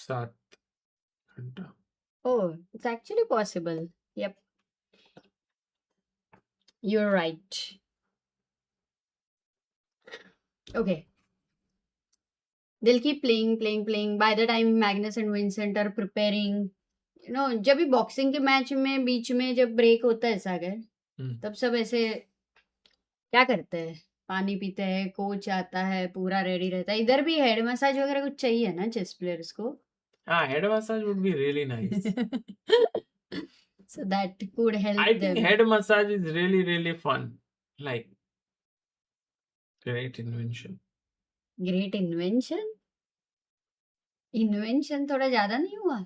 7 घंटा. Oh, it's actually possible. Yep. You're right. Okay. They'll keep playing. By the time Magnus and Vincent are preparing, जब भी boxing के match में बीच में जब break होता है सागर, तब सब ऐसे क्या करते हैं, पानी पीते हैं, कोच आता है, पूरा रेडी रहता है. इधर भी हेड मसाज वगैरह कुछ चाहिए ना चेस प्लेयर्स को. Head massage would be really nice. So that could help I them. think head massage is really, really fun. Like, great invention. Great invention. Invention थोड़ा ज्यादा नहीं हुआ?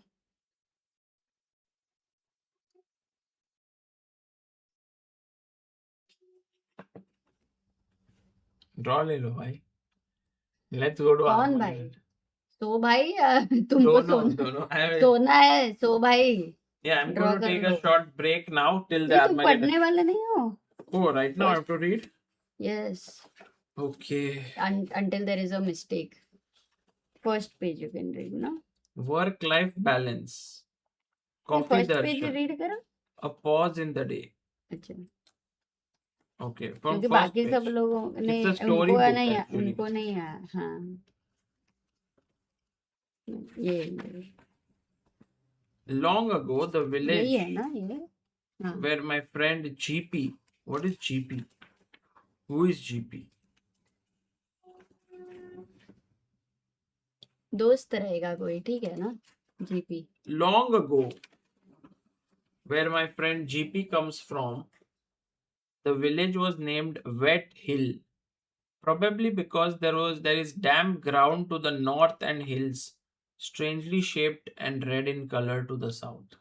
ड्रॉ ले लो भाई. Let's go to कौन भाई? Armageddon. सो भाई तुमको दोनों. सोना है. सो भाई Yeah, I'm draw going to कर take low. a short break now till the ये तुम Armageddon. पढ़ने वाले नहीं हो? Oh, right now I have to read? Yes. Okay. Until there is a mistake. First page you can read, no? Work-life balance. ये Coffee first page darshan. read करो. A pause in the day. अच्छा. Okay. From क्योंकि first बाकी page. सब लोगों ने It's a story उनको book नहीं actually. उनको नहीं है. हाँ. ये Long ago, the यही village है ना ये. हाँ. where my friend GP. What is GP? Who is GP? दोस्त रहेगा कोई, ठीक है ना? GP. Long ago, where my friend GP comes from, the village was named Wet Hill, probably because there is damp ground to the north and hills, strangely shaped and red in color to the south.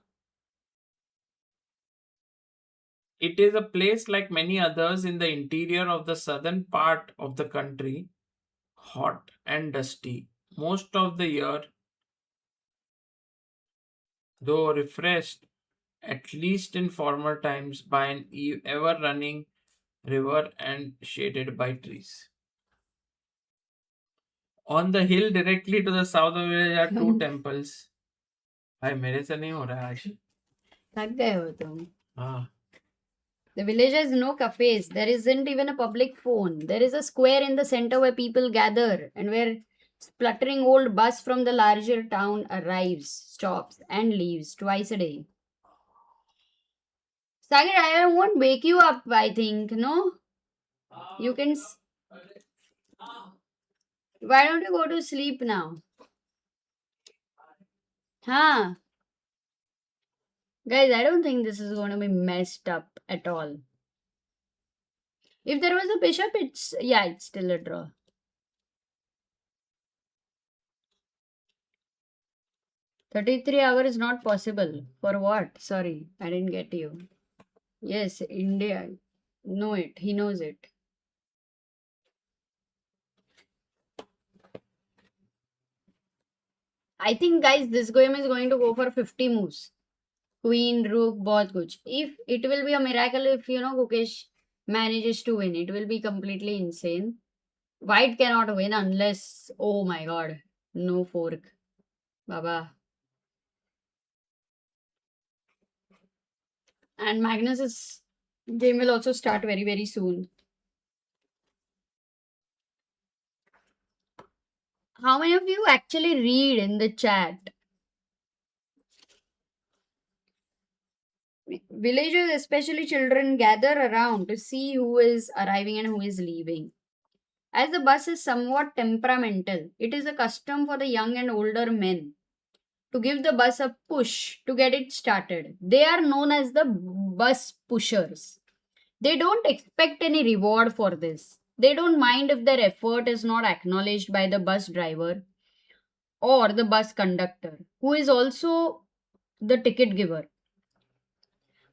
It is a place like many others in the interior of the southern part of the country, hot and dusty most of the year, though refreshed at least in former times by an ever running river and shaded by trees. On the hill directly to the south of the village are two temples. भाई मेरे से नहीं हो रहा है आज. थक गए हो तुम. हाँ. The village has no cafes. There isn't even a public phone. There is a square in the center where people gather and where spluttering old bus from the larger town arrives, stops, and leaves twice a day. Sagar, I won't wake you up, I think, no? You can... Why don't you go to sleep now? Huh? Guys, I don't think this is going to be messed up at all. If there was a bishop, it's still a draw. $33 hours is not possible. For what? Sorry, I didn't get you. Yes, India. Know it. He knows it. I think, guys, this game is going to go for 50 moves. Queen, rook, बहुत कुछ. If it will be a miracle if Gukesh manages to win, it will be completely insane. White cannot win unless, oh my god, no fork, Baba. And Magnus's game will also start very, very soon. How many of you actually read in the chat? Villagers, especially children, gather around to see who is arriving and who is leaving. As the bus is somewhat temperamental, it is a custom for the young and older men to give the bus a push to get it started. They are known as the bus pushers. They don't expect any reward for this. They don't mind if their effort is not acknowledged by the bus driver or the bus conductor, who is also the ticket giver.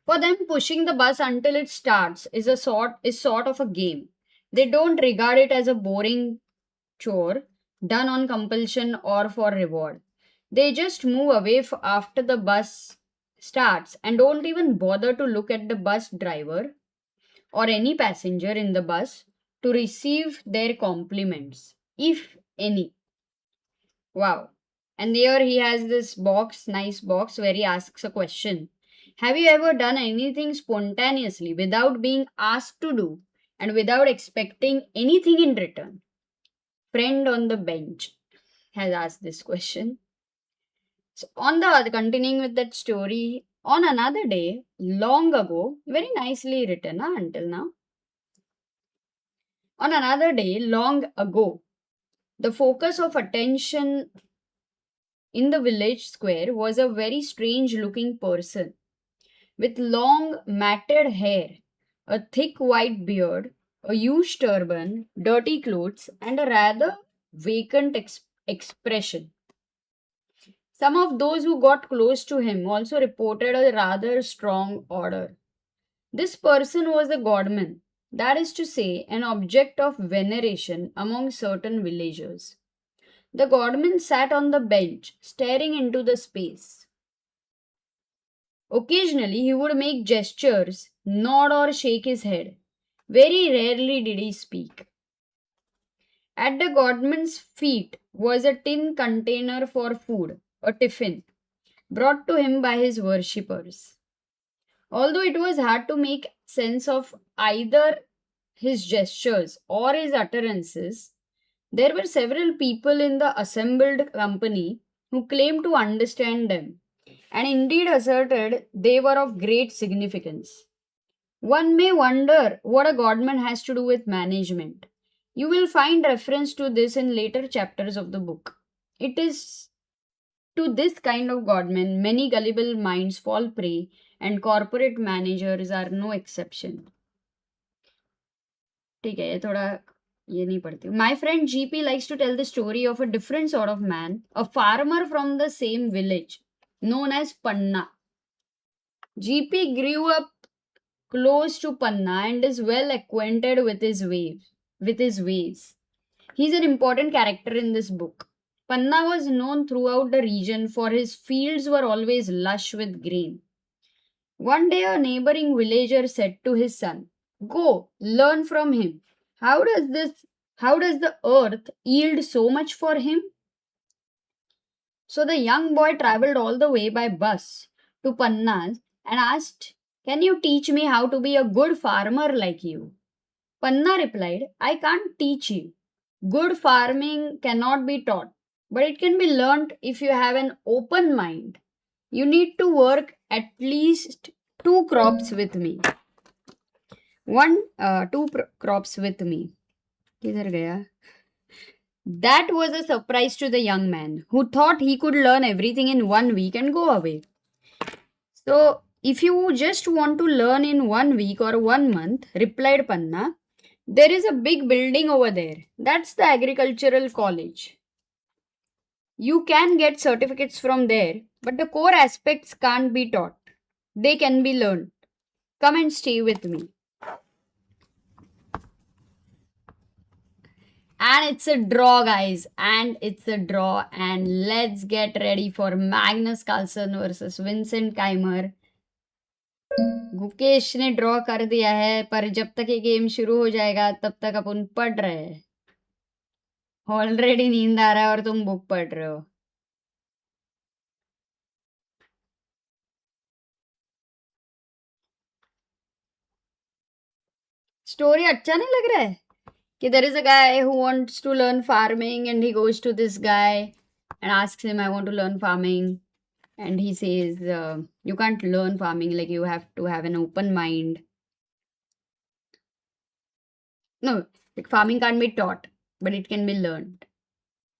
For them, pushing the bus until it starts is sort of a game. They don't regard it as a boring chore done on compulsion or for reward. They just move away after the bus starts and don't even bother to look at the bus driver or any passenger in the bus to receive their compliments, if any. Wow. And here he has this box, nice box, where he asks a question. Have you ever done anything spontaneously without being asked to do and without expecting anything in return? Friend on the bench has asked this question. So continuing with that story, on another day, long ago, very nicely written until now. On another day, long ago, the focus of attention in the village square was a very strange looking person with long matted hair, a thick white beard, a huge turban, dirty clothes, and a rather vacant expression. Some of those who got close to him also reported a rather strong odor. This person was a godman, that is to say, an object of veneration among certain villagers. The godman sat on the bench, staring into the space. Occasionally, he would make gestures, nod or shake his head. Very rarely did he speak. At the godman's feet was a tin container for food, a tiffin, brought to him by his worshippers. Although it was hard to make sense of either his gestures or his utterances, there were several people in the assembled company who claimed to understand them, and indeed asserted they were of great significance. One may wonder what a godman has to do with management. You will find reference to this in later chapters of the book. It is to this kind of godman many gullible minds fall prey, and corporate managers are no exception. ठीक है, ये थोड़ा ये नहीं पढ़ती. My friend GP likes to tell the story of a different sort of man, a farmer from the same village, known as Panna. GP grew up close to Panna and is well acquainted with his ways. He is an important character in this book. Panna was known throughout the region for his fields were always lush with grain. One day a neighboring villager said to his son, "Go, learn from him. How does the earth yield so much for him?" So the young boy travelled all the way by bus to Panna's and asked, "Can you teach me how to be a good farmer like you?" Panna replied, "I can't teach you. Good farming cannot be taught, but it can be learnt if you have an open mind. You need to work at least 2 crops with me. Crops with me. Kidhar gaya? That was a surprise to the young man, who thought he could learn everything in 1 week and go away. So, if you just want to learn in 1 week or 1 month, replied Panna, there is a big building over there. That's the agricultural college. You can get certificates from there, but the core aspects can't be taught. They can be learned. Come and stay with me." And it's a draw, guys. And it's a draw. And let's get ready for Magnus Carlsen versus Vincent Keymer. Gukesh ने draw कर दिया है, पर जब तक ये game शुरू हो जाएगा तब तक अपन पढ़ रहे हैं. ऑलरेडी नींद आ रहा है और तुम बुक पढ़ रहे हो. स्टोरी अच्छा नहीं लग रहा है कि there is a guy who wants to learn farming and he goes to this guy and asks him, "I want to learn farming." And he says, "You can't learn farming, like you have to have an open mind." No, like farming can't be taught, but it can be learned.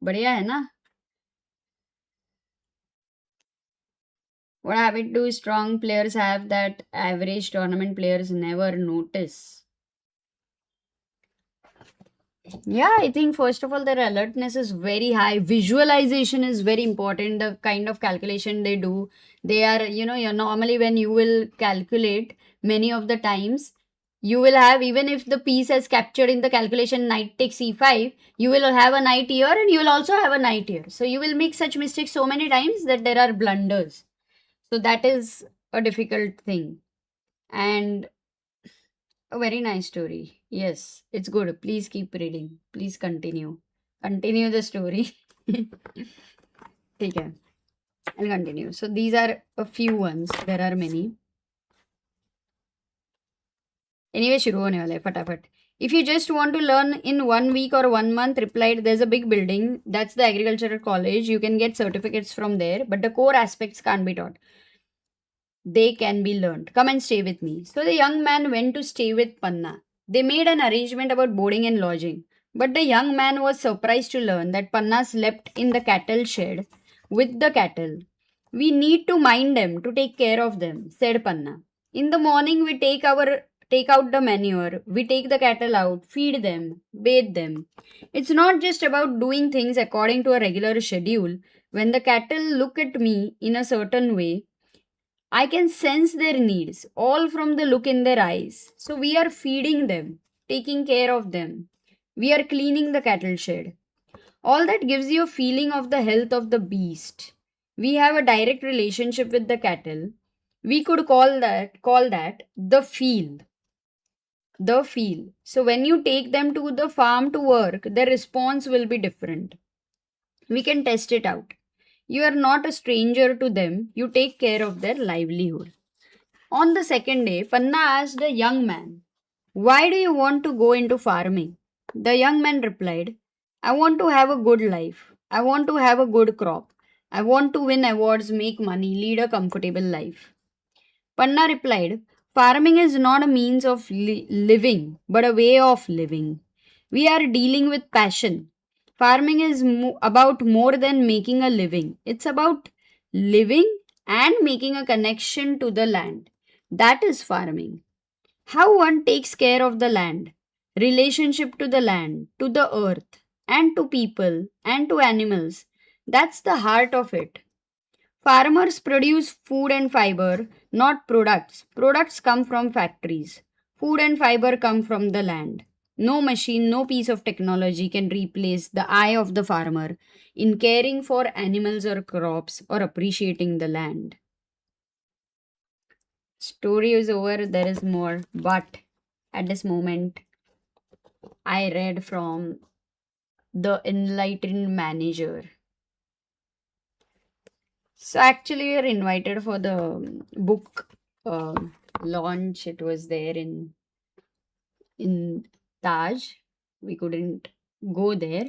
बढ़िया है ना? What habit do strong players have that average tournament players never notice? Yeah, I think first of all, their alertness is very high. Visualization is very important. The kind of calculation they do, they are, normally when you will calculate, many of the times, you will have, even if the piece has captured in the calculation knight takes e5, you will have a knight here and you will also have a knight here. So you will make such mistakes so many times that there are blunders. So that is a difficult thing. And a very nice story. Yes, it's good. Please keep reading. Please continue. Continue the story. Okay, I'll continue. So these are a few ones. There are many. Anyway, shuru hone wala hai, fatafat. If you just want to learn in 1 week or 1 month, replied, there's a big building. That's the agricultural college. You can get certificates from there, but the core aspects can't be taught. They can be learned. Come and stay with me. So the young man went to stay with Panna. They made an arrangement about boarding and lodging. But the young man was surprised to learn that Panna slept in the cattle shed with the cattle. "We need to mind them, to take care of them," said Panna. "In the morning we take our take out the manure, we take the cattle out, feed them, bathe them. It's not just about doing things according to a regular schedule. When the cattle look at me in a certain way, I can sense their needs, all from the look in their eyes. So we are feeding them, taking care of them. We are cleaning the cattle shed. All that gives you a feeling of the health of the beast. We have a direct relationship with the cattle. We could call that the feel. The feel. So when you take them to the farm to work, their response will be different. We can test it out. You are not a stranger to them. You take care of their livelihood. On the second day, Panna asked a young man, "Why do you want to go into farming?" The young man replied, "I want to have a good life. I want to have a good crop. I want to win awards, make money, lead a comfortable life." Panna replied, "Farming is not a means of living, but a way of living. We are dealing with passion. Farming is about more than making a living, it's about living and making a connection to the land. That is farming. How one takes care of the land, relationship to the land, to the earth, and to people, and to animals. That's the heart of it. Farmers produce food and fiber, not products. Products come from factories. Food and fiber come from the land. No machine, no piece of technology can replace the eye of the farmer in caring for animals or crops or appreciating the land. Story is over, there is more, but at this moment, I read from The Enlightened Manager. So actually, we are invited for the book launch. It was there in Taj. We couldn't go there,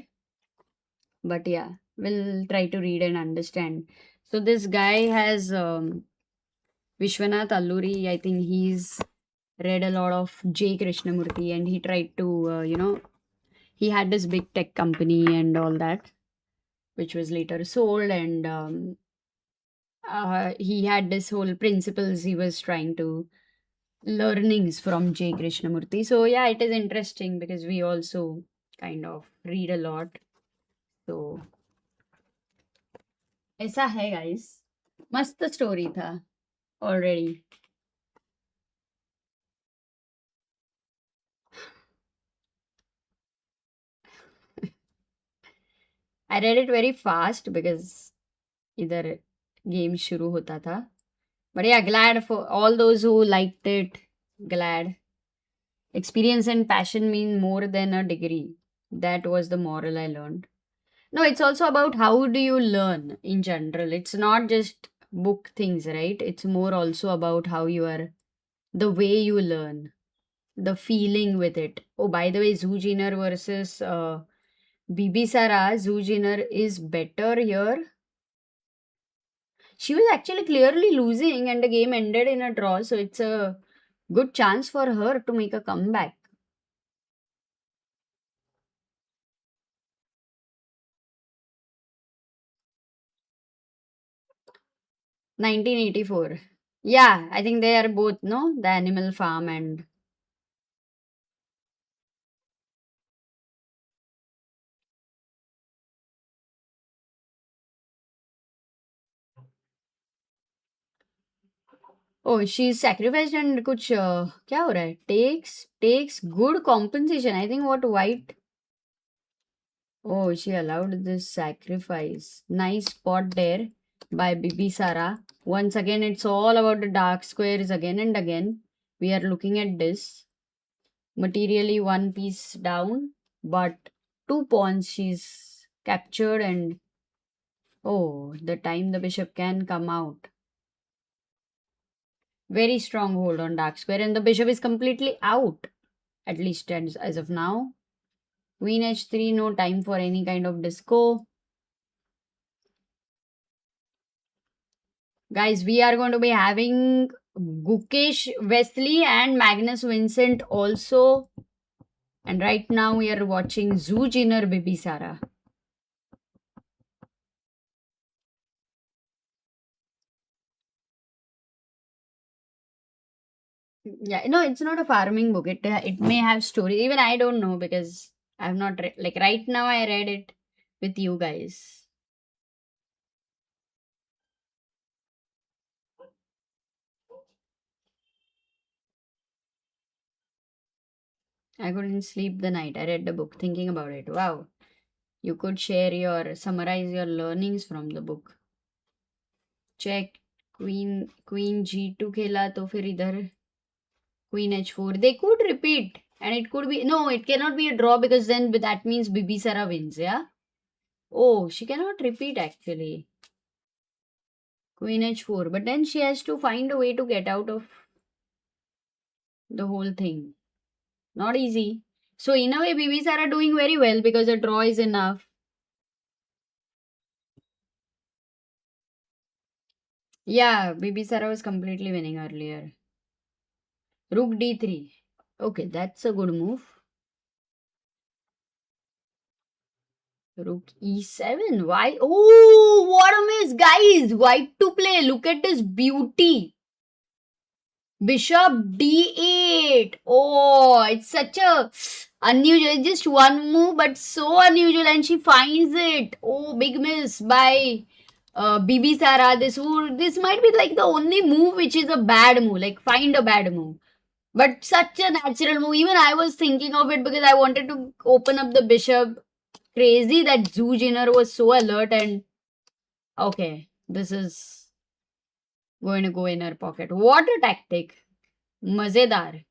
but yeah, we'll try to read and understand. So this guy has Vishwanath Alluri. I think he's read a lot of J. Krishnamurti, and he tried to he had this big tech company and all that, which was later sold, and he had this whole principles he was trying to learnings from J. Krishnamurti. So yeah, it is interesting because we also kind of read a lot. So ऐसा है guys. मस्त story था already. I read it very fast because इधर game शुरू होता था. But yeah, glad for all those who liked it. Glad. Experience and passion mean more than a degree. That was the moral I learned. No, it's also about how do you learn in general. It's not just book things, right? It's more also about how you are, the way you learn, the feeling with it. Oh, by the way, Zoojiner versus Bibisara, Zoojiner is better here. She was actually clearly losing and the game ended in a draw. So it's a good chance for her to make a comeback. "1984. Yeah, I think they are both, no? The Animal Farm and. Oh, she's sacrificed and कुछ क्या हो रहा है? Takes good compensation. I think what white. Oh, she allowed this sacrifice. Nice spot there by Bibisara. Once again, it's all about the dark squares again and again. We are looking at this. Materially one piece down, but 2 pawns she's captured and oh, the time the bishop can come out. Very strong hold on dark square and the bishop is completely out, at least as of now. Queen h3, no time for any kind of disco. Guys, we are going to be having Gukesh Wesley and Magnus Vincent also. And right now we are watching Zoojiner Bibisara. Yeah, no, it's not a farming book. It may have story. Even I don't know because I've not read. Like right now, I read it with you guys. I couldn't sleep the night. I read the book thinking about it. Wow, you could summarize your learnings from the book. Check queen g2 खेला तो फिर इधर queen h4. They could repeat, and it could be no. It cannot be a draw because then that means Bibisara wins. Yeah. Oh, she cannot repeat actually. Queen h4, but then she has to find a way to get out of the whole thing. Not easy. So in a way, Bibisara doing very well because a draw is enough. Yeah, Bibisara was completely winning earlier. Rook d3. Okay, that's a good move. Rook e7. Why? Oh, what a miss, guys. White to play. Look at this beauty. Bishop d8. Oh, it's such a unusual. It's just one move, but so unusual, and she finds it. Oh, big miss by Bibisara. This might be like the only move which is a bad move. Like find a bad move. But such a natural move. Even I was thinking of it because I wanted to open up the bishop. Crazy that Zhu Jinner was so alert and okay, this is going to go in her pocket. What a tactic. Mazedar.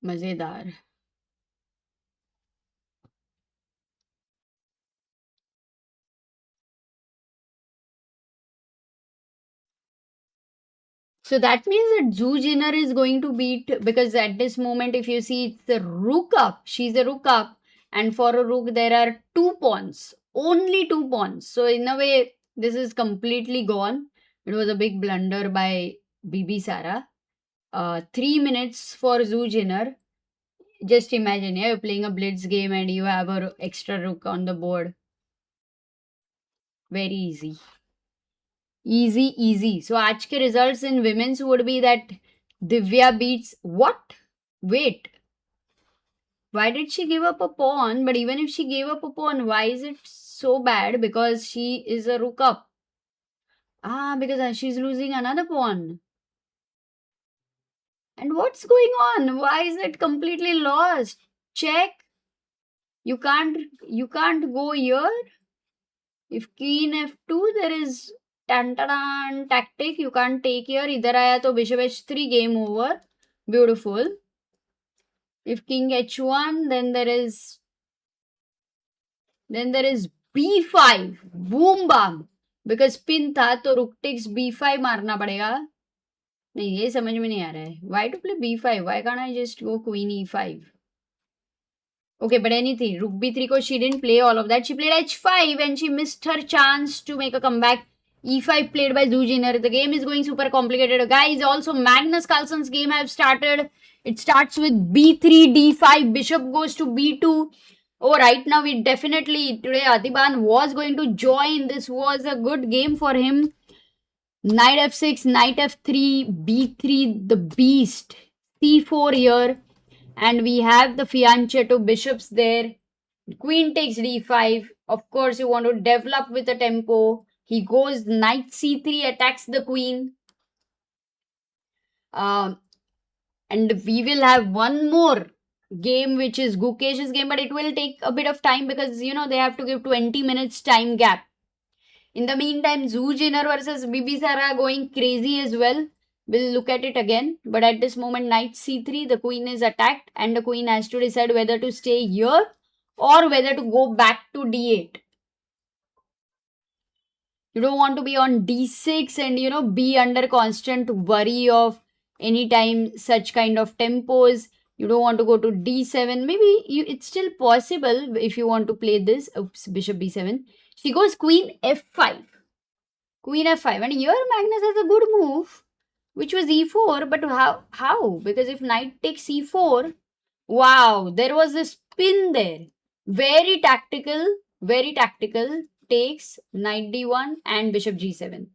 Mazedar. So that means that Zhu Jinner is going to beat, because at this moment, if you see, it's the rook up. She's a rook up. And for a rook, there are 2 pawns. Only 2 pawns. So in a way, this is completely gone. It was a big blunder by Bibisara. 3 minutes for Zhu Jinner. Just imagine, yeah, you're playing a blitz game and you have an extra rook on the board. Very easy. Easy. So, aaj ke results in women's would be that Divya beats what? Wait. Why did she give up a pawn? But even if she gave up a pawn, why is it so bad? Because she is a rook up. Because she's losing another pawn. And what's going on? Why is it completely lost? Check. You can't go here. If queen f2, there is tactic. You can't take here. Idhar aaya to bishop h3, game over. Beautiful. If king h1, then there is b5. Boom bam. Because pin tha to rook takes b5 मारना पड़ेगा. नहीं, ये समझ में नहीं आ रहा है. Why to play b5? Why can't I just go queen e5? Okay, but anything. Rook b3 she didn't play all of that. She played h5 and she missed her chance to make a comeback. e5 played by Zhu Jinner. The game is going super complicated. Guys, also Magnus Carlsen's game have started. It starts with b3, d5. Bishop goes to b2. Oh, right now today Adiban was going to join. This was a good game for him. Knight f6, knight f3, b3, the beast. c4 here. And we have the fianchetto bishops there. Queen takes d5. Of course, you want to develop with a tempo. He goes knight c3, attacks the queen. And we will have one more game, which is Gukesh's game, but it will take a bit of time because, they have to give 20 minutes time gap. In the meantime, Zhu Jinner versus Bibisara going crazy as well. We'll look at it again. But at this moment, knight c3, the queen is attacked and the queen has to decide whether to stay here or whether to go back to d8. You don't want to be on d6 and, be under constant worry of anytime such kind of tempos. You don't want to go to d7. Maybe it's still possible if you want to play this. Oops, bishop b7. She goes queen f5. Queen f5. And here Magnus has a good move, which was e4. But how? Because if knight takes e4, Wow, there was a spin there. Very tactical, very tactical. Takes knight d1 and bishop g7.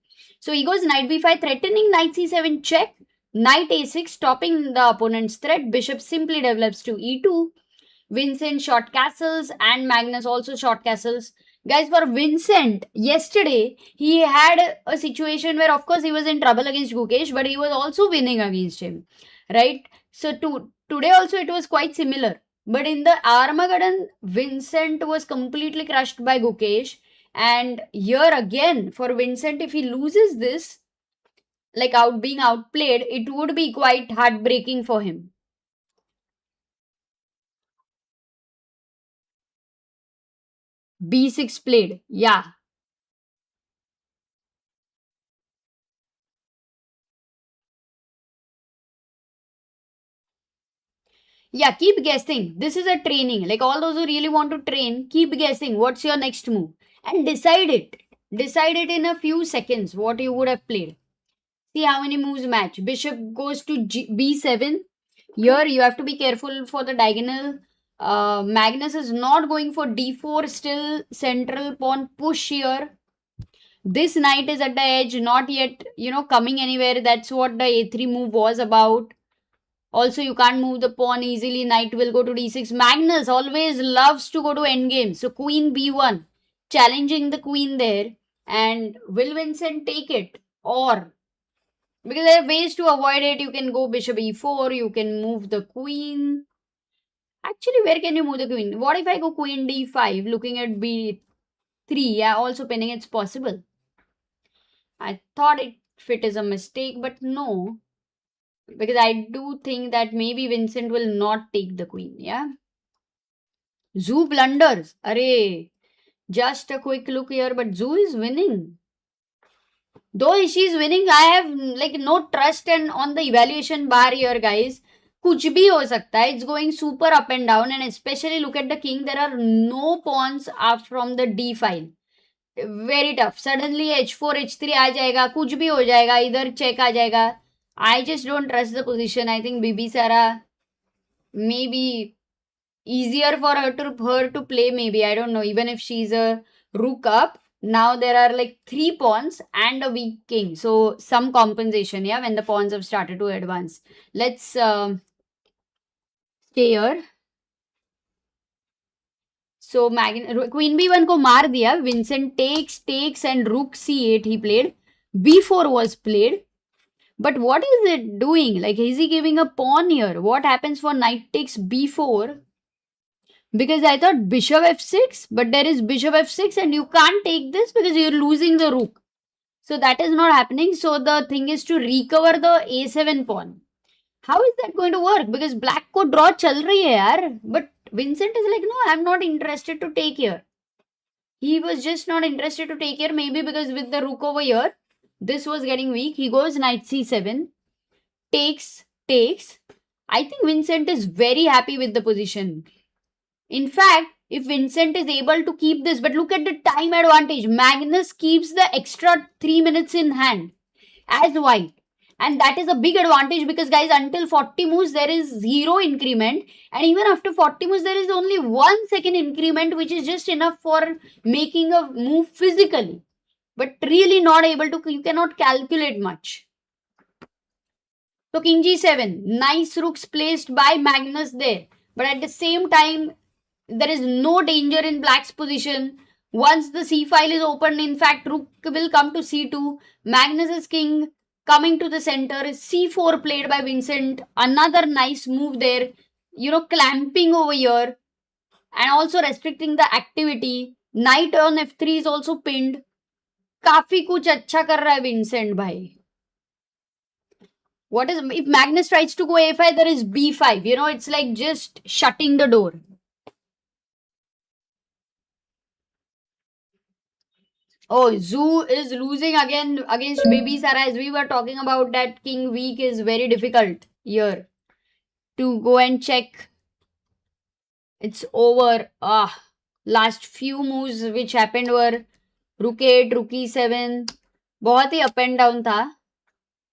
So he goes knight b5, threatening knight c7 check. Knight a6, stopping the opponent's threat. Bishop simply develops to e2. Vincent short castles and Magnus also short castles. Guys, for Vincent, yesterday he had a situation where, of course, he was in trouble against Gukesh, but he was also winning against him, right? So today also it was quite similar. But in the Armageddon, Vincent was completely crushed by Gukesh. And here again, for Vincent, if he loses this, like being outplayed, it would be quite heartbreaking for him. B6 played, yeah. Yeah, keep guessing. This is a training. Like all those who really want to train, keep guessing. What's your next move? And decide it. Decide it in a few seconds what you would have played. See how many moves match. Bishop goes to B7. Here you have to be careful for the diagonal. Magnus is not going for D4. Still central pawn push here. This knight is at the edge. Not yet, coming anywhere. That's what the A3 move was about. Also, you can't move the pawn easily. Knight will go to d6. Magnus always loves to go to endgame. So, queen b1. Challenging the queen there. And will Vincent take it? Or, because there are ways to avoid it. You can go bishop e4. You can move the queen. Actually, where can you move the queen? What if I go queen d5? Looking at b3. Yeah, also pinning. It's possible. I thought it is a mistake. But no. Because I do think that maybe Vincent will not take the queen, yeah? Zoo blunders. Array. Just a quick look here, but Zoo is winning. Though she's winning, I have like no trust and on the evaluation bar here, guys. Kuch bhi ho sakta hai. It's going super up and down, and especially look at the king. There are no pawns up from the d file. Very tough. Suddenly h4, h3 aa jayega. Kuch bhi ho jayega. Either check aa jayega. I just don't trust the position. I think Bibi Sara maybe easier for her to play, maybe. I don't know. Even if she's a rook up, now there are like 3 pawns and a weak king. So some compensation, yeah, when the pawns have started to advance. Let's stay here. So queen b1 ko maar diya. Vincent takes and rook c8 he played. b4 was played. But what is it doing? Like, is he giving a pawn here? What happens for knight takes b4? Because I thought bishop f6, but there is bishop f6 and you can't take this because you're losing the rook. So that is not happening. So the thing is to recover the a7 pawn. How is that going to work? Because black ko draw chal rahi hai yaar. But Vincent is like, no, I'm not interested to take here. He was just not interested to take here. Maybe because with the rook over here, this was getting weak. He goes knight c7. Takes. I think Vincent is very happy with the position. In fact, if Vincent is able to keep this, but look at the time advantage. Magnus keeps the extra 3 minutes in hand as white. And that is a big advantage because, guys, until 40 moves, there is 0 increment. And even after 40 moves, there is only 1 second increment, which is just enough for making a move physically. But really not able to, you cannot calculate much. So king g7, nice rooks placed by Magnus there. But at the same time, there is no danger in black's position. Once the c file is opened, in fact, rook will come to c2. Magnus's king coming to the center. c4 played by Vincent. Another nice move there. Clamping over here. And also restricting the activity. Knight on f3 is also pinned. काफी कुछ अच्छा कर रहा है Vincent भाई. What is if Magnus tries to go a5? There is b5. It's like just shutting the door. Oh, Zoo is losing again against Baby Sara. As we were talking about that king weak is very difficult here to go and check. It's over. Last few moves which happened were rook 8, rook e7. बहुत ही up and down था.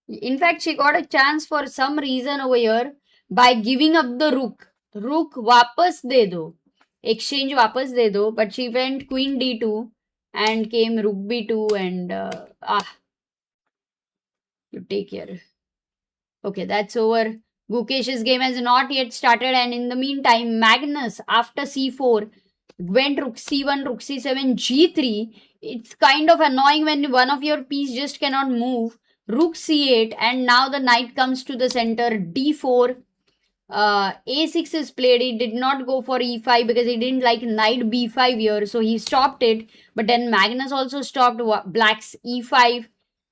In fact, she got a chance for some reason over here by giving up the rook. रुक वापस दे दो, exchange वापस दे दो, but she went queen d2 and came rook b2 and you take here. Okay, that's over. Gukesh's game has not yet started, and in the meantime, Magnus, after c4, went rook c1, rook c7, g3. It's kind of annoying when one of your piece just cannot move. Rook c8, and now the knight comes to the center, d4. A6 is played. He did not go for e5 because he didn't like knight b5 here, so he stopped it. But then Magnus also stopped black's e5,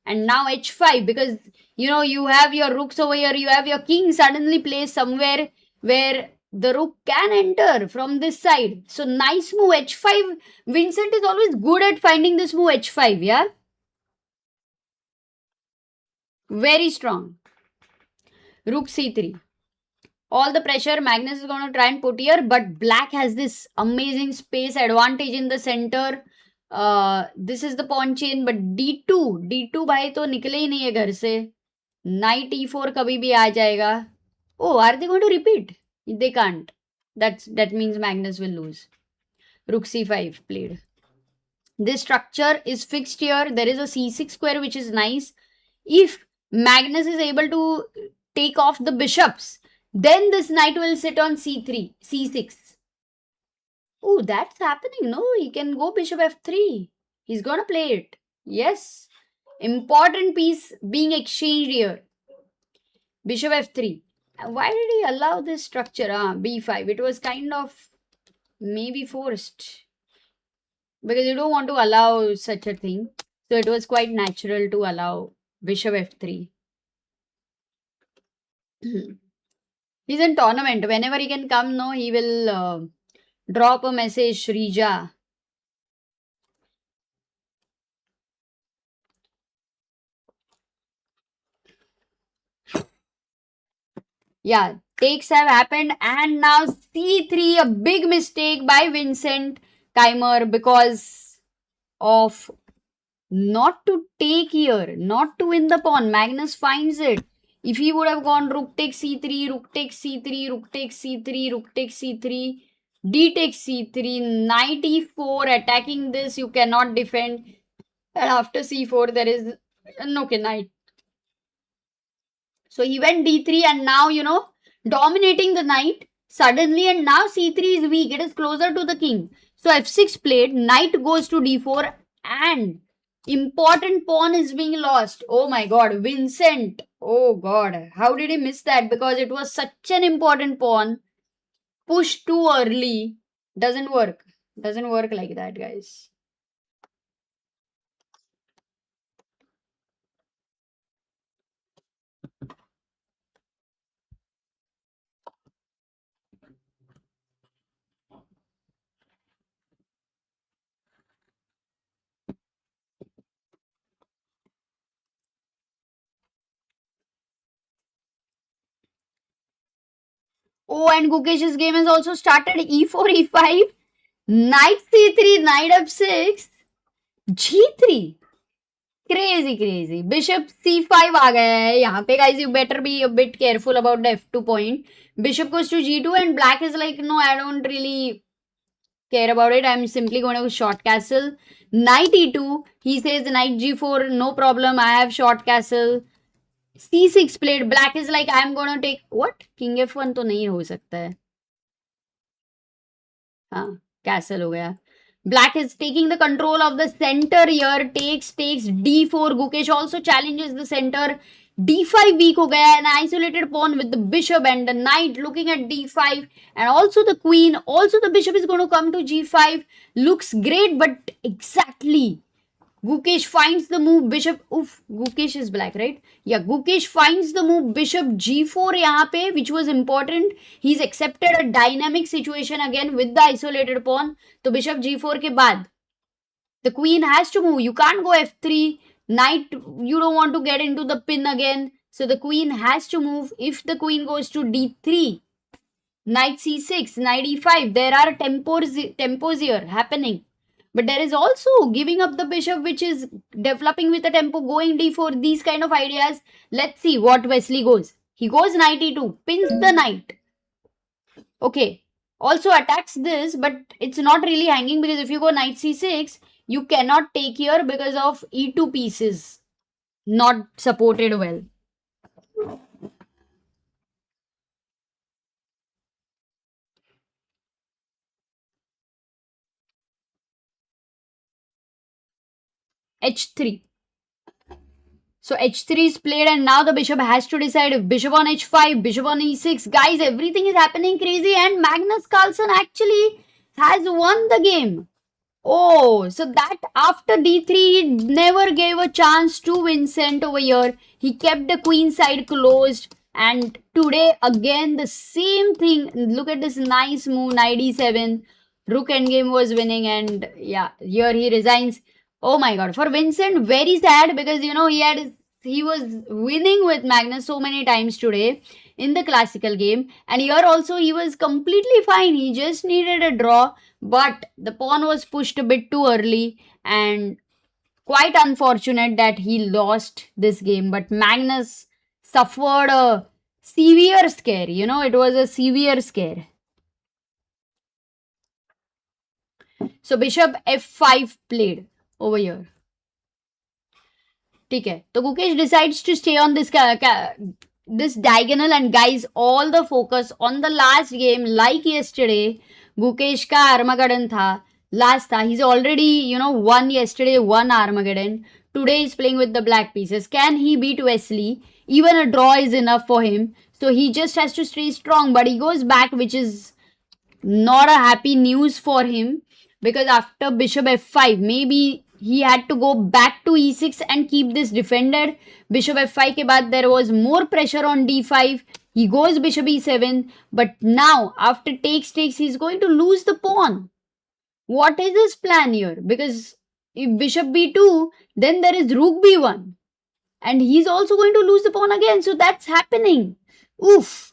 and now h5 because you have your rooks over here, you have your king suddenly placed somewhere where the rook can enter from this side. So nice move h5. Vincent is always good at finding this move h5, yeah? Very strong. Rook c3. All the pressure Magnus is going to try and put here, but black has this amazing space advantage in the center. This is the pawn chain, but d2 भाई तो निकले ही नहीं है घर से. Knight e4 कभी भी आ जाएगा. Oh, are they going to repeat? They can't. That means Magnus will lose. Rook c5 played. This structure is fixed here. There is a c6 square which is nice. If Magnus is able to take off the bishops, then this knight will sit on c3, c6. Oh, that's happening. No, he can go bishop f3. He's gonna play it. Yes. Important piece being exchanged here. Bishop f3. Why did he allow this structure? B5. It was kind of maybe forced. Because you don't want to allow such a thing. So it was quite natural to allow bishop f3. He's in tournament. Whenever he can come, no, he will drop a message, Shrija. Yeah, takes have happened, and now c3, a big mistake by Vincent Keymer because of not to take here, not to win the pawn. Magnus finds it. If he would have gone rook takes c3, rook takes c3, rook takes c3, rook takes c3, d takes c3, knight e4, attacking this, you cannot defend. And after c4, there is okay, knight. So he went d3 and now, dominating the knight suddenly, and now c3 is weak. It is closer to the king. So f6 played, knight goes to d4 and important pawn is being lost. Oh my god, Vincent. Oh god, how did he miss that? Because it was such an important pawn. Push too early. Doesn't work. Doesn't work like that, guys. Oh, and Gukesh's game has also started. E4, E5, knight C3, knight F6, G3. Crazy. Bishop C5 आ गया है यहाँ पे, guys. You better be a bit careful about the F2 point. Bishop goes to G2 and black is like, no, I don't really care about it. I'm simply going to short castle. Knight E2. He says knight G4, no problem. I have short castle. C6 played. Black is like, I'm gonna take what? King F1 तो नहीं हो सकता है. हाँ, castle हो गया. Black is taking the control of the center here. Takes D4. Gukesh also challenges the center. D5 weak हो गया. An isolated pawn with the bishop and the knight looking at D5 and also the queen. Also the bishop is going to come to G5. Looks great, but exactly. Gukesh finds the move bishop. Oof, Gukesh is black, right? Yeah, Gukesh finds the move bishop G4 यहाँ पे, which was important. He's accepted a dynamic situation again with the isolated pawn. तो bishop G4 के बाद the queen has to move. You can't go F3. Knight, you don't want to get into the pin again. So the queen has to move. If the queen goes to D3, knight C6, knight E5, there are tempos here happening. But there is also giving up the bishop, which is developing with a tempo, going D4, these kind of ideas. Let's see what Wesley goes. He goes knight E2, pins the knight. Okay. Also attacks this, but it's not really hanging because if you go knight c6, you cannot take here because of e2 pieces not supported well. h3. So h3 is played and now the bishop has to decide if bishop on h5, bishop on e6. Guys, everything is happening crazy and Magnus Carlsen actually has won the game. Oh, so that after d3, he never gave a chance to Vincent over here. He kept the queen side closed. And today, again, the same thing. Look at this nice move, knight d7. Rook endgame was winning. And yeah, here he resigns. Oh my god. For Vincent, very sad because, you know, he was winning with Magnus so many times today in the classical game. And here also, he was completely fine. He just needed a draw. But the pawn was pushed a bit too early and quite unfortunate that he lost this game. But Magnus suffered a severe scare. You know, it was a severe scare. So bishop f5 played over here. Okay, so Gukesh decides to stay on this this diagonal, and guys, all the focus on the last game like yesterday. Gukesh ka Armageddon tha. Last tha. He's already, you know, won yesterday, won Armageddon. Today he's playing with the black pieces. Can he beat Wesley? Even a draw is enough for him. So he just has to stay strong. But he goes back, which is not a happy news for him. Because after bishop f5, maybe he had to go back to e6 and keep this defended. Bishop f5 ke baad there was more pressure on d5. He goes bishop e7. But now, after takes, he's going to lose the pawn. What is his plan here? Because if bishop b2, then there is rook b1. And he's also going to lose the pawn again. So that's happening. Oof.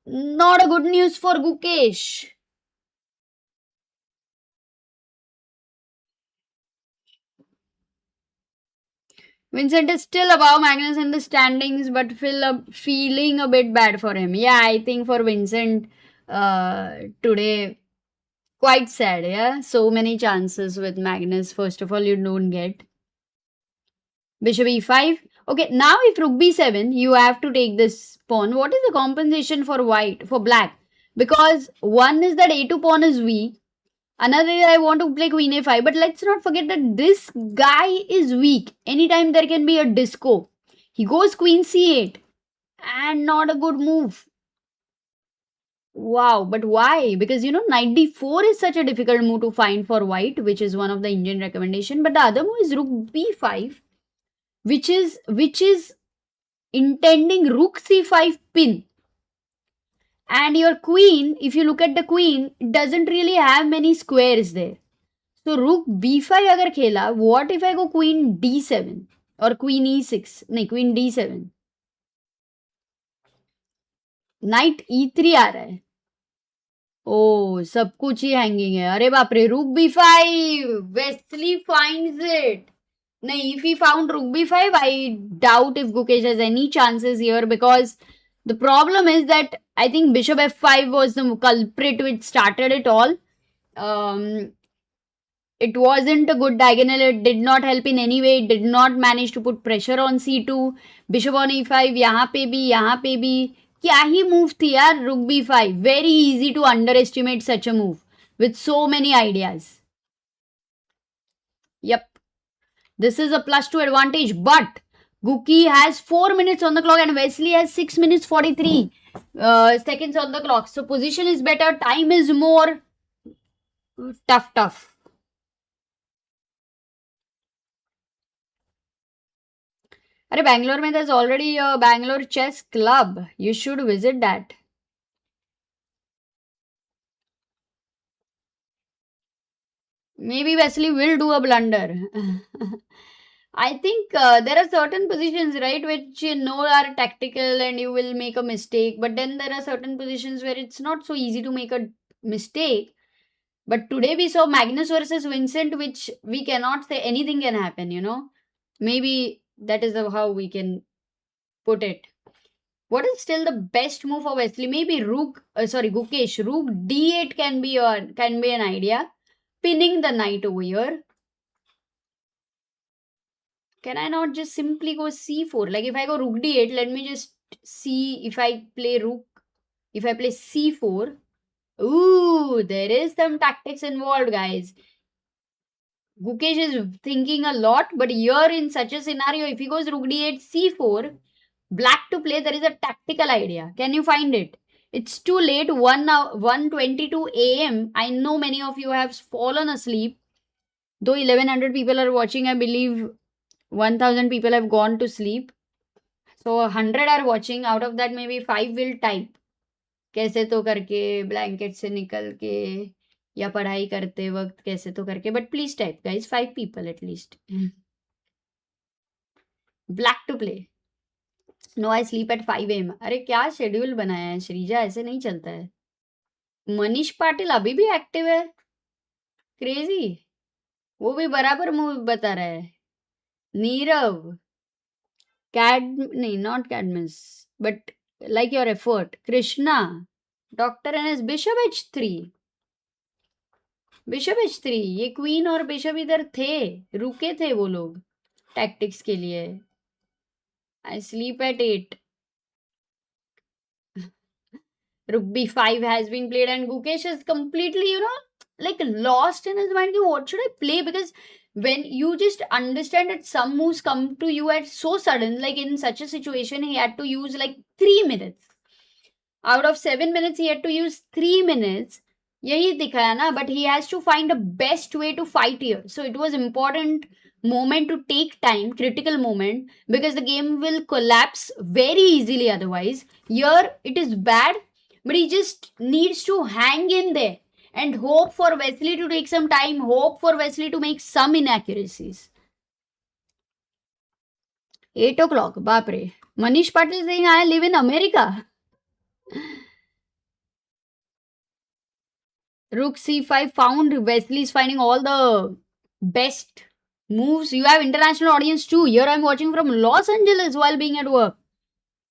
Not a good news for Gukesh. Vincent is still above Magnus in the standings, but feeling a bit bad for him. Yeah, I think for Vincent today, quite sad. Yeah, so many chances with Magnus. First of all, you don't get. Bishop e5. Okay, now if rook b7, you have to take this pawn. What is the compensation for black? Because one is that a2 pawn is weak. Another is I want to play queen a5. But let's not forget that this guy is weak. Anytime there can be a disco. He goes queen c8. And not a good move. Wow, but why? Because, you know, knight d4 is such a difficult move to find for white, which is one of the Indian recommendation. But the other move is rook b5, which is intending rook c5 pin. And your queen, if you look at the queen, it doesn't really have many squares there. So rook b5 agar khela, what if I go queen d7 or queen e6? No, queen d7. Knight e3 आ रहा है. Oh, सब कुछ ही hanging है. अरे बाप रे, rook b5. Wesley finds it. No, if he found rook b5, I doubt if Gukesh has any chances here because the problem is that I think bishop f5 was the culprit which started it all. It wasn't a good diagonal. It did not help in any way. It did not manage to put pressure on c2. Bishop on e5, यहाँ पे भी. क्या ही move थी यार, rook b5. Very easy to underestimate such a move with so many ideas. Yep. This is a +2 advantage, but Guki has 4 minutes on the clock and Wesley has 6 minutes 43 seconds on the clock. So position is better, time is more. Tough. Arey, Bangalore mein there's already a Bangalore Chess Club. You should visit that. Maybe Wesley will do a blunder. I think there are certain positions, right, which you know are tactical and you will make a mistake. But then there are certain positions where it's not so easy to make a mistake. But today we saw Magnus versus Vincent, which we cannot say anything can happen, you know. Maybe that is how we can put it. What is still the best move for Wesley? Maybe Gukesh. Rook d8 can be an idea. Pinning the knight over here. Can I not just simply go c4? Like if I go rook d8, let me just see if I play rook. If I play c4. Ooh, there is some tactics involved, guys. Gukesh is thinking a lot, but here in such a scenario, if he goes rook d8, c4, black to play, there is a tactical idea. Can you find it? It's too late, 1:22 a.m. I know many of you have fallen asleep. Though 1100 people are watching, I believe 1000 people have gone to sleep. So 100 are watching. Out of that, maybe 5 will type. कैसे तो करके blanket से निकल के या पढ़ाई करते वक्त कैसे तो करके. But please type, guys. 5 people at least. Black to play. No, I sleep at 5 AM. अरे क्या शेड्यूल बनाया है श्रीजा, ऐसे नहीं चलता है. मनीष पाटिल अभी भी एक्टिव है. क्रेजी. वो भी बराबर मूव बता रहा है. नीरव. नहीं, not Cadmus, but like your effort. Krishna. Dr. NS. Bishop h3. Bishop h3. ये क्वीन और बिशप इधर थे, रुके थे वो लोग टैक्टिक्स के लिए. I sleep at 8. Rook b5 has been played and Gukesh is completely, like lost in his mind. What should I play? Because when you just understand that some moves come to you at so sudden, like in such a situation, he had to use like 3 minutes. Out of 7 minutes, he had to use 3 minutes. Yahi dikhaya na, but he has to find the best way to fight here. So it was important moment to take time, critical moment, because the game will collapse very easily otherwise. Here it is bad, but he just needs to hang in there and hope for Wesley to take some time, hope for Wesley to make some inaccuracies. 8 o'clock, bapre. Manish Patil saying I live in America. Rook c5 found. Wesley is finding all the best moves. You have international audience too. Here I'm watching from Los Angeles while being at work.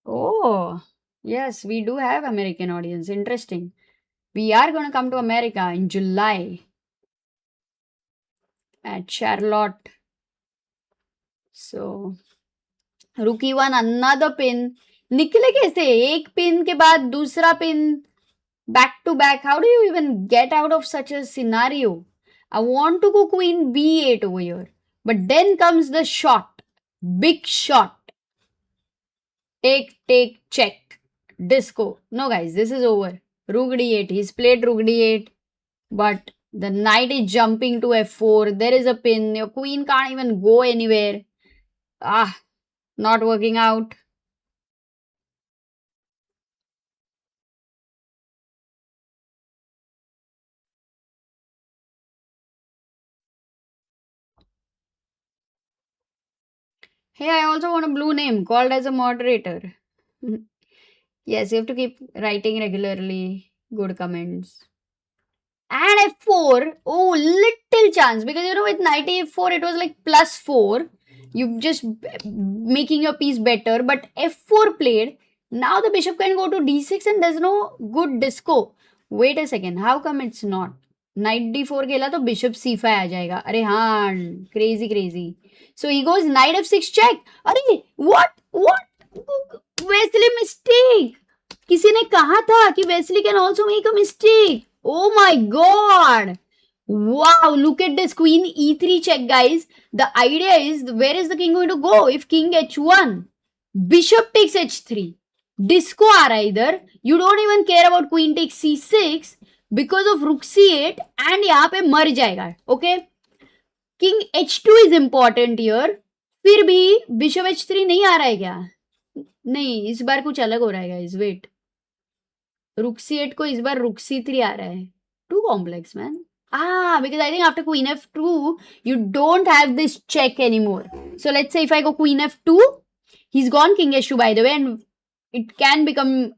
Oh, yes, we do have American audience. Interesting. We are going to come to America in July at Charlotte. So, Rook e1, another pin. निकले कैसे? एक pin के बाद दूसरा pin. Back to back. How do you even get out of such a scenario? I want to go queen b8 over here. But then comes the shot. Big shot. Take, check. Disco. No, guys, this is over. Rook d8. He's played rook d8. But the knight is jumping to f4. There is a pin. Your queen can't even go anywhere. Not working out. Hey, I also want a blue name called as a moderator. Yes, you have to keep writing regularly. Good comments. And f4. Oh, little chance. Because, with knight f4, it was like +4. You're just making your piece better. But f4 played. Now the bishop can go to d6 and there's no good disco. Wait a second. How come it's not? Knight d4 खेला तो bishop c5 आ जाएगा. अरे हाँ, crazy. So he goes knight f6 check. अरे what? Wesley mistake. किसी ने कहा था कि Wesley can also make a mistake. Oh my god. Wow, look at this queen e3 check, guys. The idea is, where is the king going to go? If king h1, bishop takes h3. Disco आ रहा है इधर. You don't even care about queen takes c6 because of rook c8 and यहाँ पे मर जाएगा. Okay? King h2 is important here. फिर भी bishop h3 नहीं आ रहा है क्या? नहीं, इस बार कुछ अलग हो रहा है guys. Wait. Rook c8 को इस बार rook c3 आ रहा है. Too complex, man. Because I think after queen f2, you don't have this check anymore. So let's say if I go queen f2, he's gone king h2 by the way, and it can become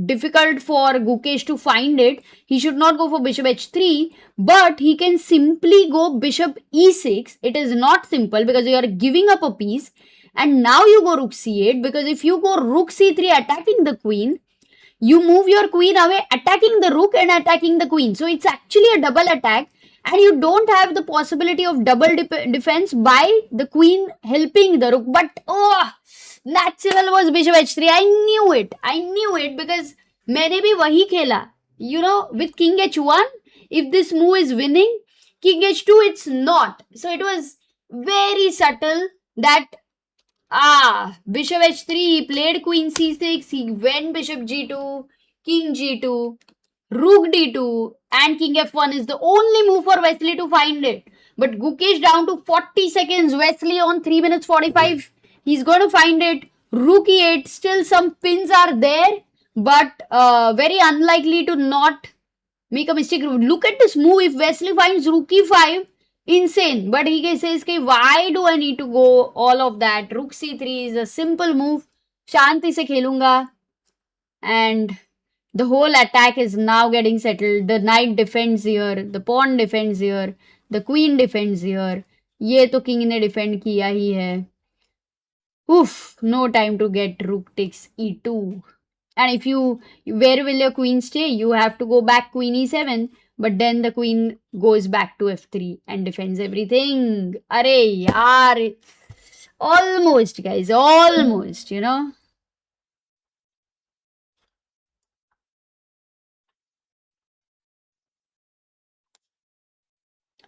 difficult for Gukesh to find it. He should not go for bishop h3, but he can simply go bishop e6. It is not simple because you are giving up a piece. And now you go rook c8, because if you go rook c3 attacking the queen, you move your queen away, attacking the rook and attacking the queen. So it's actually a double attack, and you don't have the possibility of double defense by the queen helping the rook. But oh, natural was bishop h3. I knew it because मैंने भी वही खेला. You know, with king h1, if this move is winning, king h2, it's not. So it was very subtle that bishop h3, he played queen c6, he went bishop g2, king g2, rook d2, and king f1 is the only move for Wesley to find it. But Gukesh down to 40 seconds, Wesley on 3 minutes 45. He's going to find it. Rook e8, still some pins are there, but very unlikely to not make a mistake. Look at this move. If Wesley finds rook e5, insane. But he says, why do I need to go all of that? Rook c3 is a simple move. Shanti se khelunga. And the whole attack is now getting settled. The knight defends here. The pawn defends here. The queen defends here. Ye to king ne defend kiya hi hai. Oof, no time to get rook takes e2. And if you, where will your queen stay? You have to go back queen e7. But then the queen goes back to f3 and defends everything. Arey yaar. Almost, guys. Almost, you know.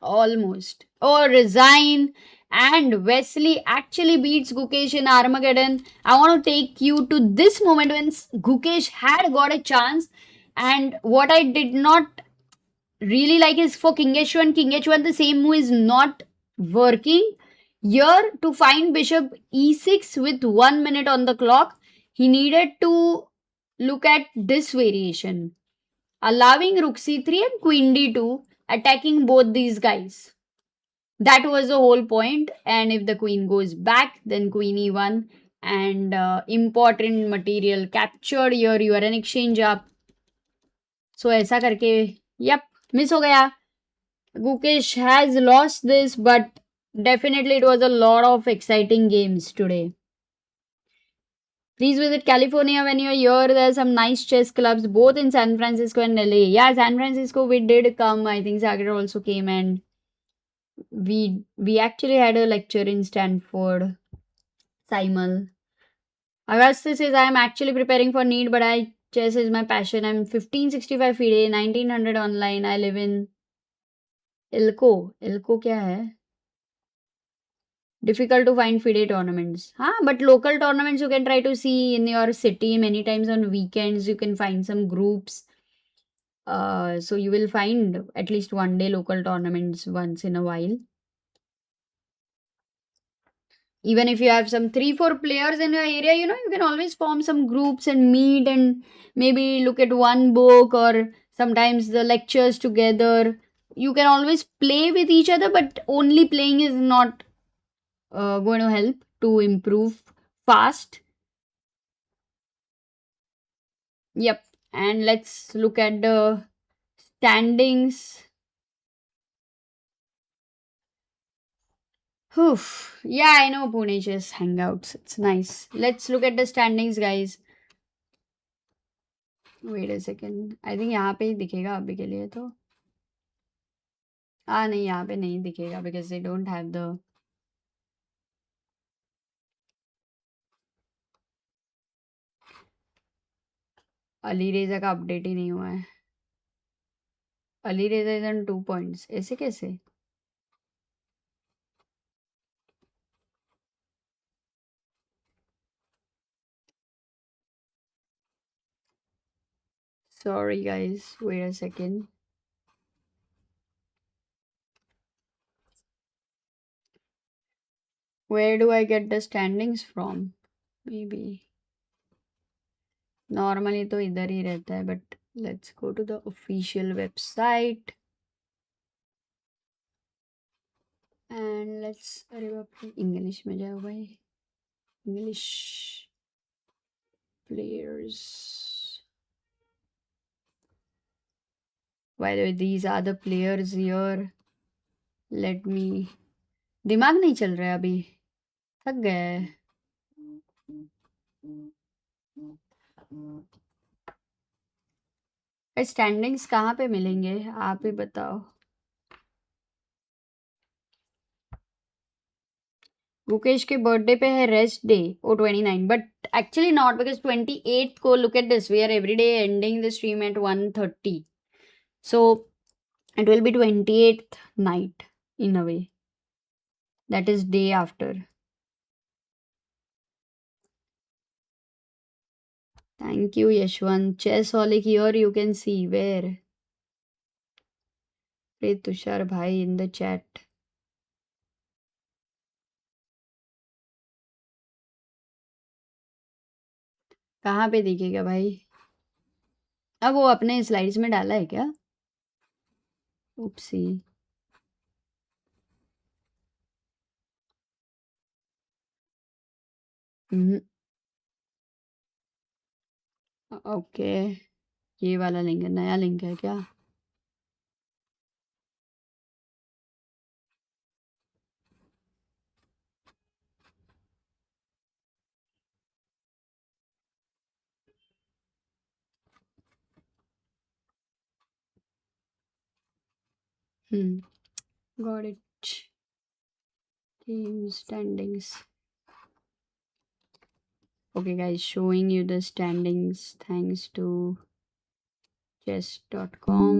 Almost. Oh, resign. And Wesley actually beats Gukesh in Armageddon. I want to take you to this moment when Gukesh had got a chance. And what I did not really like is for king h1, the same move is not working. Here, to find bishop e6 with 1 minute on the clock, he needed to look at this variation. Allowing rook c3 and queen d2, attacking both these guys. That was the whole point. And if the queen goes back, then queen e1, and important material captured here. You are an exchange up. So ऐसा करके, yep, miss हो गया. Gukesh has lost this, but definitely it was a lot of exciting games today. Please visit California when you're here. There are some nice chess clubs both in San Francisco and LA. Yeah, San Francisco we did come. I think Sagar also came, and we actually had a lecture in Stanford. Simul. Augustus says, I am actually preparing for NEET, but chess is my passion. I'm 1565 FIDE, 1900 online. I live in Ilko. Ilko क्या है? Difficult to find FIDE tournaments. But local tournaments you can try to see in your city. Many times on weekends you can find some groups. So you will find at least one day local tournaments once in a while. Even if you have some 3-4 players in your area, you know, you can always form some groups and meet and maybe look at one book or sometimes the lectures together. You can always play with each other, but only playing is not going to help to improve fast. Yep. And let's look at the standings. Oof. Yeah, I know Pune Chess Hangouts. It's nice. Let's look at the standings, guys. Wait a second. I think यहाँ पे ही दिखेगा अभी के लिए तो. नहीं यहाँ पे नहीं दिखेगा because they don't have the. Alireza का अपडेट ही नहीं हुआ है. Alireza is on 2 points. ऐसे कैसे? Sorry guys, wait a second. Where do I get the standings from? Maybe. Normally तो इधर ही रहता है, but let's go to the official website. And let's, अरे बाप रे, English में जाओ भाई. English players. By the way, these are the players here. Let me. दिमाग नहीं चल रहा है अभी. थक गया है. स्टैंडिंग्स कहाँ पे मिलेंगे, आप ही बताओ। गुकेश के बर्थडे पे है rest day, oh 29, but actually not, because 28th को look at this, we are every day ending the stream at 1:30, so it will be 28th night in a way, that is day after. Thank you, Yashwant. Chessaholic here, you can see where. Hey, Tushar bhai in the chat. कहाँ पे दिखेगा भाई? अब वो अपने slides में डाला है क्या? उपसी। ओके, ये वाला लिंक है, नया लिंक है क्या? Got it. Team standings. Okay, guys, showing you the standings thanks to chess.com.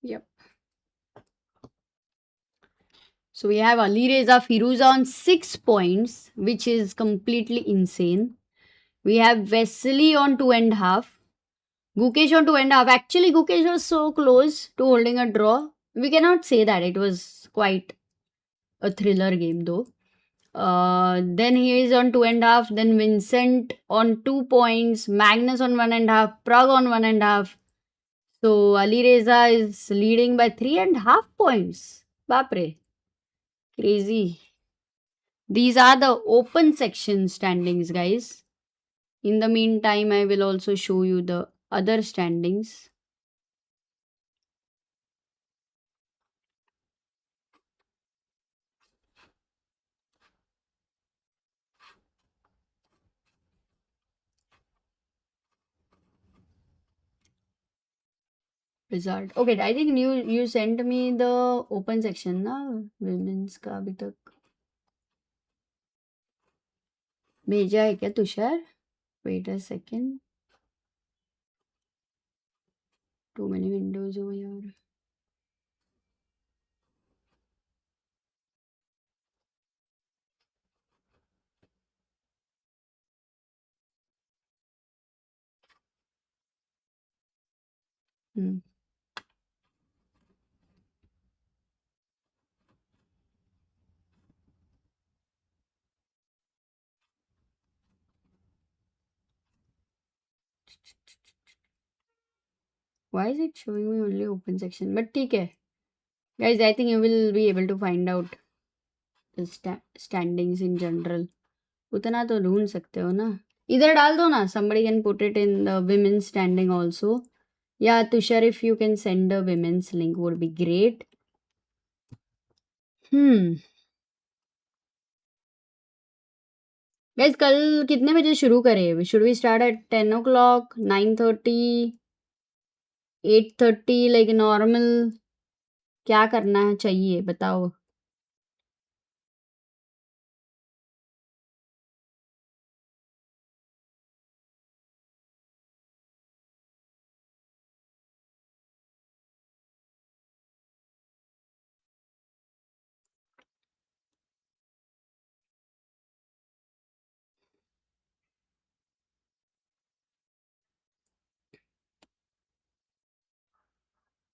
Yep. So we have Alireza Firouzja on 6 points, which is completely insane. We have Wesley on 2.5. Gukesh on 2.5. Actually, Gukesh was so close to holding a draw. We cannot say that. It was quite a thriller game though. Then he is on 2.5. Then Vincent on 2 points. Magnus on 1.5. Pragg on 1.5. So Alireza is leading by 3.5 points. Bapre. Crazy. These are the open section standings, guys. In the meantime, I will also show you the other standings. Result. Okay, I think you sent me the open section ना women's का अभी तक भेजा है क्या Tushar? Wait a second. Too many windows over here. Why is it showing me only open section? But ठीक है. Guys, I think you will be able to find out the standings in general. उतना तो ढूंढ सकते हो ना. इधर डाल दो ना. Somebody can put it in the women's standing also. Yeah, Tushar, if you can send a women's link would be great. Guys, कल कितने बजे शुरू करें? Should we start at 10 o'clock, 9:30, 8:30 like normal? क्या करना चाहिए बताओ.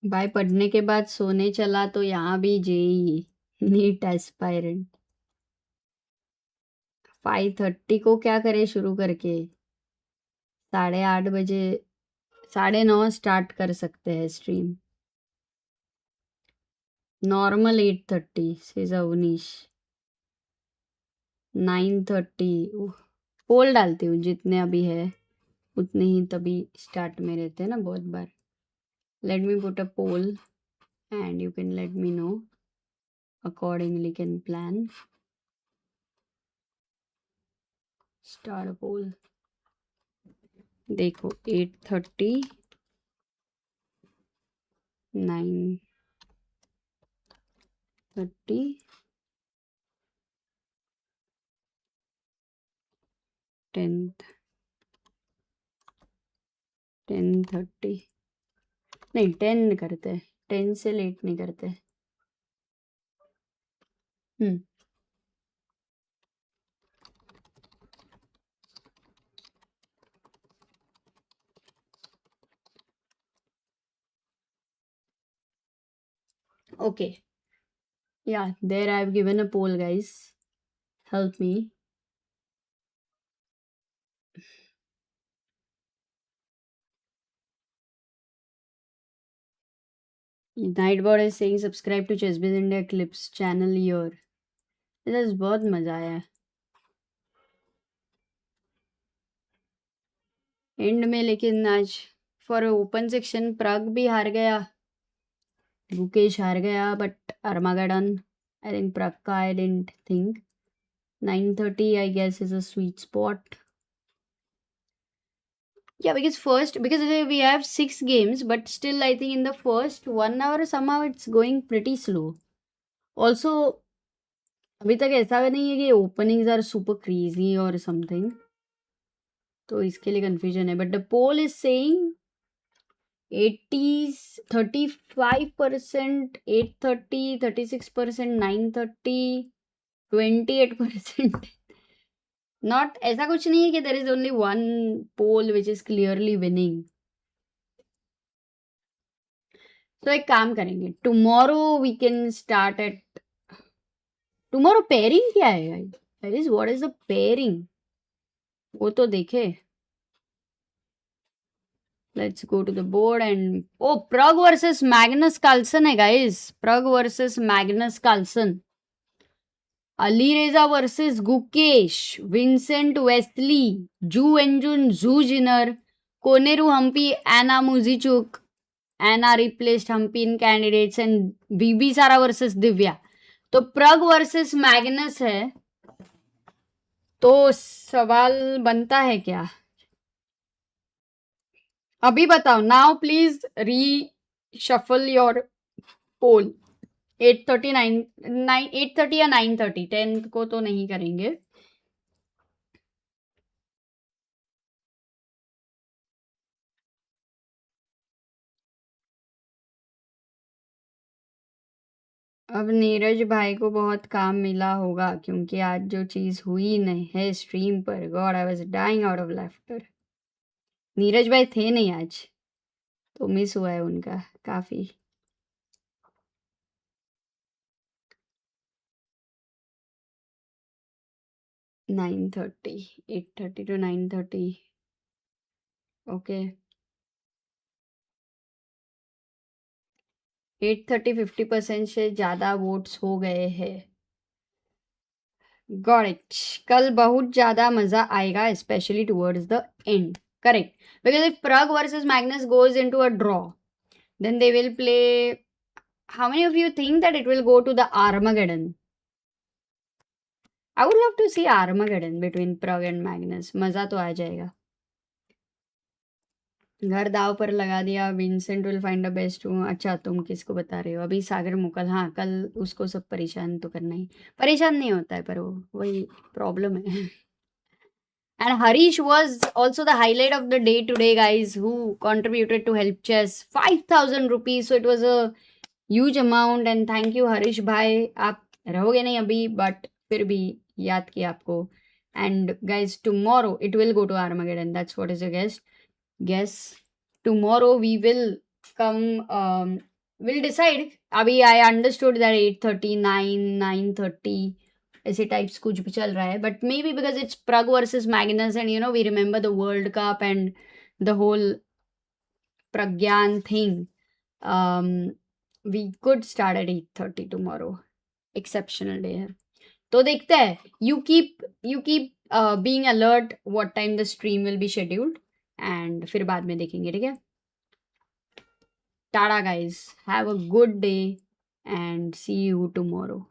भाई पढ़ने के बाद सोने चला तो यहाँ भी जेई नीट एस्पायरेंट. 5:30 को क्या करें शुरू करके? 8:30 बजे 9:30 स्टार्ट कर सकते हैं स्ट्रीम. नॉर्मल 8:30 से अवनीश. 9:30 पोल डालती हूँ. जितने अभी है उतने ही तभी स्टार्ट में रहते हैं ना बहुत बार. Let me put a poll and you can let me know. Accordingly can plan. Start a poll. देखो 8:30 9:30 10:30 नहीं 10 करते हैं, 10 से लेट नहीं करते. Okay. Yeah, there I've given a poll, guys. Help me. Nightbot is saying subscribe to ChessBase India Clips channel here. This बहुत मजा आया. एंड में लेकिन आज फॉर ओपन सेक्शन प्राग भी हार गया, गुकेश हार गया, but Armageddon, I think Pragg का I didn't think. 9:30 I guess is a sweet spot. Yeah, because we have 6 games, but still I think in the first 1 hour somehow it's going pretty slow. Also, अभी तक ऐसा नहीं है कि openings are super crazy or something. तो इसके लिए confusion है. But the poll is saying 35%, 8:30, 36%, 9:30, 28%. Not ऐसा कुछ नहीं है कि there is only one poll which is clearly winning. तो एक काम करेंगे, tomorrow we can start at tomorrow pairing क्या है? What is the pairing? वो तो देखे. Let's go to the board and Pragg versus Magnus Carlsen है guys. Pragg versus Magnus Carlsen. Alireza versus Gukesh, Vincent Wesley, Ju Enjun, Zhu Jinner, Koneru Humpy, Anna Muzichuk. Anna replaced Humpy in candidates and BB Sara versus Divya. तो Pragg versus Magnus है. तो सवाल बनता है क्या? अभी बताओ. Now please reshuffle your poll. 8:30 या 9:30. 10 को तो नहीं करेंगे. अब नीरज भाई को बहुत काम मिला होगा क्योंकि आज जो चीज हुई नहीं है स्ट्रीम पर, god I was dying out of laughter. Neeraj भाई थे नहीं आज, तो मिस हुआ है उनका काफी. $9:30, 8:30 to 9:30. ओके 8:30 50% से ज्यादा वोट्स हो गए हैं. Got it. कल बहुत ज्यादा मजा आएगा, specially towards the end. Correct. Because if Pragg versus Magnus goes into a draw, then they will play. How many of you think that it will go to the Armageddon? I would love to see Armageddon between Pragg and Magnus. मजा तो आ जाएगा. घर दाव पर लगा दिया. Vincent will find the best. अच्छा तुम किसको बता रहे हो? अभी सागर मुकल. हाँ कल उसको सब परेशान तो करना ही. परेशान नहीं होता है पर वो वही प्रॉब्लम है. And Harish was also the highlight of the day today, guys, who contributed to help chess. 5,000 rupees. So it was a huge amount. And thank you, Harish bhai. आप रहोगे नहीं अभी, but फिर भी याद किया आपको. And guys, tomorrow it will go to Armageddon. That's what is your guess. Tomorrow we will come, we'll decide. अभी I understood that 8:30, 9:30 ऐसे टाइप्स कुछ भी चल रहा है. But may be because it's Pragg versus Magnus and we remember the World Cup and the whole Pragyan thing. We could start at 8:30 tomorrow. Exceptional day है. तो देखते हैं. You keep being alert what time the stream will be scheduled and फिर बाद में देखेंगे. ठीक है. Tada, guys. Have a good day and see you tomorrow.